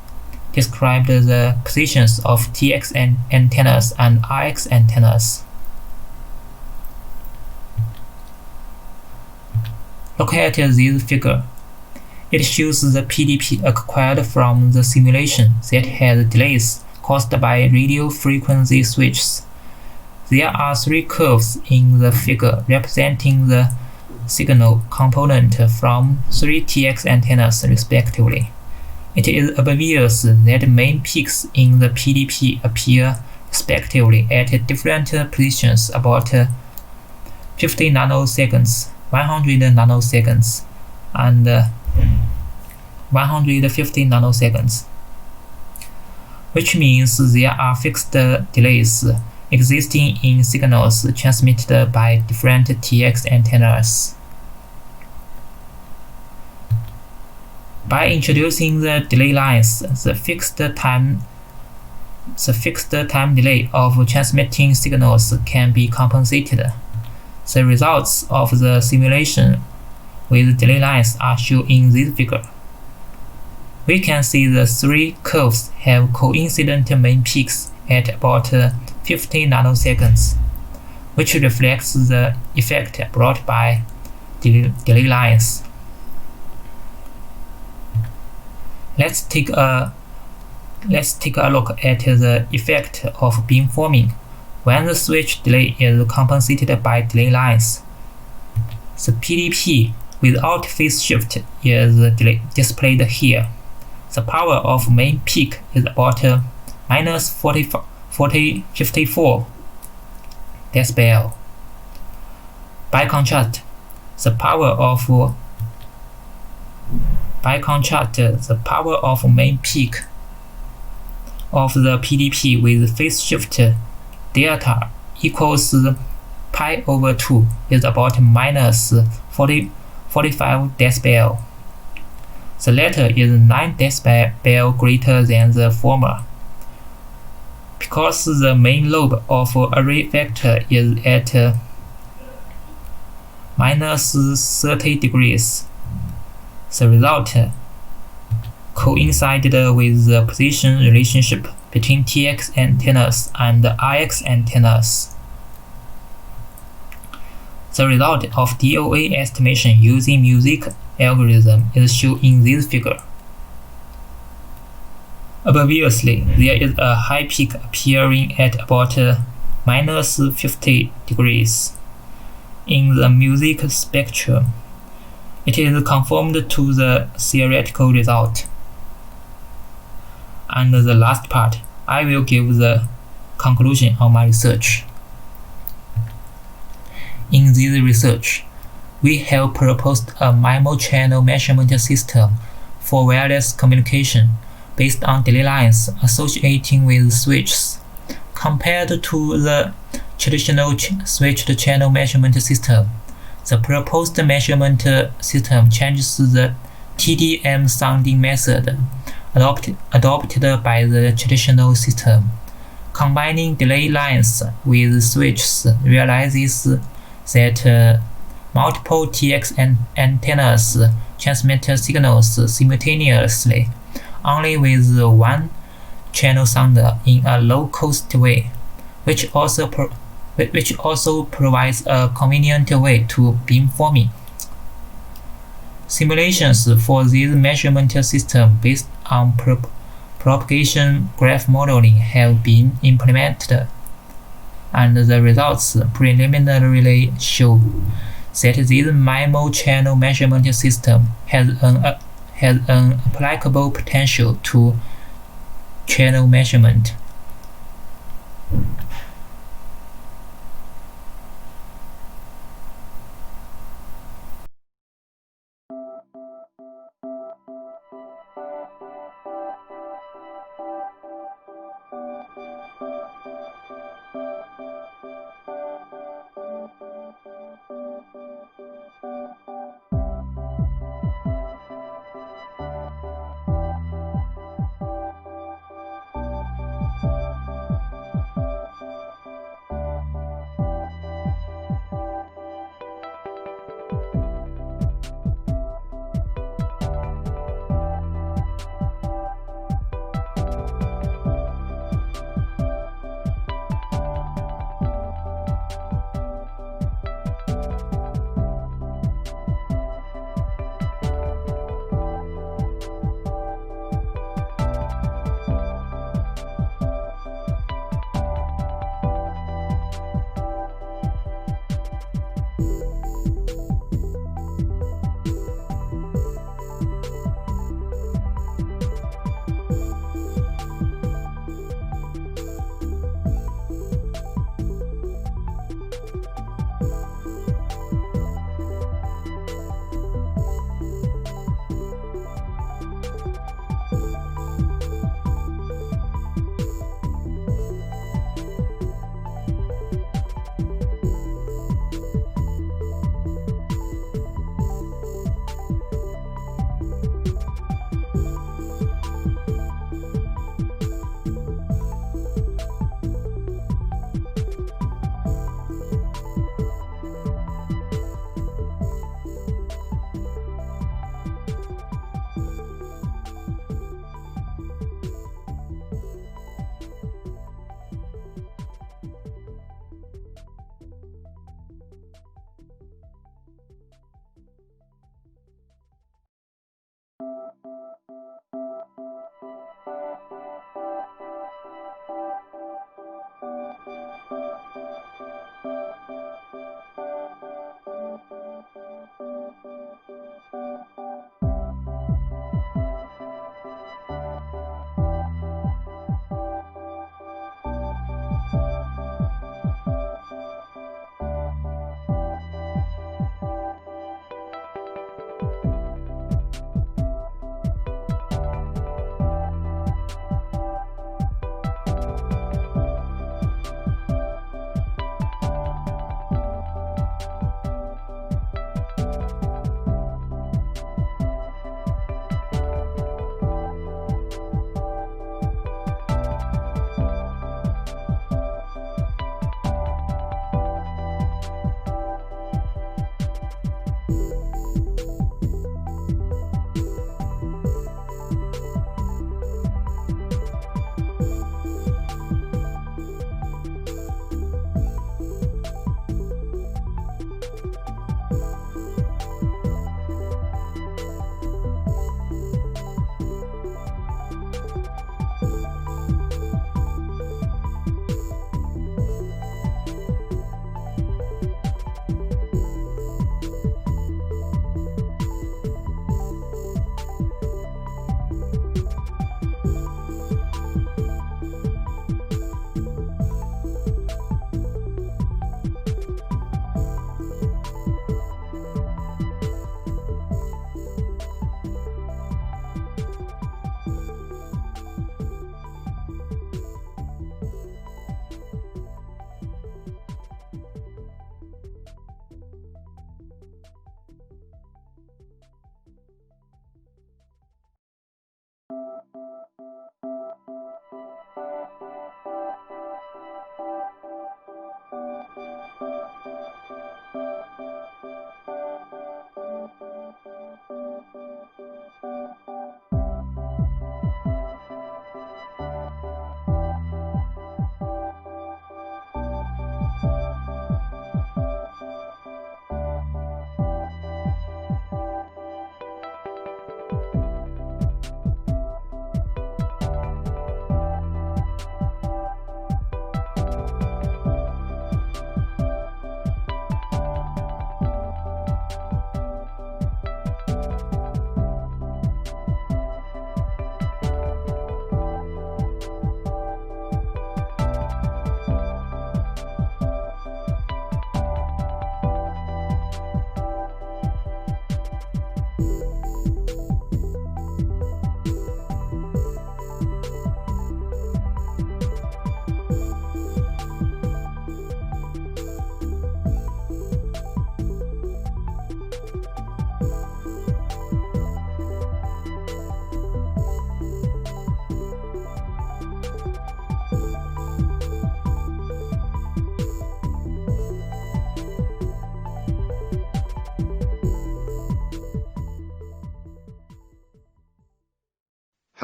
Speaker 13: describes the positions of TX antennas and RX antennas. Look at this figure. It shows the PDP acquired from the simulation that has delays caused by radio frequency switches. There are three curves in the figure representing the signal component from three TX antennas respectively. It is obvious that main peaks in the PDP appear respectively at different positions about 50 nanoseconds, 100 nanoseconds, and 150 nanoseconds, which means there are fixed delays existing in signals transmitted by different TX antennas. By introducing the delay lines, the fixed time delay of transmitting signals can be compensated. The results of the simulation with delay lines are shown in this figure. We can see the three curves have coincident main peaks at about 50 nanoseconds, which reflects the effect brought by delay lines. Let's take a look at the effect of beamforming when the switch delay is compensated by delay lines. The PDP without phase shift is displayed here. The power of main peak is about minus 54 decibel. By contrast, the power of main peak of the PDP with phase shift delta equals pi over 2 is about minus 45 decibel. The latter is 9 decibel greater than the former. Because the main lobe of array vector is at minus 30 degrees, the result coincided with the position relationship between TX antennas and RX antennas. The result of DOA estimation using music algorithm is shown in this figure. Obviously, there is a high peak appearing at about minus 50 degrees in the music spectrum. It is conformed to the theoretical result. And the last part, I will give the conclusion of my research. In this research, we have proposed a MIMO channel measurement system for wireless communication based on delay lines associating with switches. Compared to the traditional switched channel measurement system, the proposed measurement system changes the TDM sounding method adopted by the traditional system. Combining delay lines with switches realizes that multiple TX antennas transmit signals simultaneously, only with one channel sounder in a low-cost way, which also provides a convenient way to beamforming. Simulations for this measurement system based on propagation graph modeling have been implemented, and the results preliminarily show that this MIMO channel measurement system has an applicable potential to channel measurement.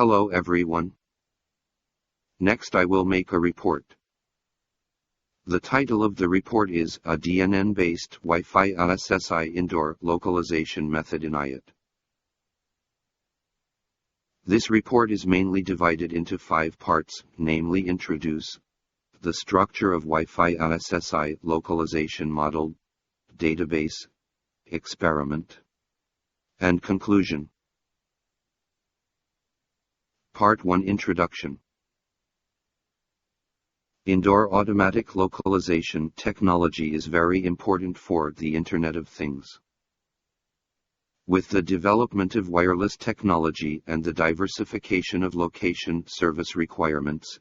Speaker 14: Hello everyone. Next I will make a report. The title of the report is a DNN-based Wi-Fi-RSSI indoor localization method in IoT. This report is mainly divided into 5 parts, namely introduce, the structure of Wi-Fi-RSSI localization model, database, experiment, and conclusion. Part 1 Introduction. Indoor automatic localization technology is very important for the Internet of Things. With the development of wireless technology and the diversification of location service requirements,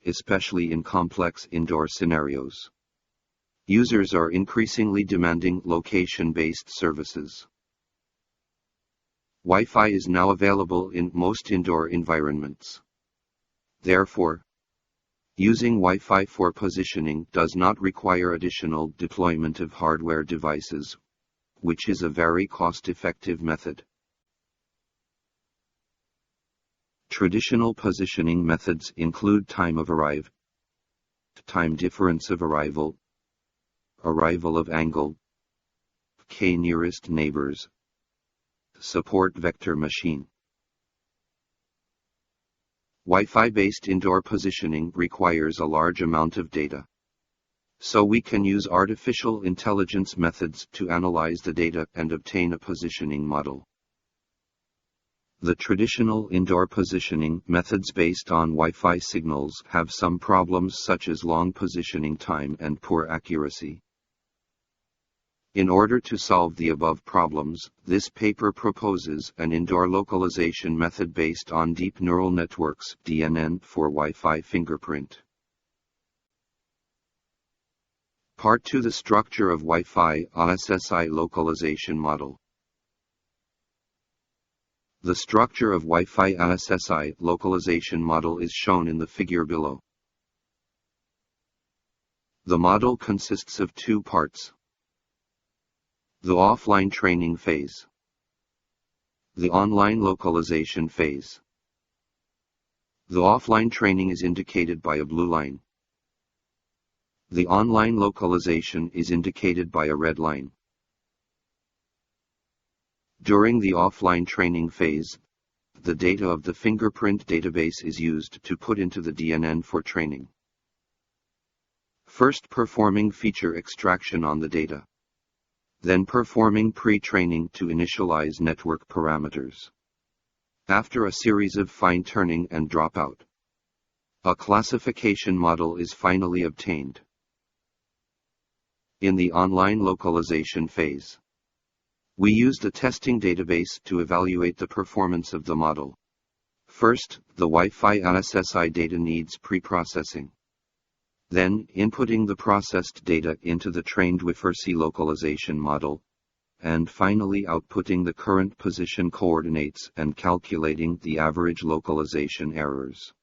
Speaker 14: especially in complex indoor scenarios, users are increasingly demanding location-based services. Wi-Fi is now available in most indoor environments. Therefore, using Wi-Fi for positioning does not require additional deployment of hardware devices, which is a very cost-effective method. Traditional positioning methods include time of arrival, time difference of arrival, arrival of angle, k nearest neighbors, support vector machine. Wi-Fi-based indoor positioning requires a large amount of data. So we can use artificial intelligence methods to analyze the data and obtain a positioning model. The traditional indoor positioning methods based on Wi-Fi signals have some problems such as long positioning time and poor accuracy. In order to solve the above problems, this paper proposes an indoor localization method based on deep neural networks (DNN) for Wi-Fi fingerprint. Part 2 The structure of Wi-Fi-RSSI localization model. The structure of Wi-Fi-RSSI localization model is shown in the figure below. The model consists of 2 parts. The offline training phase. The online localization phase. The offline training is indicated by a blue line. The online localization is indicated by a red line. During the offline training phase, the data of the fingerprint database is used to put into the DNN for training. First performing feature extraction on the data. Then performing pre-training to initialize network parameters. After a series of fine-tuning and dropout, a classification model is finally obtained. In the online localization phase, we use the testing database to evaluate the performance of the model. First, the Wi-Fi-RSSI data needs pre-processing. Then, inputting the processed data into the trained Wi-Fi localization model, and finally outputting the current position coordinates and calculating the average localization errors.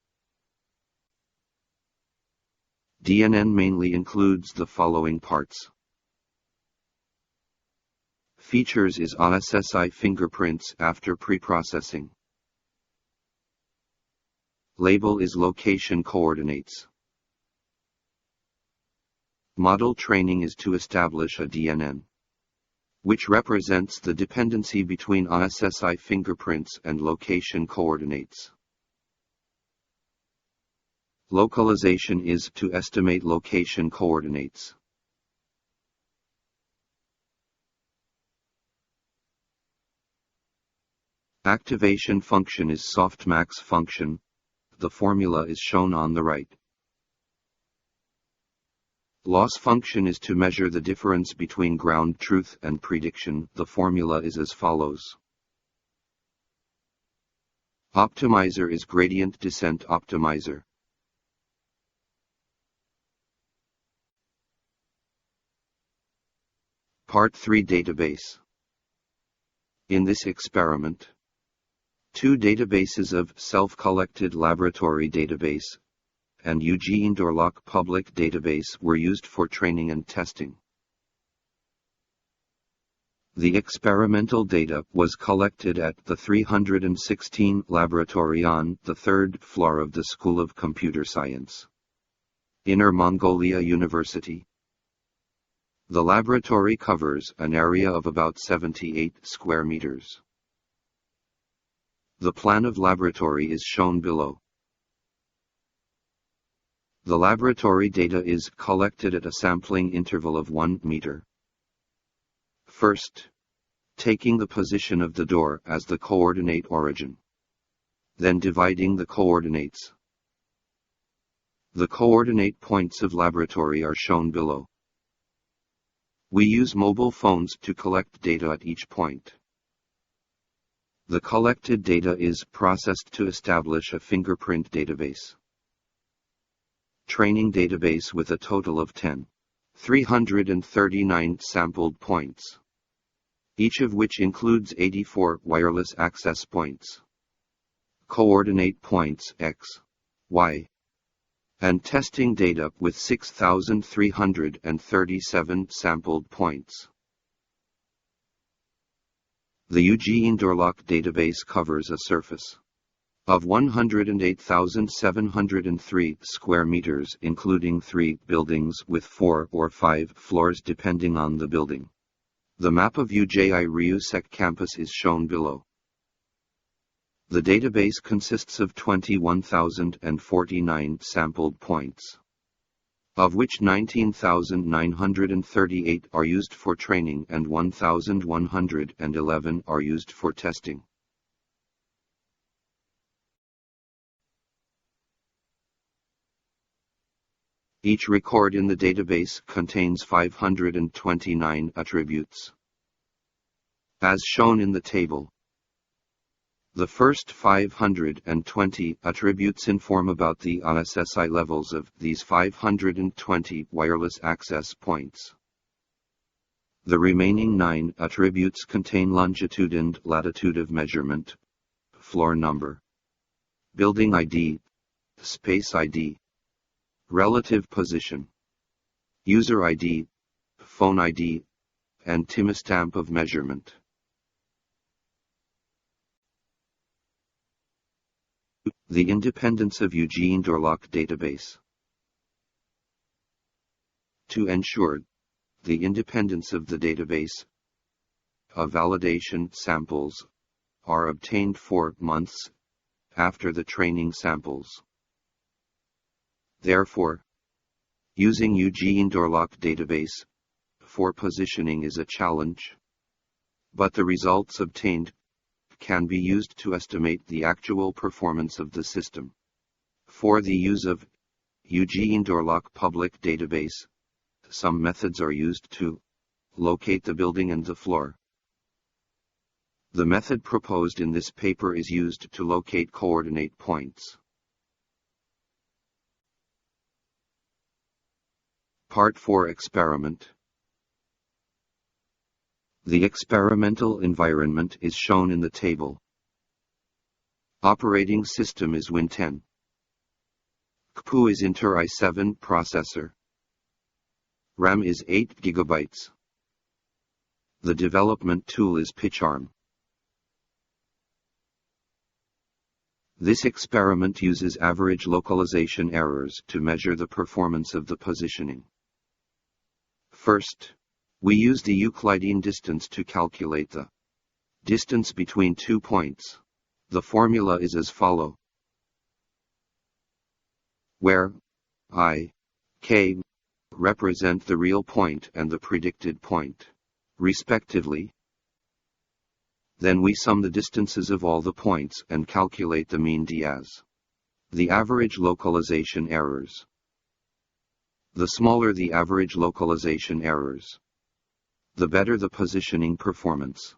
Speaker 14: DNN mainly includes the following parts. Features is RSSI fingerprints after preprocessing. Label is location coordinates. Model training is to establish a DNN, which represents the dependency between RSSI fingerprints and location coordinates. Localization is to estimate location coordinates. Activation function is softmax function. The formula is shown on the right. Loss function is to measure the difference between ground truth and prediction. The formula is as follows. Optimizer is gradient descent optimizer. Part 3 Database. In this experiment, two databases of self-collected laboratory database and UG Indoor Lock public database were used for training and testing. The experimental data was collected at the 316 laboratory on the third floor of the School of Computer Science, Inner Mongolia University. The laboratory covers an area of about 78 square meters. The plan of laboratory is shown below. The laboratory data is collected at a sampling interval of 1 meter. First, taking the position of the door as the coordinate origin. Then dividing the coordinates. The coordinate points of laboratory are shown below. We use mobile phones to collect data at each point. The collected data is processed to establish a fingerprint database. Training database with a total of 339 sampled points, each of which includes 84 wireless access points, coordinate points X, Y, and testing data with 6,337 sampled points. The UG Indoor Lock database covers a surface of 108,703 square meters, including 3 buildings with 4 or 5 floors depending on the building. The map of UJI Ryusek campus is shown below. The database consists of 21,049 sampled points, of which 19,938 are used for training and 1,111 are used for testing. Each record in the database contains 529 attributes, as shown in the table. The first 520 attributes inform about the RSSI levels of these 520 wireless access points. The remaining 9 attributes contain longitude and latitude of measurement, floor number, building ID, space ID, relative position, user ID, phone ID, and timestamp of measurement. The independence of UG Indoor Lock database. To ensure the independence of the database, validation samples are obtained 4 months after the training samples. Therefore, using UG Indoor Lock database for positioning is a challenge, but the results obtained can be used to estimate the actual performance of the system. For the use of UG Indoor Lock public database, some methods are used to locate the building and the floor. The method proposed in this paper is used to locate coordinate points. Part 4 Experiment. The experimental environment is shown in the table. Operating system is Win 10. CPU is Intel i7 processor. RAM is 8 GB. The development tool is PitchArm. This experiment uses average localization errors to measure the performance of the positioning. First, we use the Euclidean distance to calculate the distance between 2 points. The formula is as follows, where I, k represent the real point and the predicted point, respectively. Then we sum the distances of all the points and calculate the mean d as the average localization errors. The smaller the average localization errors, the better the positioning performance.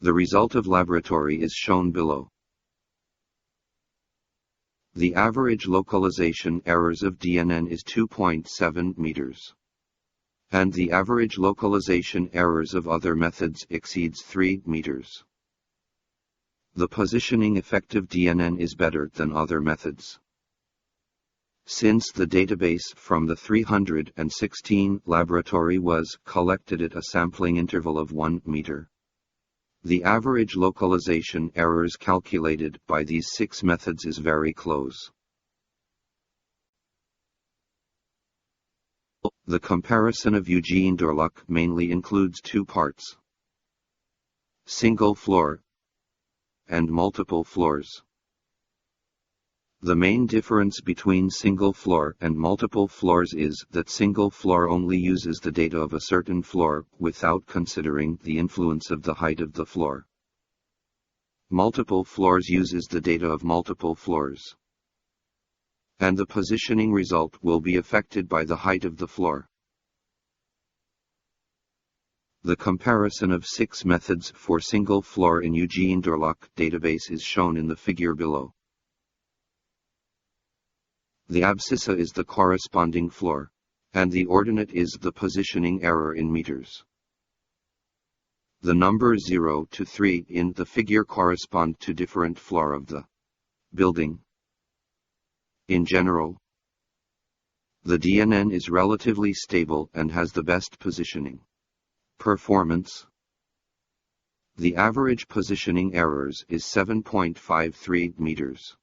Speaker 14: The result of laboratory is shown below. The average localization errors of DNN is 2.7 meters. And the average localization errors of other methods exceeds 3 meters. The positioning effect of DNN is better than other methods. Since the database from the 316 laboratory was collected at a sampling interval of 1 meter, the average localization errors calculated by these 6 methods is very close. The comparison of Eugene Dorluck mainly includes 2 parts: single floor and multiple floors. The main difference between single floor and multiple floors is that single floor only uses the data of a certain floor without considering the influence of the height of the floor. Multiple floors uses the data of multiple floors, and the positioning result will be affected by the height of the floor. The comparison of 6 methods for single floor in Eugene Dorluck database is shown in the figure below. The abscissa is the corresponding floor, and the ordinate is the positioning error in meters. The numbers 0 to 3 in the figure correspond to different floor of the building. In general, the DNN is relatively stable and has the best positioning performance. The average positioning errors is 7.53 meters.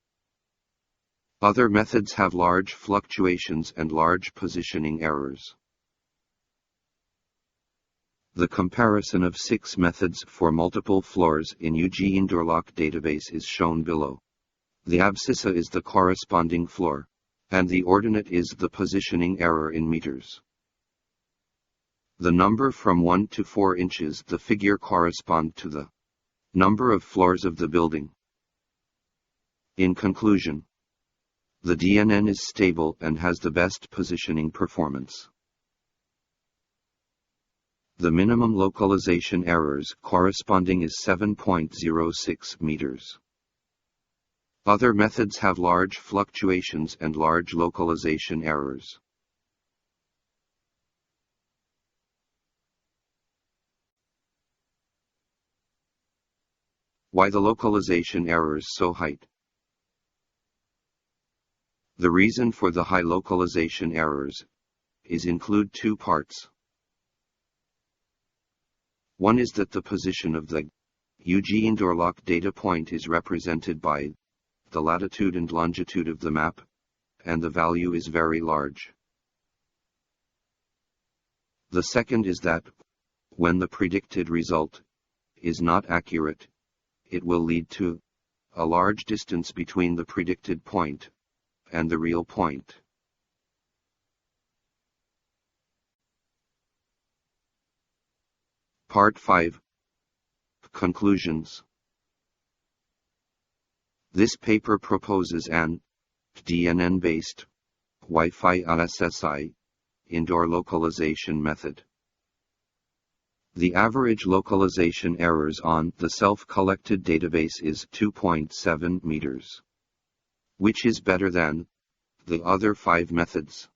Speaker 14: Other methods have large fluctuations and large positioning errors. The comparison of 6 methods for multiple floors in Eugene Dorluck database is shown below. The abscissa is the corresponding floor, and the ordinate is the positioning error in meters. The number from 1 to 4 inches the figure correspond to the number of floors of the building. In conclusion, the DNN is stable and has the best positioning performance. The minimum localization errors corresponding is 7.06 meters. Other methods have large fluctuations and large localization errors. Why the localization errors so high? The reason for the high localization errors is include 2 parts. One is that the position of the Eugene Dorluck data point is represented by the latitude and longitude of the map, and the value is very large. The second is that, when the predicted result is not accurate, it will lead to a large distance between the predicted point and the real point. Part 5. Conclusions. This paper proposes an DNN-based Wi-Fi-RSSI indoor localization method. The average localization errors on the self-collected database is 2.7 meters, which is better than the other 5 methods.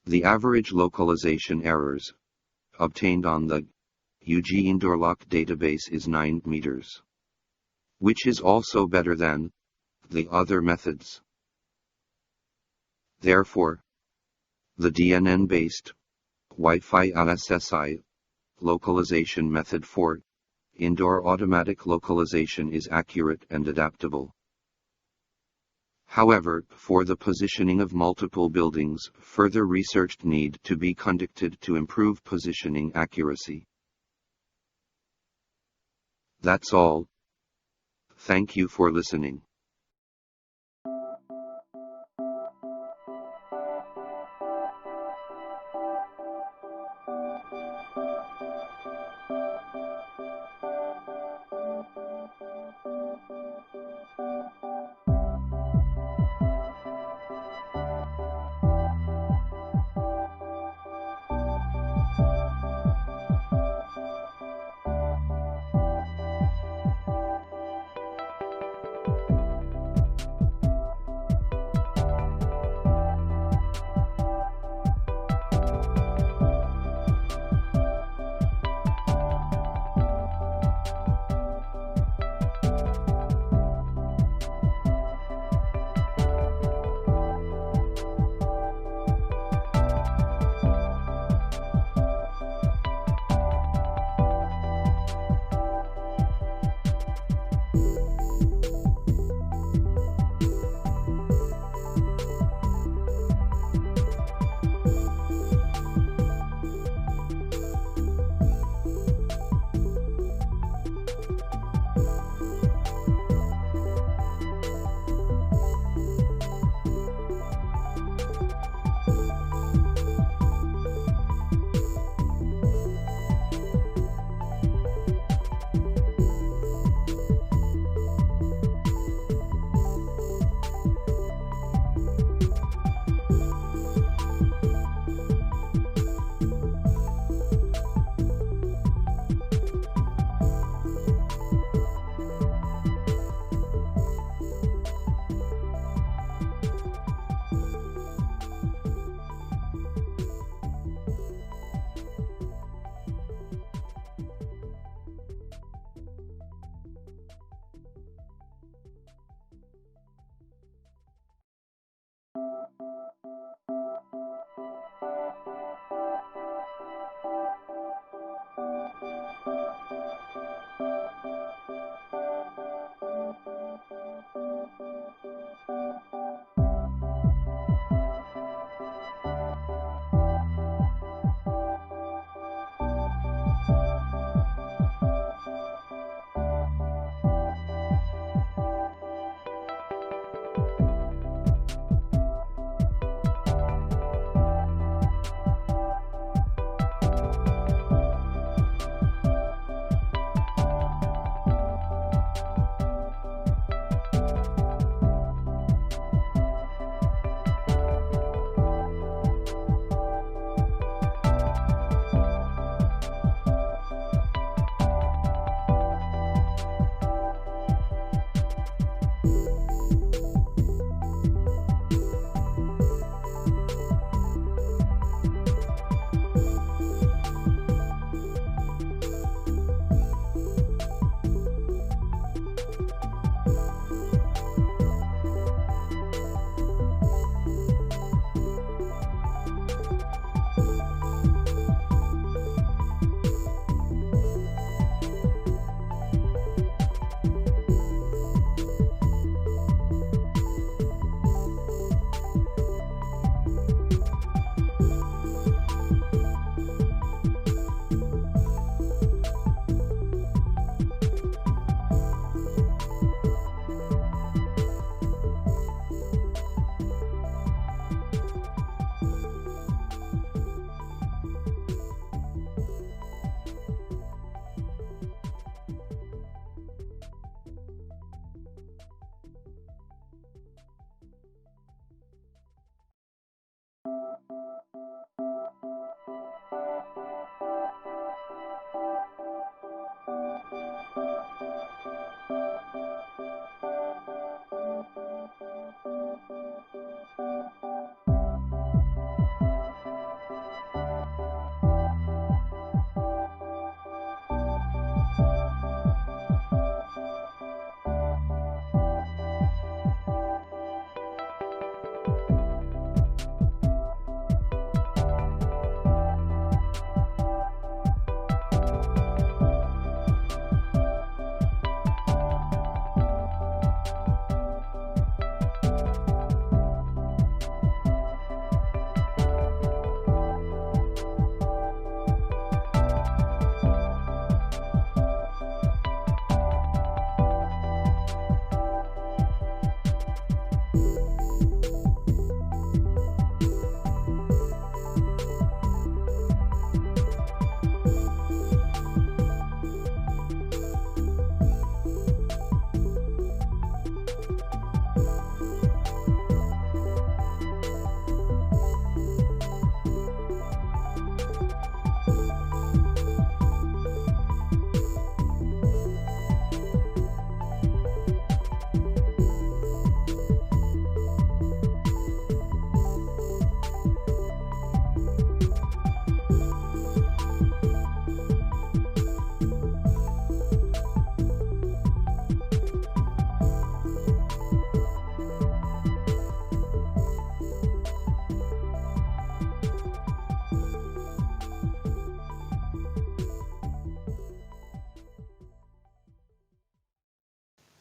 Speaker 14: The average localization errors obtained on the Eugene Dorluck database is 9 meters, which is also better than the other methods. Therefore, the DNN-based Wi-Fi-RSSI localization method for indoor automatic localization is accurate and adaptable. However, for the positioning of multiple buildings, further research need to be conducted to improve positioning accuracy. That's all. Thank you for listening.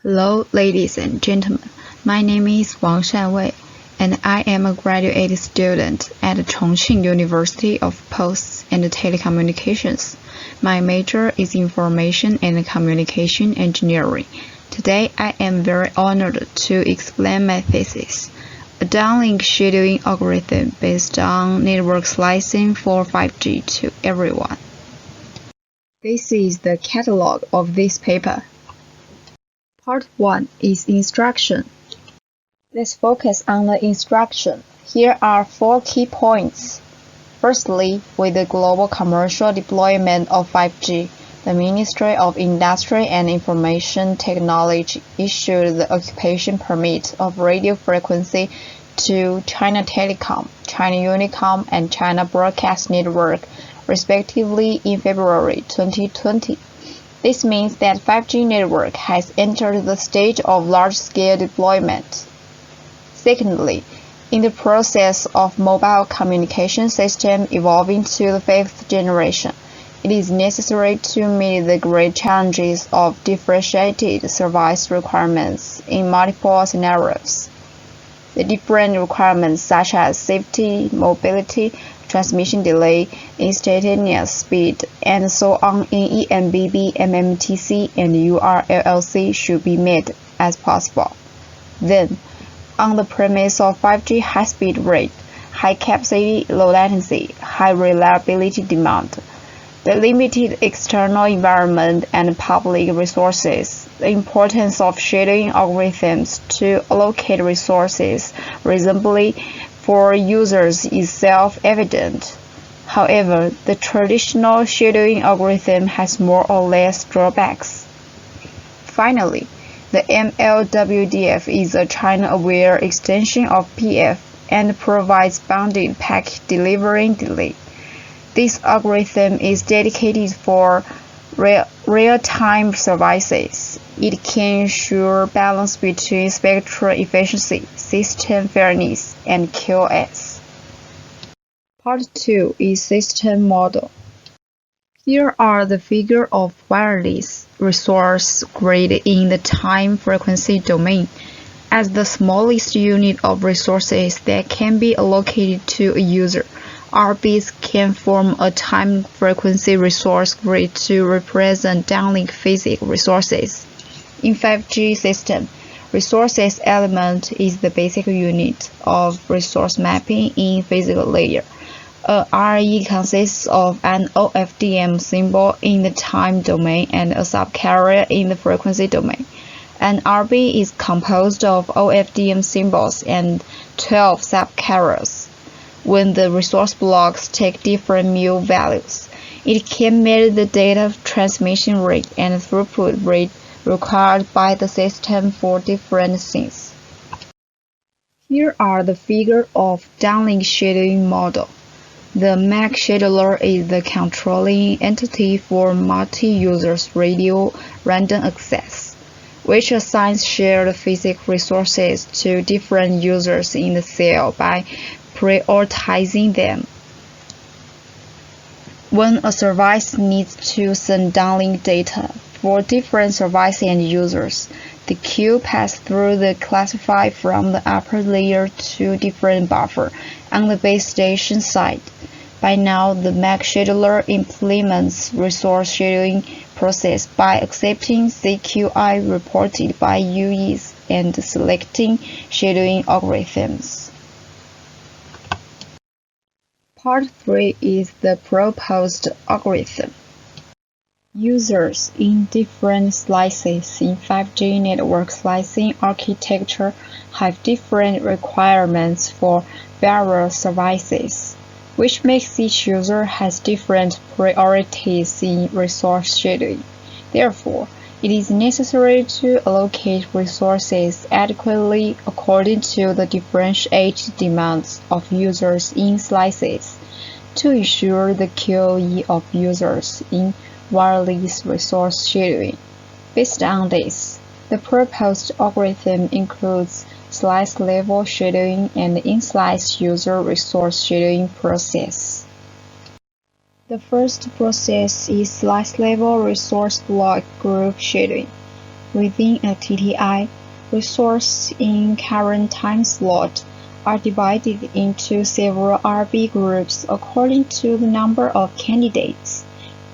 Speaker 15: Hello, ladies and gentlemen. My name is Wang Shanwei, and I am a graduate student at Chongqing University of Posts and Telecommunications. My major is Information and Communication Engineering. Today, I am very honored to explain my thesis, a downlink scheduling algorithm based on network slicing for 5G to everyone. This is the catalog of this paper. Part 1 is instruction. Let's focus on the instruction. Here are 4 key points. Firstly, with the global commercial deployment of 5G, the Ministry of Industry and Information Technology issued the occupation permit of radio frequency to China Telecom, China Unicom, and China Broadcast Network, respectively in February 2020. This means that 5G network has entered the stage of large-scale deployment. Secondly, in the process of mobile communication system evolving to the 5th generation, it is necessary to meet the great challenges of differentiated service requirements in multiple scenarios. The different requirements such as safety, mobility, transmission delay, instantaneous speed, and so on in EMBB, MMTC, and URLLC should be met as possible. Then, on the premise of 5G high-speed rate, high capacity, low latency, high reliability demand, the limited external environment and public resources, the importance of scheduling algorithms to allocate resources reasonably for users is self-evident. However, the traditional scheduling algorithm has more or less drawbacks. Finally, the MLWDF is a China-aware extension of PF and provides bounded packet delivery delay. This algorithm is dedicated for real-time services. It can ensure balance between spectral efficiency, system fairness, and QoS. Part 2 is system model. Here are the figure of wireless resource grid in the time-frequency domain. As the smallest unit of resources that can be allocated to a user, RBs can form a time-frequency resource grid to represent downlink physical resources. In 5G system, resources element is the basic unit of resource mapping in physical layer. A RE consists of an OFDM symbol in the time domain and a subcarrier in the frequency domain. An RB is composed of OFDM symbols and 12 subcarriers. When the resource blocks take different mu values, it can measure the data transmission rate and throughput rate required by the system for different things. Here are the figure of downlink scheduling model. The MAC scheduler is the controlling entity for multi-users radio random access, which assigns shared physical resources to different users in the cell by prioritizing them. When a service needs to send downlink data for different services and users, the queue passes through the classifier from the upper layer to different buffer on the base station side. By now, the MAC scheduler implements resource scheduling process by accepting CQI reported by UEs and selecting scheduling algorithms. Part 3 is the proposed algorithm. Users in different slices in 5G network slicing architecture have different requirements for various services, which makes each user has different priorities in resource scheduling. Therefore, it is necessary to allocate resources adequately according to the differentiated demands of users in slices to ensure the QoE of users in wireless resource scheduling. Based on this, The proposed algorithm includes slice-level shadowing and in-slice user resource shadowing process. The first process is slice-level resource block group shadowing. Within a TTI, resources in current time slot are divided into several RB groups according to the number of candidates,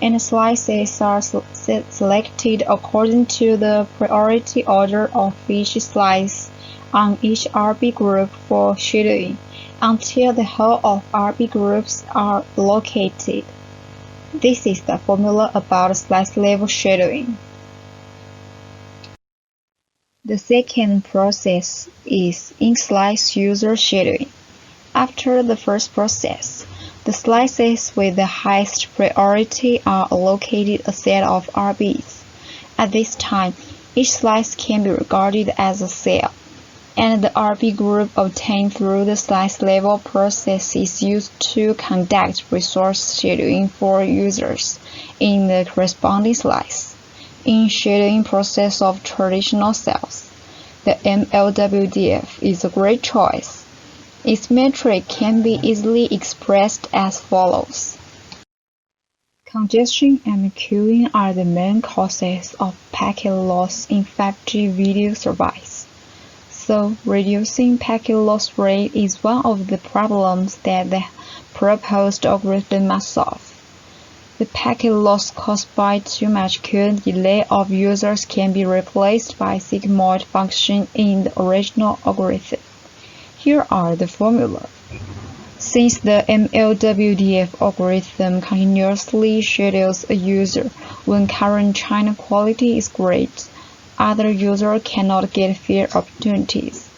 Speaker 15: and slices are selected according to the priority order of each slice on each RB group for shadowing until the whole of RB groups are located. This is the formula about slice-level shadowing. The second process is in-slice user shadowing. After the first process, the slices with the highest priority are allocated a set of RBs. At this time, each slice can be regarded as a cell, and the RB group obtained through the slice-level process is used to conduct resource shadowing for users in the corresponding slice. In shadowing process of traditional cells, the mmWave is a great choice. Its metric can be easily expressed as follows. Congestion and queuing are the main causes of packet loss in 5G video service. So, reducing packet loss rate is one of the problems that the proposed algorithm must solve. The packet loss caused by too much queue delay of users can be replaced by sigmoid function in the original algorithm. Here are the formula. Since the mmWave algorithm continuously schedules a user when current channel quality is great, other users cannot get fair opportunities.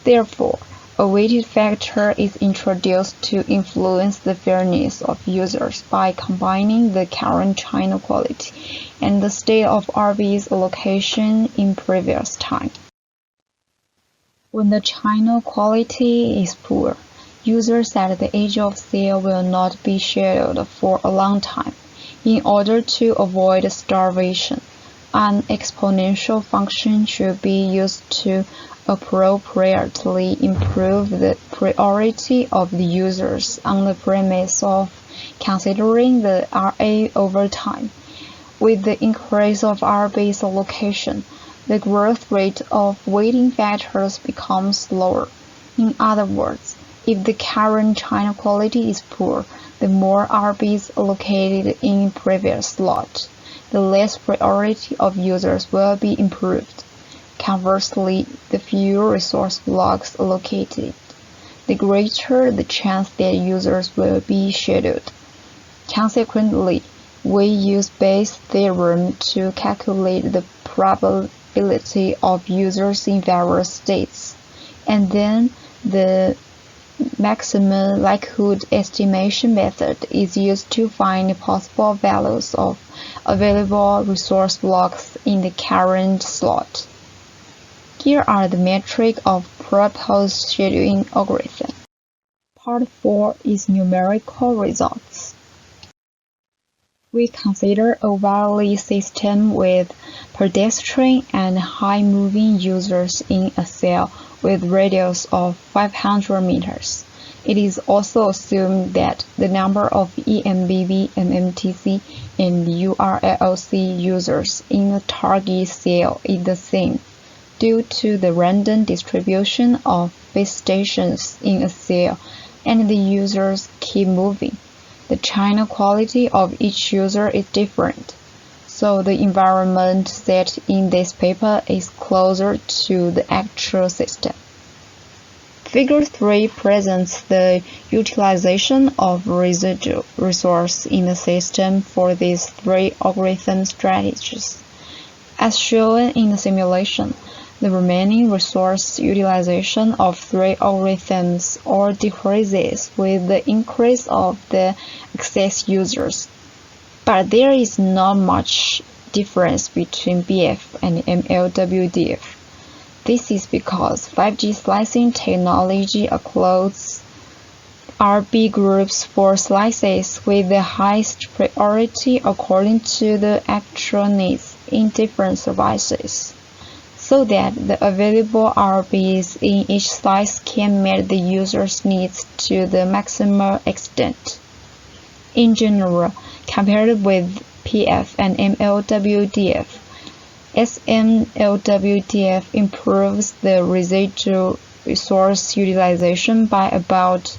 Speaker 15: Therefore, a weighted factor is introduced to influence the fairness of users by combining the current channel quality and the state of RB's allocation in previous time. When the channel quality is poor, users at the edge of sale will not be scheduled for a long time. In order to avoid starvation, an exponential function should be used to appropriately improve the priority of the users on the premise of considering the RA over time. With the increase of RB's allocation, the growth rate of weighting factors becomes lower. In other words, if the current channel quality is poor, the more RBs allocated in previous slot, the less priority of users will be improved. Conversely, the fewer resource blocks allocated, the greater the chance that users will be scheduled. Consequently, we use Bayes' theorem to calculate the probability of users in various states, and then the maximum likelihood estimation method is used to find possible values of available resource blocks in the current slot. Here are the metrics of proposed scheduling algorithm. Part 4 is numerical results. We consider a Wily system with pedestrian and high-moving users in a cell with radius of 500 meters. It is also assumed that the number of EMBB, MMTC, and URLC users in the target cell is the same, due to the random distribution of base stations in a cell, and the users keep moving. The channel quality of each user is different, so the environment set in this paper is closer to the actual system. Figure 3 presents the utilization of residual resource in the system for these three algorithm strategies. As shown in the simulation, the remaining resource utilization of three algorithms all decreases with the increase of the access users. But there is not much difference between BF and mmWave. This is because 5G slicing technology allows RB groups for slices with the highest priority according to the actual needs in different services. so that the available RBs in each slice can meet the user's needs to the maximum extent. In general, compared with PF and MLWDF, SMLWDF improves the residual resource utilization by about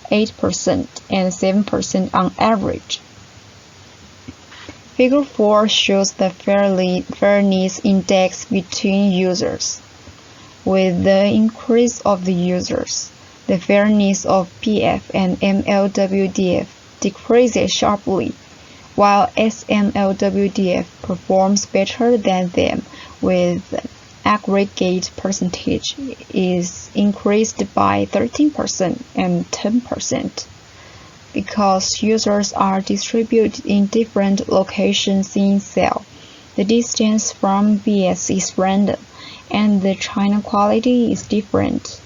Speaker 15: 8% and 7% on average. Figure 4 shows the fairness index between users. With the increase of the users, the fairness of PF and MLWDF decreases sharply, while SMLWDF performs better than them, with aggregate percentage is increased by 13% and 10%. Because users are distributed in different locations in cell, the distance from BS is random, and the channel quality is different.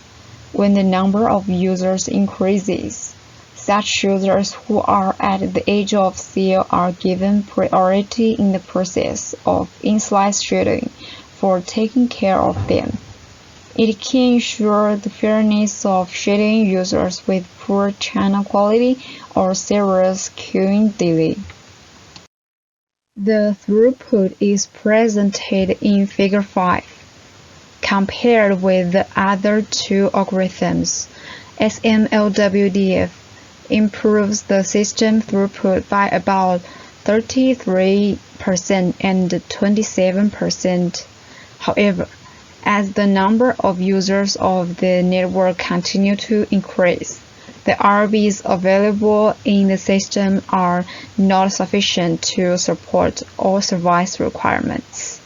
Speaker 15: When the number of users increases, such users who are at the edge of cell are given priority in the process of in-slice shadowing for taking care of them. It can ensure the fairness of shadowing users with poor channel quality or serious queuing delay. The throughput is presented in Figure 5. Compared with the other two algorithms, SMLWDF improves the system throughput by about 33% and 27%. However, as the number of users of the network continue to increase, the RBs available in the system are not sufficient to support all service requirements.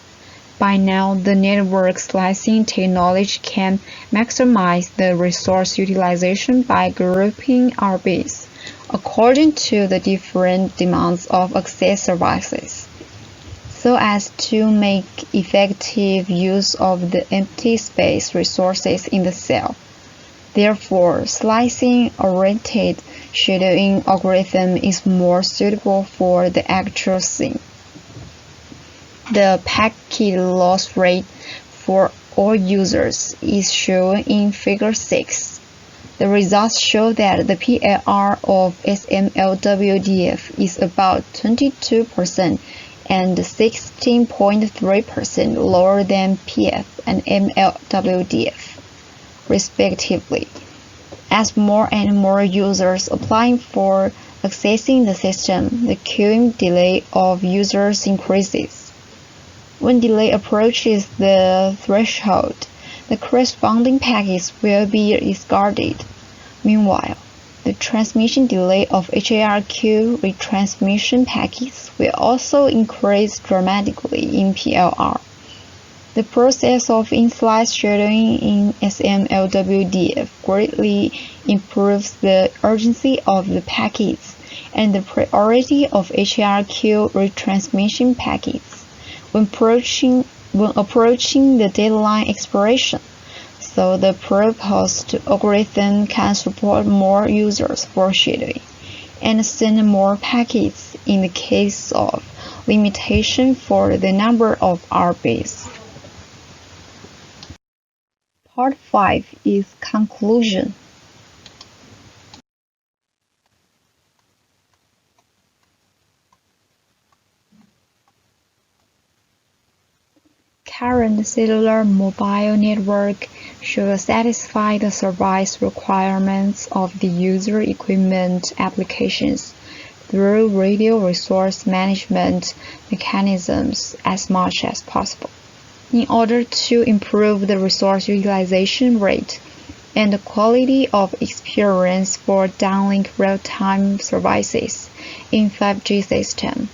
Speaker 15: By now, the network slicing technology can maximize the resource utilization by grouping RBs according to the different demands of access services, so as to make effective use of the empty space resources in the cell. Therefore, slicing-oriented shadowing algorithm is more suitable for the actual scene. The packet loss rate for all users is shown in Figure 6. The results show that the PLR of SMLWDF is about 22% and 16.3% lower than PF and MLWDF, respectively, as more and more users applying for accessing the system, the queuing delay of users increases. When delay approaches the threshold, the corresponding packets will be discarded. Meanwhile, the transmission delay of HARQ retransmission packets will also increase dramatically in PLR. The process of in-slice shadowing in SMLWDF greatly improves the urgency of the packets and the priority of HARQ retransmission packets when approaching the deadline expiration, so the proposed algorithm can support more users for shadowing and send more packets in the case of limitation for the number of RBs. Part 5 is conclusion. Current cellular mobile network should satisfy the service requirements of the user equipment applications through radio resource management mechanisms as much as possible, in order to improve the resource utilization rate and the quality of experience for downlink real-time services in 5G system.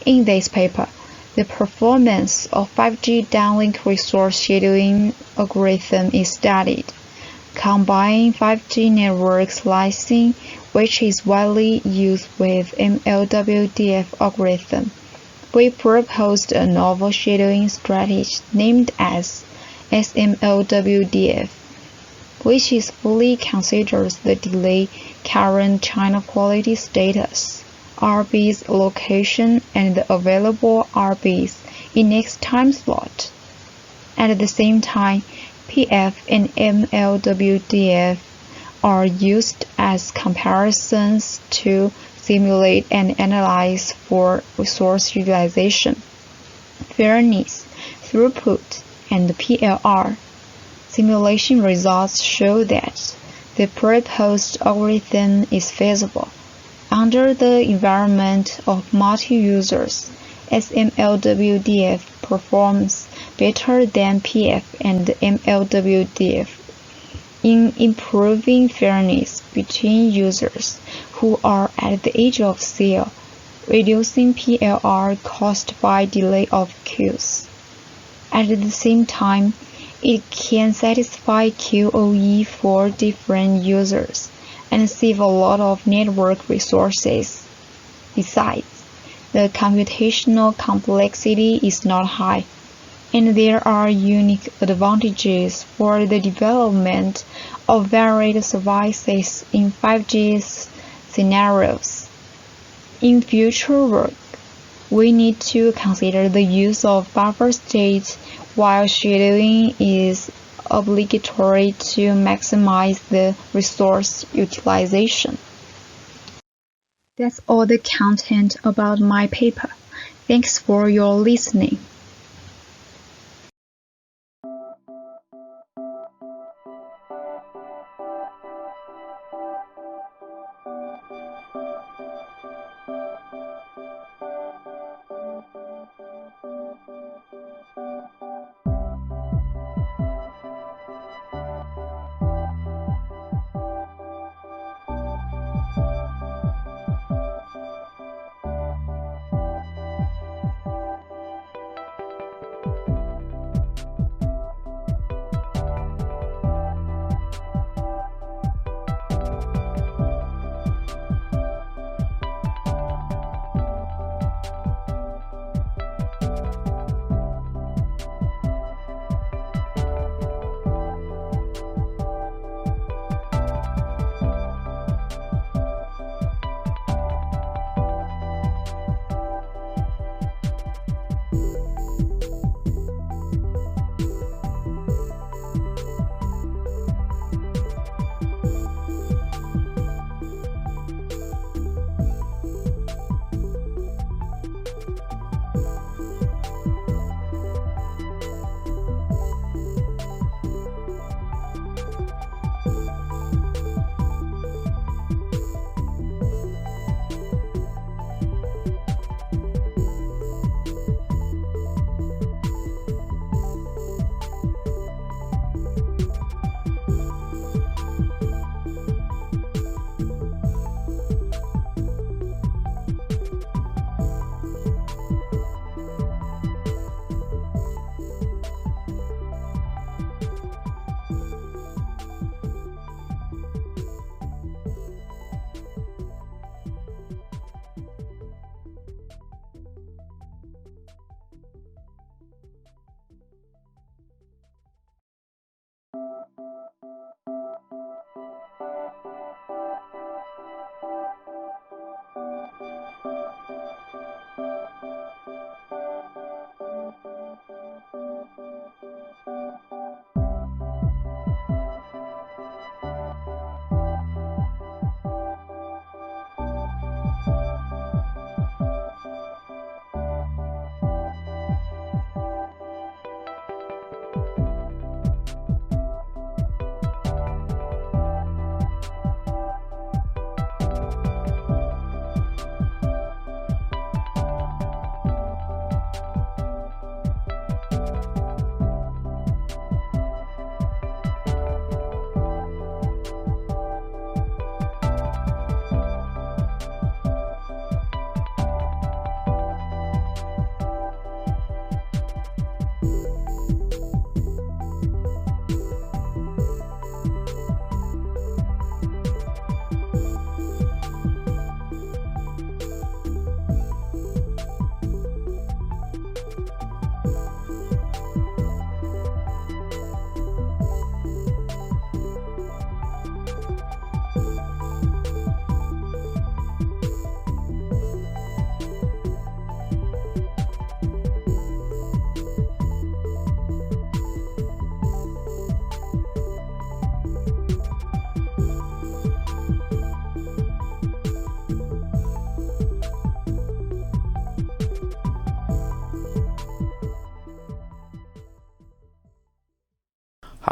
Speaker 15: In this paper, the performance of 5G downlink resource shadowing algorithm is studied, combining 5G network slicing, which is widely used with MLWDF algorithm. We proposed a novel shadowing strategy named as SMLWDF, which is fully considers the delay, current channel quality status, RB's location, and the available RBs in next time slot. At the same time, PF and mmWave are used as comparisons to simulate and analyze for resource utilization, fairness, throughput, and PLR. Simulation results show that the proposed algorithm is feasible. Under the environment of multi-users, mmWave performs better than PF and mmWave in improving fairness between users who are at the edge of sale, reducing PLR caused by delay of queues. At the same time, it can satisfy QoE for different users and save a lot of network resources. Besides, the computational complexity is not high, and there are unique advantages for the development of varied services in 5G scenarios. In future work, we need to consider the use of buffer state while scheduling is obligatory to maximize the resource utilization. That's all the content about my paper. Thanks for your listening.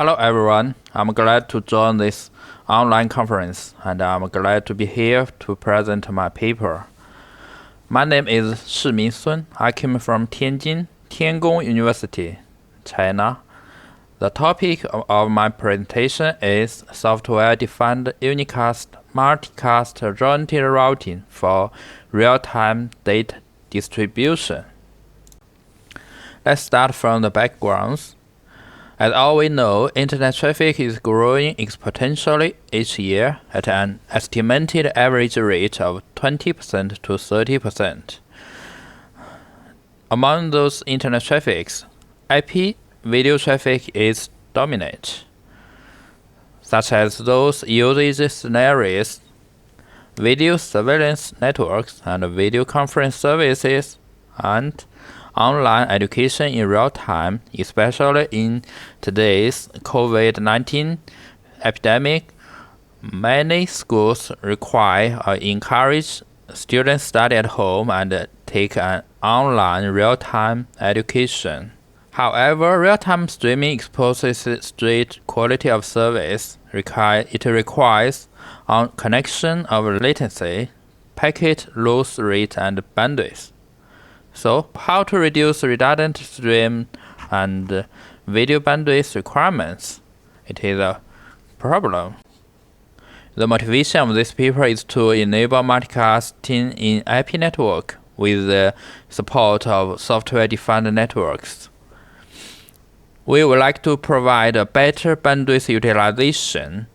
Speaker 16: Hello everyone, I'm glad to join this online conference and I'm glad to be here to present my paper. My name is Shimin Sun. I came from Tianjin, Tiangong University, China. The topic of my presentation is software-defined unicast multicast joint routing for real-time data distribution. Let's start from the backgrounds. As all we know, internet traffic is growing exponentially each year at an estimated average rate of 20% to 30%. Among those internet traffics, IP video traffic is dominant, such as those usage scenarios, video surveillance networks and video conference services, and online education in real time, especially in today's COVID-19 epidemic. Many schools require or encourage students study at home and take an online real-time education. However, real-time streaming exposes strict quality of service. It requires on connection of latency, packet loss rate, and bandwidth. So, how to reduce redundant stream and video bandwidth requirements? It is a problem. The motivation of this paper is to enable multicasting in IP network with the support of software-defined networks. We would like to provide a better bandwidth utilization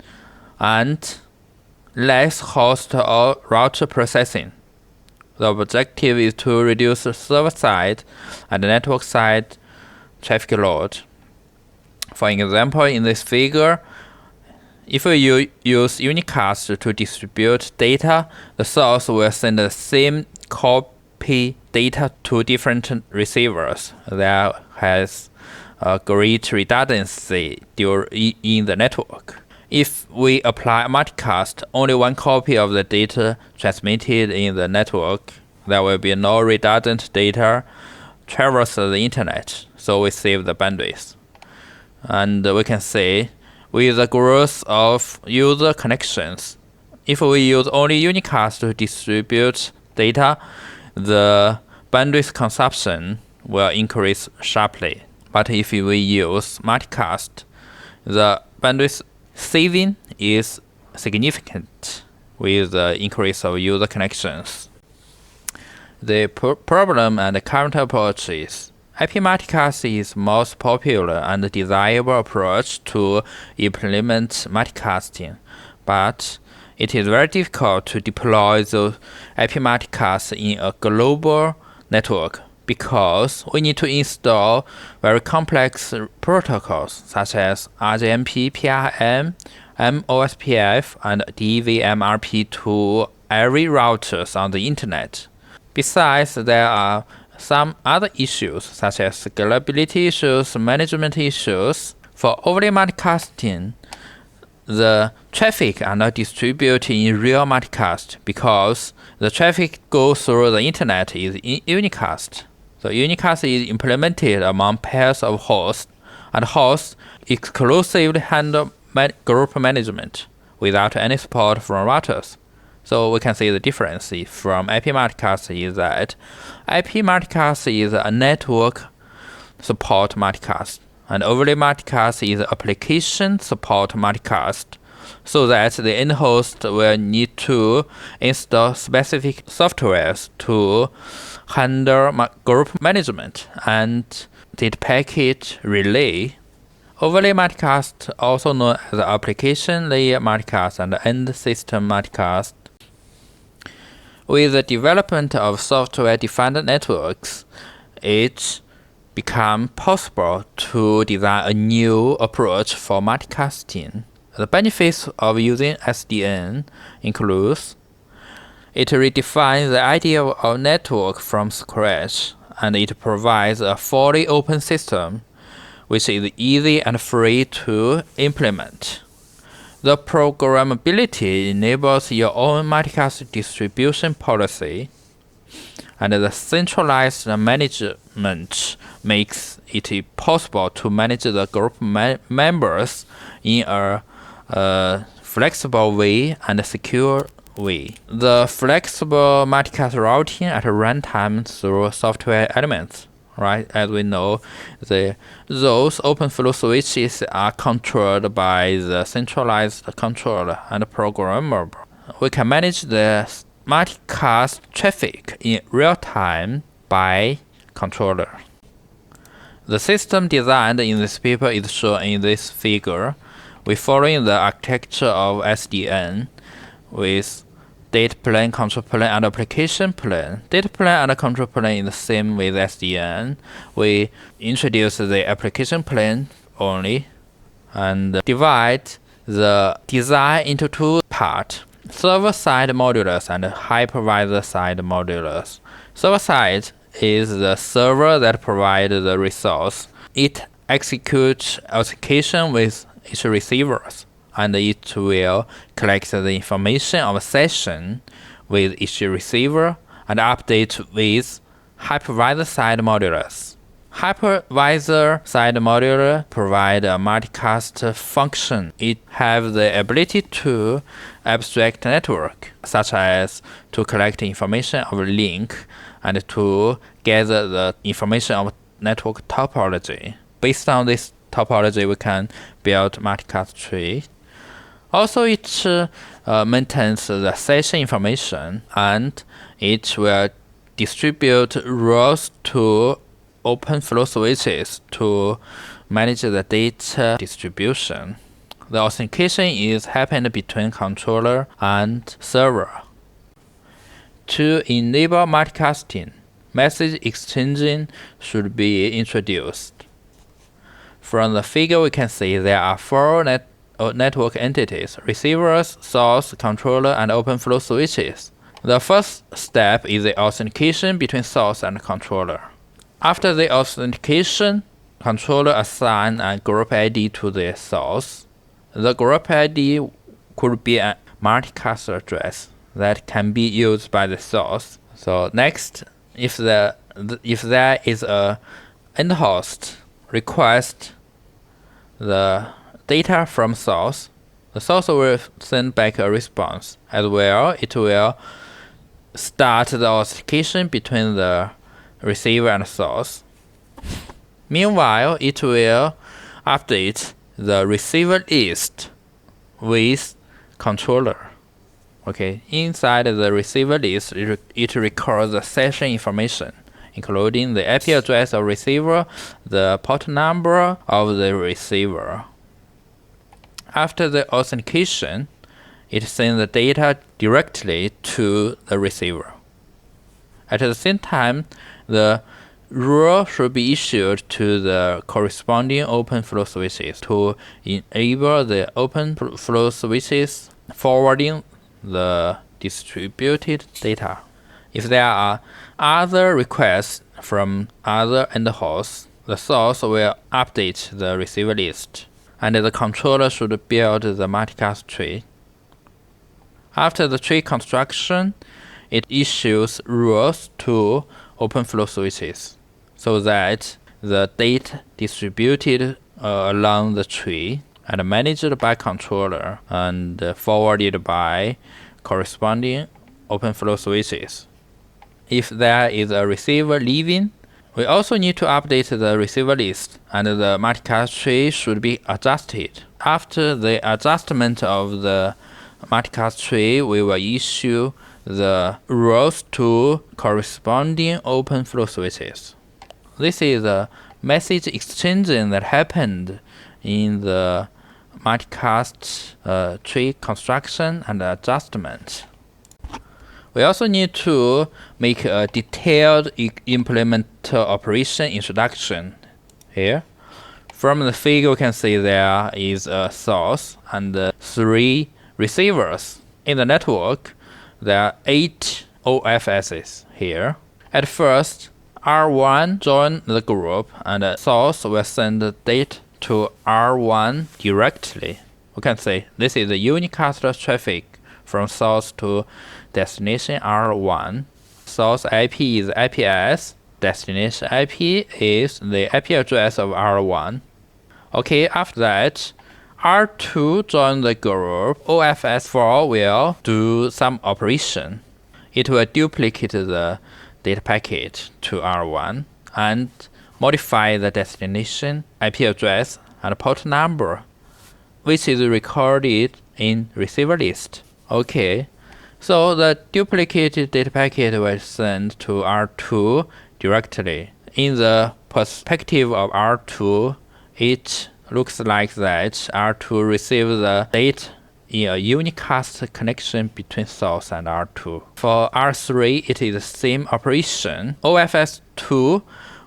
Speaker 16: and less host or route processing. The objective is to reduce server-side and network-side traffic load. For example, in this figure, if you use Unicast to distribute data, the source will send the same copy data to different receivers. That has a great redundancy in the network. If we apply multicast, only one copy of the data transmitted in the network, there will be no redundant data traverse the internet, so we save the bandwidth. And we can see, with the growth of user connections, if we use only Unicast to distribute data, the bandwidth consumption will increase sharply. But if we use multicast, the bandwidth saving is significant with the increase of user connections. The problem and the current approach is IP multicast is most popular and desirable approach to implement multicasting, but it is very difficult to deploy the IP multicast in a global network because we need to install very complex protocols such as RGMP, PRM, MOSPF, and DVMRP to every routers on the internet. Besides, there are some other issues such as scalability issues, management issues. For overlay multicasting, the traffic are not distributed in real multicast because the traffic goes through the internet is in Unicast. So Unicast is implemented among pairs of hosts, and hosts exclusively handle group management without any support from routers. So we can see the difference from IP multicast is that IP multicast is a network support multicast, and overlay multicast is application support multicast, so that the end host will need to install specific softwares to handle group management and data packet relay. Overlay multicast, also known as application layer multicast and end system multicast. With the development of software-defined networks, it became possible to design a new approach for multicasting. The benefits of using SDN includes it redefines the idea of network from scratch, and it provides a fully open system which is easy and free to implement. The programmability enables your own multicast distribution policy, and the centralized adjustment makes it possible to manage the group members in a flexible way and secure way. The flexible multicast routing at runtime through software elements. Right, as we know, those open flow switches are controlled by the centralized controller and programmer. We can manage the multicast traffic in real time by controller. The system designed in this paper is shown in this figure. We follow the architecture of SDN with data plane, control plane, and application plane. Data plane and control plane is the same with SDN. We introduce the application plane only and divide the design into two parts: server-side modulus and hypervisor-side modulus. Server-side is the server that provides the resource. It executes authentication with its receivers, and it will collect the information of a session with each receiver and update with hypervisor-side modulus. Hypervisor-side modulus provide a multicast function. It has the ability to abstract network, such as to collect information of a link and to gather the information of network topology. Based on this topology, we can build multicast tree. Also, it maintains the session information, and it will distribute roles to open flow switches to manage the data distribution. The authentication is happening between controller and server. To enable multicasting, message exchanging should be introduced. From the figure, we can see there are four network entities: receivers, source, controller, and open flow switches. The first step is the authentication between source and controller. After the authentication, controller assigns a group ID to the source. The group ID could be a multicast address that can be used by the source. So next, if there is a end host request the data from source, the source will send back a response. As well, it will start the authentication between the receiver and source. Meanwhile, it will update the receiver list with controller. Okay, inside the receiver list, it records the session information, including the IP address of receiver, the port number of the receiver. After the authentication, it sends the data directly to the receiver. At the same time, the rule should be issued to the corresponding open flow switches to enable the open flow switches forwarding the distributed data. If there are other requests from other end hosts, the source will update the receiver list, and the controller should build the multicast tree. After the tree construction, it issues rules to open flow switches so that the data distributed along the tree and managed by controller and forwarded by corresponding open flow switches. If there is a receiver leaving, we also need to update the receiver list, and the multicast tree should be adjusted. After the adjustment of the multicast tree, we will issue the rules to corresponding open flow switches. This is a message exchanging that happened in the multicast tree construction and adjustment. We also need to make a detailed implemental operation introduction here. From the figure, we can see there is a source and 3 receivers. In the network, there are 8 OFSs here. At first, R1 joins the group, and the source will send the data to R1 directly. We can say this is the unicast traffic from source to destination R1. Source IP is IPS, destination IP is the IP address of R1. Okay, after that, R2 join the group. OFS4 will do some operation. It will duplicate the data packet to R1 and modify the destination IP address and port number, which is recorded in receiver list. Okay, so the duplicated data packet was sent to R2 directly. In the perspective of R2, it looks like that R2 receives the data in a unicast connection between source and R2. For R3, it is the same operation. OFS2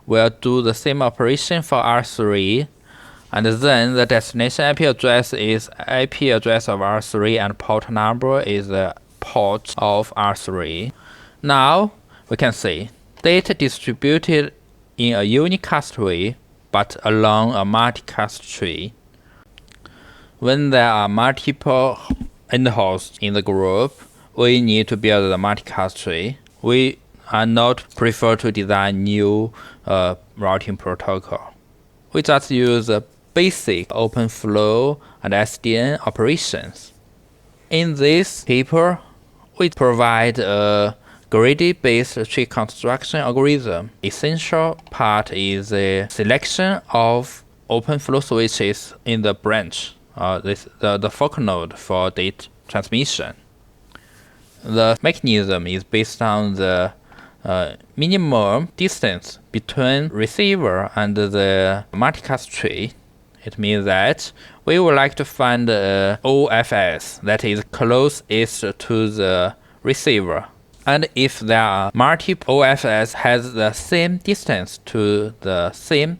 Speaker 16: will do the same operation for R3, and then the destination IP address is IP address of R3 and port number is the port of R3. Now we can see data distributed in a unicast way but along a multicast tree. When there are multiple endhosts in the group, we need to build the multicast tree. We are not prefer to design new routing protocol. We just use the basic OpenFlow and SDN operations. In this paper, we provide a grid-based tree construction algorithm. Essential part is the selection of OpenFlow switches in the branch, the fork node for data transmission. The mechanism is based on the minimum distance between receiver and the multicast tree. It means that we would like to find OFS that is closest to the receiver. And if there are multiple OFS has the same distance to the same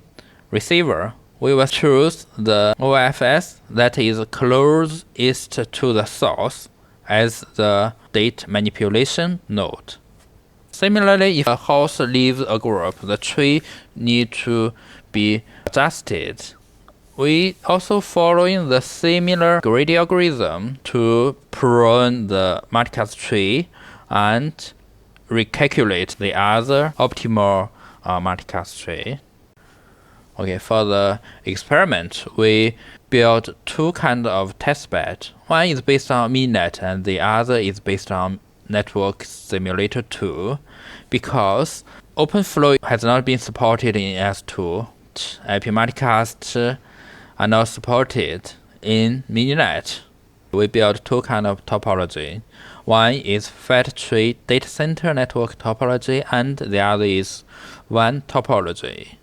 Speaker 16: receiver, we will choose the OFS that is closest to the source as the data manipulation node. Similarly, if a host leaves a group, the tree needs to be adjusted. We also following the similar grid algorithm to prune the multicast tree and recalculate the other optimal multicast tree. Okay, for the experiment, we built two kinds of testbed. One is based on MINET and the other is based on Network Simulator 2, because OpenFlow has not been supported in S2. IP multicast are not supported in MiniNet. We built two kinds of topology. One is fat tree data center network topology, and the other is WAN topology.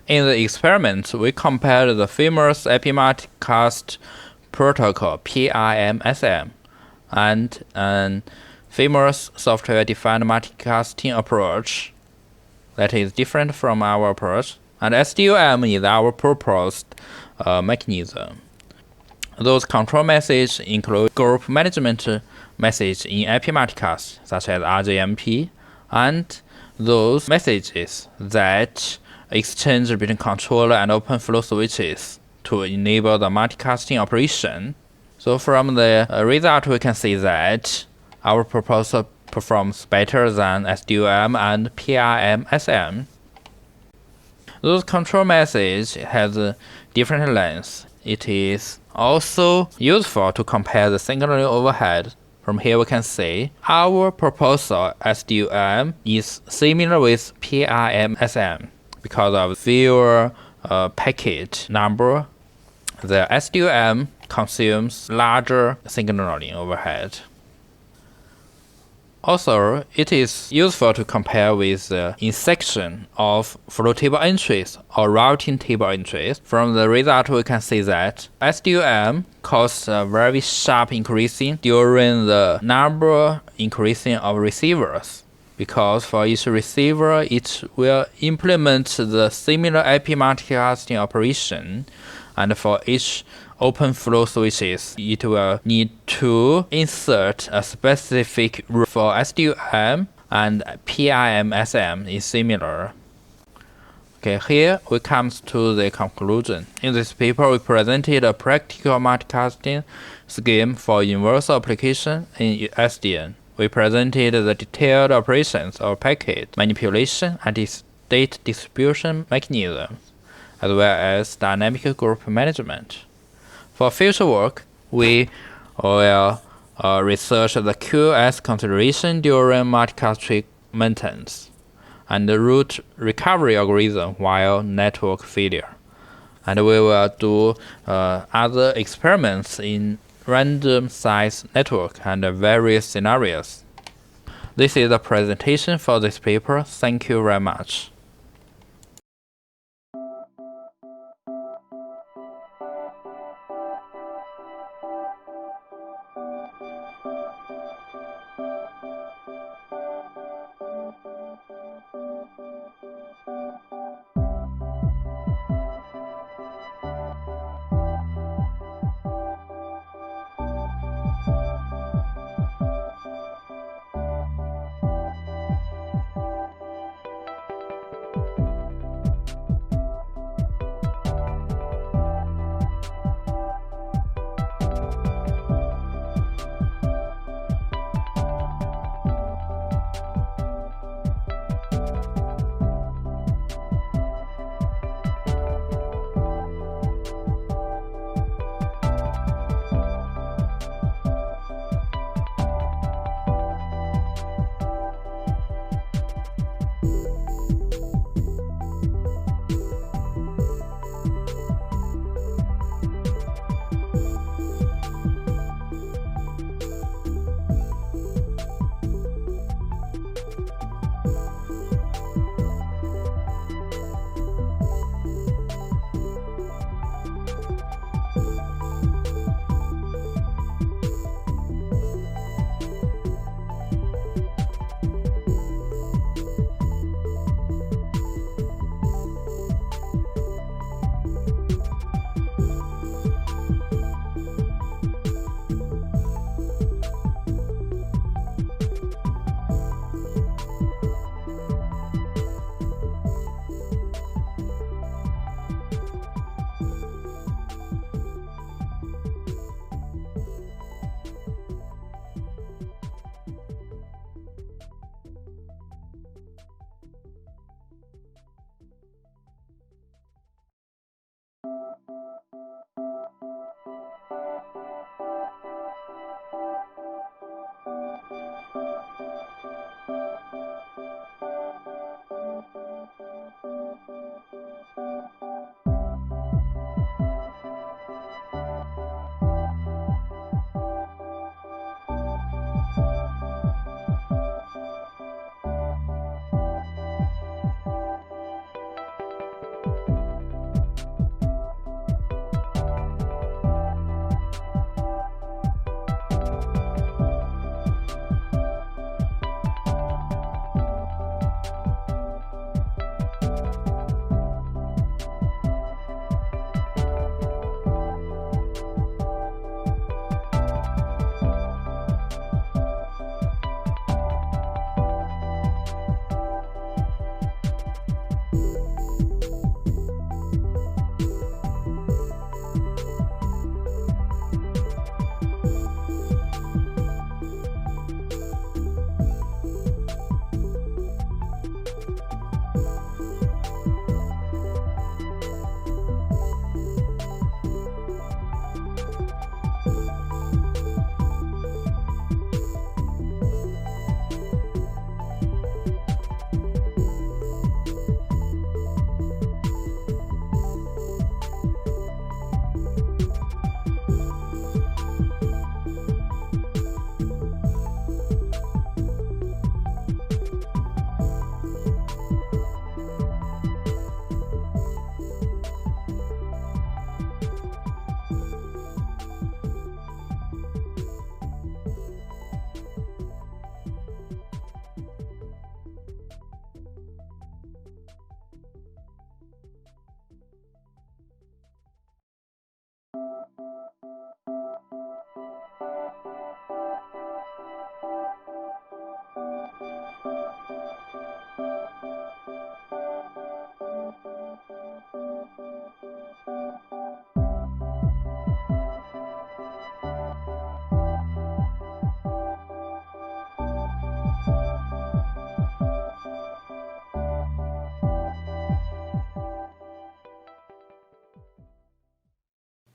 Speaker 16: In the experiment, we compared the famous IP multicast protocol PRMSM and an famous software-defined multicasting approach that is different from our approach, and SDUM is our proposed mechanism. Those control messages include group management message in IP multicast, such as RJMP, and those messages that exchange between controller and OpenFlow switches to enable the multicasting operation. So from the result, we can see that our proposal performs better than SDUM and PRMSM. Those control messages has different lengths. It is also useful to compare the signaling overhead. From here we can see our proposal SDUM is similar with PRMSM because of fewer packet number. The SDUM consumes larger signaling overhead. Also, it is useful to compare with the insertion of flow table entries or routing table entries. From the result, we can see that SDUM causes a very sharp increasing during the number increasing of receivers, because for each receiver, it will implement the similar IP multicasting operation, and for each OpenFlow switches, it will need to insert a specific rule. For SDUM and PRMSM is similar. Okay, here we come to the conclusion. In this paper, we presented a practical multicasting scheme for universal application in SDN. we presented the detailed operations of packet manipulation and state distribution mechanisms, as well as dynamic group management. For future work, we will research the QoS consideration during multicast maintenance and the root recovery algorithm while network failure. And we will do other experiments in random size network and various scenarios. This is the presentation for this paper. Thank you very much.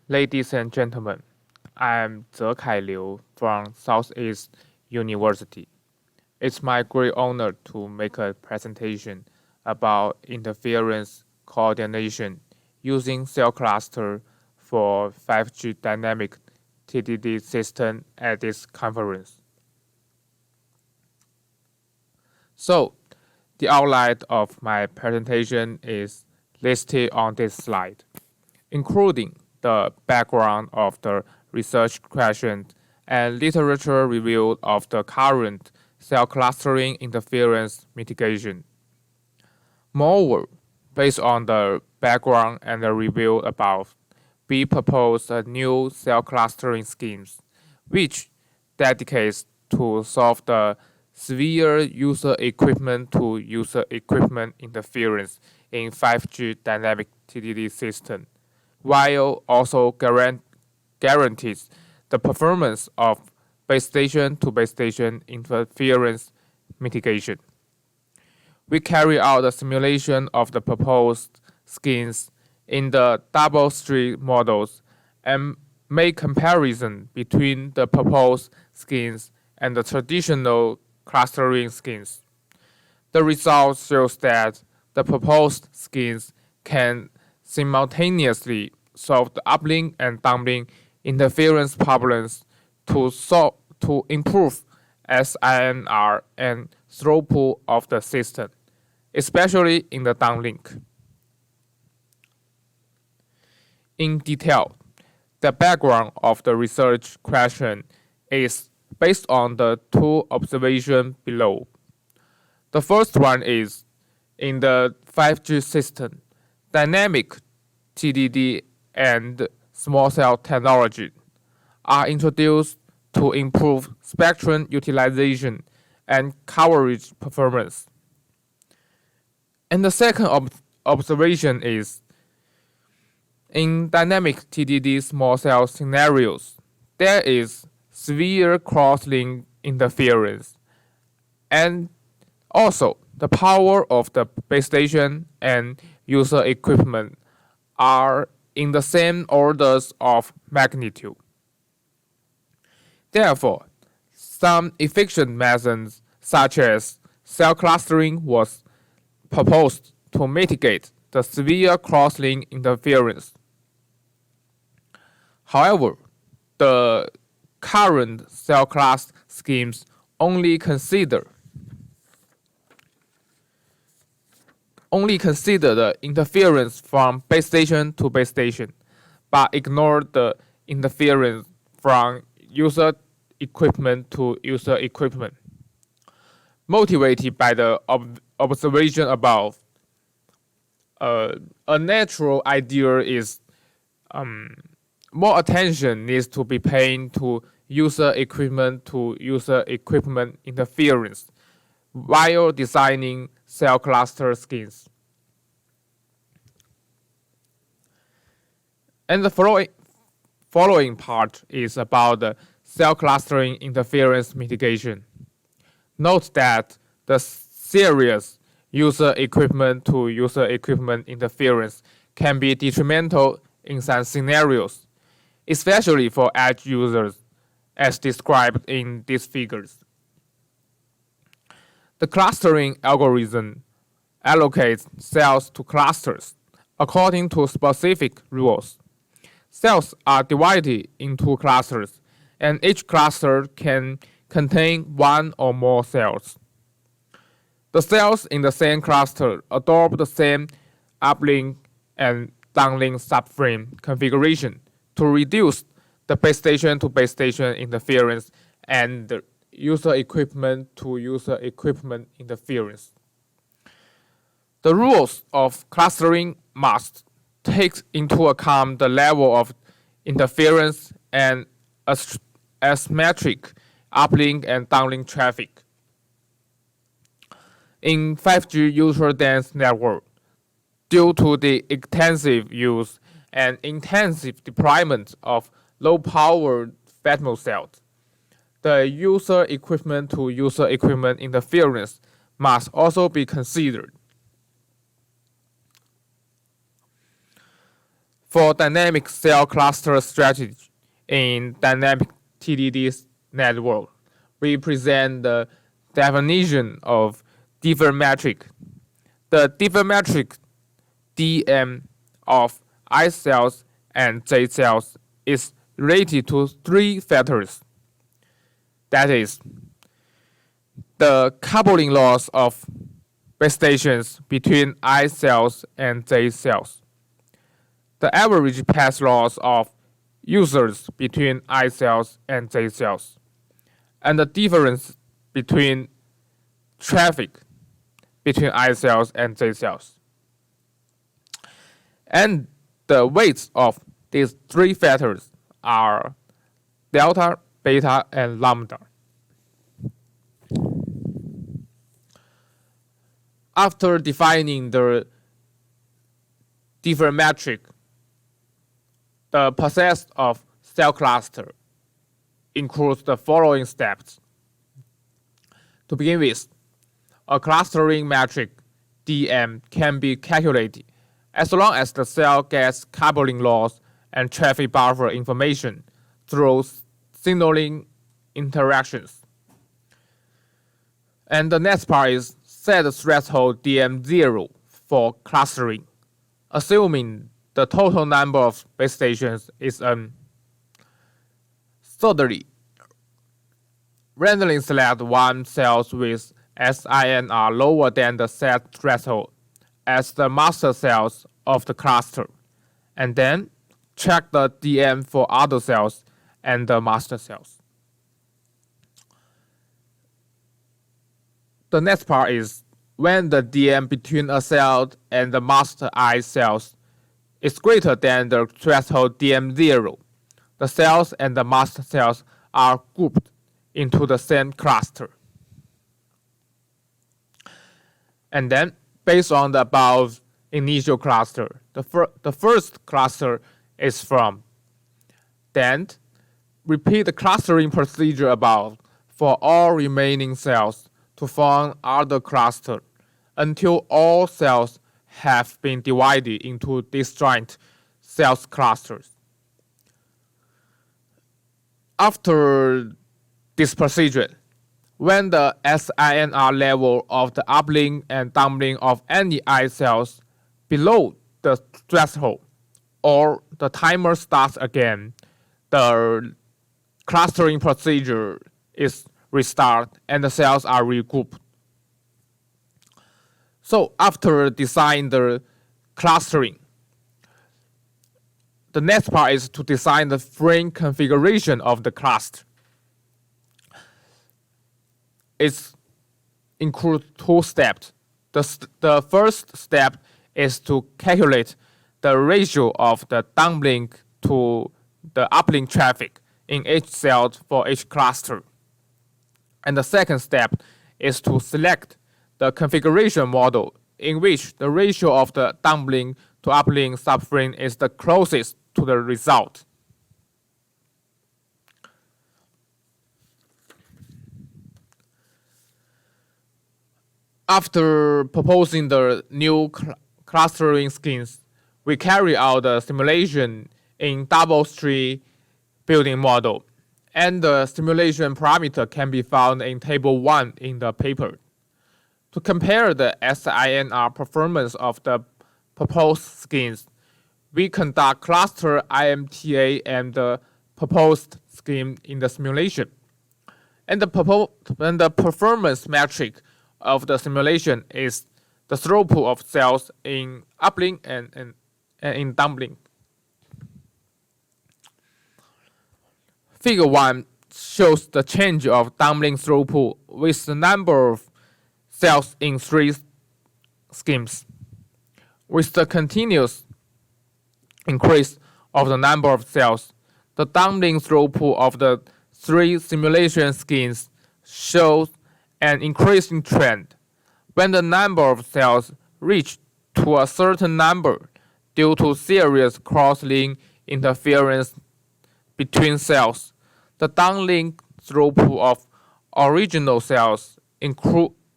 Speaker 17: Ladies and gentlemen, I am Zekai Liu from Southeast University. It's my great honor to make a presentation about interference coordination using cell cluster for 5G dynamic TDD system at this conference. So, the outline of my presentation is listed on this slide, including the background of the research question and literature review of the current cell clustering interference mitigation. Moreover, based on the background and the review above, we propose a new cell clustering schemes, which dedicates to solve the severe user equipment to user equipment interference in 5G dynamic TDD system, while also guarantees the performance of base station to base station interference mitigation. We carry out a simulation of the proposed schemes in the double-slit models and make comparison between the proposed schemes and the traditional clustering schemes. The result shows that the proposed schemes can simultaneously solve the uplink and downlink interference problems to improve SINR and throughput of the system, especially in the downlink. In detail, the background of the research question is based on the two observations below. The first one is, in the 5G system, dynamic TDD and small cell technology are introduced to improve spectrum utilization and coverage performance. And the second observation is, in dynamic TDD small cell scenarios, there is severe cross-link interference, and also the power of the base station and user equipment are in the same orders of magnitude. Therefore, some efficient methods such as cell clustering was proposed to mitigate the severe cross-link interference. However, the current cell class schemes only consider the interference from base station to base station, but ignore the interference from user equipment to user equipment. Motivated by the observation above, a natural idea is more attention needs to be paid to user equipment interference while designing cell cluster schemes. And the following part is about the cell clustering interference mitigation. Note that the serious user equipment to user equipment interference can be detrimental in some scenarios, especially for edge users, as described in these figures. The clustering algorithm allocates cells to clusters according to specific rules. Cells are divided into clusters, and each cluster can contain one or more cells. The cells in the same cluster adopt the same uplink and downlink subframe configuration to reduce the base station to base station interference and the user equipment to user equipment interference. The rules of clustering must take into account the level of interference and asymmetric uplink and downlink traffic. In 5G ultra-dense network, due to the extensive use and intensive deployment of low-power FETMO cells, the user equipment to user equipment interference must also be considered. For dynamic cell cluster strategy in dynamic TDD network, we present the definition of differential. The differential DM of I cells and J cells is related to three factors. That is, the coupling loss of base stations between I cells and J cells, the average path loss of users between I cells and J cells, and the difference between traffic between I cells and J cells. And the weights of these three factors are delta, beta, and lambda. After defining the different metric, the process of cell cluster includes the following steps. To begin with, a clustering metric DM can be calculated as long as the cell gets coupling loss and traffic buffer information through signaling interactions. And the next part is set the threshold DM0 for clustering, assuming the total number of base stations is thirdly, randomly select one cells with SINR lower than the set threshold as the master cells of the cluster, and then check the DM for other cells and the master cells. The next part is when the DM between a cell and the master I cells is greater than the threshold DM0, the cells and the master cells are grouped into the same cluster. And then, based on the above initial cluster, the first cluster is from. Then, repeat the clustering procedure above for all remaining cells to form other cluster until all cells have been divided into disjoint cells clusters. After this procedure, when the SINR level of the uplink and downlink of any I cells below the threshold, or the timer starts again, the clustering procedure is restart and the cells are regrouped. So after design the clustering, the next part is to design the frame configuration of the cluster. It includes two steps. The first step is to calculate the ratio of the downlink to the uplink traffic in each cell for each cluster. And the second step is to select the configuration model in which the ratio of the downlink to uplink subframe is the closest to the result. After proposing the new clustering schemes, we carry out the simulation in double-tree building model, and the simulation parameter can be found in Table 1 in the paper. To compare the SINR performance of the proposed schemes, we conduct cluster IMTA and the proposed scheme in the simulation. And the performance metric of the simulation is the throughput of cells in uplink and in downlink. Figure 1 shows the change of downlink throughput with the number of cells in three schemes. With the continuous increase of the number of cells, the downlink throughput of the three simulation schemes shows an increasing trend. When the number of cells reach to a certain number due to serious cross-link interference between cells, the downlink throughput of original cells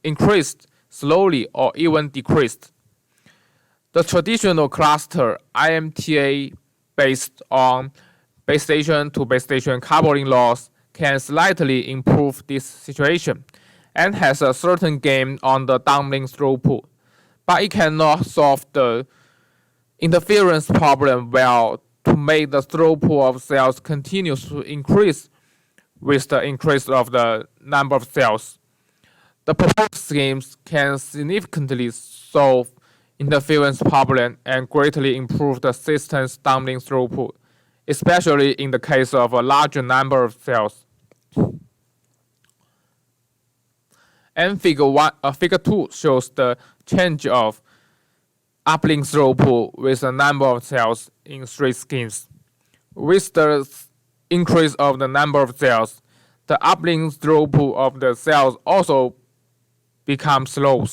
Speaker 17: increased slowly or even decreased. The traditional cluster IMTA based on base station to base station coupling loss can slightly improve this situation and has a certain gain on the downlink throughput, but it cannot solve the interference problem well to make the throughput of cells continues to increase with the increase of the number of cells. The proposed schemes can significantly solve interference problem and greatly improve the system's downlink throughput, especially in the case of a larger number of cells. And figure 2 shows the change of uplink throughput with the number of cells in 3 schemes. With the increase of the number of cells, the uplink throughput of the cells also becomes slow.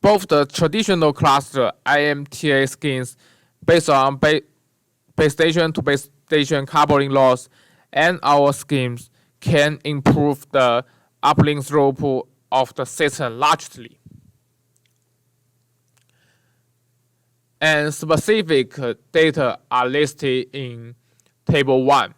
Speaker 17: Both the traditional cluster IMTA schemes based on base station to base station coupling loss and our schemes can improve the uplink throughput of the system largely. And specific data are listed in Table 1.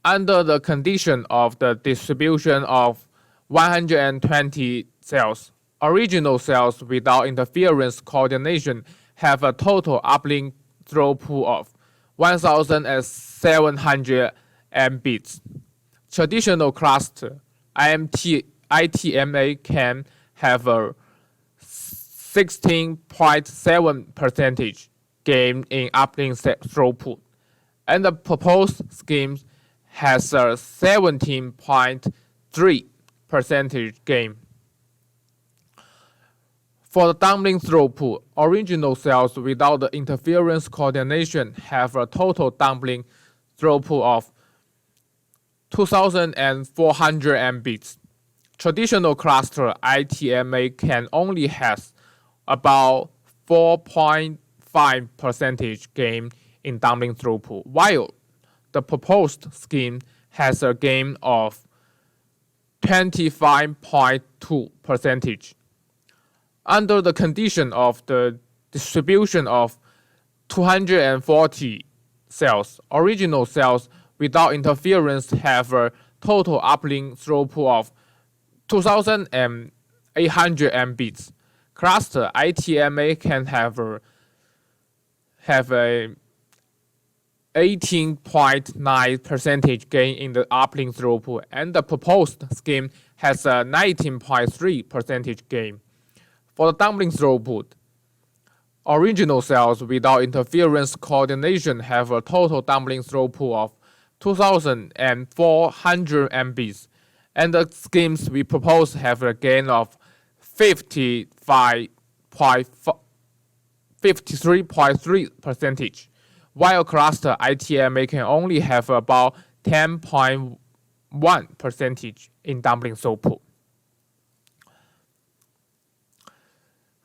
Speaker 17: Under the condition of the distribution of 120 cells, original cells without interference coordination have a total uplink throughput of 1,700 mbits. Traditional cluster ITMA can have a 16.7% gain in uplink throughput, and the proposed scheme has a 17.3% gain. For the downlink throughput, original cells without the interference coordination have a total downlink throughput of 2,400 mbits. Traditional cluster ITMA can only has about 4.5% gain in downlink throughput, while the proposed scheme has a gain of 25.2%. Under the condition of the distribution of 240 cells, original cells without interference have a total uplink throughput of 2,800 mbits. Cluster ITMA can have a 18.9% gain in the uplink throughput, and the proposed scheme has a 19.3% gain. For the downlink throughput, original cells without interference coordination have a total downlink throughput of 2,400 mbs, and the schemes we propose have a gain of 53.3%, while cluster ITMA can only have about 10.1% in downlink throughput.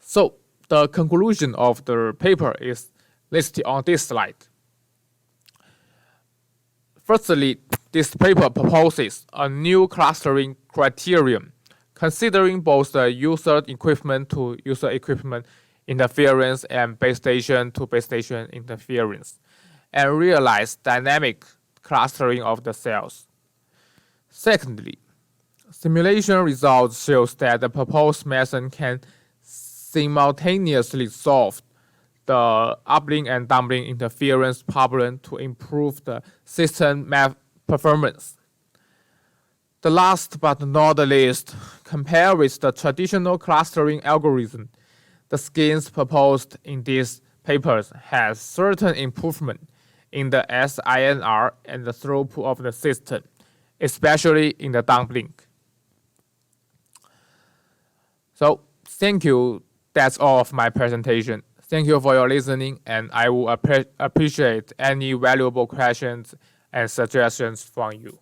Speaker 17: So the conclusion of the paper is listed on this slide. Firstly, this paper proposes a new clustering criterion, considering both the user equipment to user equipment interference and base station to base station interference, and realize dynamic clustering of the cells. Secondly, simulation results shows that the proposed method can simultaneously solve the uplink and downlink interference problem to improve the system performance. The last but not the least, compared with the traditional clustering algorithm, the schemes proposed in these papers has certain improvement in the SINR and the throughput of the system, especially in the downlink. So, thank you. That's all of my presentation. Thank you for your listening, and I will appreciate any valuable questions and suggestions from you.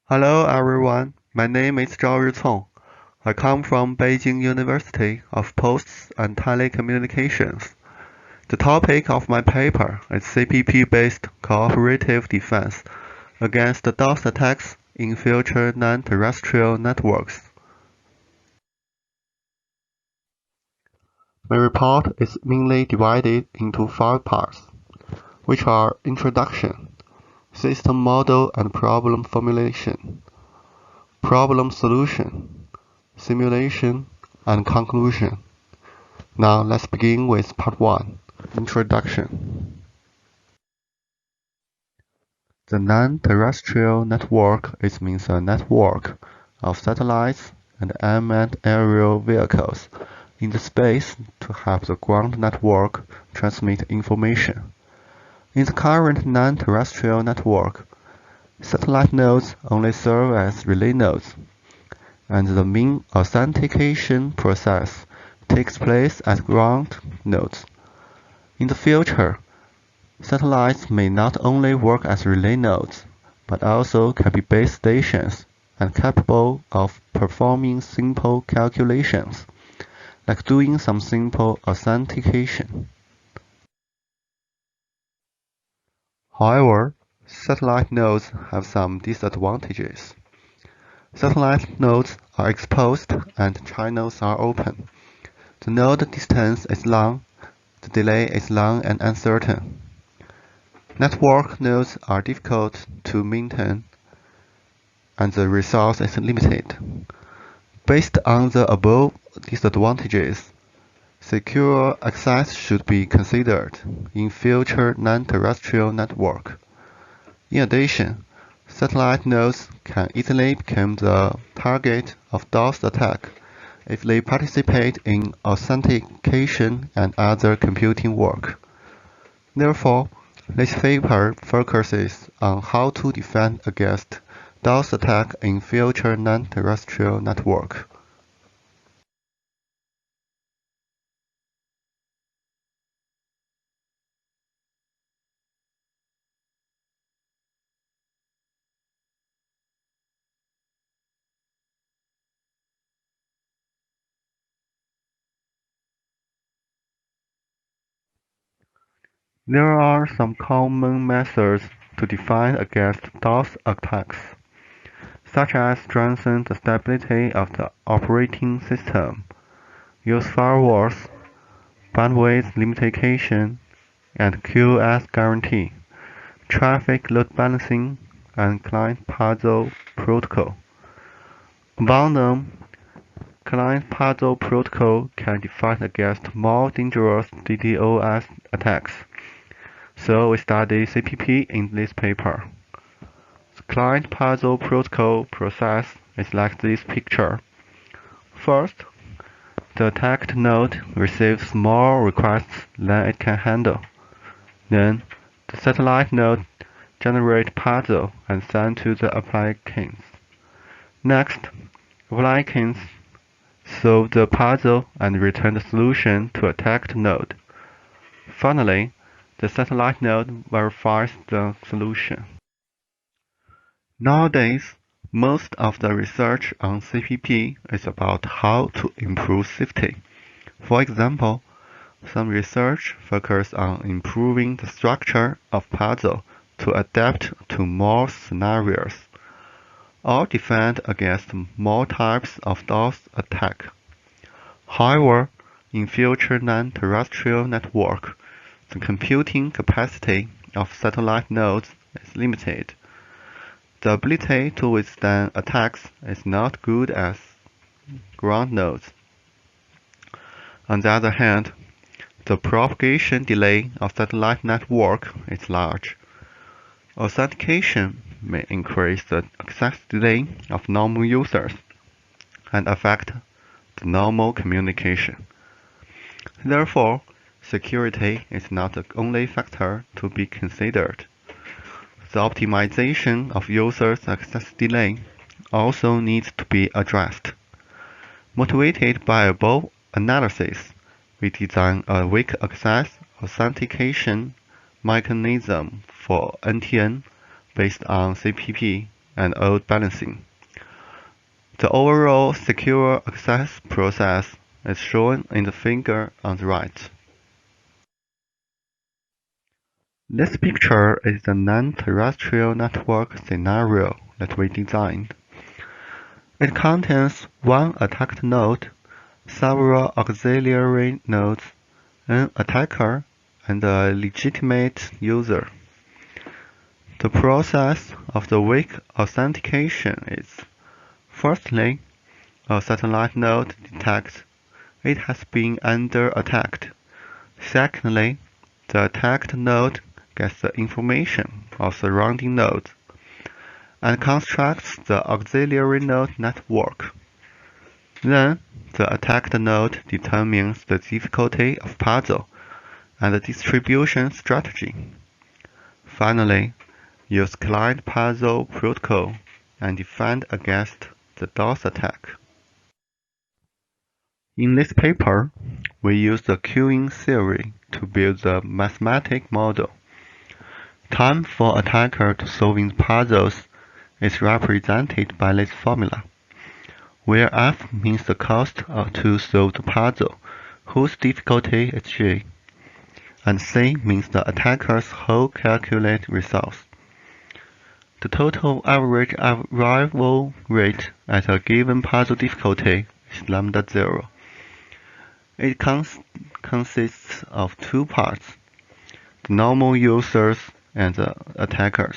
Speaker 18: Hello everyone, my name is Zhong. I come from Beijing University of Posts and Telecommunications. The topic of my paper is CPP-based cooperative defense against DOS attacks in future non-terrestrial networks. My report is mainly divided into 5 parts, which are introduction, system model and problem formulation, problem solution, simulation, and conclusion. Now let's begin with part 1, introduction. The non-terrestrial network means a network of satellites and unmanned aerial vehicles in the space to help the ground network transmit information. In the current non-terrestrial network, satellite nodes only serve as relay nodes, and the main authentication process takes place at ground nodes. In the future, satellites may not only work as relay nodes, but also can be base stations and capable of performing simple calculations, like doing some simple authentication. However, satellite nodes have some disadvantages. Satellite nodes are exposed and channels are open. The node distance is long, the delay is long and uncertain. Network nodes are difficult to maintain, and the resource is limited. Based on the above disadvantages, secure access should be considered in future non-terrestrial network. In addition, satellite nodes can easily become the target of DOS attack if they participate in authentication and other computing work. Therefore, this paper focuses on how to defend against DOS attack in future non-terrestrial network. There are some common methods to defend against DOS attacks, such as strengthen the stability of the operating system, use firewalls, bandwidth limitation, and QoS guarantee, traffic load balancing, and client puzzle protocol. Among them, client puzzle protocol can defend against more dangerous DDoS attacks. So we study CPP in this paper. The client puzzle protocol process is like this picture. First, the attacked node receives more requests than it can handle. Then, the satellite node generates puzzle and send to the applicants. Next, applicants solve the puzzle and return the solution to attacked node. Finally, the satellite node verifies the solution. Nowadays, most of the research on CPP is about how to improve safety. For example, some research focuses on improving the structure of puzzle to adapt to more scenarios, or defend against more types of DOS attack. However, in future non-terrestrial network, the computing capacity of satellite nodes is limited. The ability to withstand attacks is not good as ground nodes. On the other hand, the propagation delay of satellite network is large. Authentication may increase the access delay of normal users and affect the normal communication. Therefore, security is not the only factor to be considered. The optimization of users' access delay also needs to be addressed. Motivated by above analysis, we design a weak access authentication mechanism for NTN based on CPP and load balancing. The overall secure access process is shown in the figure on the right. This picture is the non-terrestrial network scenario that we designed. It contains one attacked node, several auxiliary nodes, an attacker, and a legitimate user. The process of the weak authentication is, firstly, a satellite node detects it has been under attack. Secondly, the attacked node gets the information of surrounding nodes and constructs the auxiliary node network. Then, the attacked node determines the difficulty of puzzle and the distribution strategy. Finally, use client puzzle protocol and defend against the DOS attack. In this paper, we use the queuing theory to build the mathematical model. Time for attacker to solving puzzles is represented by this formula, where F means the cost to solve the puzzle, whose difficulty is G, and C means the attacker's whole calculated resource. The total average arrival rate at a given puzzle difficulty is lambda 0. It consists of two parts, the normal users and the attackers.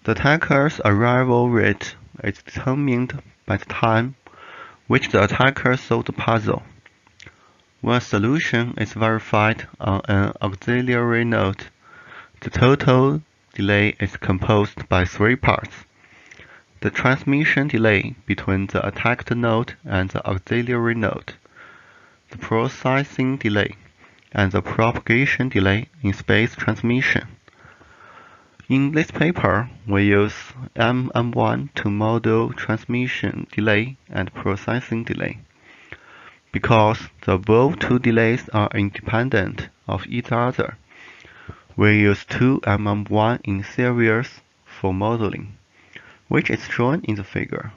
Speaker 18: The attacker's arrival rate is determined by the time which the attacker solved the puzzle. When a solution is verified on an auxiliary node, the total delay is composed by three parts: the transmission delay between the attacked node and the auxiliary node, the processing delay, and the propagation delay in space transmission. In this paper, we use MM1 to model transmission delay and processing delay. Because the above two delays are independent of each other, we use two MM1 in series for modeling, which is shown in the figure.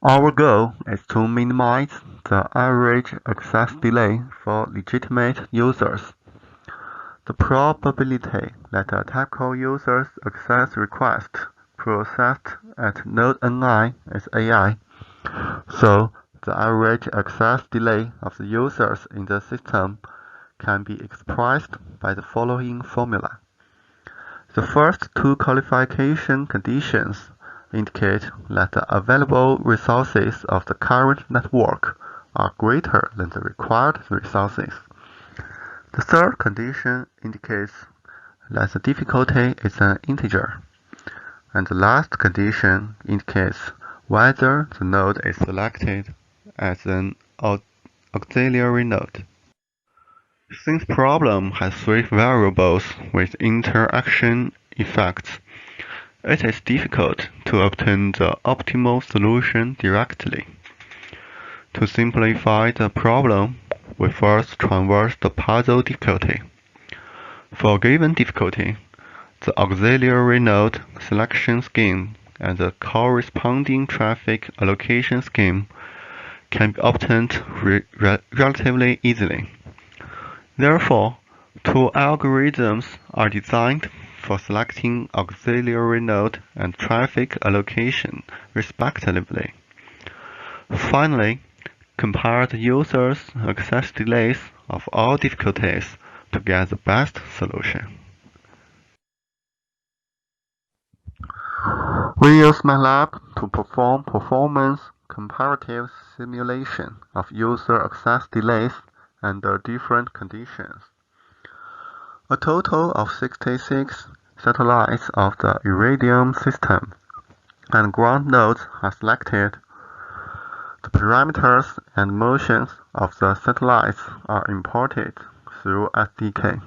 Speaker 18: Our goal is to minimize the average access delay for legitimate users. The probability that a typical user's access request processed at node Ni is AI, so the average access delay of the users in the system can be expressed by the following formula. The first two qualification conditions indicate that the available resources of the current network are greater than the required resources. The third condition indicates that the difficulty is an integer, and the last condition indicates whether the node is selected as an auxiliary node. Since problem has three variables with interaction effects, it is difficult to obtain the optimal solution directly. To simplify the problem, we first traverse the puzzle difficulty. For a given difficulty, the auxiliary node selection scheme and the corresponding traffic allocation scheme can be obtained relatively easily. Therefore, two algorithms are designed for selecting auxiliary node and traffic allocation, respectively. Finally, compare the user's access delays of all difficulties to get the best solution. We use MATLAB to perform performance comparative simulation of user access delays under different conditions. A total of 66 satellites of the Iridium system and ground nodes are selected. The parameters and motions of the satellites are imported through SDK.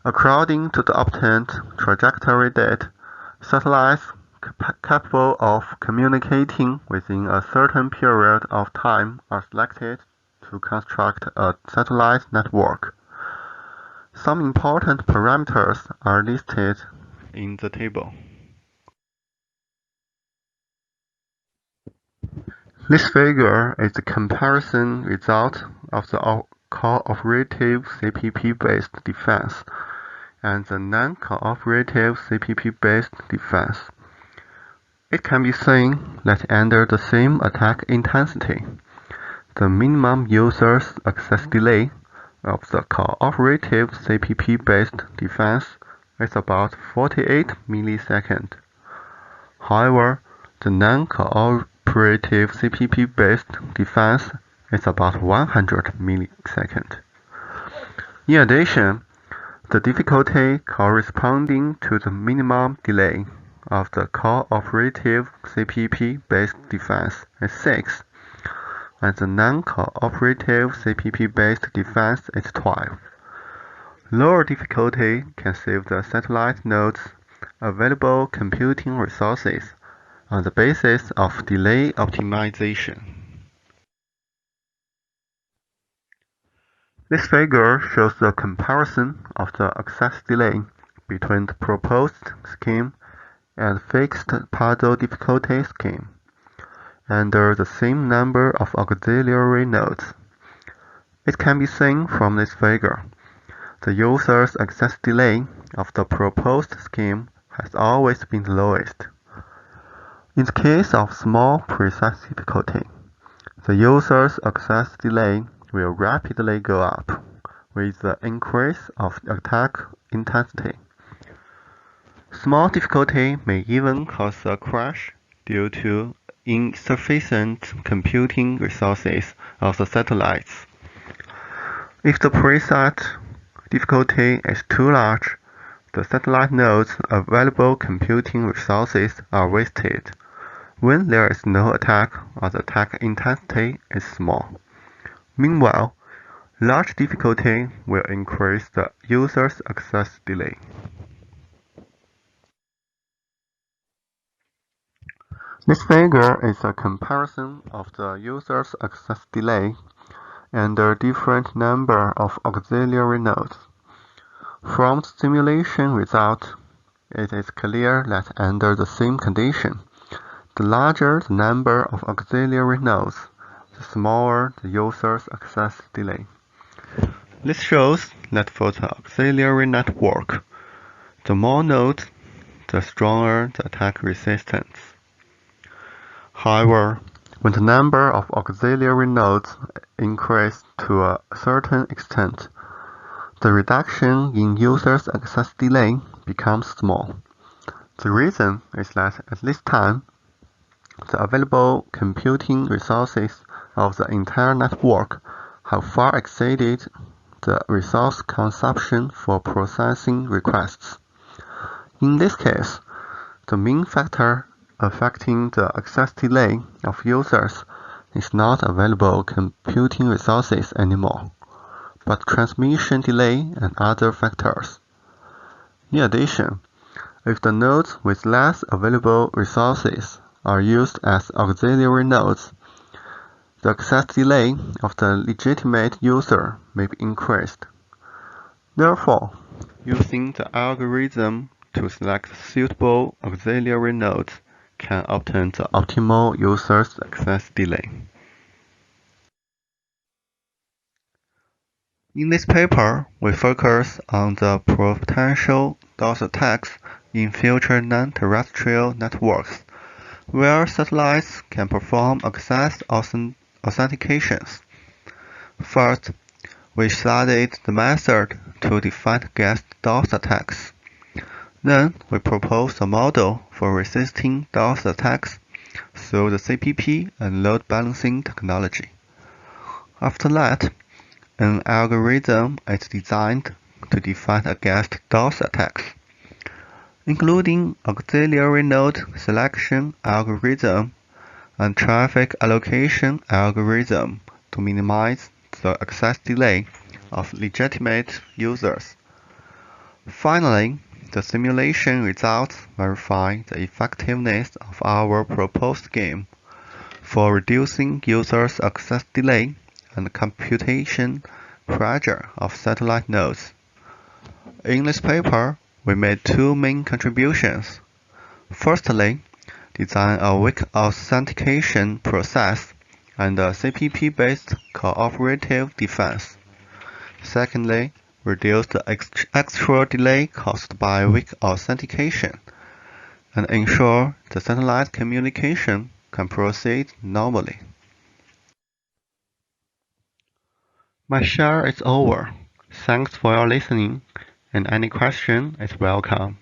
Speaker 18: According to the obtained trajectory data, satellites capable of communicating within a certain period of time are selected to construct a satellite network. Some important parameters are listed in the table. This figure is the comparison result of the cooperative CPP-based defense and the non-cooperative CPP-based defense. It can be seen that under the same attack intensity, the minimum user's access delay of the cooperative CPP-based defense is about 48 milliseconds. However, the non-cooperative CPP-based defense is about 100 milliseconds. In addition, the difficulty corresponding to the minimum delay of the cooperative CPP-based defense is 6, and the non-cooperative CPP-based defense is 12. Lower difficulty can save the satellite node's available computing resources on the basis of delay optimization. This figure shows the comparison of the access delay between the proposed scheme and fixed puzzle difficulty scheme under the same number of auxiliary nodes. It can be seen from this figure. The user's access delay of the proposed scheme has always been the lowest. In the case of small precise difficulty, the user's access delay will rapidly go up with the increase of attack intensity. Small difficulty may even cause a crash due to insufficient computing resources of the satellites. If the preset difficulty is too large, the satellite node's available computing resources are wasted when there is no attack or the attack intensity is small. Meanwhile, large difficulty will increase the user's access delay. This figure is a comparison of the user's access delay and a different number of auxiliary nodes. From the simulation result, it is clear that under the same condition, the larger the number of auxiliary nodes, the smaller the user's access delay. This shows that for the auxiliary network, the more nodes, the stronger the attack resistance. However, when the number of auxiliary nodes increase to a certain extent, the reduction in user's access delay becomes small. The reason is that at this time, the available computing resources of the entire network have far exceeded the resource consumption for processing requests. In this case, the main factor affecting the access delay of users is not available computing resources anymore, but transmission delay and other factors. In addition, if the nodes with less available resources are used as auxiliary nodes, the access delay of the legitimate user may be increased. Therefore, using the algorithm to select suitable auxiliary nodes can obtain the optimal user's access delay. In this paper, we focus on the potential DOS attacks in future non-terrestrial networks, where satellites can perform access authentications. First, we studied the method to define against DOS attacks. Then, we proposed a model for resisting DOS attacks through the CPP and load balancing technology. After that, an algorithm is designed to defend against DOS attacks, including auxiliary node selection algorithm and traffic allocation algorithm to minimize the access delay of legitimate users. Finally, the simulation results verify the effectiveness of our proposed scheme for reducing users' access delay and computation pressure of satellite nodes. In this paper, we made two main contributions. Firstly, design a weak authentication process and a CPP-based cooperative defense. Secondly, reduce the extra delay caused by weak authentication and ensure the satellite communication can proceed normally. My share is over. Thanks for your listening, and any question is welcome.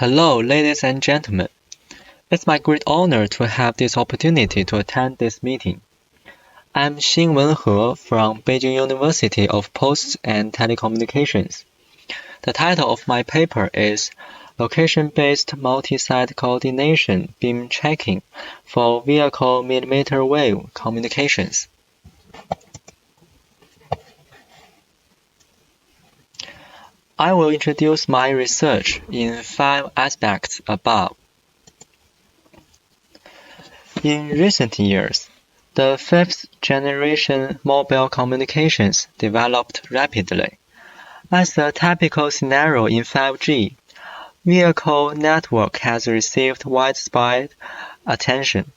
Speaker 19: Hello, ladies and gentlemen. It's my great honor to have this opportunity to attend this meeting. I'm Xin Wenhe from Beijing University of Posts and Telecommunications. The title of my paper is Location-Based Multi-Site Coordination Beam Tracking for Vehicle Millimeter Wave Communications. I will introduce my research in 5 aspects above. In recent years, the 5th generation mobile communications developed rapidly. As a typical scenario in 5G, vehicle network has received widespread attention.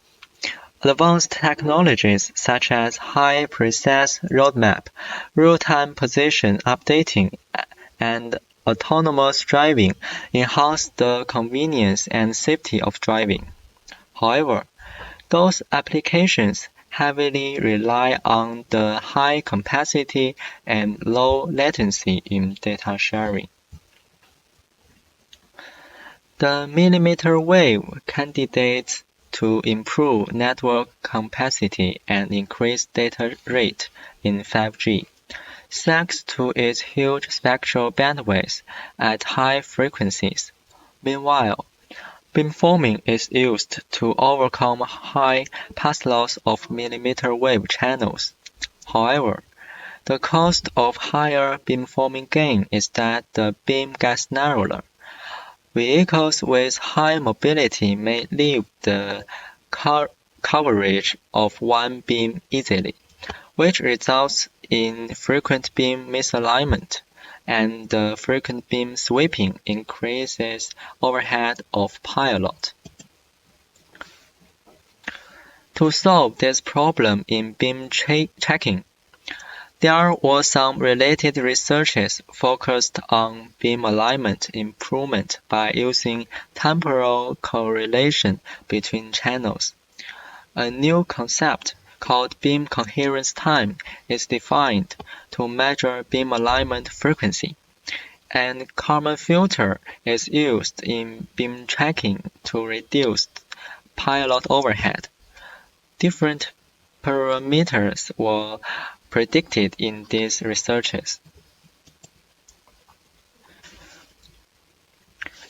Speaker 19: Advanced technologies such as high-precise roadmap, real-time position updating, and autonomous driving enhance the convenience and safety of driving. However, those applications heavily rely on the high capacity and low latency in data sharing. The millimeter wave candidates to improve network capacity and increase data rate in 5G, thanks to its huge spectral bandwidth at high frequencies. Meanwhile, beamforming is used to overcome high path loss of millimeter wave channels. However, the cost of higher beamforming gain is that the beam gets narrower. Vehicles with high mobility may leave the coverage of one beam easily, which results in frequent beam misalignment, and the frequent beam sweeping increases overhead of pilot. To solve this problem in beam tracking, there were some related researches focused on beam alignment improvement by using temporal correlation between channels. A new concept called beam coherence time is defined to measure beam alignment frequency, and Kalman filter is used in beam tracking to reduce pilot overhead. Different parameters were predicted in these researches.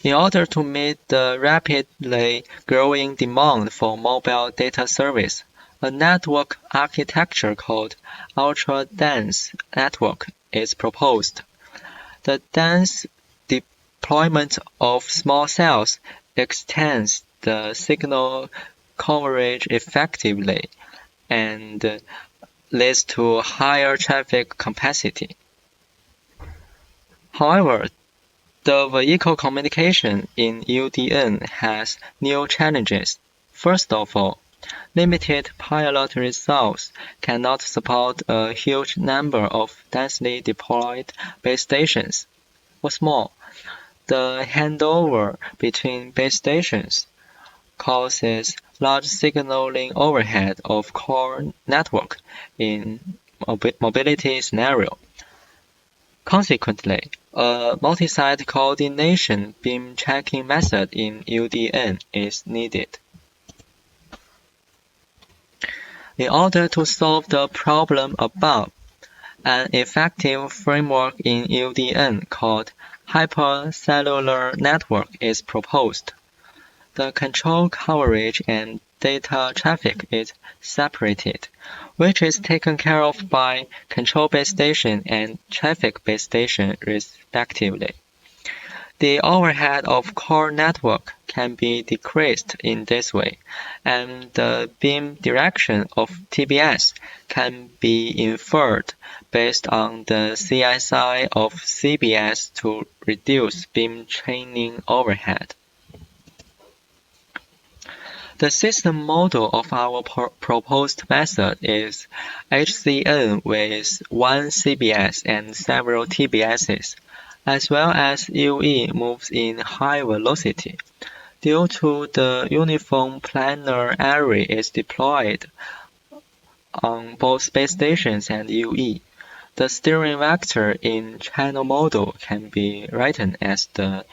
Speaker 19: In order to meet the rapidly growing demand for mobile data service, a network architecture called ultra-dense network is proposed. The dense deployment of small cells extends the signal coverage effectively and leads to higher traffic capacity. However, the vehicle communication in UDN has new challenges. First of all, limited pilot results cannot support a huge number of densely deployed base stations. What's more, the handover between base stations causes large signaling overhead of core network in mobility scenario. Consequently, a multi-site coordination beam tracking method in UDN is needed. In order to solve the problem above, an effective framework in UDN called hypercellular network is proposed. The control coverage and data traffic is separated, which is taken care of by control base station and traffic base station respectively. The overhead of core network can be decreased in this way, and the beam direction of TBS can be inferred based on the CSI of CBS to reduce beam training overhead. The system model of our proposed method is HCN with one CBS and several TBSs, as well as UE moves in high velocity. Due to the uniform planar array is deployed on both base stations and UE, the steering vector in channel model can be written as the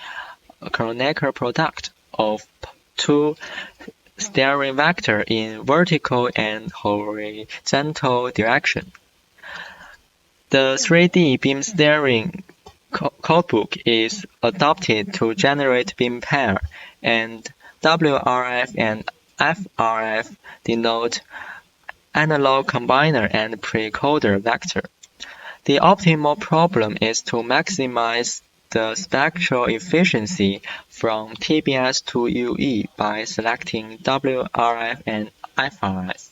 Speaker 19: Kronecker product of two steering vectors in vertical and horizontal direction. The 3D beam steering codebook is adopted to generate beam pair, and WRF and FRF denote analog combiner and precoder vector. The optimal problem is to maximize the spectral efficiency from TBS to UE by selecting WRF and FRF.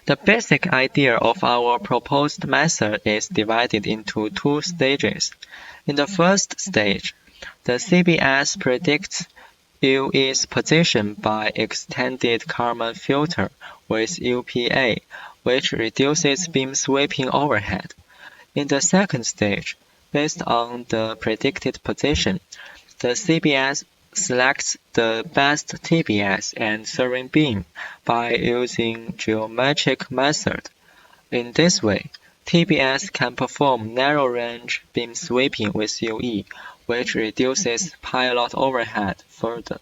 Speaker 19: The basic idea of our proposed method is divided into two stages. In the first stage, the CBS predicts UE's position by extended Kalman filter with UPA, which reduces beam sweeping overhead. In the second stage, based on the predicted position, the CBS selects the best TBS and serving beam by using geometric method. In this way, TBS can perform narrow-range beam sweeping with UE, which reduces pilot overhead further.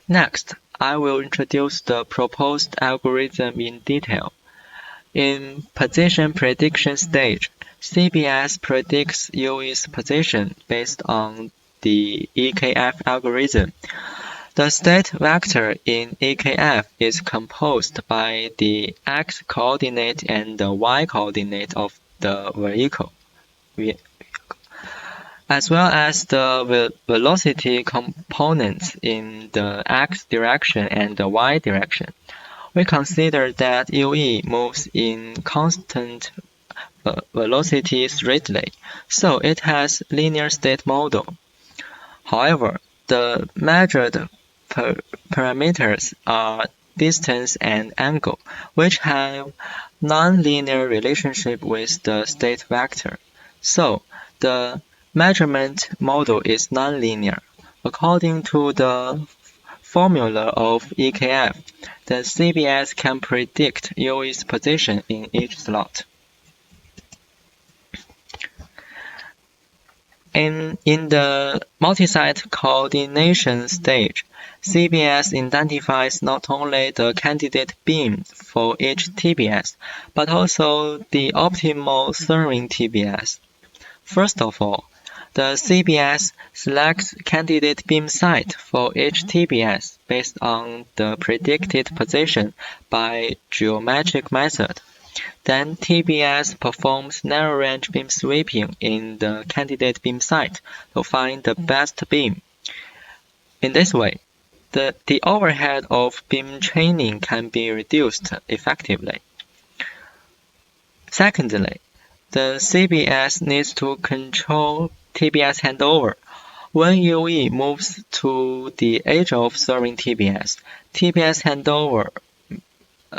Speaker 19: Next, I will introduce the proposed algorithm in detail. In position prediction stage, CBS predicts UE's position based on the EKF algorithm. The state vector in EKF is composed by the x-coordinate and the y-coordinate of the vehicle, as well as the velocity components in the x direction and the y direction. We consider that UE moves in constant velocity straightly, so it has linear state model. However, the measured parameters are distance and angle, which have non-linear relationship with the state vector. So, the measurement model is non-linear. According to the formula of EKF, the CBS can predict UE's position in each slot. In the multi-site coordination stage, CBS identifies not only the candidate beam for each TBS, but also the optimal serving TBS. First of all, the CBS selects candidate beam site for each TBS based on the predicted position by geometric method. Then TBS performs narrow-range beam sweeping in the candidate beam site to find the best beam. In this way, the overhead of beam training can be reduced effectively. Secondly, the CBS needs to control TBS handover. When UE moves to the edge of serving TBS, TBS handover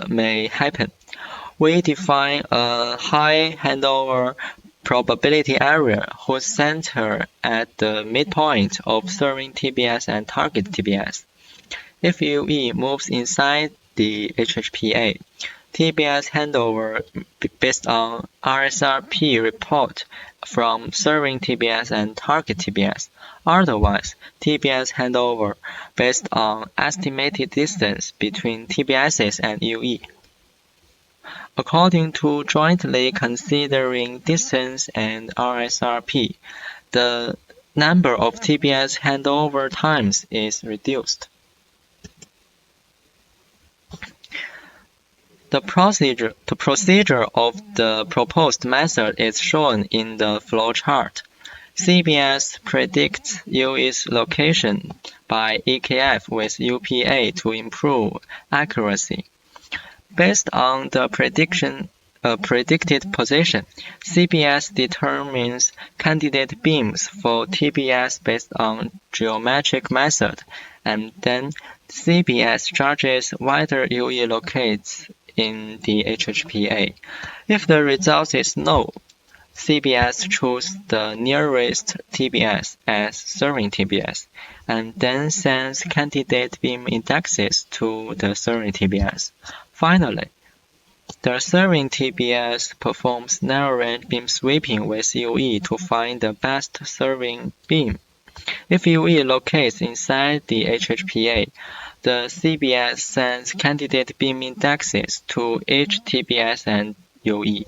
Speaker 19: may happen. We define a high handover probability area whose center at the midpoint of serving TBS and target TBS. If UE moves inside the HHPA, TBS handover based on RSRP report from serving TBS and target TBS. Otherwise, TBS handover based on estimated distance between TBSs and UE. According to jointly considering distance and RSRP, the number of TBS handover times is reduced. The procedure of the proposed method is shown in the flowchart. CBS predicts UE's location by EKF with UPA to improve accuracy. Based on the predicted position, CBS determines candidate beams for TBS based on geometric method, and then CBS judges whether UE locates in the HHPA. If the result is no, CBS chooses the nearest TBS as serving TBS, and then sends candidate beam indexes to the serving TBS. Finally, The serving TBS performs narrow-range beam sweeping with UE to find the best serving beam. If UE locates inside the HHPA, the CBS sends candidate beam indexes to each TBS and UE.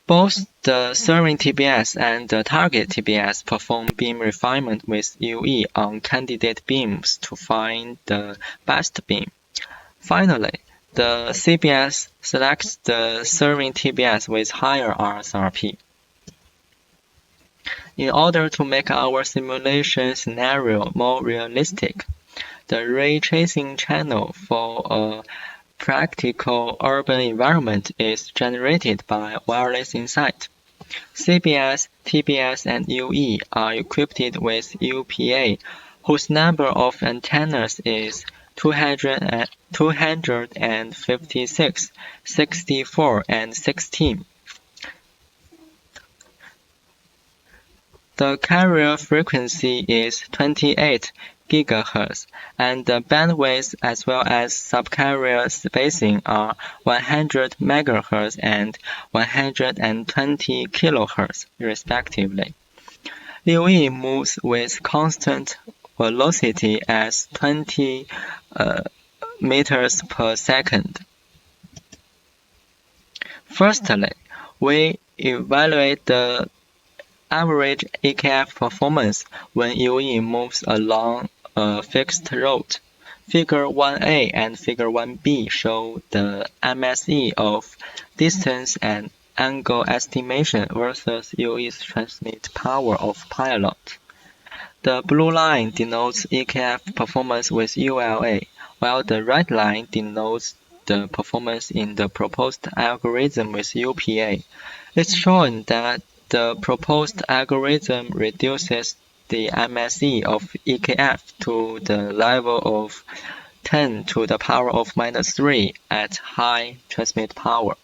Speaker 19: Both the serving TBS and the target TBS perform beam refinement with UE on candidate beams to find the best beam. Finally, the CBS selects the serving TBS with higher RSRP. In order to make our simulation scenario more realistic, the ray tracing channel for a practical urban environment is generated by wireless insight. CBS, TBS, and UE are equipped with UPA, whose number of antennas is 256, 64, and 16. The carrier frequency is 28 GHz, and the bandwidth as well as subcarrier spacing are 100 MHz and 120 kHz, respectively. UE moves with constant velocity as 20 meters per second. Firstly, we evaluate the average EKF performance when UE moves along a fixed road. Figure 1a and Figure 1b show the MSE of distance and angle estimation versus UE's transmit power of pilot. The blue line denotes EKF performance with ULA, while the red line denotes the performance in the proposed algorithm with UPA. It's shown that the proposed algorithm reduces the MSE of EKF to the level of 10 to the power of -3 at high transmit power.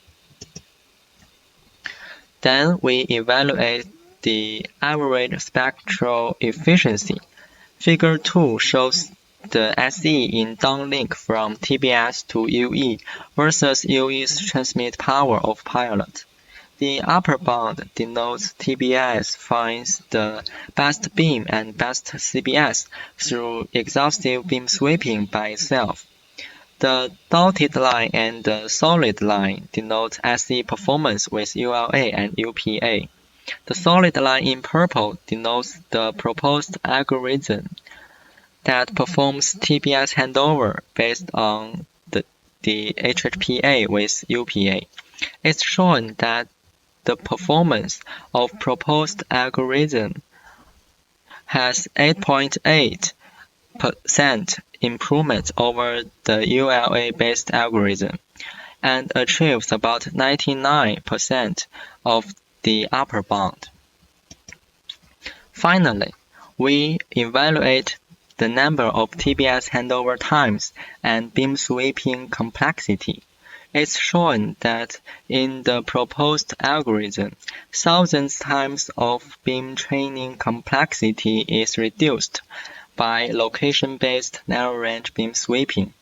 Speaker 19: Then we evaluate the average spectral efficiency. Figure 2 shows the SE in downlink from TBS to UE versus UE's transmit power of pilot. The upper bound denotes TBS finds the best beam and best CBS through exhaustive beam sweeping by itself. The dotted line and the solid line denote SE performance with ULA and UPA. The solid line in purple denotes the proposed algorithm that performs TBS handover based on the HHPA with UPA. It's shown that the performance of proposed algorithm has 8.8% improvement over the ULA-based algorithm and achieves about 99% of the upper bound. Finally, we evaluate the number of TBS handover times and beam sweeping complexity. It's shown that in the proposed algorithm, thousands times of beam training complexity is reduced by location-based narrow-range beam sweeping,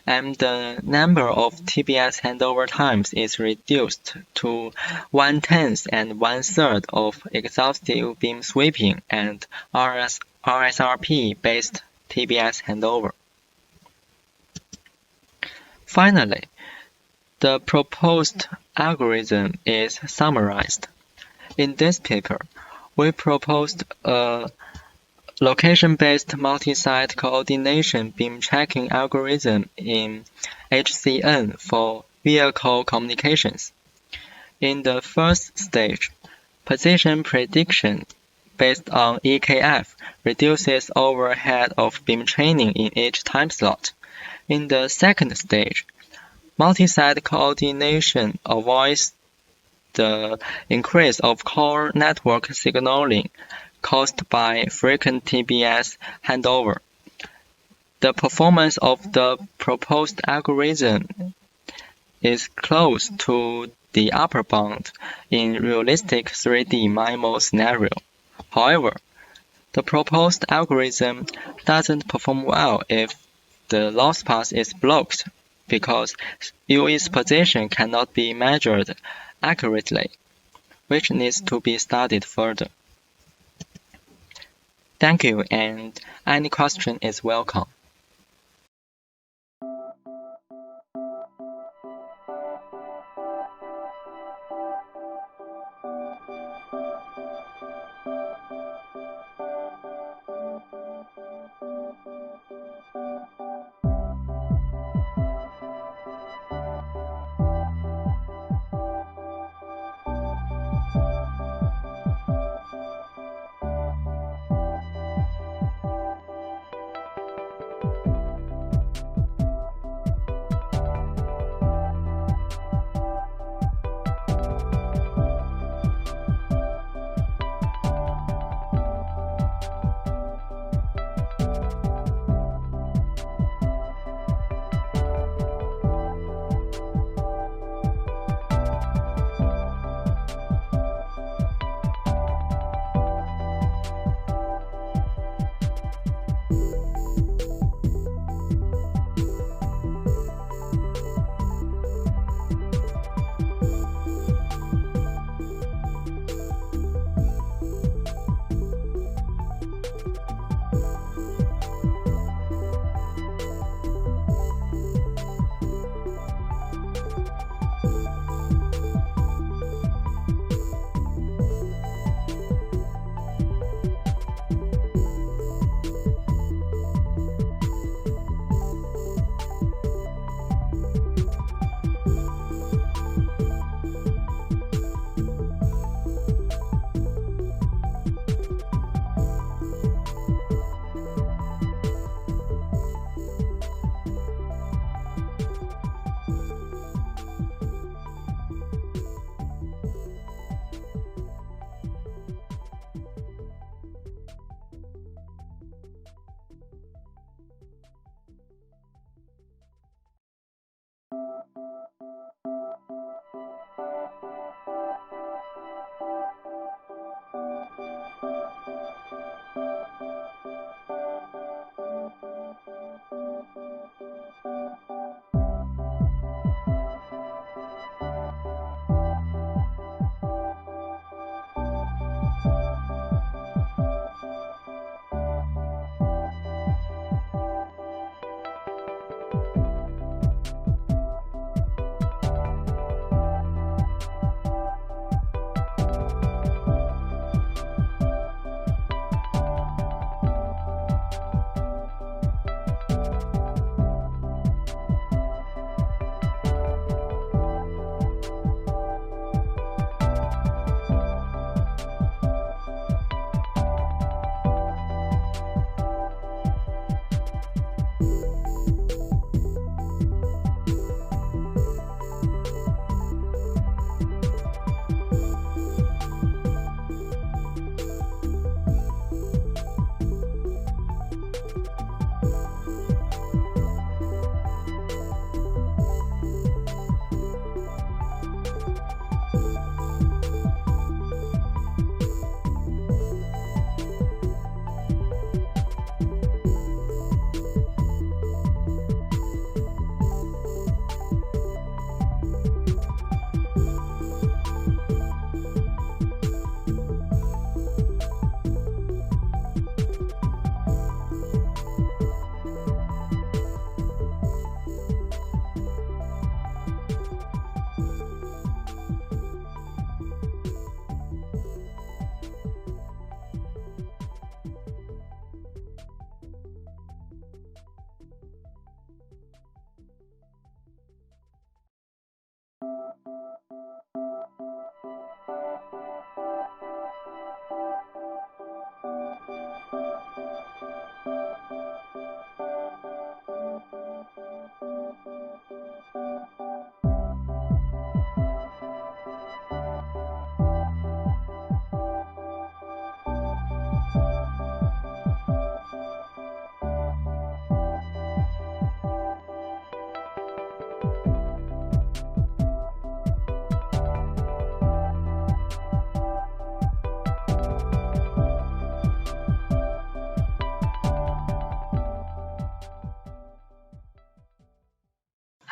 Speaker 19: and the number of TBS handover times is reduced to 1/10 and 1/3 of exhaustive beam sweeping and RSRP-based TBS handover. Finally, the proposed algorithm is summarized. In this paper, we proposed a location-based multi-site coordination beam tracking algorithm in HCN for vehicle communications. In the first stage, position prediction based on EKF reduces overhead of beam training in each time slot. In the second stage, multi-site coordination avoids the increase of core network signaling caused by frequent TBS handover. The performance of the proposed algorithm is close to the upper bound in realistic 3D MIMO scenario. However, the proposed algorithm doesn't perform well if the loss path is blocked because UE's position cannot be measured accurately, which needs to be studied further. Thank you, and any question is welcome.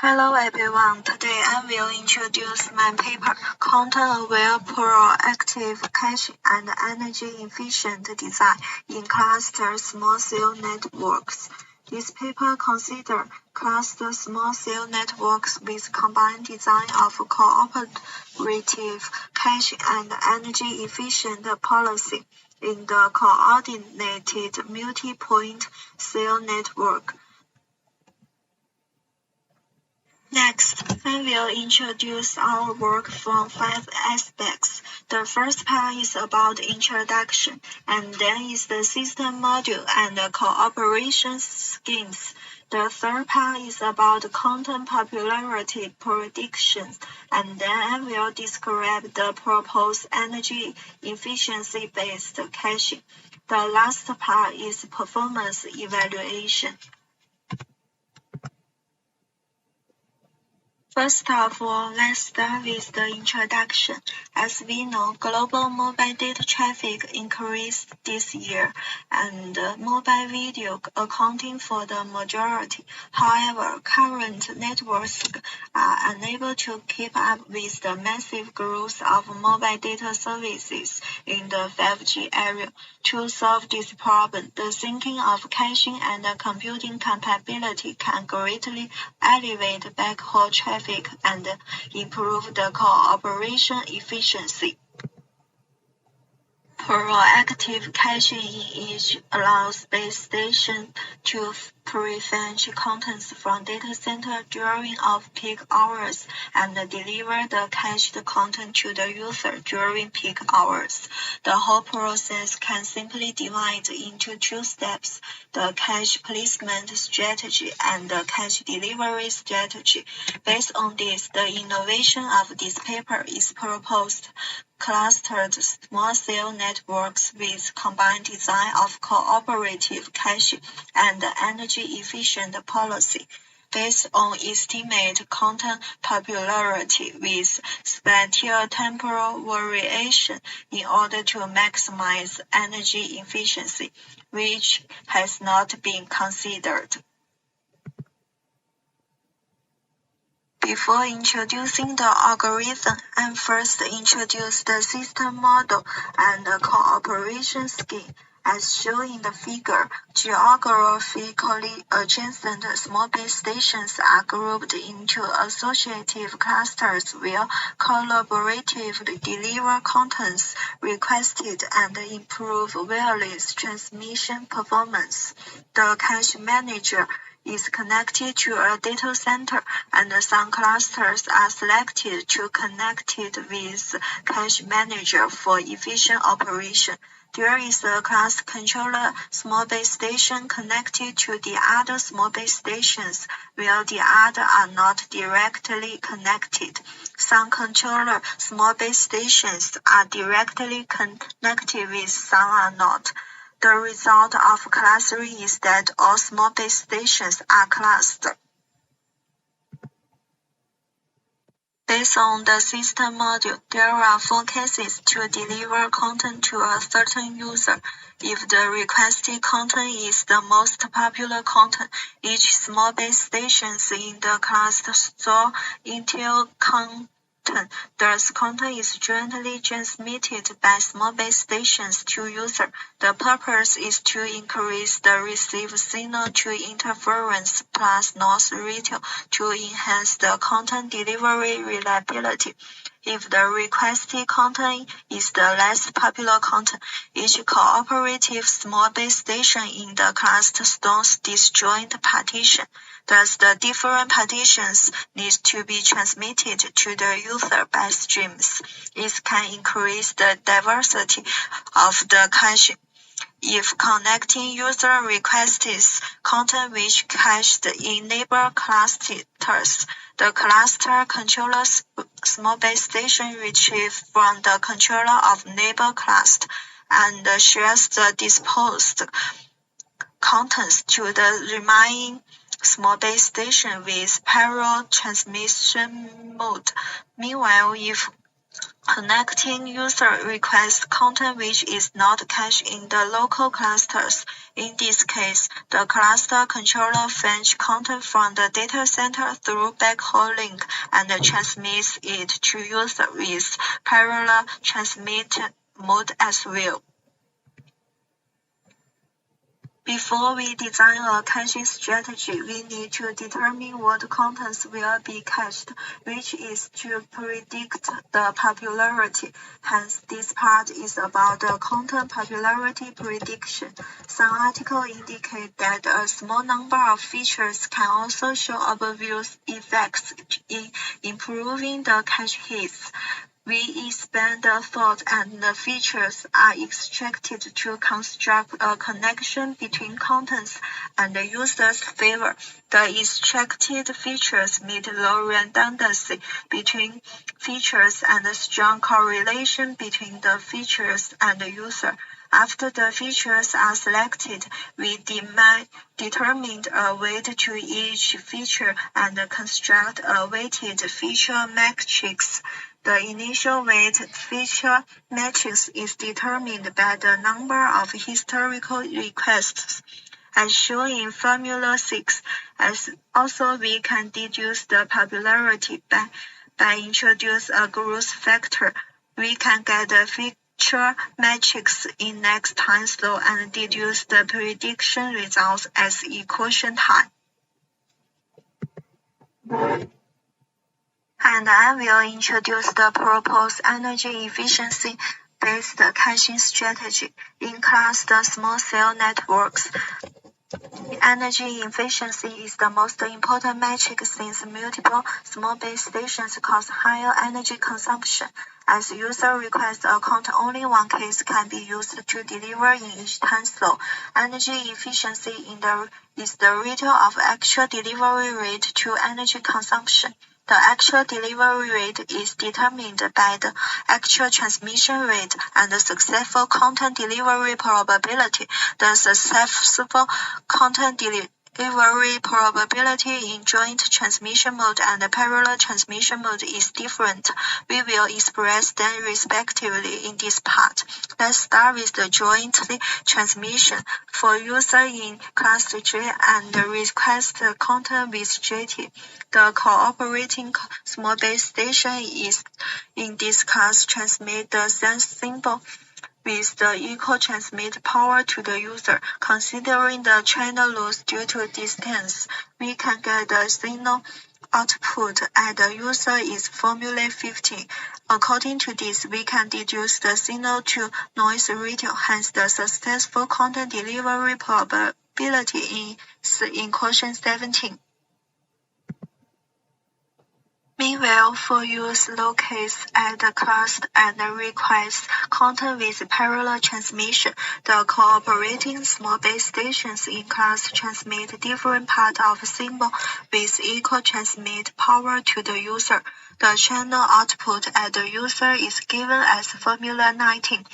Speaker 20: Hello everyone, today I will introduce my paper, Content-Aware Proactive Caching and Energy-Efficient Design in Cluster Small-Cell Networks. This paper considers cluster small-cell networks with combined design of cooperative caching and energy-efficient policy in the coordinated multi-point cell network. Next, I will introduce our work from 5 aspects. The first part is about introduction, and then is the system module and the cooperation schemes. The third part is about content popularity predictions, and then I will describe the proposed energy efficiency-based caching. The last part is performance evaluation. First of all, let's start with the introduction. As we know, global mobile data traffic increased this year, and mobile video accounting for the majority. However, current networks are unable to keep up with the massive growth of mobile data services in the 5G area. To solve this problem, the thinking of caching and computing capability can greatly elevate backhaul traffic and improve the cooperation efficiency. Proactive caching in each allows base station to prefetch contents from data center during off-peak hours and deliver the cached content to the user during peak hours. The whole process can simply divide into 2 steps, the cache placement strategy and the cache delivery strategy. Based on this, the innovation of this paper is proposed clustered small-cell networks with combined design of cooperative caching and energy-efficient policy, based on estimate content popularity with spatial-temporal variation in order to maximize energy efficiency, which has not been considered. Before introducing the algorithm, I first introduce the system model and the cooperation scheme. As shown in the figure, geographically adjacent small base stations are grouped into associative clusters where collaboratively deliver contents requested and improve wireless transmission performance. The cache manager is connected to a data center, and some clusters are selected to connect it with cache manager for efficient operation. There is a class controller small base station connected to the other small base stations, while the other are not directly connected. Some controller small base stations are directly connected with some are not. The result of clustering is that all small base stations are clustered. Based on the system module, there are 4 cases to deliver content to a certain user. If the requested content is the most popular content, each small base station in the cluster store intel content. Thus, content is jointly transmitted by small base stations to user. The purpose is to increase the received signal-to-interference plus noise ratio to enhance the content delivery reliability. If the requested content is the less popular content, each cooperative small base station in the cluster stores disjoint partition. Thus, the different partitions need to be transmitted to the user by streams. It can increase the diversity of the caching. If connecting user requests content which cached in neighbor clusters, the cluster controller small base station retrieves from the controller of neighbor cluster and shares the disposed contents to the remaining small base station with parallel transmission mode. Meanwhile, if Connecting user request content which is not cached in the local clusters. In this case, the cluster controller fetch content from the data center through backhaul link and transmits it to user with parallel transmit mode as well. Before we design a caching strategy, we need to determine what contents will be cached, which is to predict the popularity. Hence, this part is about the content popularity prediction. Some articles indicate that a small number of features can also show obvious effects in improving the cache hits. We expand the thought and the features are extracted to construct a connection between contents and the user's favor. The extracted features meet low redundancy between features and a strong correlation between the features and the user. After the features are selected, we determine a weight to each feature and construct a weighted feature matrix. The initial weight feature matrix is determined by the number of historical requests, as shown in Formula 6. Also, we can deduce the popularity by introducing a growth factor. We can get the feature matrix in next time slope and deduce the prediction results as equation time. And I will introduce the proposed energy efficiency-based caching strategy in cluster small cell networks. Energy efficiency is the most important metric since multiple small base stations cause higher energy consumption. As user requests a content, only one case can be used to deliver in each time slot. Energy efficiency is the ratio of actual delivery rate to energy consumption. The actual delivery rate is determined by the actual transmission rate and the successful content delivery probability. The successful content delivery probability in joint transmission mode and parallel transmission mode is different. We will express them respectively in this part. Let's start with the joint transmission. For user in class J and request content with JT, the cooperating small base station is in this class transmit the sense symbol with the equal transmit power to the user. Considering the channel loss due to distance, we can get the signal output at the user is formula 15. According to this, we can deduce the signal to noise ratio, hence the successful content delivery probability is in equation 17. Meanwhile, for use locates at the class and request content with parallel transmission, the cooperating small base stations in class transmit different part of symbol with equal transmit power to the user. The channel output at the user is given as formula 19.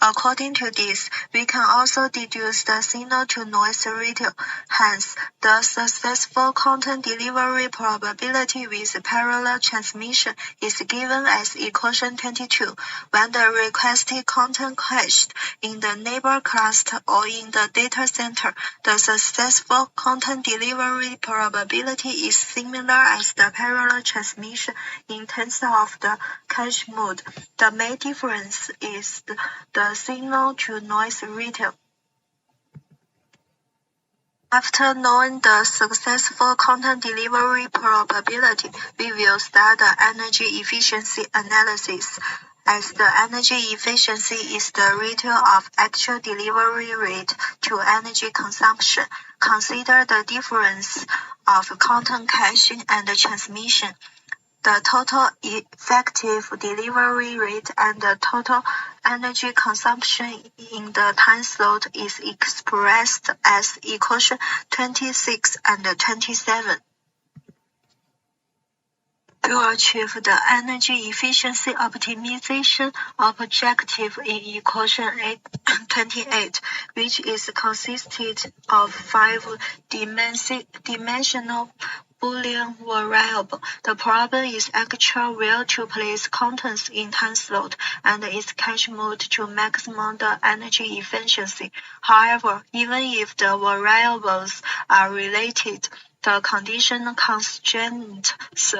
Speaker 20: According to this, we can also deduce the signal to noise ratio. Hence, the successful content delivery probability with parallel transmission is given as equation 22. When the requested content cached in the neighbor cluster or in the data center, the successful content delivery probability is similar as the parallel transmission in terms of the cache mode. The main difference is the signal to noise ratio. After knowing the successful content delivery probability, we will start the energy efficiency analysis. As the energy efficiency is the ratio of actual delivery rate to energy consumption, consider the difference of content caching and transmission. The total effective delivery rate and the total energy consumption in the time slot is expressed as equation 26 and 27. To achieve the energy efficiency optimization objective in equation 28, which is consisted of 5 dimensional Boolean variable. The problem is actual where to place contents in time slot and its cache mode to maximum the energy efficiency. However, even if the variables are related, the condition constraints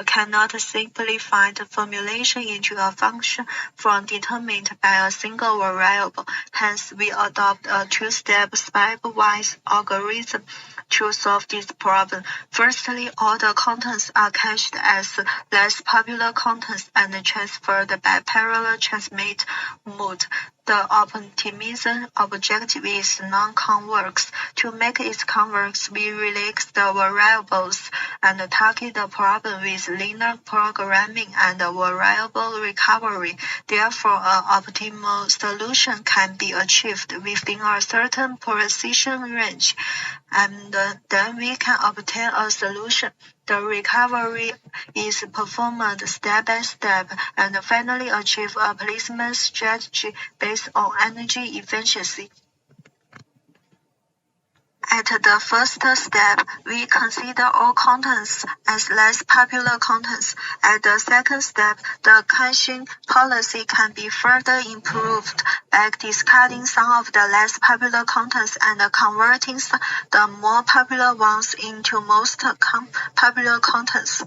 Speaker 20: cannot simply find formulation into a function from determined by a single variable. Hence, we adopt a two-step stepwise algorithm to solve this problem. Firstly, all the contents are cached as less popular contents and transferred by parallel transmit mode. The optimism objective is non-convex. To make it convex, we relax the variables and target the problem with linear programming and variable recovery. Therefore, an optimal solution can be achieved within a certain precision range, and then we can obtain a solution. The recovery is performed step by step and finally achieve a placement strategy based on energy efficiency. At the first step, we consider all contents as less popular contents. At the second step, the caching policy can be further improved by discarding some of the less popular contents and converting the more popular ones into most popular contents.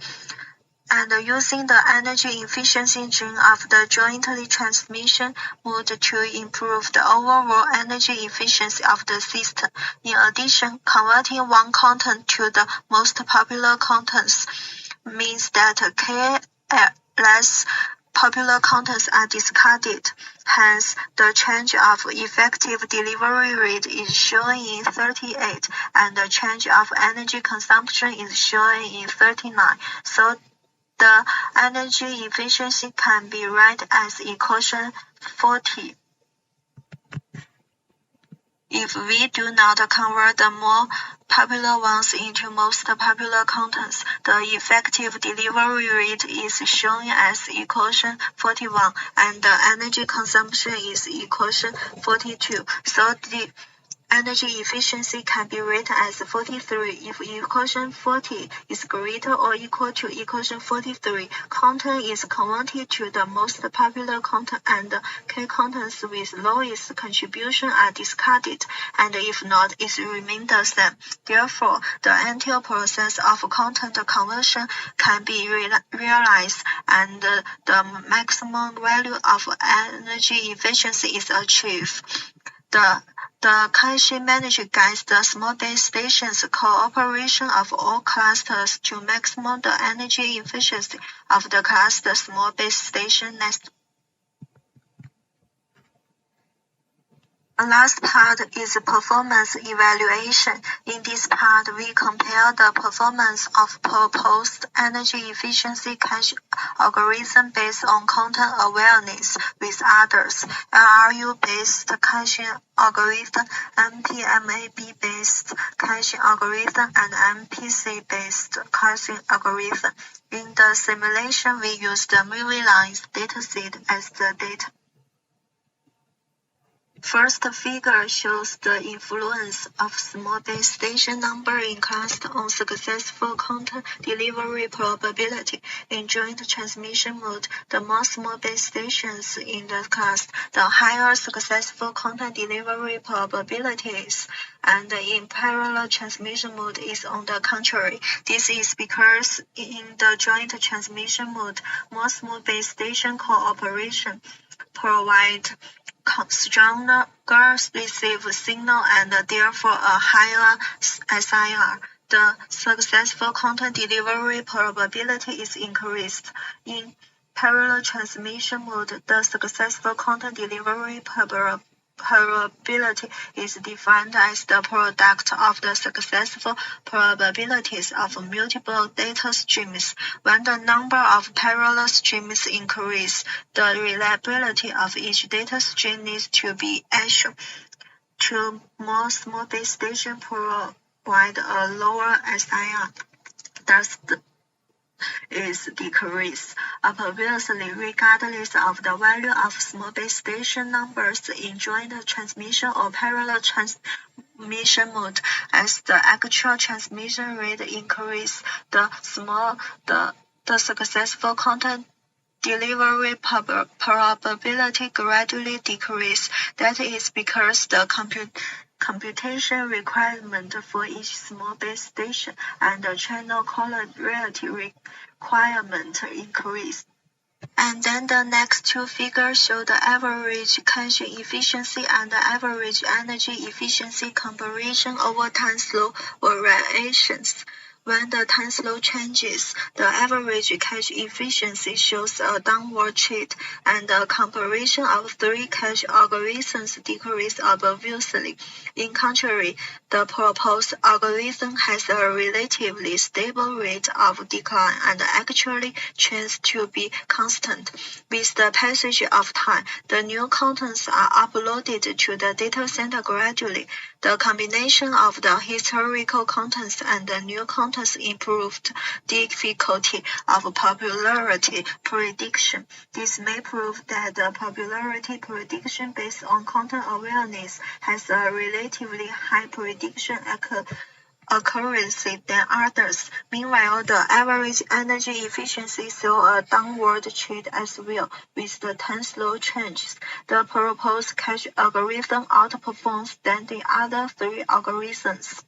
Speaker 20: And using the energy efficiency gene of the jointly transmission mode to improve the overall energy efficiency of the system. In addition, converting one content to the most popular contents means that k less popular contents are discarded. Hence, the change of effective delivery rate is shown in 38, and the change of energy consumption is shown in 39. So the energy efficiency can be read as equation 40. If we do not convert the more popular ones into most popular contents, the effective delivery rate is shown as equation 41, and the energy consumption is equation 42. So the energy efficiency can be written as 43 if equation 40 is greater or equal to equation 43. Content is converted to the most popular content and k contents with lowest contribution are discarded, and if not, it remains the same. Therefore, the entire process of content conversion can be realized, and the maximum value of energy efficiency is achieved. The caching manager guides the small base stations cooperation of all clusters to maximum the energy efficiency of the cluster small base station network. The last part is performance evaluation. In this part, we compare the performance of proposed energy efficiency cache algorithm based on content awareness with others. LRU-based caching algorithm, mmWave-based caching algorithm, and MPC-based caching algorithm. In the simulation, we use the movie lines dataset as the data. First figure shows the influence of small base station number in cluster on successful content delivery probability. In joint transmission mode, the more small base stations in the cluster, the higher successful content delivery probability is. And in parallel transmission mode is on the contrary. This is because in the joint transmission mode, more small base station cooperation provide stronger receive signal and therefore a higher SIR. The successful content delivery probability is increased. In parallel transmission mode, the successful content delivery probability is defined as the product of the successful probabilities of multiple data streams. When the number of parallel streams increase, the reliability of each data stream needs to be assured. Two more small base stations provide a lower SIR. Thus, is decreased. Obviously, regardless of the value of small base station numbers in joint transmission or parallel transmission mode. As the actual transmission rate increases, the successful content delivery probability gradually decreases. That is because the computation requirement for each small base station and the channel quality requirement increase. And then the next two figures show the average caching efficiency and the average energy efficiency comparison over time slope variations. When the time slope changes, the average cache efficiency shows a downward trend, and the comparison of three cache algorithms decreases obviously. In contrary, the proposed algorithm has a relatively stable rate of decline and actually trends to be constant. With the passage of time, the new contents are uploaded to the data center gradually. The combination of the historical contents and the new contents improved difficulty of popularity prediction. This may prove that the popularity prediction based on content awareness has a relatively high prediction accuracy than others. Meanwhile, the average energy efficiency saw a downward trend as well. With the time slope changes, the proposed cache algorithm outperforms than the other three algorithms.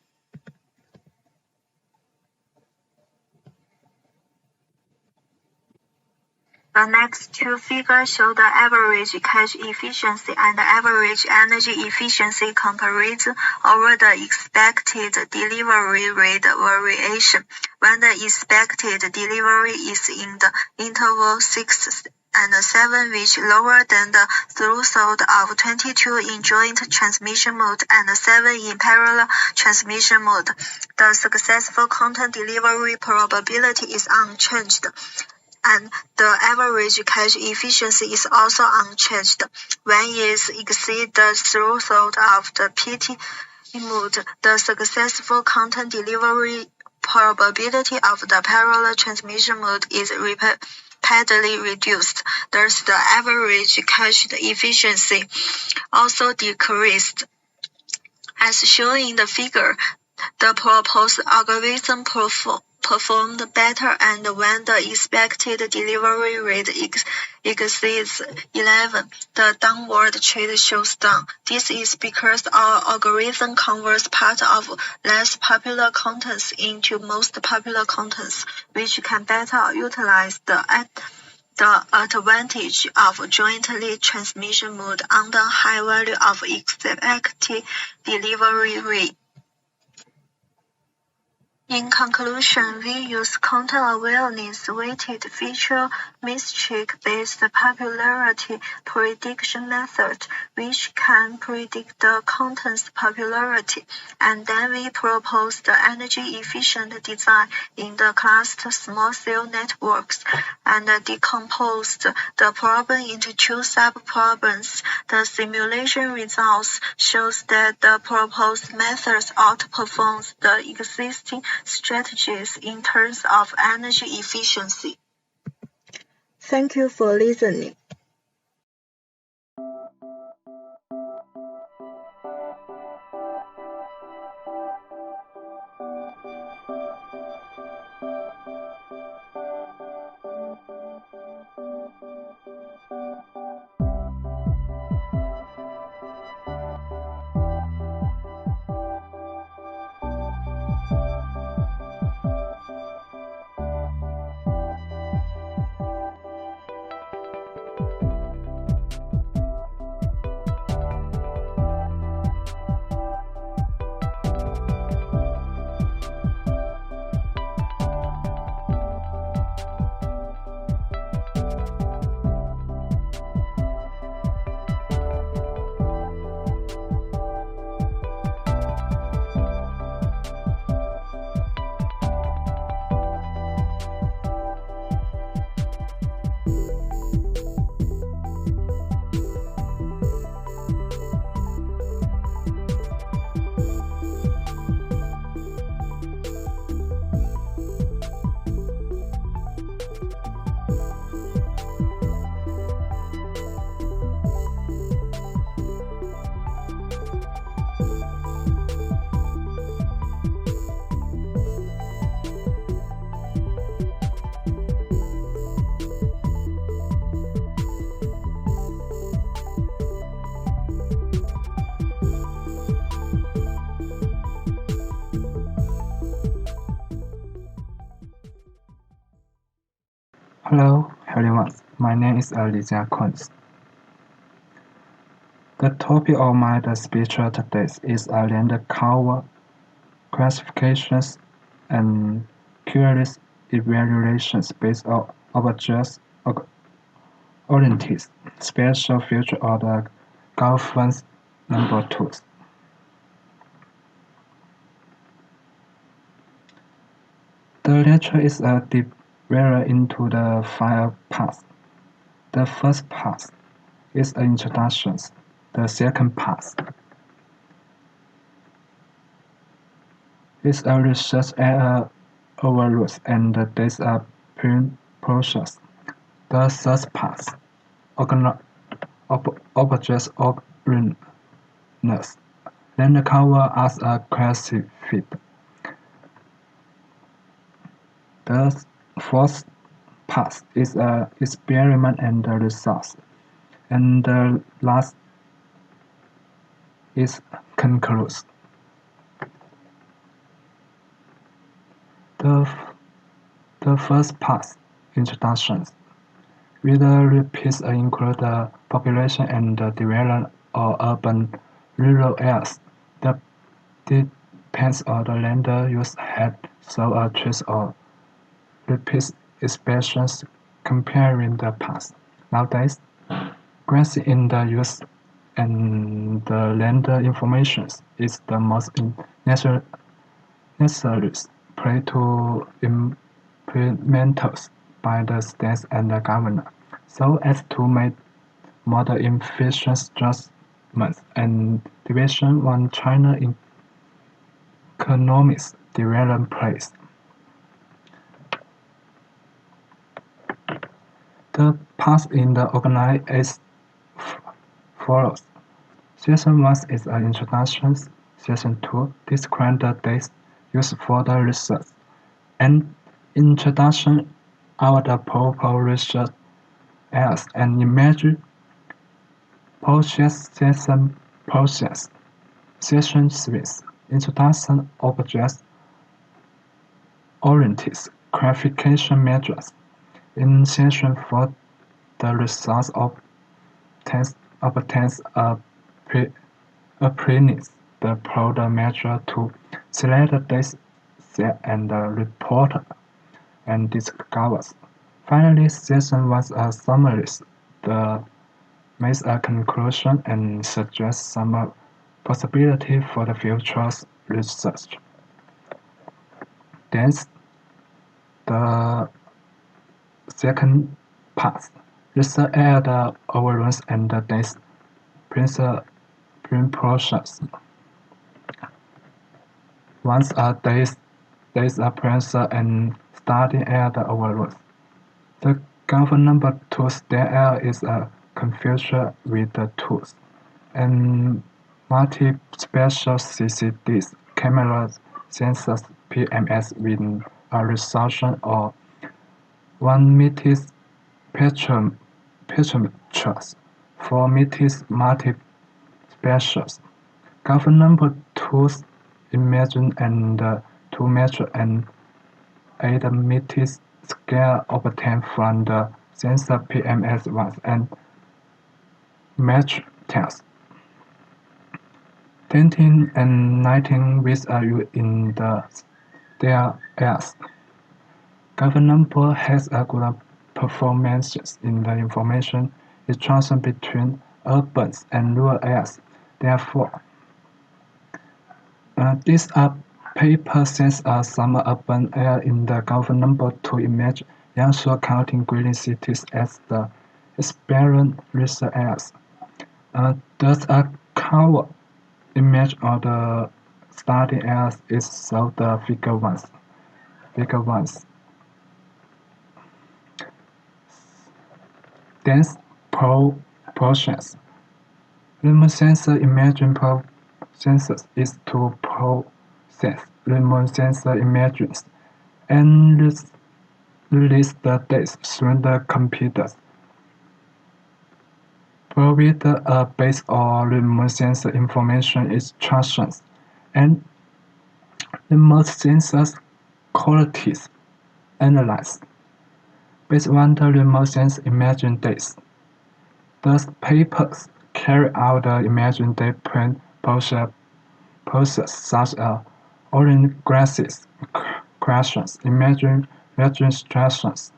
Speaker 20: The next two figures show the average cache efficiency and the average energy efficiency comparison over the expected delivery rate variation. When the expected delivery is in the interval 6 and 7, which lower than the threshold of 22 in joint transmission mode and 7 in parallel transmission mode, the successful content delivery probability is unchanged, and the average cache efficiency is also unchanged. When it exceeds the threshold of the PT mode, the successful content delivery probability of the parallel transmission mode is rapidly reduced. Thus, the average cache efficiency also decreased. As shown in the figure, the proposed algorithm performed better, and when the expected delivery rate exceeds 11, the downward trend shows down. This is because our algorithm converts part of less popular contents into most popular contents, which can better utilize the advantage of jointly transmission mode on the high value of expected delivery rate. In conclusion, we use content awareness weighted feature matrix-based popularity prediction method, which can predict the content's popularity, and then we propose the energy-efficient design in the cluster small-cell networks, and decomposed the problem into two sub-problems. The simulation results shows that the proposed methods outperforms the existing strategies in terms of energy efficiency. Thank you for listening.
Speaker 21: Hello, everyone. My name is Alicia Kunz. The topic of my speech today is land cover classifications and curious evaluations based on object-oriented spatial feature of the governance number tools. The lecture is divided into the 5 parts. The first part is an introduction. The second part is a research area overview and the data process. The third part, object-orientedness, then cover as a classified. The fourth part is experiment and results, and the last is conclusion. The first part, introductions, will repeats include the population and the development of urban rural areas. The depends on the land use had so a trace of repeat expressions comparing the past. Nowadays, grants in the use and the land information is the most necessary play to implement by the states and the government, so as to make model efficient adjustments and division when China economics development place. The path in the organize is follows. Section 1 is an introduction. Section 2 describes the dates used for the research. And introduction of the proper research areas and image process. Section 3 introduction objects oriented classification measures. In section 4, the results obtains a premise the product measure to select the data set and report and discovers. Finally, section 1 summarizes the makes a conclusion and suggests some possibility for the future research. Then, the second part, research area the overruns and the data process. Once a data processor and starting area the overruns. The government number tools there is a confusion with the tools and multi-spatial CCDs, cameras, sensors, PMS with a resolution of 1 meter spectrometers, 4 meters multi-spatials. Government number tools imagine and 2 meter and 8 meters scale obtained from the sensor PMS ones and match tests. 10 and 19 with are used in their areas. Government number has a good performances in the information extraction between urban and rural areas. Therefore, these paper sets some urban area in the government number to image Yangshuo County green cities as the experiment research areas. Thus, a cover image of the study areas is so the figure ones. Dense process. Remote sensor imaging processes is to process remote sensor images and release the data through the computers. Provide a base of remote sensor information instructions and remote sensors qualities analyzed. based on the remote sense imaging days. Thus, papers carry out the imaging day print process such as orthographies, questions, imaging registrations,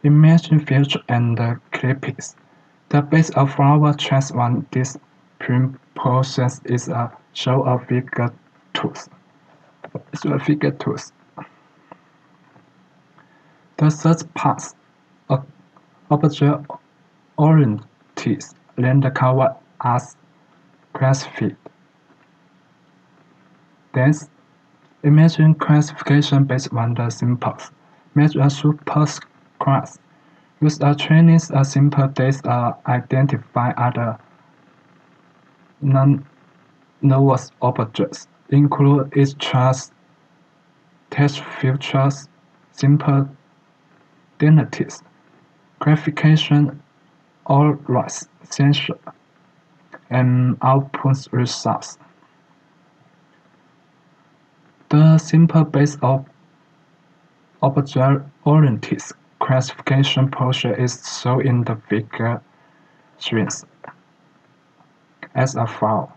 Speaker 21: imaging filter, and clippings. The base of our chance on this print process is a show of figure tools. The third part, object-oriented render cover as classified. Then, imagine classification based on the symbols. Match a superclass. Use a training a simple data identify other non-nervous objects. Include each class test features, simple identities, classification, always sensor, and output results. The simple base of object-oriented classification process is shown in the figure screens as a follows.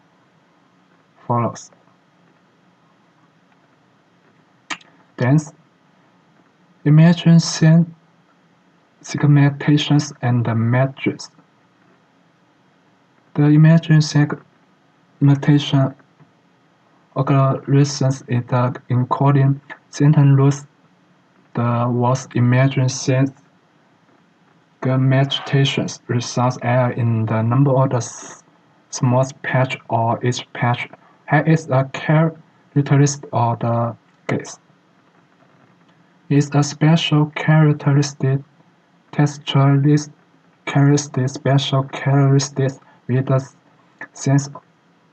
Speaker 21: Then, imagine segmentations and the matrix. The imagine segmentation algorithms is the encoding sentence rules. The words imagine segmentations results are in the number of the smallest patch or each patch has a characteristic of the case. Is a special characteristic, textualist characteristic, special characteristics with a sense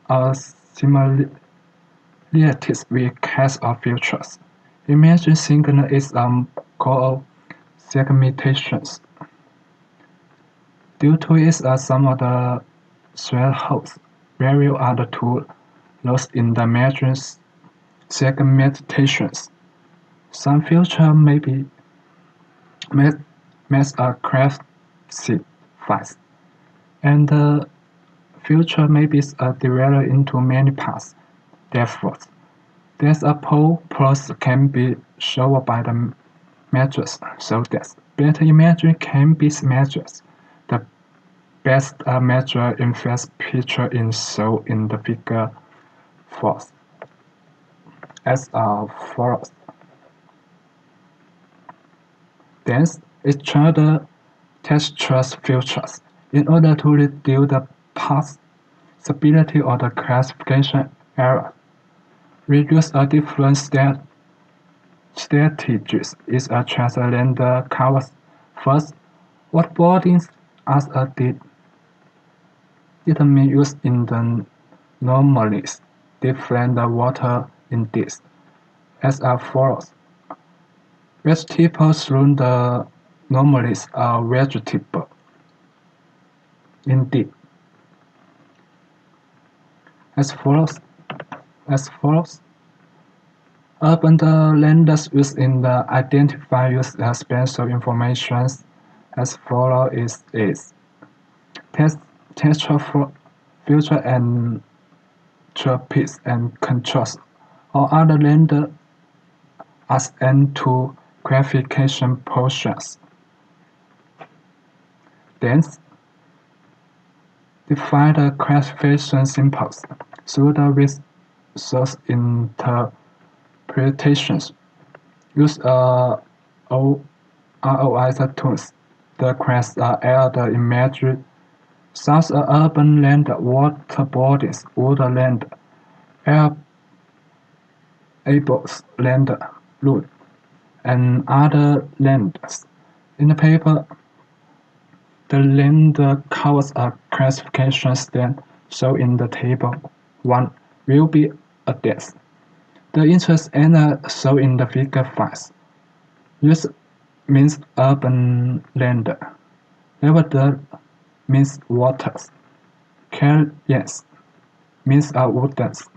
Speaker 21: of similarities with cast of features. Imagine signal is called segmentations. Due to it, some of the thresholds value are the two lost in the matrix segmentations. Some feature may be mass are classified, and the feature may be divided into many parts. Therefore, there's a pole plus can be shown by the matrix, so that better imagine can be matrix. The best matrix in first picture is shown in the figure 4 as follows. Then, extract the textual features. In order to reduce the possibility of the classification error, reduce a different strategies is a transrender covers. First, what bodies as a determine used in the normalies different the water in this as follows. Vegetables through the normalies are vegetable. Indeed. As follows. Urban renders used in the identify use spatial information as follows is texture filter and trapeze and contrast or other render as N2 classification process. Then, define the classification symbols through the resource interpretations. Use ROI tools. The class are the imagery such as urban land, water bodies, wood land, air ables land, road, and other lands. In the paper, the land covers a classification stand shown in the table 1 will be a desk. The interest area shown in the figure 5. Use means urban land. Level means waters. Caijun means woodlands.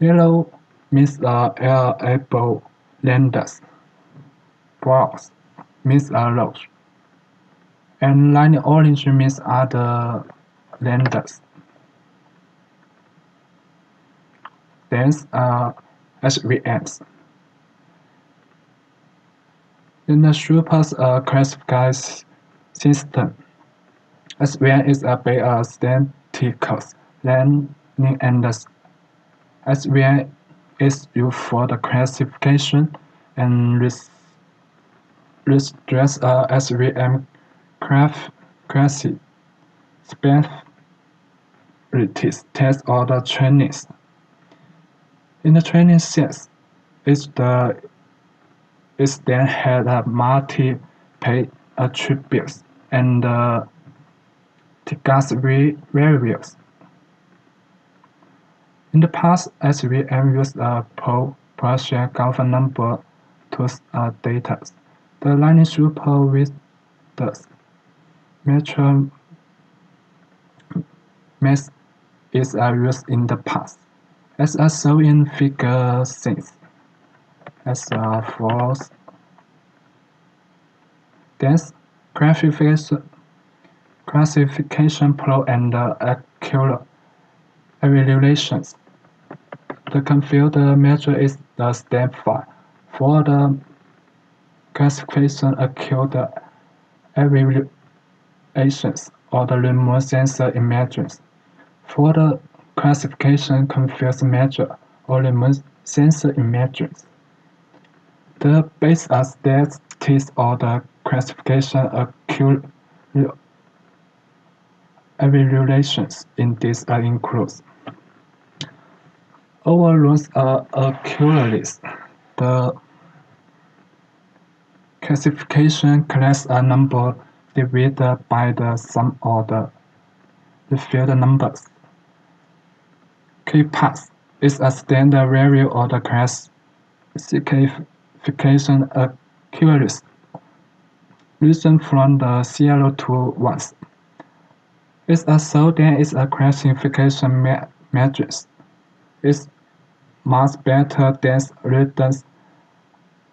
Speaker 21: Yellow means air able lands. Browns means rows, and line orange means other lambdas. Then HVMs. In the super classified system, SVM is a base statistical learning, and SVM is used for the classification and restricts SVM classic specialties test or the trainings. In the training set, it then had multi-pay attributes and Tigas variables. In the past, SVM used a partial governed number to data. The linear super with the metric mass is used in the past, as shown in Figure 6, as follows. Dense classification pro and accurate evaluations. The computer measure is the step 5 for the classification accurate evaluations or the remote sensor images. For the classification confused measure or remote sensor images. The base statistics or the classification accurate evaluations in this includes overruns accuracies. The classification class a number divided by the sum of the field numbers. K-pass is a standard value of the classification accuracy, risen from the 0 to 1. It's so then it's a classification matrix. It's much better than returns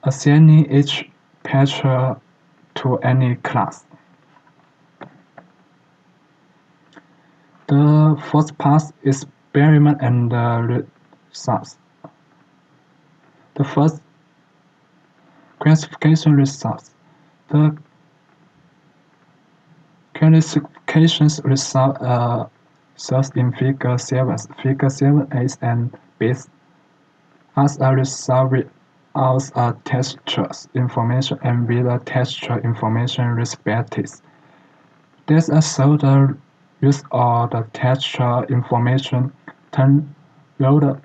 Speaker 21: assigning each patcher to any class. The first pass is experiment and results. The first classification results. The classifications result shows in Figure 7. Figure 7a and B. As a result, without textual information and with a textual information respectively. This also the use of the textual information turn the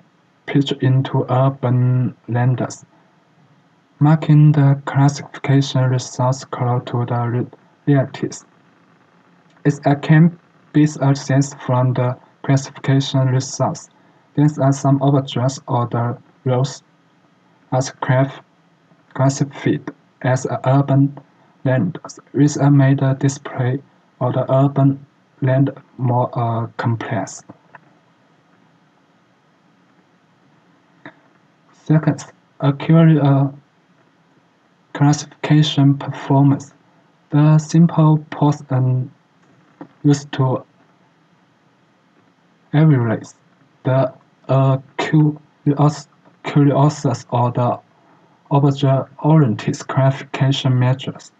Speaker 21: picture into urban renders, marking the classification results close to the realities. It can be accessed from the classification results. These are some objects or the rows as classified as urban renders, which made the display of the urban render more complex. Second, accurate classification performance. The simple post used to evaluate the curiosities or the object-oriented classification measures.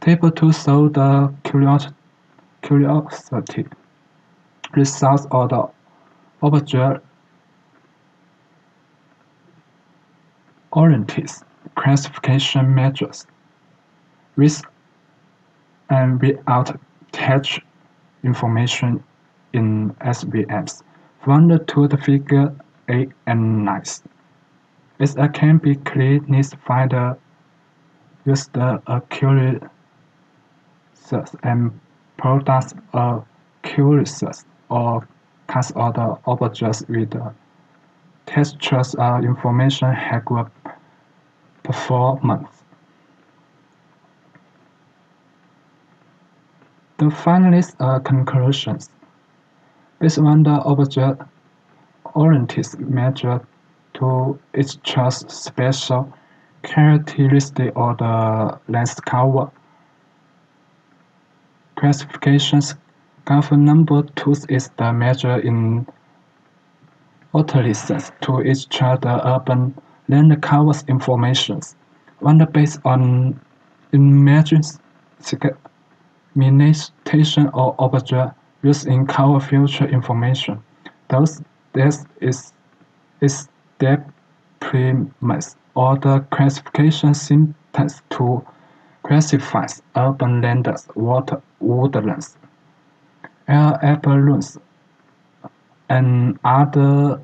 Speaker 21: Table 2 shows the curiosity results of the object-oriented classification measures with and without text information in SVMs. From the Figure 8 and 9. It can be clearly find the use the accuracies and products accuracies or class of the objects with the textual information have good performance. The finalist conclusions. Based on the object-oriented measure to its spatial characteristic of the lens cover. Classifications cover number 2 is the measure in alternance to each other urban land covers information. One based on images, segmentation or object used in cover future information. Thus, this is the premise or the classification syntax to classify urban lands, woodlands, air balloons, and other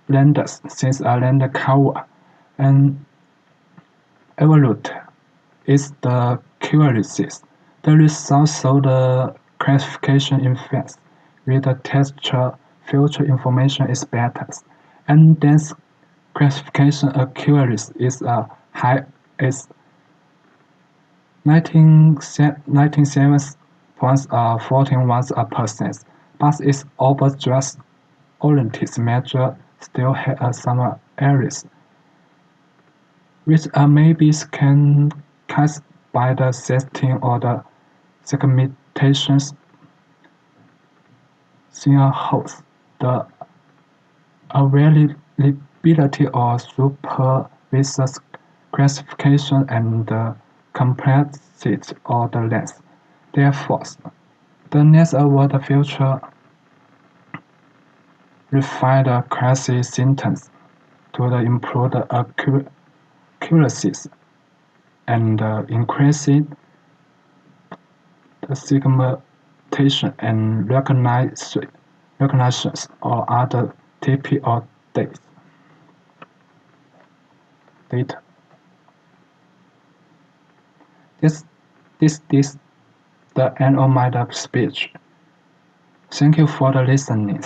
Speaker 21: lands since a land cover and evolute is the curious. The results of the classification effects with the texture future information is better, and dense classification accuracy is high as 97.41%, but its object-oriented measure still has some errors, which may be caused by the setting or the segmentations in a host. The availability of supervised classification and the complexity of the lens. Therefore, the next over the future refine the classic syntax to the improve the accuracies and increasing the segmentation and recognitions or other TP or data. This is the end of my speech. Thank you for the listening.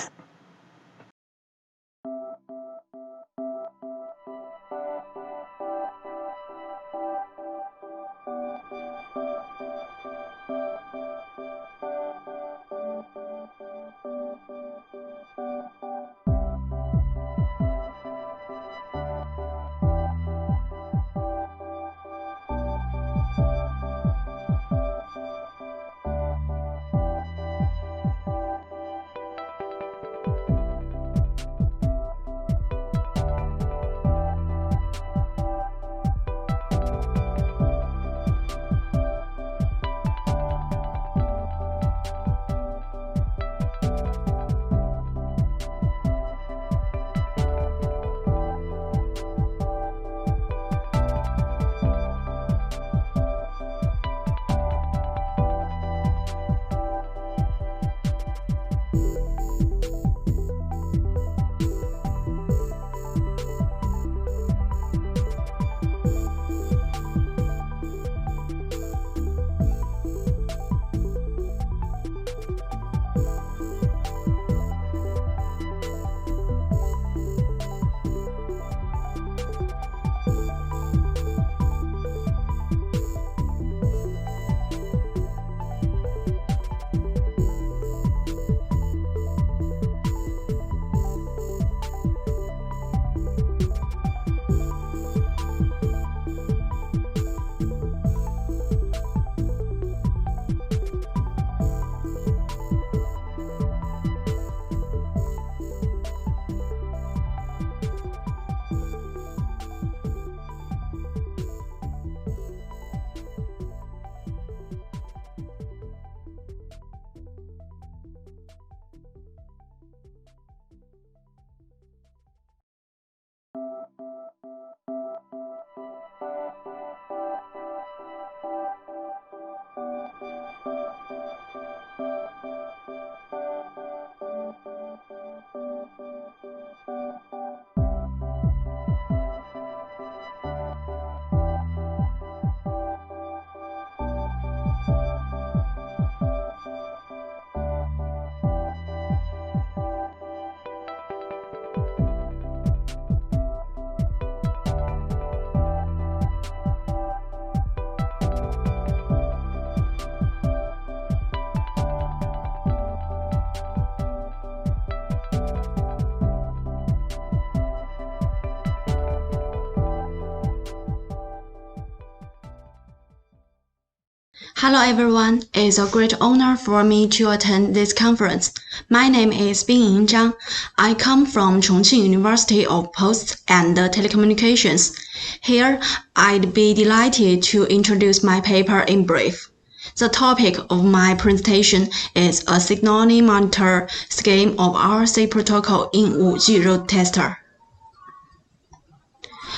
Speaker 20: Hello everyone, it's a great honor for me to attend this conference. My name is Bingying Zhang. I come from Chongqing University of Posts and Telecommunications. Here, I'd be delighted to introduce my paper in brief. The topic of my presentation is a signaling monitor scheme of RC protocol in 5G road tester.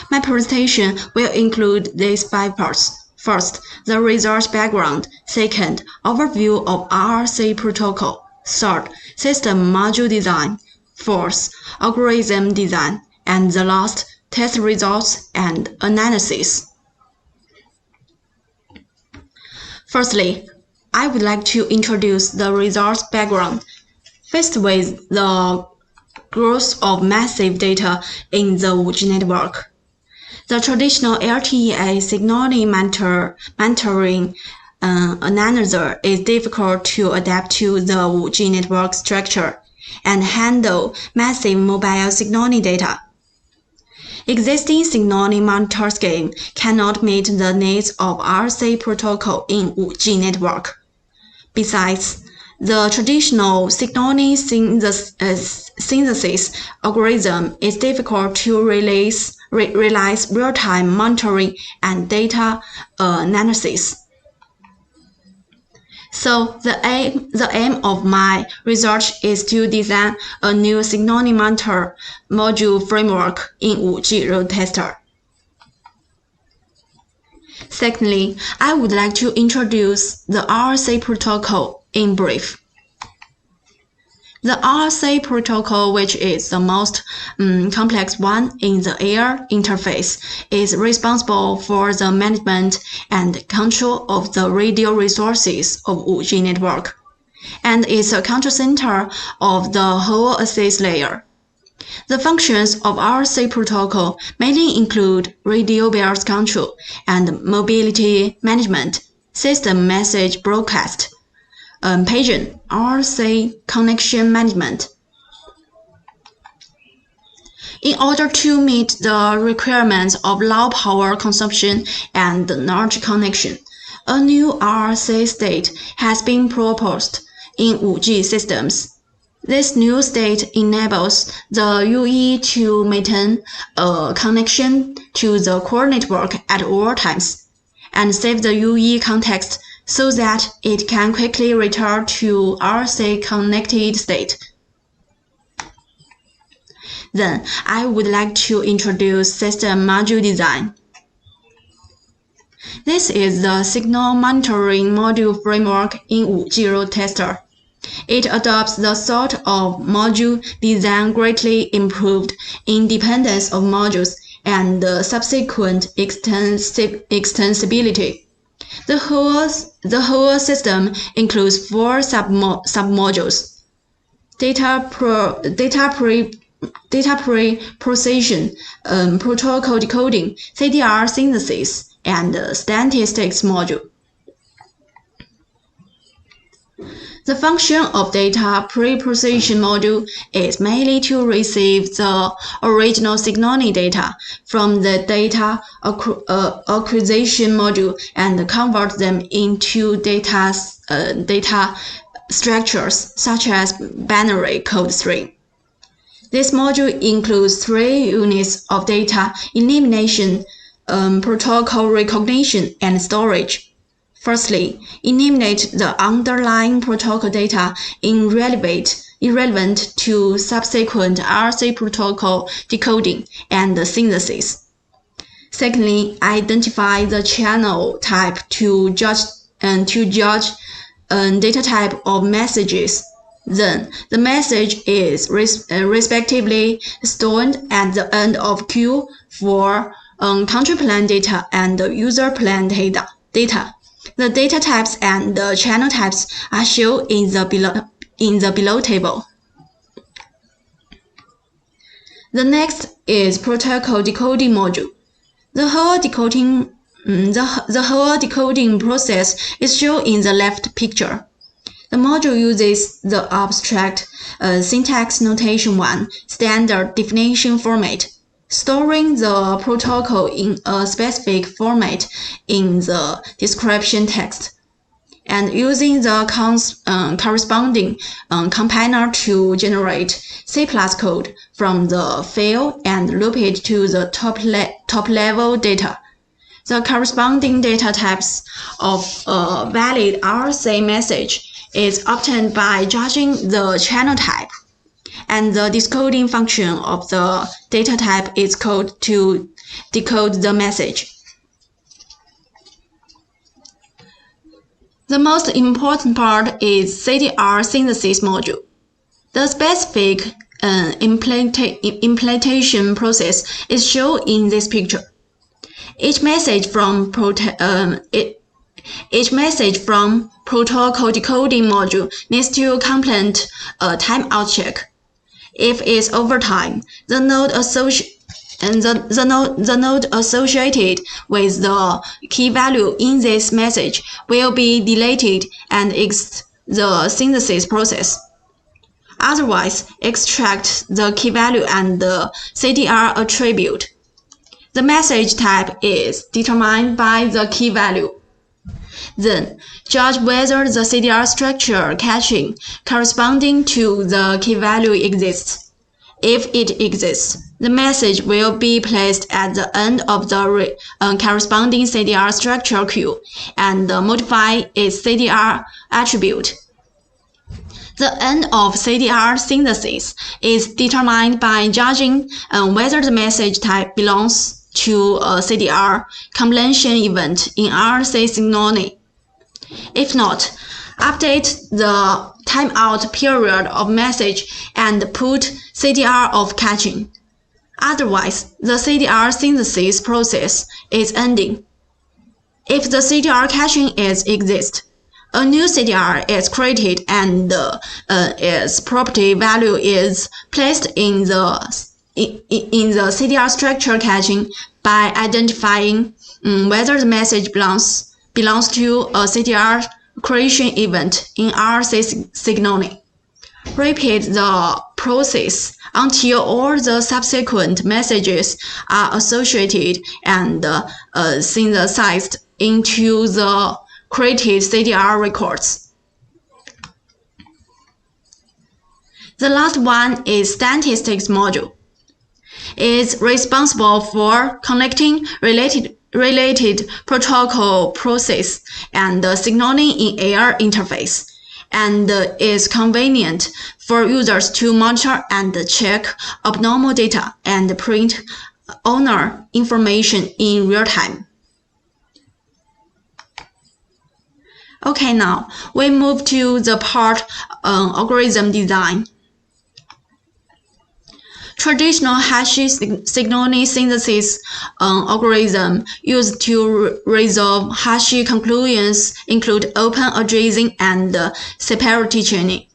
Speaker 20: My presentation will include these 5 parts. First, the research background. Second, overview of RC protocol. Third, system module design. Fourth, algorithm design. And the last, test results and analysis. Firstly, I would like to introduce the research background. Faced with the growth of massive data in the 5G network, the traditional LTE signaling monitoring analyzer is difficult to adapt to the 5G network structure and handle massive mobile signaling data. Existing signaling monitor scheme cannot meet the needs of RC protocol in 5G network. Besides, the traditional signaling synthesis algorithm is difficult to realize real-time monitoring and data analysis. So the aim of my research is to design a new signaling monitor module framework in 5G road tester. Secondly, I would like to introduce the RC protocol in brief. The RC protocol, which is the most complex one in the air interface, is responsible for the management and control of the radio resources of 5G network, and is a control center of the whole access layer. The functions of RC protocol mainly include radio-based control and mobility management, system message broadcast, Caijun, RC connection management. In order to meet the requirements of low power consumption and large connection, a new RC state has been proposed in 5G systems. This new state enables the UE to maintain a connection to the core network at all times, and save the UE context so that it can quickly return to RC connected state. Then, I would like to introduce system module design. This is the signal monitoring module framework in 5G road tester. It adopts the sort of module design greatly improved independence of modules and the subsequent extensibility. The whole system includes 4 submodules: data pre-processing, protocol decoding, CDR synthesis, and statistics module. The function of data pre-processing module is mainly to receive the original signaling data from the data acquisition module and convert them into data structures such as binary code string. This module includes 3 units of data elimination, protocol recognition, and storage. Firstly, eliminate the underlying protocol data irrelevant to subsequent RC protocol decoding and synthesis. Secondly, identify the channel type to judge data type of messages. Then, the message is respectively stored at the end of queue for country plan data and user plan data. The data types and the channel types are shown in the below table. The next is protocol decoding module. The whole decoding process is shown in the left picture. The module uses the abstract syntax notation 1 standard definition format, storing the protocol in a specific format in the description text. and using the corresponding compiler to generate C+ code from the file and loop it to the top level data. The corresponding data types of a valid RSA message is obtained by judging the channel type, and the decoding function of the data type is called to decode the message. The most important part is CDR synthesis module. The specific implementation process is shown in this picture. Each message from protocol decoding module needs to complete a timeout check. If it's overtime, the node associated with the key value in this message will be deleted and exit the synthesis process. Otherwise, extract the key value and the CDR attribute. The message type is determined by the key value. Then, judge whether the CDR structure caching corresponding to the key value exists. If it exists, the message will be placed at the end of the corresponding CDR structure queue and modify its CDR attribute. The end of CDR synthesis is determined by judging whether the message type belongs to a CDR completion event in RSA signaling. If not, update the timeout period of message and put CDR of caching. Otherwise, the CDR synthesis process is ending. If the CDR caching exists, a new CDR is created and its property value is placed in the CDR structure caching by identifying whether the message belongs to a CDR creation event in RSA signaling. Repeat the process until all the subsequent messages are associated and synthesized into the created CDR records. The last one is statistics module. It's responsible for connecting related protocol process and signaling in air interface, and is convenient for users to monitor and check abnormal data and print owner information in real time. Okay, now we move to the part algorithm design. Traditional hash signaling synthesis algorithm used to resolve hash conclusions include open addressing and separate chaining.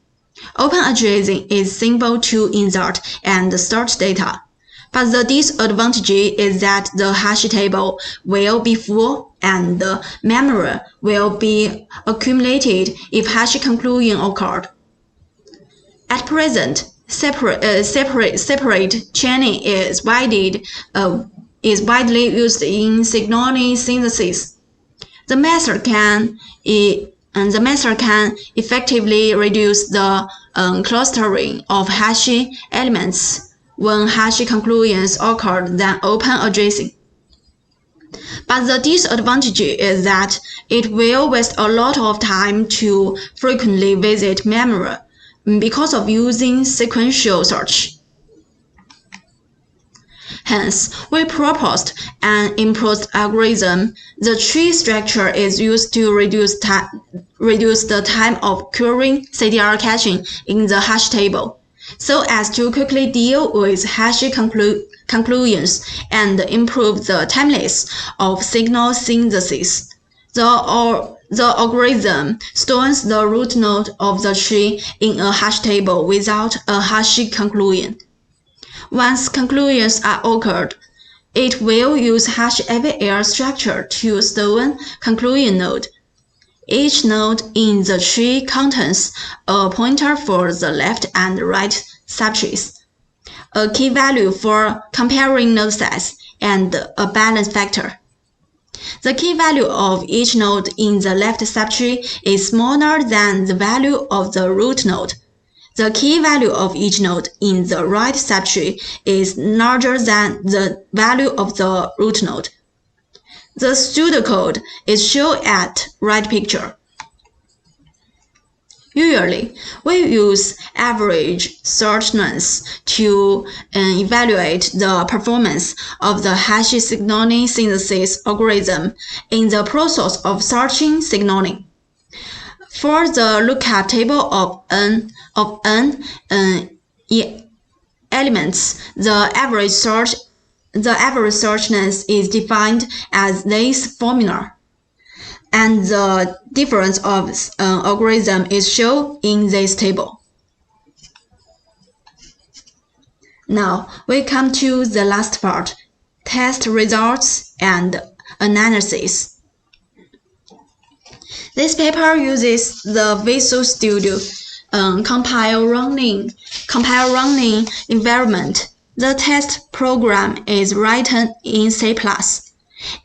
Speaker 20: Open addressing is simple to insert and store data, but the disadvantage is that the hash table will be full and memory will be accumulated if hash conclusion occurred. At present, separate chaining is widely used in signaling synthesis. The method can effectively reduce the clustering of hash elements when hash conclusions occur than open addressing. But the disadvantage is that it will waste a lot of time to frequently visit memory because of using sequential search. Hence, we proposed an improved algorithm. The tree structure is used to reduce the time of querying CDR caching in the hash table, so as to quickly deal with hash conclusions and improve the timeliness of signal synthesis. The algorithm stores the root node of the tree in a hash table without a hash conclusion. Once conclusions are occurred, it will use hash AVL structure to store conclusion node. Each node in the tree contains a pointer for the left and right subtrees, a key value for comparing node size, and a balance factor. The key value of each node in the left subtree is smaller than the value of the root node. The key value of each node in the right subtree is larger than the value of the root node. The pseudocode is shown at right picture. Usually, we use average search length to evaluate the performance of the hash signaling synthesis algorithm in the process of searching signaling. For the lookup table of n elements, the average search length is defined as this formula, and the difference of algorithm is shown in this table. Now we come to the last part, test results and analysis. This paper uses the Visual Studio compile running environment. The test program is written in C++,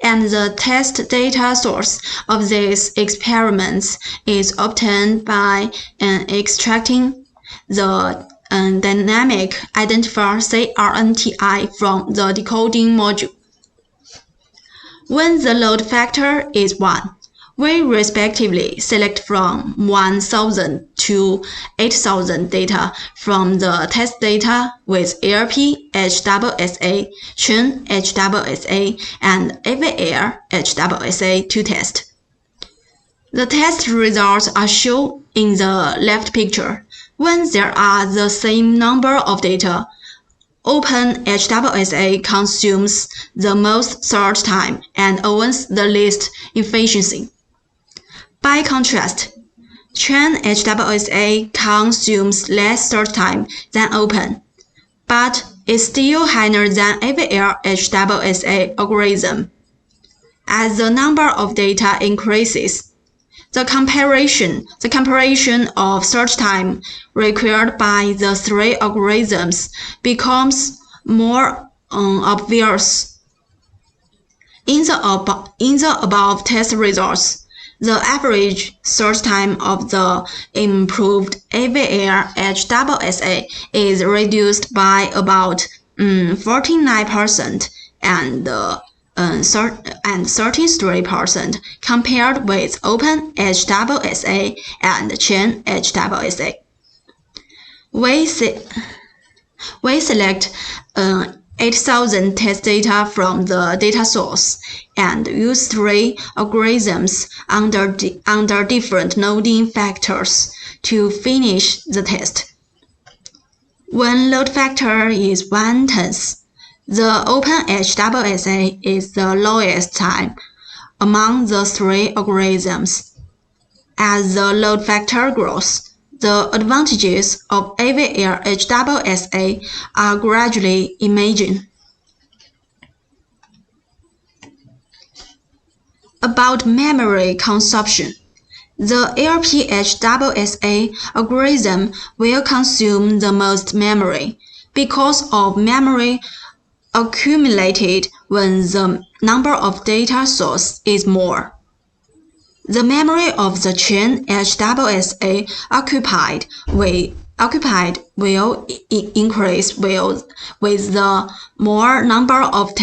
Speaker 20: and the test data source of these experiments is obtained by extracting the dynamic identifier CRNTI from the decoding module. When the load factor is 1, we respectively select from 1000 to 8000 data from the test data with ARP HSSA, Chen HSSA, and AVR HSSA to test. The test results are shown in the left picture. When there are the same number of data, Open HSSA consumes the most search time and owns the least efficiency. By contrast, Chen HSSA consumes less search time than Open, but is still higher than AVR HSSA algorithm. As the number of data increases, the comparison of search time required by the three algorithms becomes more obvious. In the above test results, the average search time of the improved AVR HSSA is reduced by about 49% and 33% compared with Open HSSA and Chen HSSA. We select 8000 test data from the data source and use three algorithms under different loading factors to finish the test. When load factor is 1/10, the Open HSSA is the lowest time among the three algorithms. As the load factor grows, the advantages of AVR HSSA are gradually emerging. About memory consumption, the ARP HSSA algorithm will consume the most memory because of memory accumulated when the number of data sources is more. The memory of the Chen HSSA occupied will increase with the more number of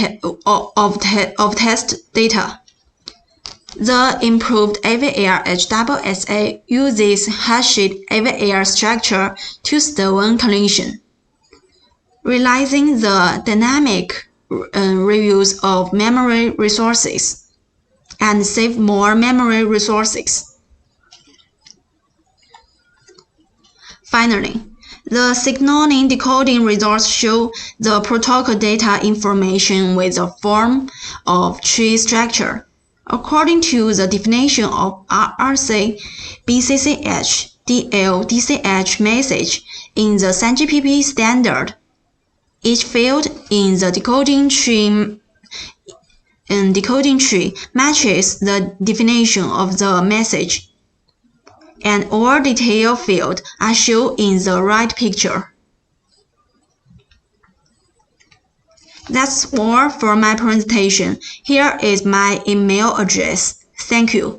Speaker 20: test data. The improved AVR HSSA uses hashed AVR structure to stone collision, realizing the dynamic reuse of memory resources and save more memory resources. Finally, the signaling decoding results show the protocol data information with a form of tree structure. According to the definition of RRC, BCCH, DL, DCH message in the CPP standard, each field in the decoding tree matches the definition of the message, and all detail fields are shown in the right picture.
Speaker 1: That's all for my presentation. Here is my email address. Thank you.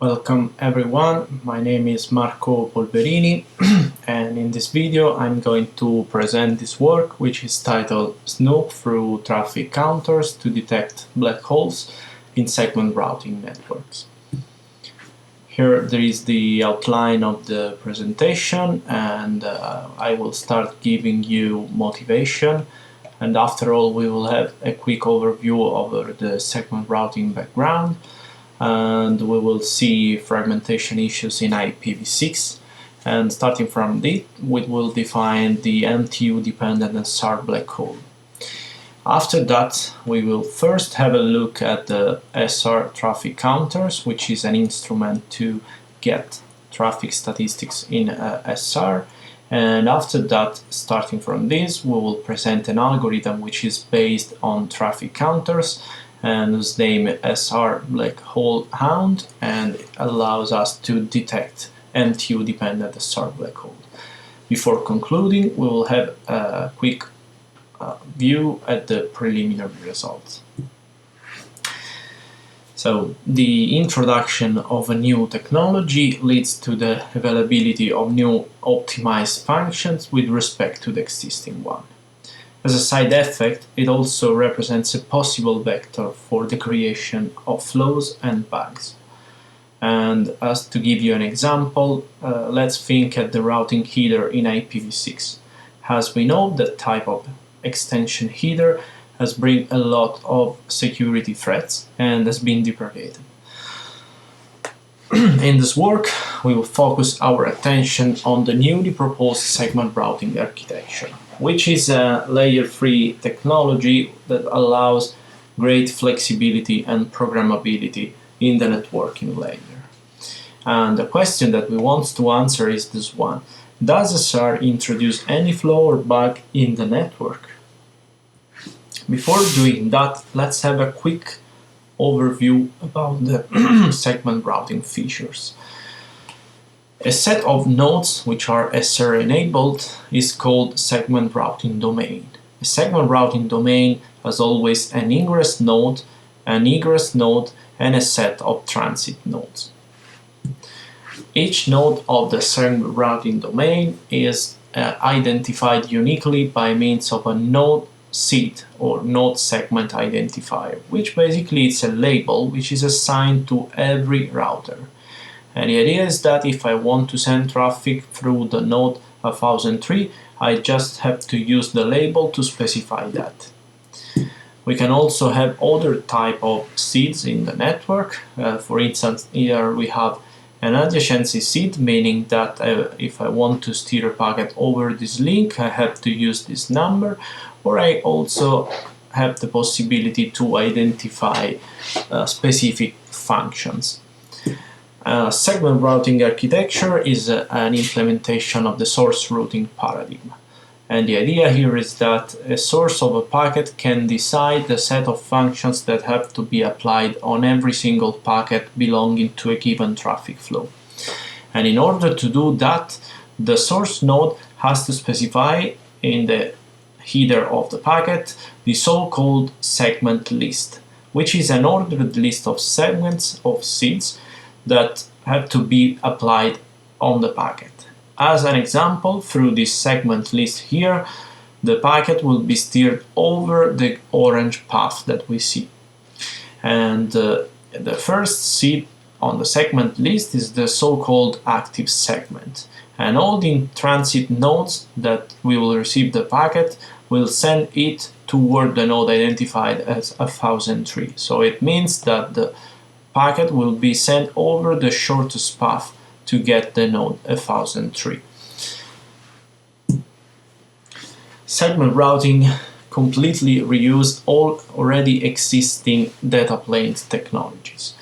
Speaker 2: Welcome everyone, my name is Marco Polverini and in this video I'm going to present this work which is titled Snoop through traffic counters to detect black holes in segment routing networks. Here there is the outline of the presentation and I will start giving you motivation, and after all we will have a quick overview over the segment routing background, and we will see fragmentation issues in IPv6, and starting from this we will define the MTU dependent SR black hole. After that we will first have a look at the SR traffic counters, which is an instrument to get traffic statistics in SR, and after that, starting from this, we will present an algorithm which is based on traffic counters and whose name is SR Black Hole Hound, and it allows us to detect MTU dependent SR black hole. Before concluding, we will have a quick view at the preliminary results. So the introduction of a new technology leads to the availability of new optimized functions with respect to the existing one. As a side effect, it also represents a possible vector for the creation of flaws and bugs. And as to give you an example, let's think at the routing header in IPv6. As we know, that type of extension header has bring a lot of security threats and has been deprecated. In this work, we will focus our attention on the newly proposed segment routing architecture, which is a layer-free technology that allows great flexibility and programmability in the networking layer. And the question that we want to answer is this one: does SR introduce any flaw or bug in the network? Before doing that, let's have a quick overview about the segment routing features. A set of nodes which are SR enabled is called segment routing domain. A segment routing domain has always an ingress node, an egress node, and a set of transit nodes. Each node of the segment routing domain is identified uniquely by means of a node seed or node segment identifier, which basically is a label which is assigned to every router. And the idea is that if I want to send traffic through the node 1003, I just have to use the label to specify that. We can also have other type of seeds in the network. For instance, here we have an adjacency seed, meaning that if I want to steer a packet over this link, I have to use this number, or I also have the possibility to identify specific functions. Segment routing architecture is an implementation of the source routing paradigm. And the idea here is that a source of a packet can decide the set of functions that have to be applied on every single packet belonging to a given traffic flow. And in order to do that, the source node has to specify in the header of the packet the so-called segment list, which is an ordered list of segments of seeds that have to be applied on the packet. As an example, through this segment list here, the packet will be steered over the orange path that we see. And the first seed on the segment list is the so-called active segment. And all the transit nodes that we will receive the packet will send it toward the node identified as 1003. So it means that the packet will be sent over the shortest path to get the node 1003. Segment routing completely reused all already existing data planes technologies.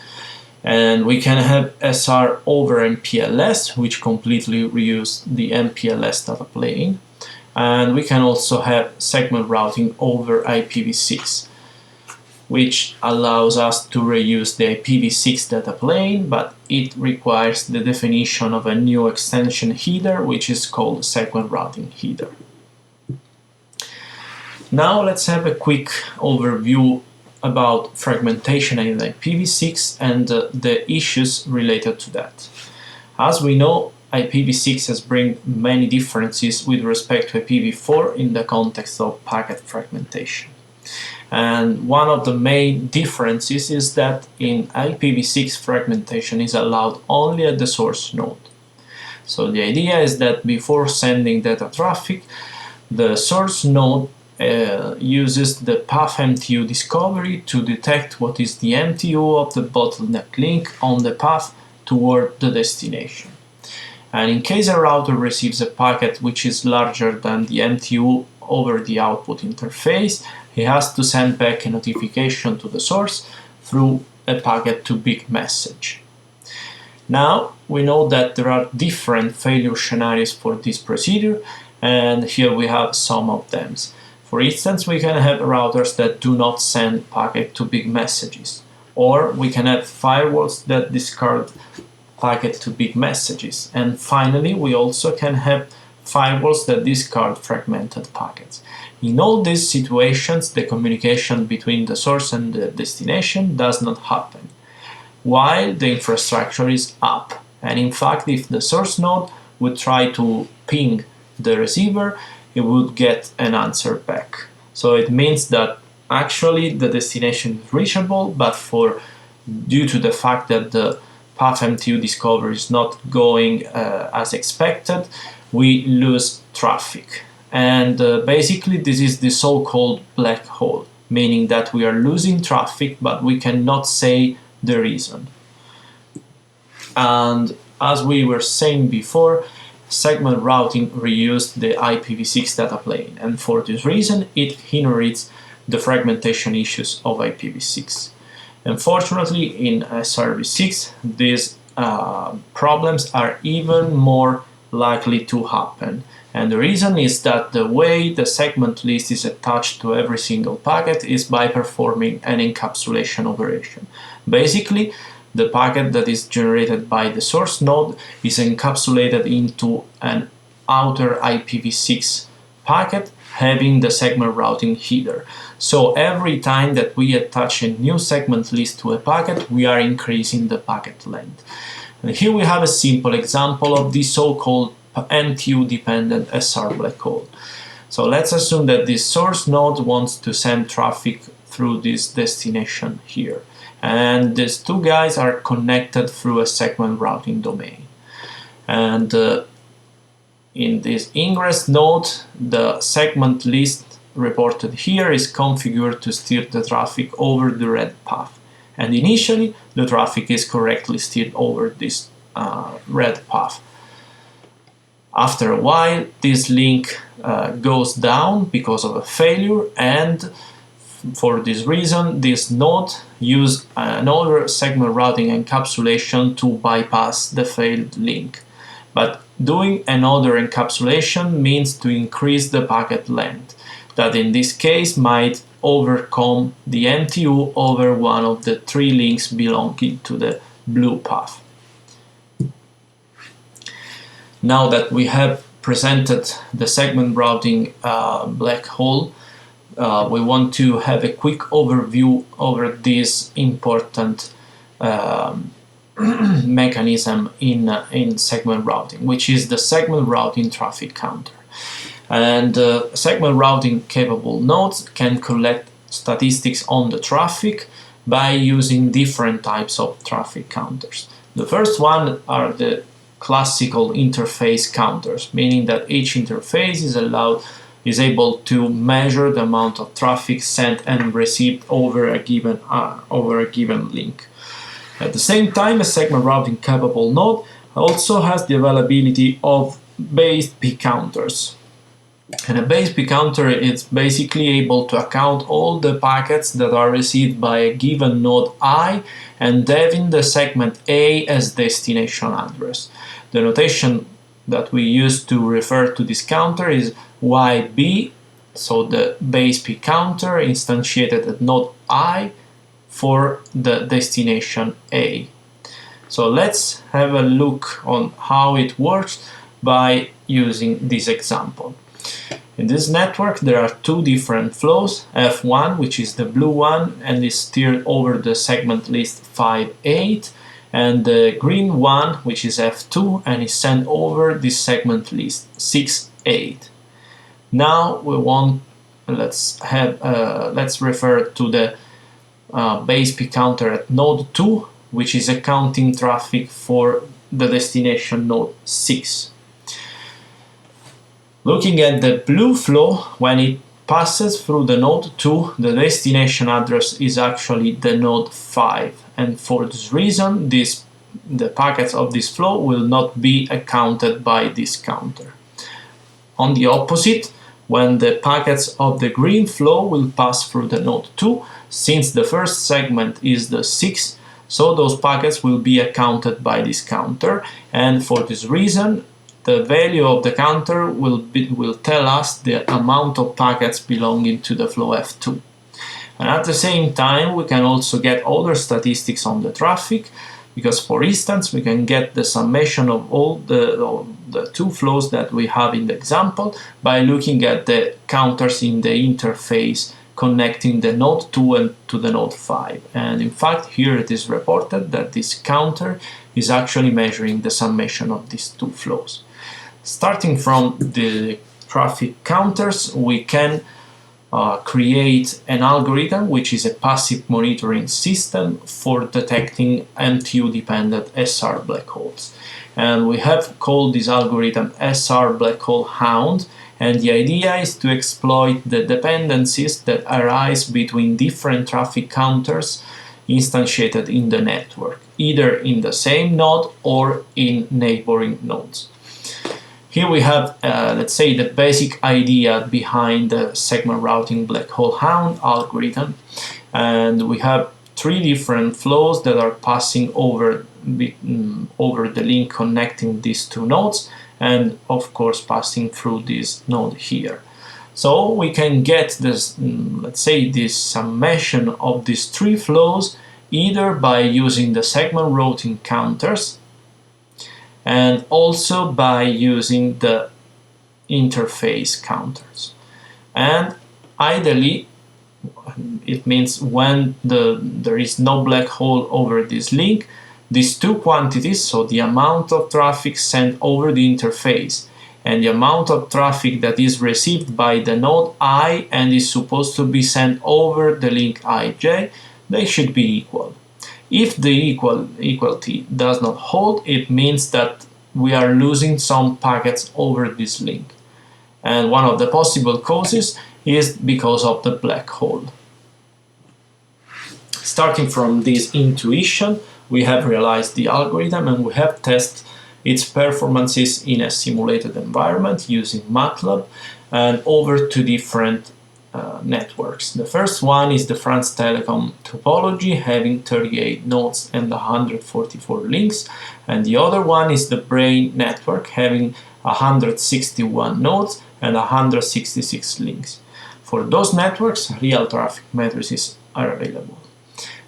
Speaker 2: And we can have SR over MPLS, which completely reuse the MPLS data plane. And we can also have segment routing over IPv6, which allows us to reuse the IPv6 data plane, but it requires the definition of a new extension header, which is called segment routing header. Now let's have a quick overview about fragmentation in IPv6 and the issues related to that. As we know, IPv6 has bring many differences with respect to IPv4 in the context of packet fragmentation. And one of the main differences is that in IPv6 fragmentation is allowed only at the source node. So the idea is that before sending data traffic, the source node uses the path MTU discovery to detect what is the MTU of the bottleneck link on the path toward the destination. And in case a router receives a packet which is larger than the MTU over the output interface, he has to send back a notification to the source through a packet-to-big message. Now we know that there are different failure scenarios for this procedure, and here we have some of them. For instance, we can have routers that do not send packet-to-big messages, or we can have firewalls that discard packet-to-big messages, and finally we also can have firewalls that discard fragmented packets. In all these situations, the communication between the source and the destination does not happen, while the infrastructure is up. And in fact, if the source node would try to ping the receiver, it would get an answer back. So it means that actually the destination is reachable, but due to the fact that the path MTU discovery is not going as expected, we lose traffic. And basically this is the so-called black hole, meaning that we are losing traffic, but we cannot say the reason. And as we were saying before, segment routing reused the IPv6 data plane, and for this reason it inherits the fragmentation issues of IPv6. Unfortunately, in SRv6, these problems are even more likely to happen. And the reason is that the way the segment list is attached to every single packet is by performing an encapsulation operation. Basically, the packet that is generated by the source node is encapsulated into an outer IPv6 packet having the segment routing header. So every time that we attach a new segment list to a packet, we are increasing the packet length. And here we have a simple example of the so-called MTU-dependent SR black hole. So let's assume that this source node wants to send traffic through this destination here. And these two guys are connected through a segment routing domain. And in this ingress node, the segment list reported here is configured to steer the traffic over the red path. And initially, the traffic is correctly steered over this red path. After a while, this link goes down because of a failure, and for this reason, this node uses another segment routing encapsulation to bypass the failed link. But doing another encapsulation means to increase the packet length, that in this case might overcome the MTU over one of the three links belonging to the blue path. Now that we have presented the segment routing black hole, we want to have a quick overview over this important mechanism in segment routing, which is the segment routing traffic counter. And segment routing capable nodes can collect statistics on the traffic by using different types of traffic counters. The first one are the classical interface counters, meaning that each interface is able to measure the amount of traffic sent and received over a given link. At the same time, a segment routing capable node also has the availability of based P counters. And a base P counter is basically able to account all the packets that are received by a given node I and having the segment A as destination address. The notation that we use to refer to this counter is YB, so the base P counter instantiated at node I for the destination A. So let's have a look on how it works by using this example. In this network there are two different flows, F1, which is the blue one and is steered over the segment list 5.8, and the green one, which is F2 and is sent over this segment list 6.8. Now let's refer to the base P counter at node 2, which is accounting traffic for the destination node 6. Looking at the blue flow, when it passes through the node 2, the destination address is actually the node 5, and for this reason the packets of this flow will not be accounted by this counter. On the opposite, when the packets of the green flow will pass through the node 2, since the first segment is the 6, so those packets will be accounted by this counter, and for this reason the value of the counter will tell us the amount of packets belonging to the flow F2. And at the same time we can also get other statistics on the traffic, because for instance we can get the summation of all the two flows that we have in the example by looking at the counters in the interface connecting the node 2 and to the node 5. And in fact here it is reported that this counter is actually measuring the summation of these two flows. Starting from the traffic counters, we can create an algorithm which is a passive monitoring system for detecting MTU-dependent SR black holes. And we have called this algorithm SR black hole hound, and the idea is to exploit the dependencies that arise between different traffic counters instantiated in the network, either in the same node or in neighboring nodes. Here we have, let's say, the basic idea behind the segment routing black hole hound algorithm, and we have three different flows that are passing over the link connecting these two nodes, and of course passing through this node here. So we can get this, let's say, this summation of these three flows either by using the segment routing counters and also by using the interface counters. And ideally, it means when there is no black hole over this link, these two quantities, so the amount of traffic sent over the interface and the amount of traffic that is received by the node I and is supposed to be sent over the link ij, they should be equal. If the equality does not hold, it means that we are losing some packets over this link. And one of the possible causes is because of the black hole. Starting from this intuition, we have realized the algorithm and we have tested its performances in a simulated environment using MATLAB and over two different networks. The first one is the France Telecom topology having 38 nodes and 144 links, and the other one is the Brain network having 161 nodes and 166 links. For those networks, real traffic matrices are available.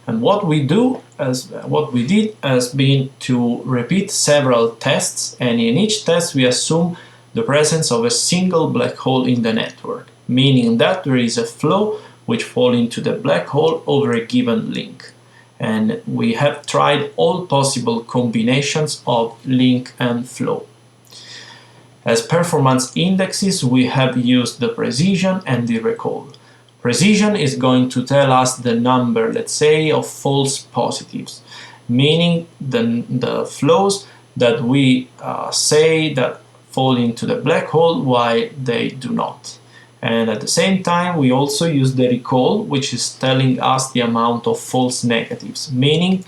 Speaker 2: And what we did has been to repeat several tests, and in each test we assume the presence of a single black hole in the network, meaning that there is a flow which falls into the black hole over a given link. And we have tried all possible combinations of link and flow. As performance indexes, we have used the precision and the recall. Precision is going to tell us the number, let's say, of false positives, meaning the flows that we say that fall into the black hole while they do not. And at the same time, we also use the recall, which is telling us the amount of false negatives, meaning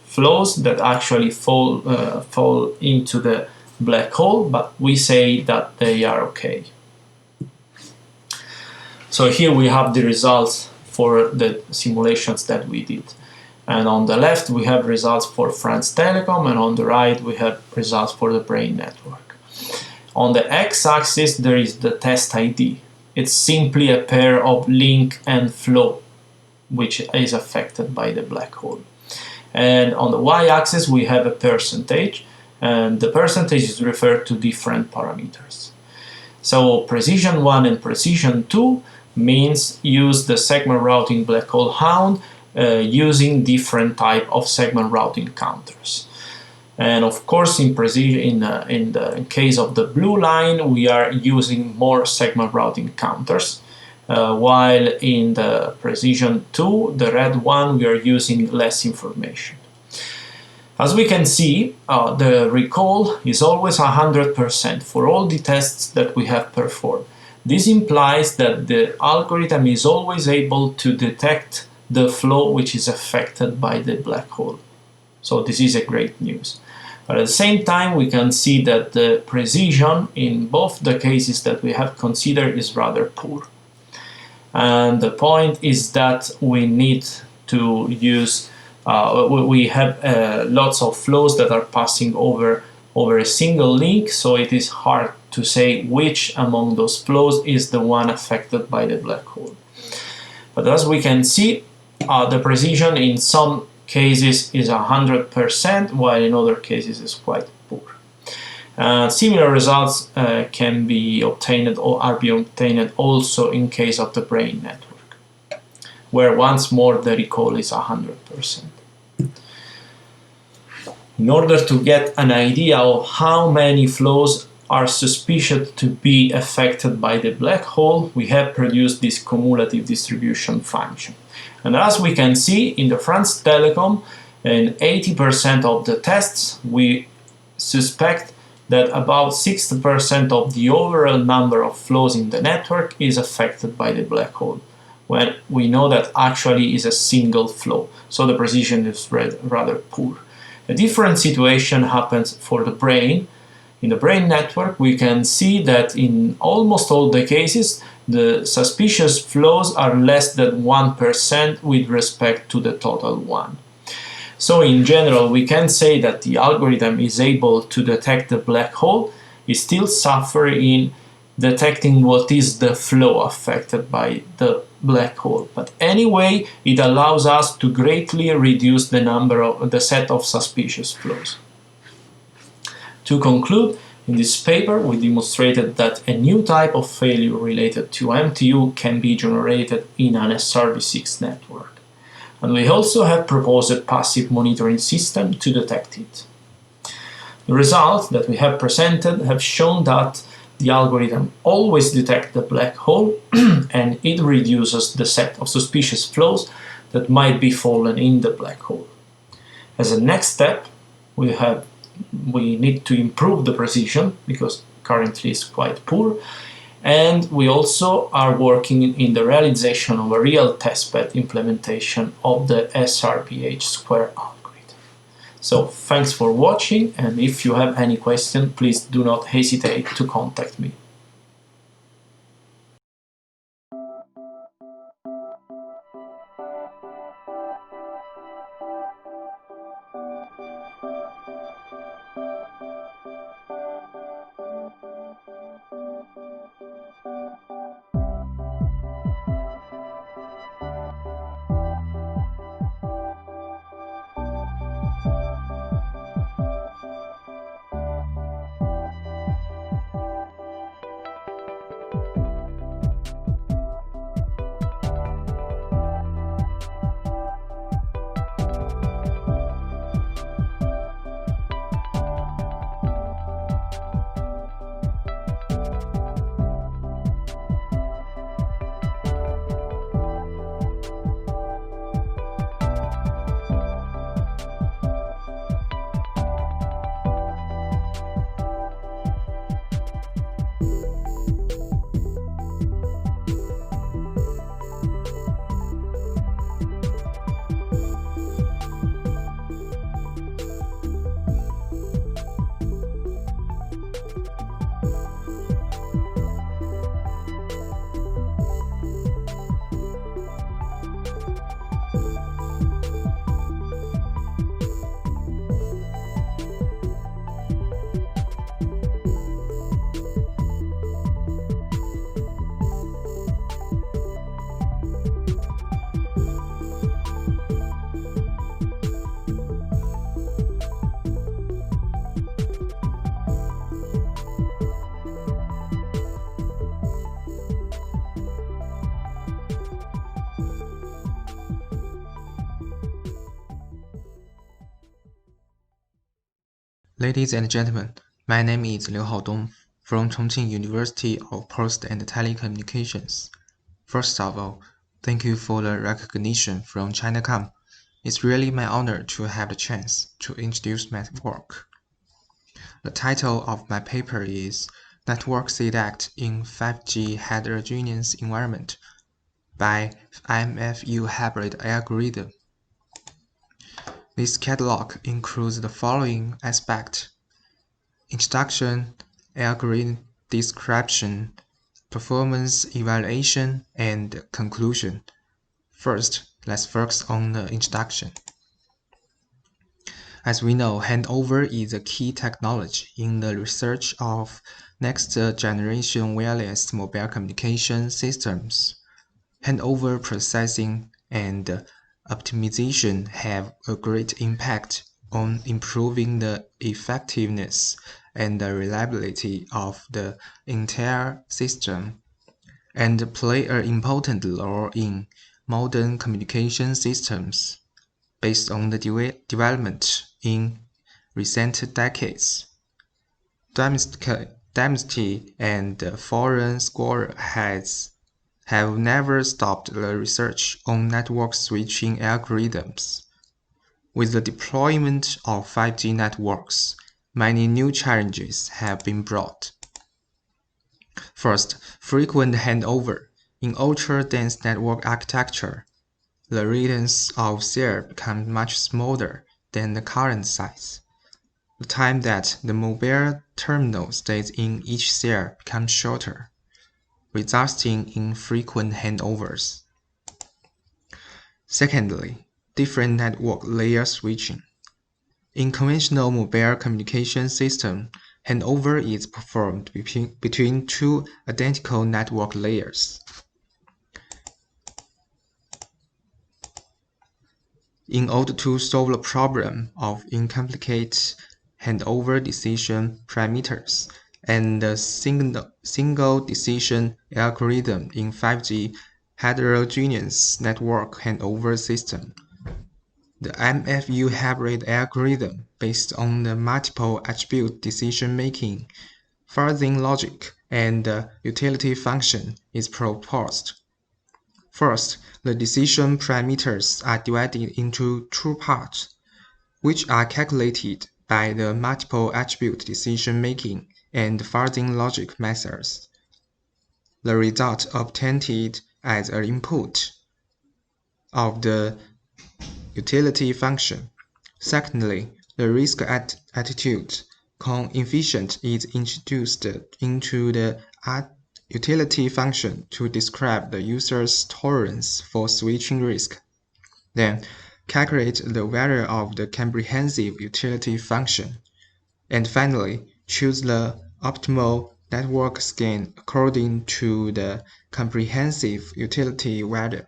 Speaker 2: flows that actually fall into the black hole, but we say that they are okay. So here we have the results for the simulations that we did. And on the left we have results for France Telecom, and on the right we have results for the Brain network. On the x-axis there is the test ID. It's simply a pair of link and flow which is affected by the black hole. And on the y-axis we have a percentage, and the percentage is referred to different parameters. So precision 1 and precision 2 means use the segment routing black hole hound using different type of segment routing counters. And of course, in the case of the blue line, we are using more segment routing counters, while in the precision 2, the red one, we are using less information. As we can see, the recall is always 100% for all the tests that we have performed. This implies that the algorithm is always able to detect the flow which is affected by the black hole. So this is a great news. But at the same time, we can see that the precision in both the cases that we have considered is rather poor. And the point is that we need to use, we have lots of flows that are passing over a single link, so it is hard to say which among those flows is the one affected by the black hole. But as we can see, the precision in some cases is 100%, while in other cases is quite poor. Similar results can be obtained or are being obtained also in case of the brain network, where once more the recall is 100%. In order to get an idea of how many flows are suspicious to be affected by the black hole, we have produced this cumulative distribution function. And as we can see in the France Telecom, in 80% of the tests, we suspect that about 60% of the overall number of flows in the network is affected by the black hole, when we know that actually is a single flow, so the precision is rather poor. A different situation happens for the brain. In the brain network, we can see that in almost all the cases, the suspicious flows are less than 1% with respect to the total one. So in general, we can say that the algorithm is able to detect the black hole, is still suffering in detecting what is the flow affected by the black hole. But anyway, it allows us to greatly reduce the set of suspicious flows. To conclude, in this paper, we demonstrated that a new type of failure related to MTU can be generated in an SRv6 network. And we also have proposed a passive monitoring system to detect it. The results that we have presented have shown that the algorithm always detects the black hole and it reduces the set of suspicious flows that might be fallen in the black hole. As a next step, we need to improve the precision because currently it's quite poor, and we also are working in the realization of a real testbed implementation of the SRPH square algorithm. So thanks for watching, and if you have any question, please do not hesitate to contact me.
Speaker 3: Ladies and gentlemen, my name is Liu Haodong from Chongqing University of Post and Telecommunications. First of all, thank you for the recognition from Chinacom. It's really my honor to have the chance to introduce my work. The title of my paper is Network Select in 5G Heterogeneous Environment by MFU Hybrid Algorithm. This catalog includes the following aspects: introduction, algorithm description, performance evaluation, and conclusion. First, let's focus on the introduction. As we know, handover is a key technology in the research of next-generation wireless mobile communication systems. Handover processing and optimization have a great impact on improving the effectiveness and the reliability of the entire system, and play an important role in modern communication systems based on the development in recent decades. Domestic and foreign scholars have never stopped the research on network switching algorithms. With the deployment of 5G networks, many new challenges have been brought. First, frequent handover. In ultra-dense network architecture, the radius of cell becomes much smaller than the current size. The time that the mobile terminal stays in each cell becomes shorter, resulting in frequent handovers. Secondly, different network layer switching. In conventional mobile communication system, handover is performed between two identical network layers. In order to solve the problem of incomplete handover decision parameters and the single decision algorithm in 5G heterogeneous network handover system, the MFU hybrid algorithm based on the multiple attribute decision-making, fuzzing logic, and utility function is proposed. First, the decision parameters are divided into two parts, which are calculated by the multiple attribute decision-making and fuzzing logic methods. The result obtained as an input of the utility function. Secondly, the risk attitude coefficient is introduced into the utility function to describe the user's tolerance for switching risk. Then, calculate the value of the comprehensive utility function. And finally, choose the optimal network scan according to the comprehensive utility value.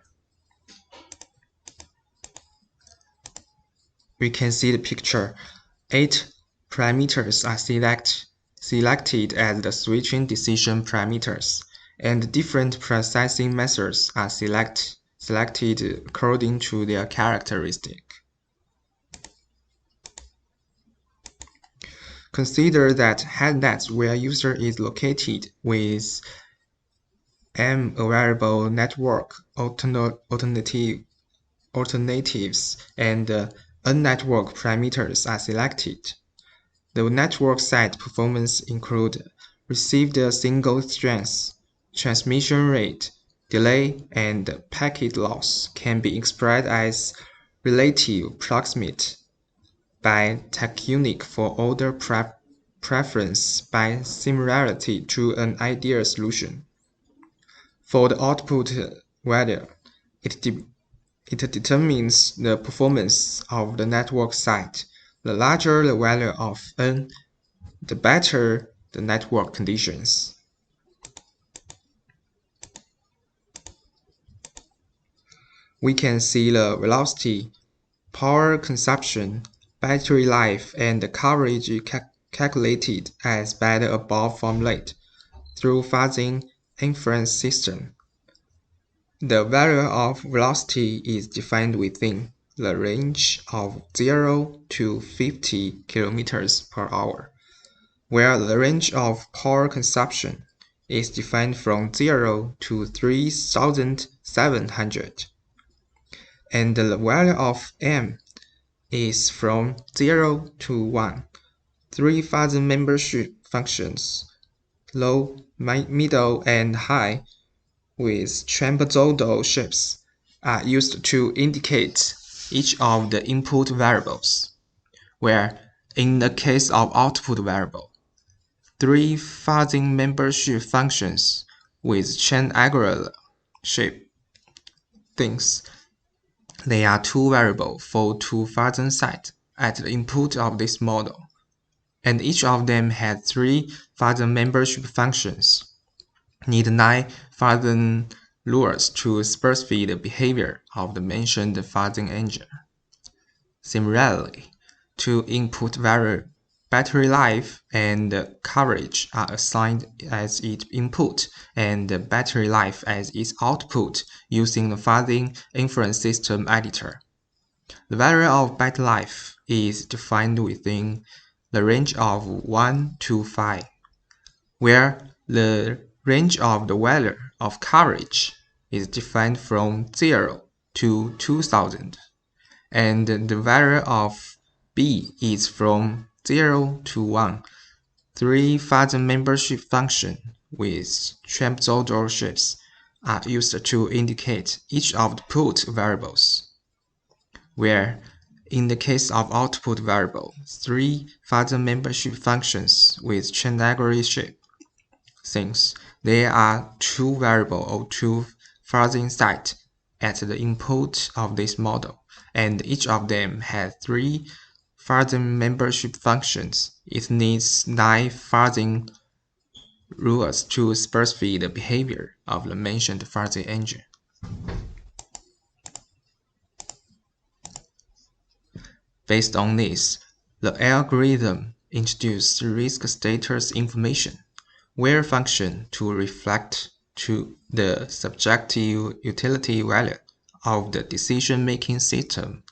Speaker 3: We can see the picture. 8 parameters are selected as the switching decision parameters, and different processing methods are selected according to their characteristic. Consider that headnets where user is located with m available network alternatives and n network parameters are selected. The network side performance include received single strength, transmission rate, delay, and packet loss can be expressed as relative proximity by TechUnit for order preference by similarity to an ideal solution. For the output value, it determines the performance of the network side. The larger the value of n, the better the network conditions. We can see the velocity, power consumption, battery life, and the coverage calculated as by the above formulate through fuzzing inference system. The value of velocity is defined within the range of 0 to 50 km per hour, where the range of power consumption is defined from 0 to 3700, and the value of m is from 0 to 1. 3 fuzzy membership functions, low, middle, and high, with trapezoidal shapes, are used to indicate each of the input variables, where, in the case of output variable, 3 fuzzy membership functions with triangular shape things. They are 2 variables for 2 fuzzy sites at the input of this model, and each of them has 3 fuzzy membership functions. Need 9 fuzzy rules to specify the behavior of the mentioned fuzzy engine. Similarly, 2 input variables, battery life and coverage, are assigned as its input and battery life as its output using the fuzzy inference system editor. The value of battery life is defined within the range of 1 to 5, where the range of the value of coverage is defined from 0 to 2000, and the value of B is from 0 to 1. 3 fuzzy membership functions with trapezoidal shapes are used to indicate each of the put variables, where, in the case of output variable, 3 fuzzy membership functions with triangular shape, since there are 2 variables or 2 fuzzy sites at the input of this model, and each of them has 3 fuzzy membership functions. It needs 9 fuzzy rules to specify the behavior of the mentioned fuzzy engine. Based on this, the algorithm introduced risk status information, where function to reflect to the subjective utility value of the decision-making system,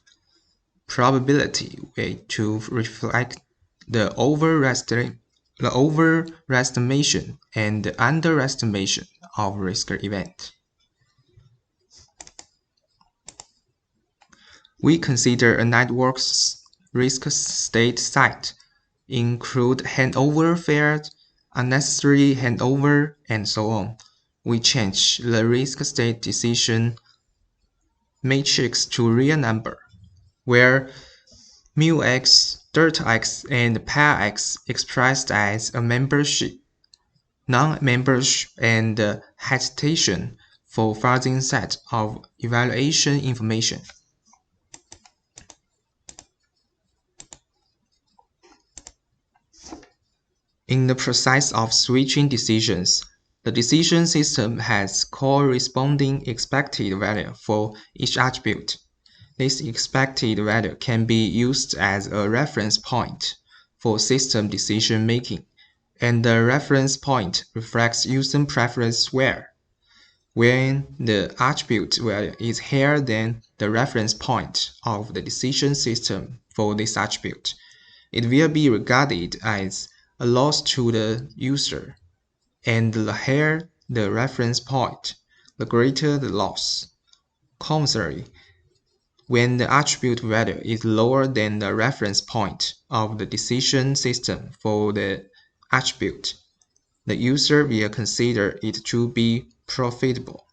Speaker 3: probability weight to reflect the overestimation and underestimation of risk event. We consider a network's risk state site, include handover failed, unnecessary handover, and so on. We change the risk state decision matrix to real number, where μx, delta x, and pi x expressed as a membership, non-membership, and hesitation for fuzzy set of evaluation information. In the process of switching decisions, the decision system has corresponding expected value for each attribute. This expected value can be used as a reference point for system decision making, and the reference point reflects user preference where. When the attribute value is higher than the reference point of the decision system for this attribute, it will be regarded as a loss to the user, and the higher the reference point, the greater the loss. Conversely, when the attribute value is lower than the reference point of the decision system for the attribute, the user will consider it to be profitable,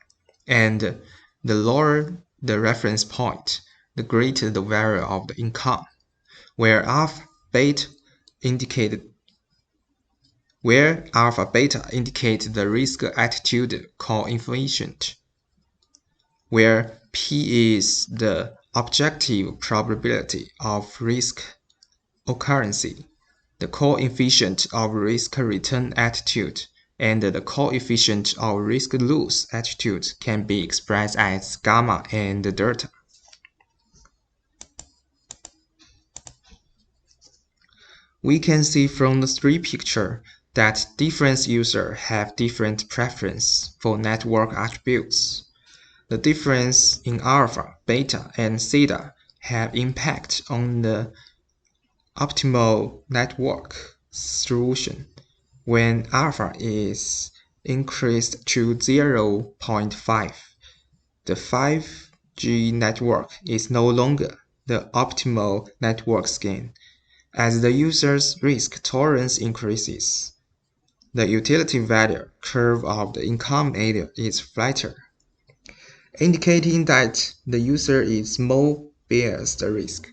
Speaker 3: and the lower the reference point, the greater the value of the income, where alpha beta indicate the risk attitude coefficient, where P is the objective probability of risk occurrence, the coefficient of risk return attitude, and the coefficient of risk loss attitude can be expressed as gamma and delta. We can see from the 3 pictures that different users have different preference for network attributes. The difference in alpha, beta, and theta have impact on the optimal network solution. When alpha is increased to 0.5, the 5G network is no longer the optimal network gain. As the user's risk tolerance increases, the utility value curve of the income area is flatter, indicating that the user is more bears the risk.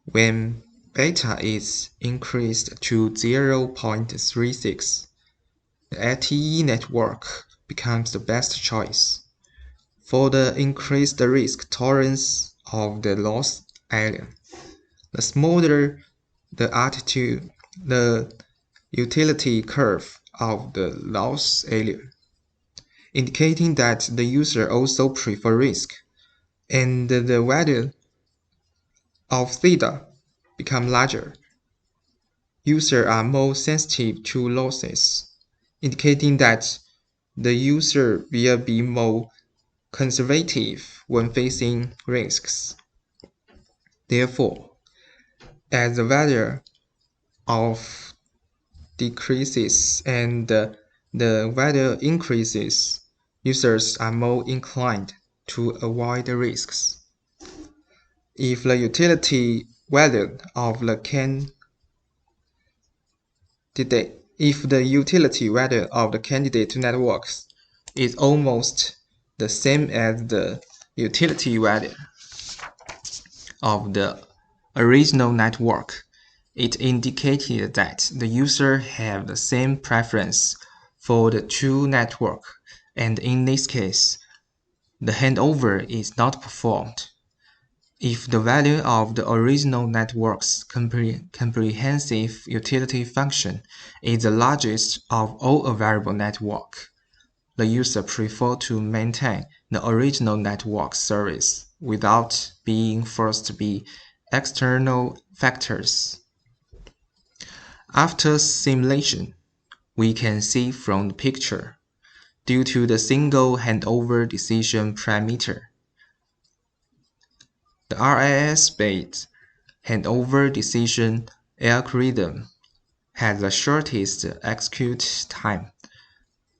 Speaker 3: When beta is increased to 0.36, the LTE network becomes the best choice for the increased risk tolerance of the loss area. The smaller the utility curve of the loss area, indicating that the user also prefers risk, and the value of theta become larger. Users are more sensitive to losses, indicating that the user will be more conservative when facing risks. Therefore, as the value of decreases and the value increases, users are more inclined to avoid the risks. If the utility value of the candidate networks is almost the same as the utility value of the original network, it indicated that the user have the same preference for the two networks, and in this case, the handover is not performed. If the value of the original network's comprehensive utility function is the largest of all available networks, the user prefers to maintain the original network service without being forced by external factors. After simulation, we can see from the picture, due to the single handover decision parameter, the RFID-based handover decision algorithm has the shortest execute time,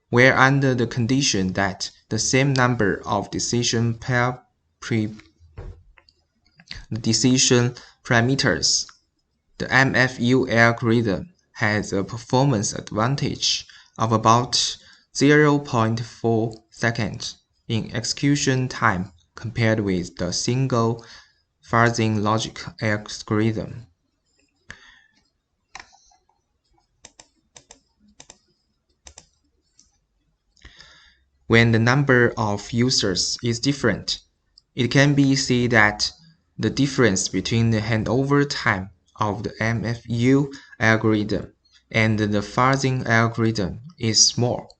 Speaker 3: where under the condition that the same number of decision parameters, the MFU algorithm has a performance advantage of about 0.4 seconds in execution time compared with the single phasing logic algorithm. When the number of users is different, it can be seen that the difference between the handover time of the MFU algorithm and the phasing algorithm is small.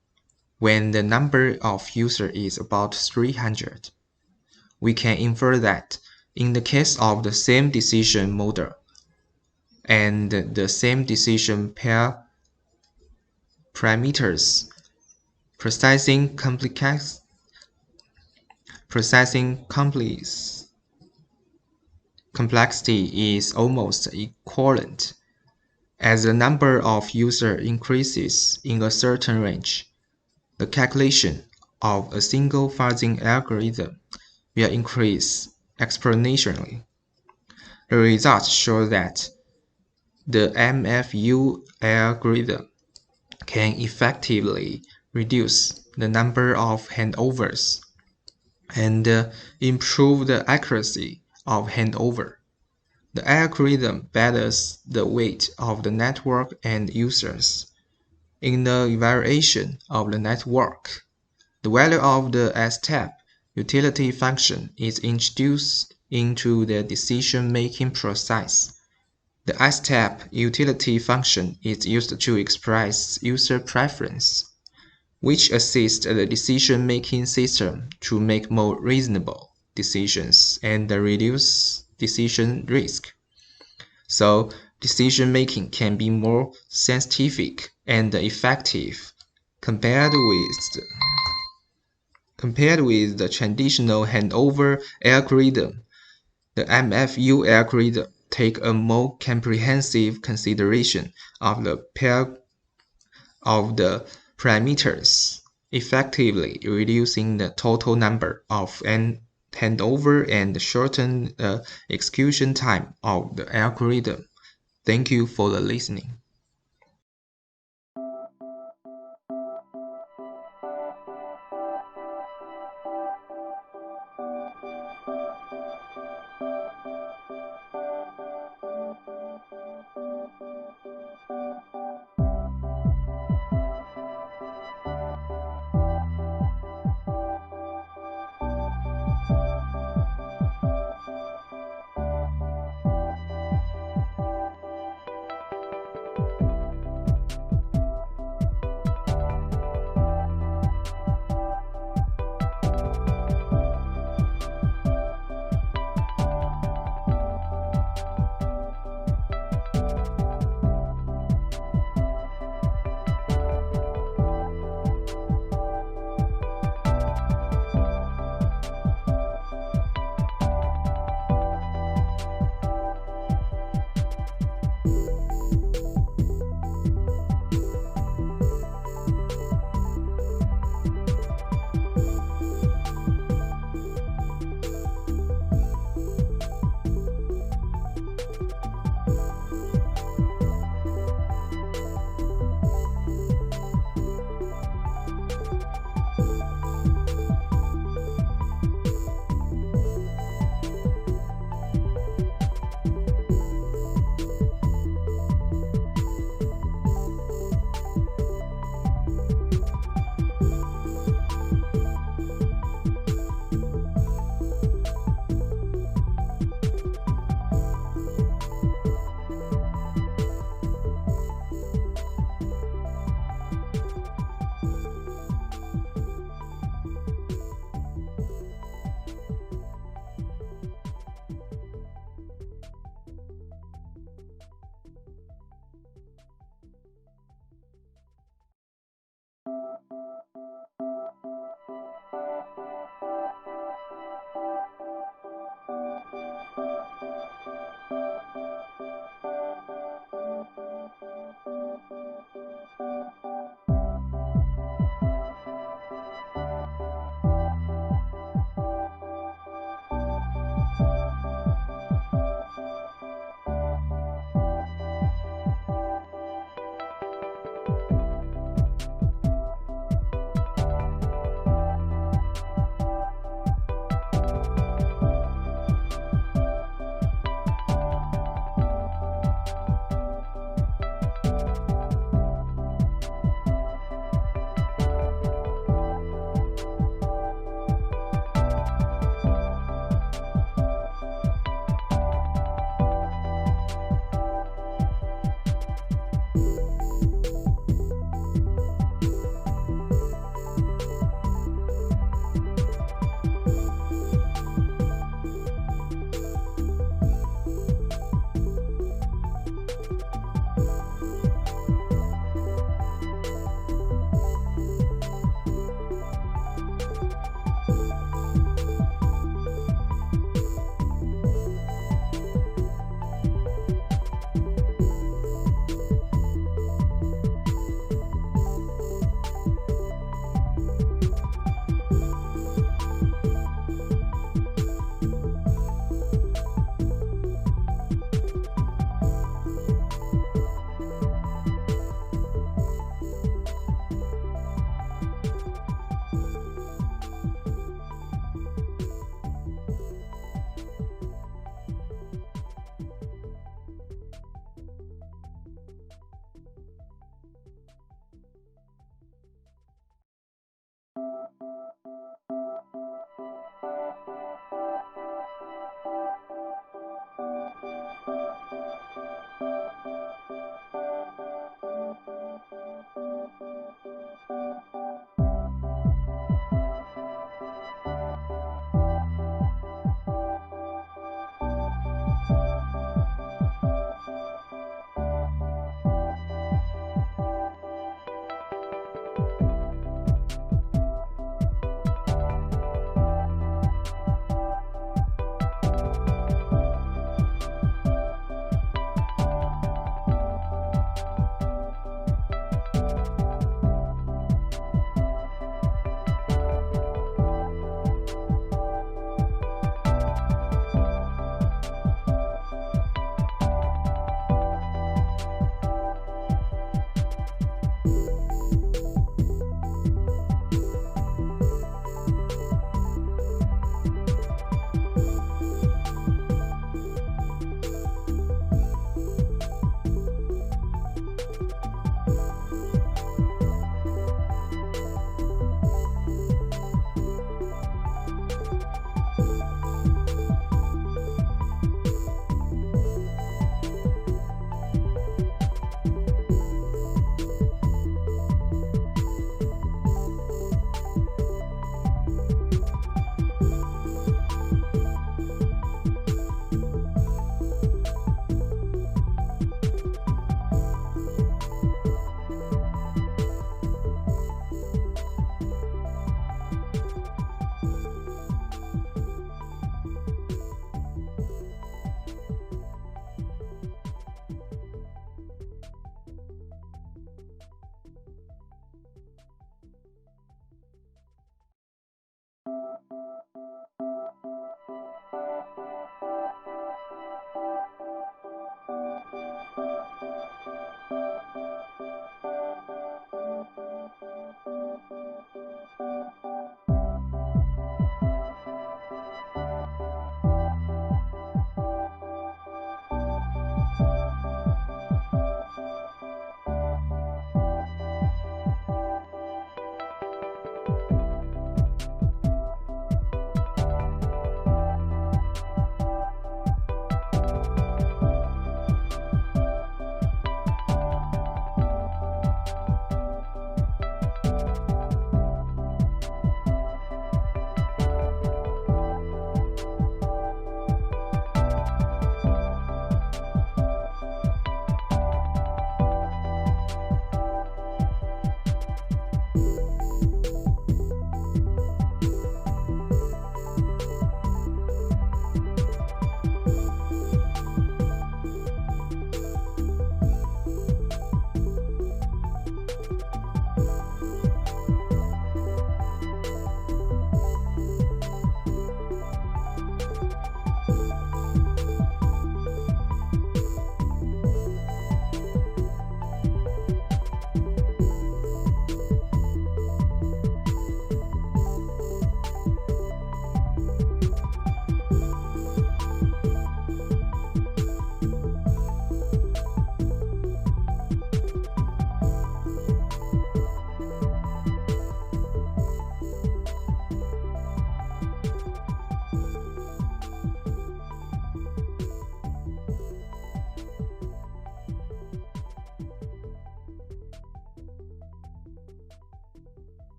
Speaker 3: When the number of users is about 300, we can infer that in the case of the same decision model and the same decision parameters, processing complexity is almost equivalent. As the number of users increases in a certain range, the calculation of a single phasing algorithm will increase exponentially. The results show that the MFU algorithm can effectively reduce the number of handovers and improve the accuracy of handover. The algorithm balances the weight of the network and users. In the evaluation of the network, the value of the S-step utility function is introduced into the decision-making process. The S-step utility function is used to express user preference, which assists the decision-making system to make more reasonable decisions and reduce decision risk. So, decision-making can be more scientific and effective compared with the traditional handover algorithm. the MFU algorithm take a more comprehensive consideration of the pair of the parameters, effectively reducing the total number of handover and shorten the execution time of the algorithm. Thank you for the listening.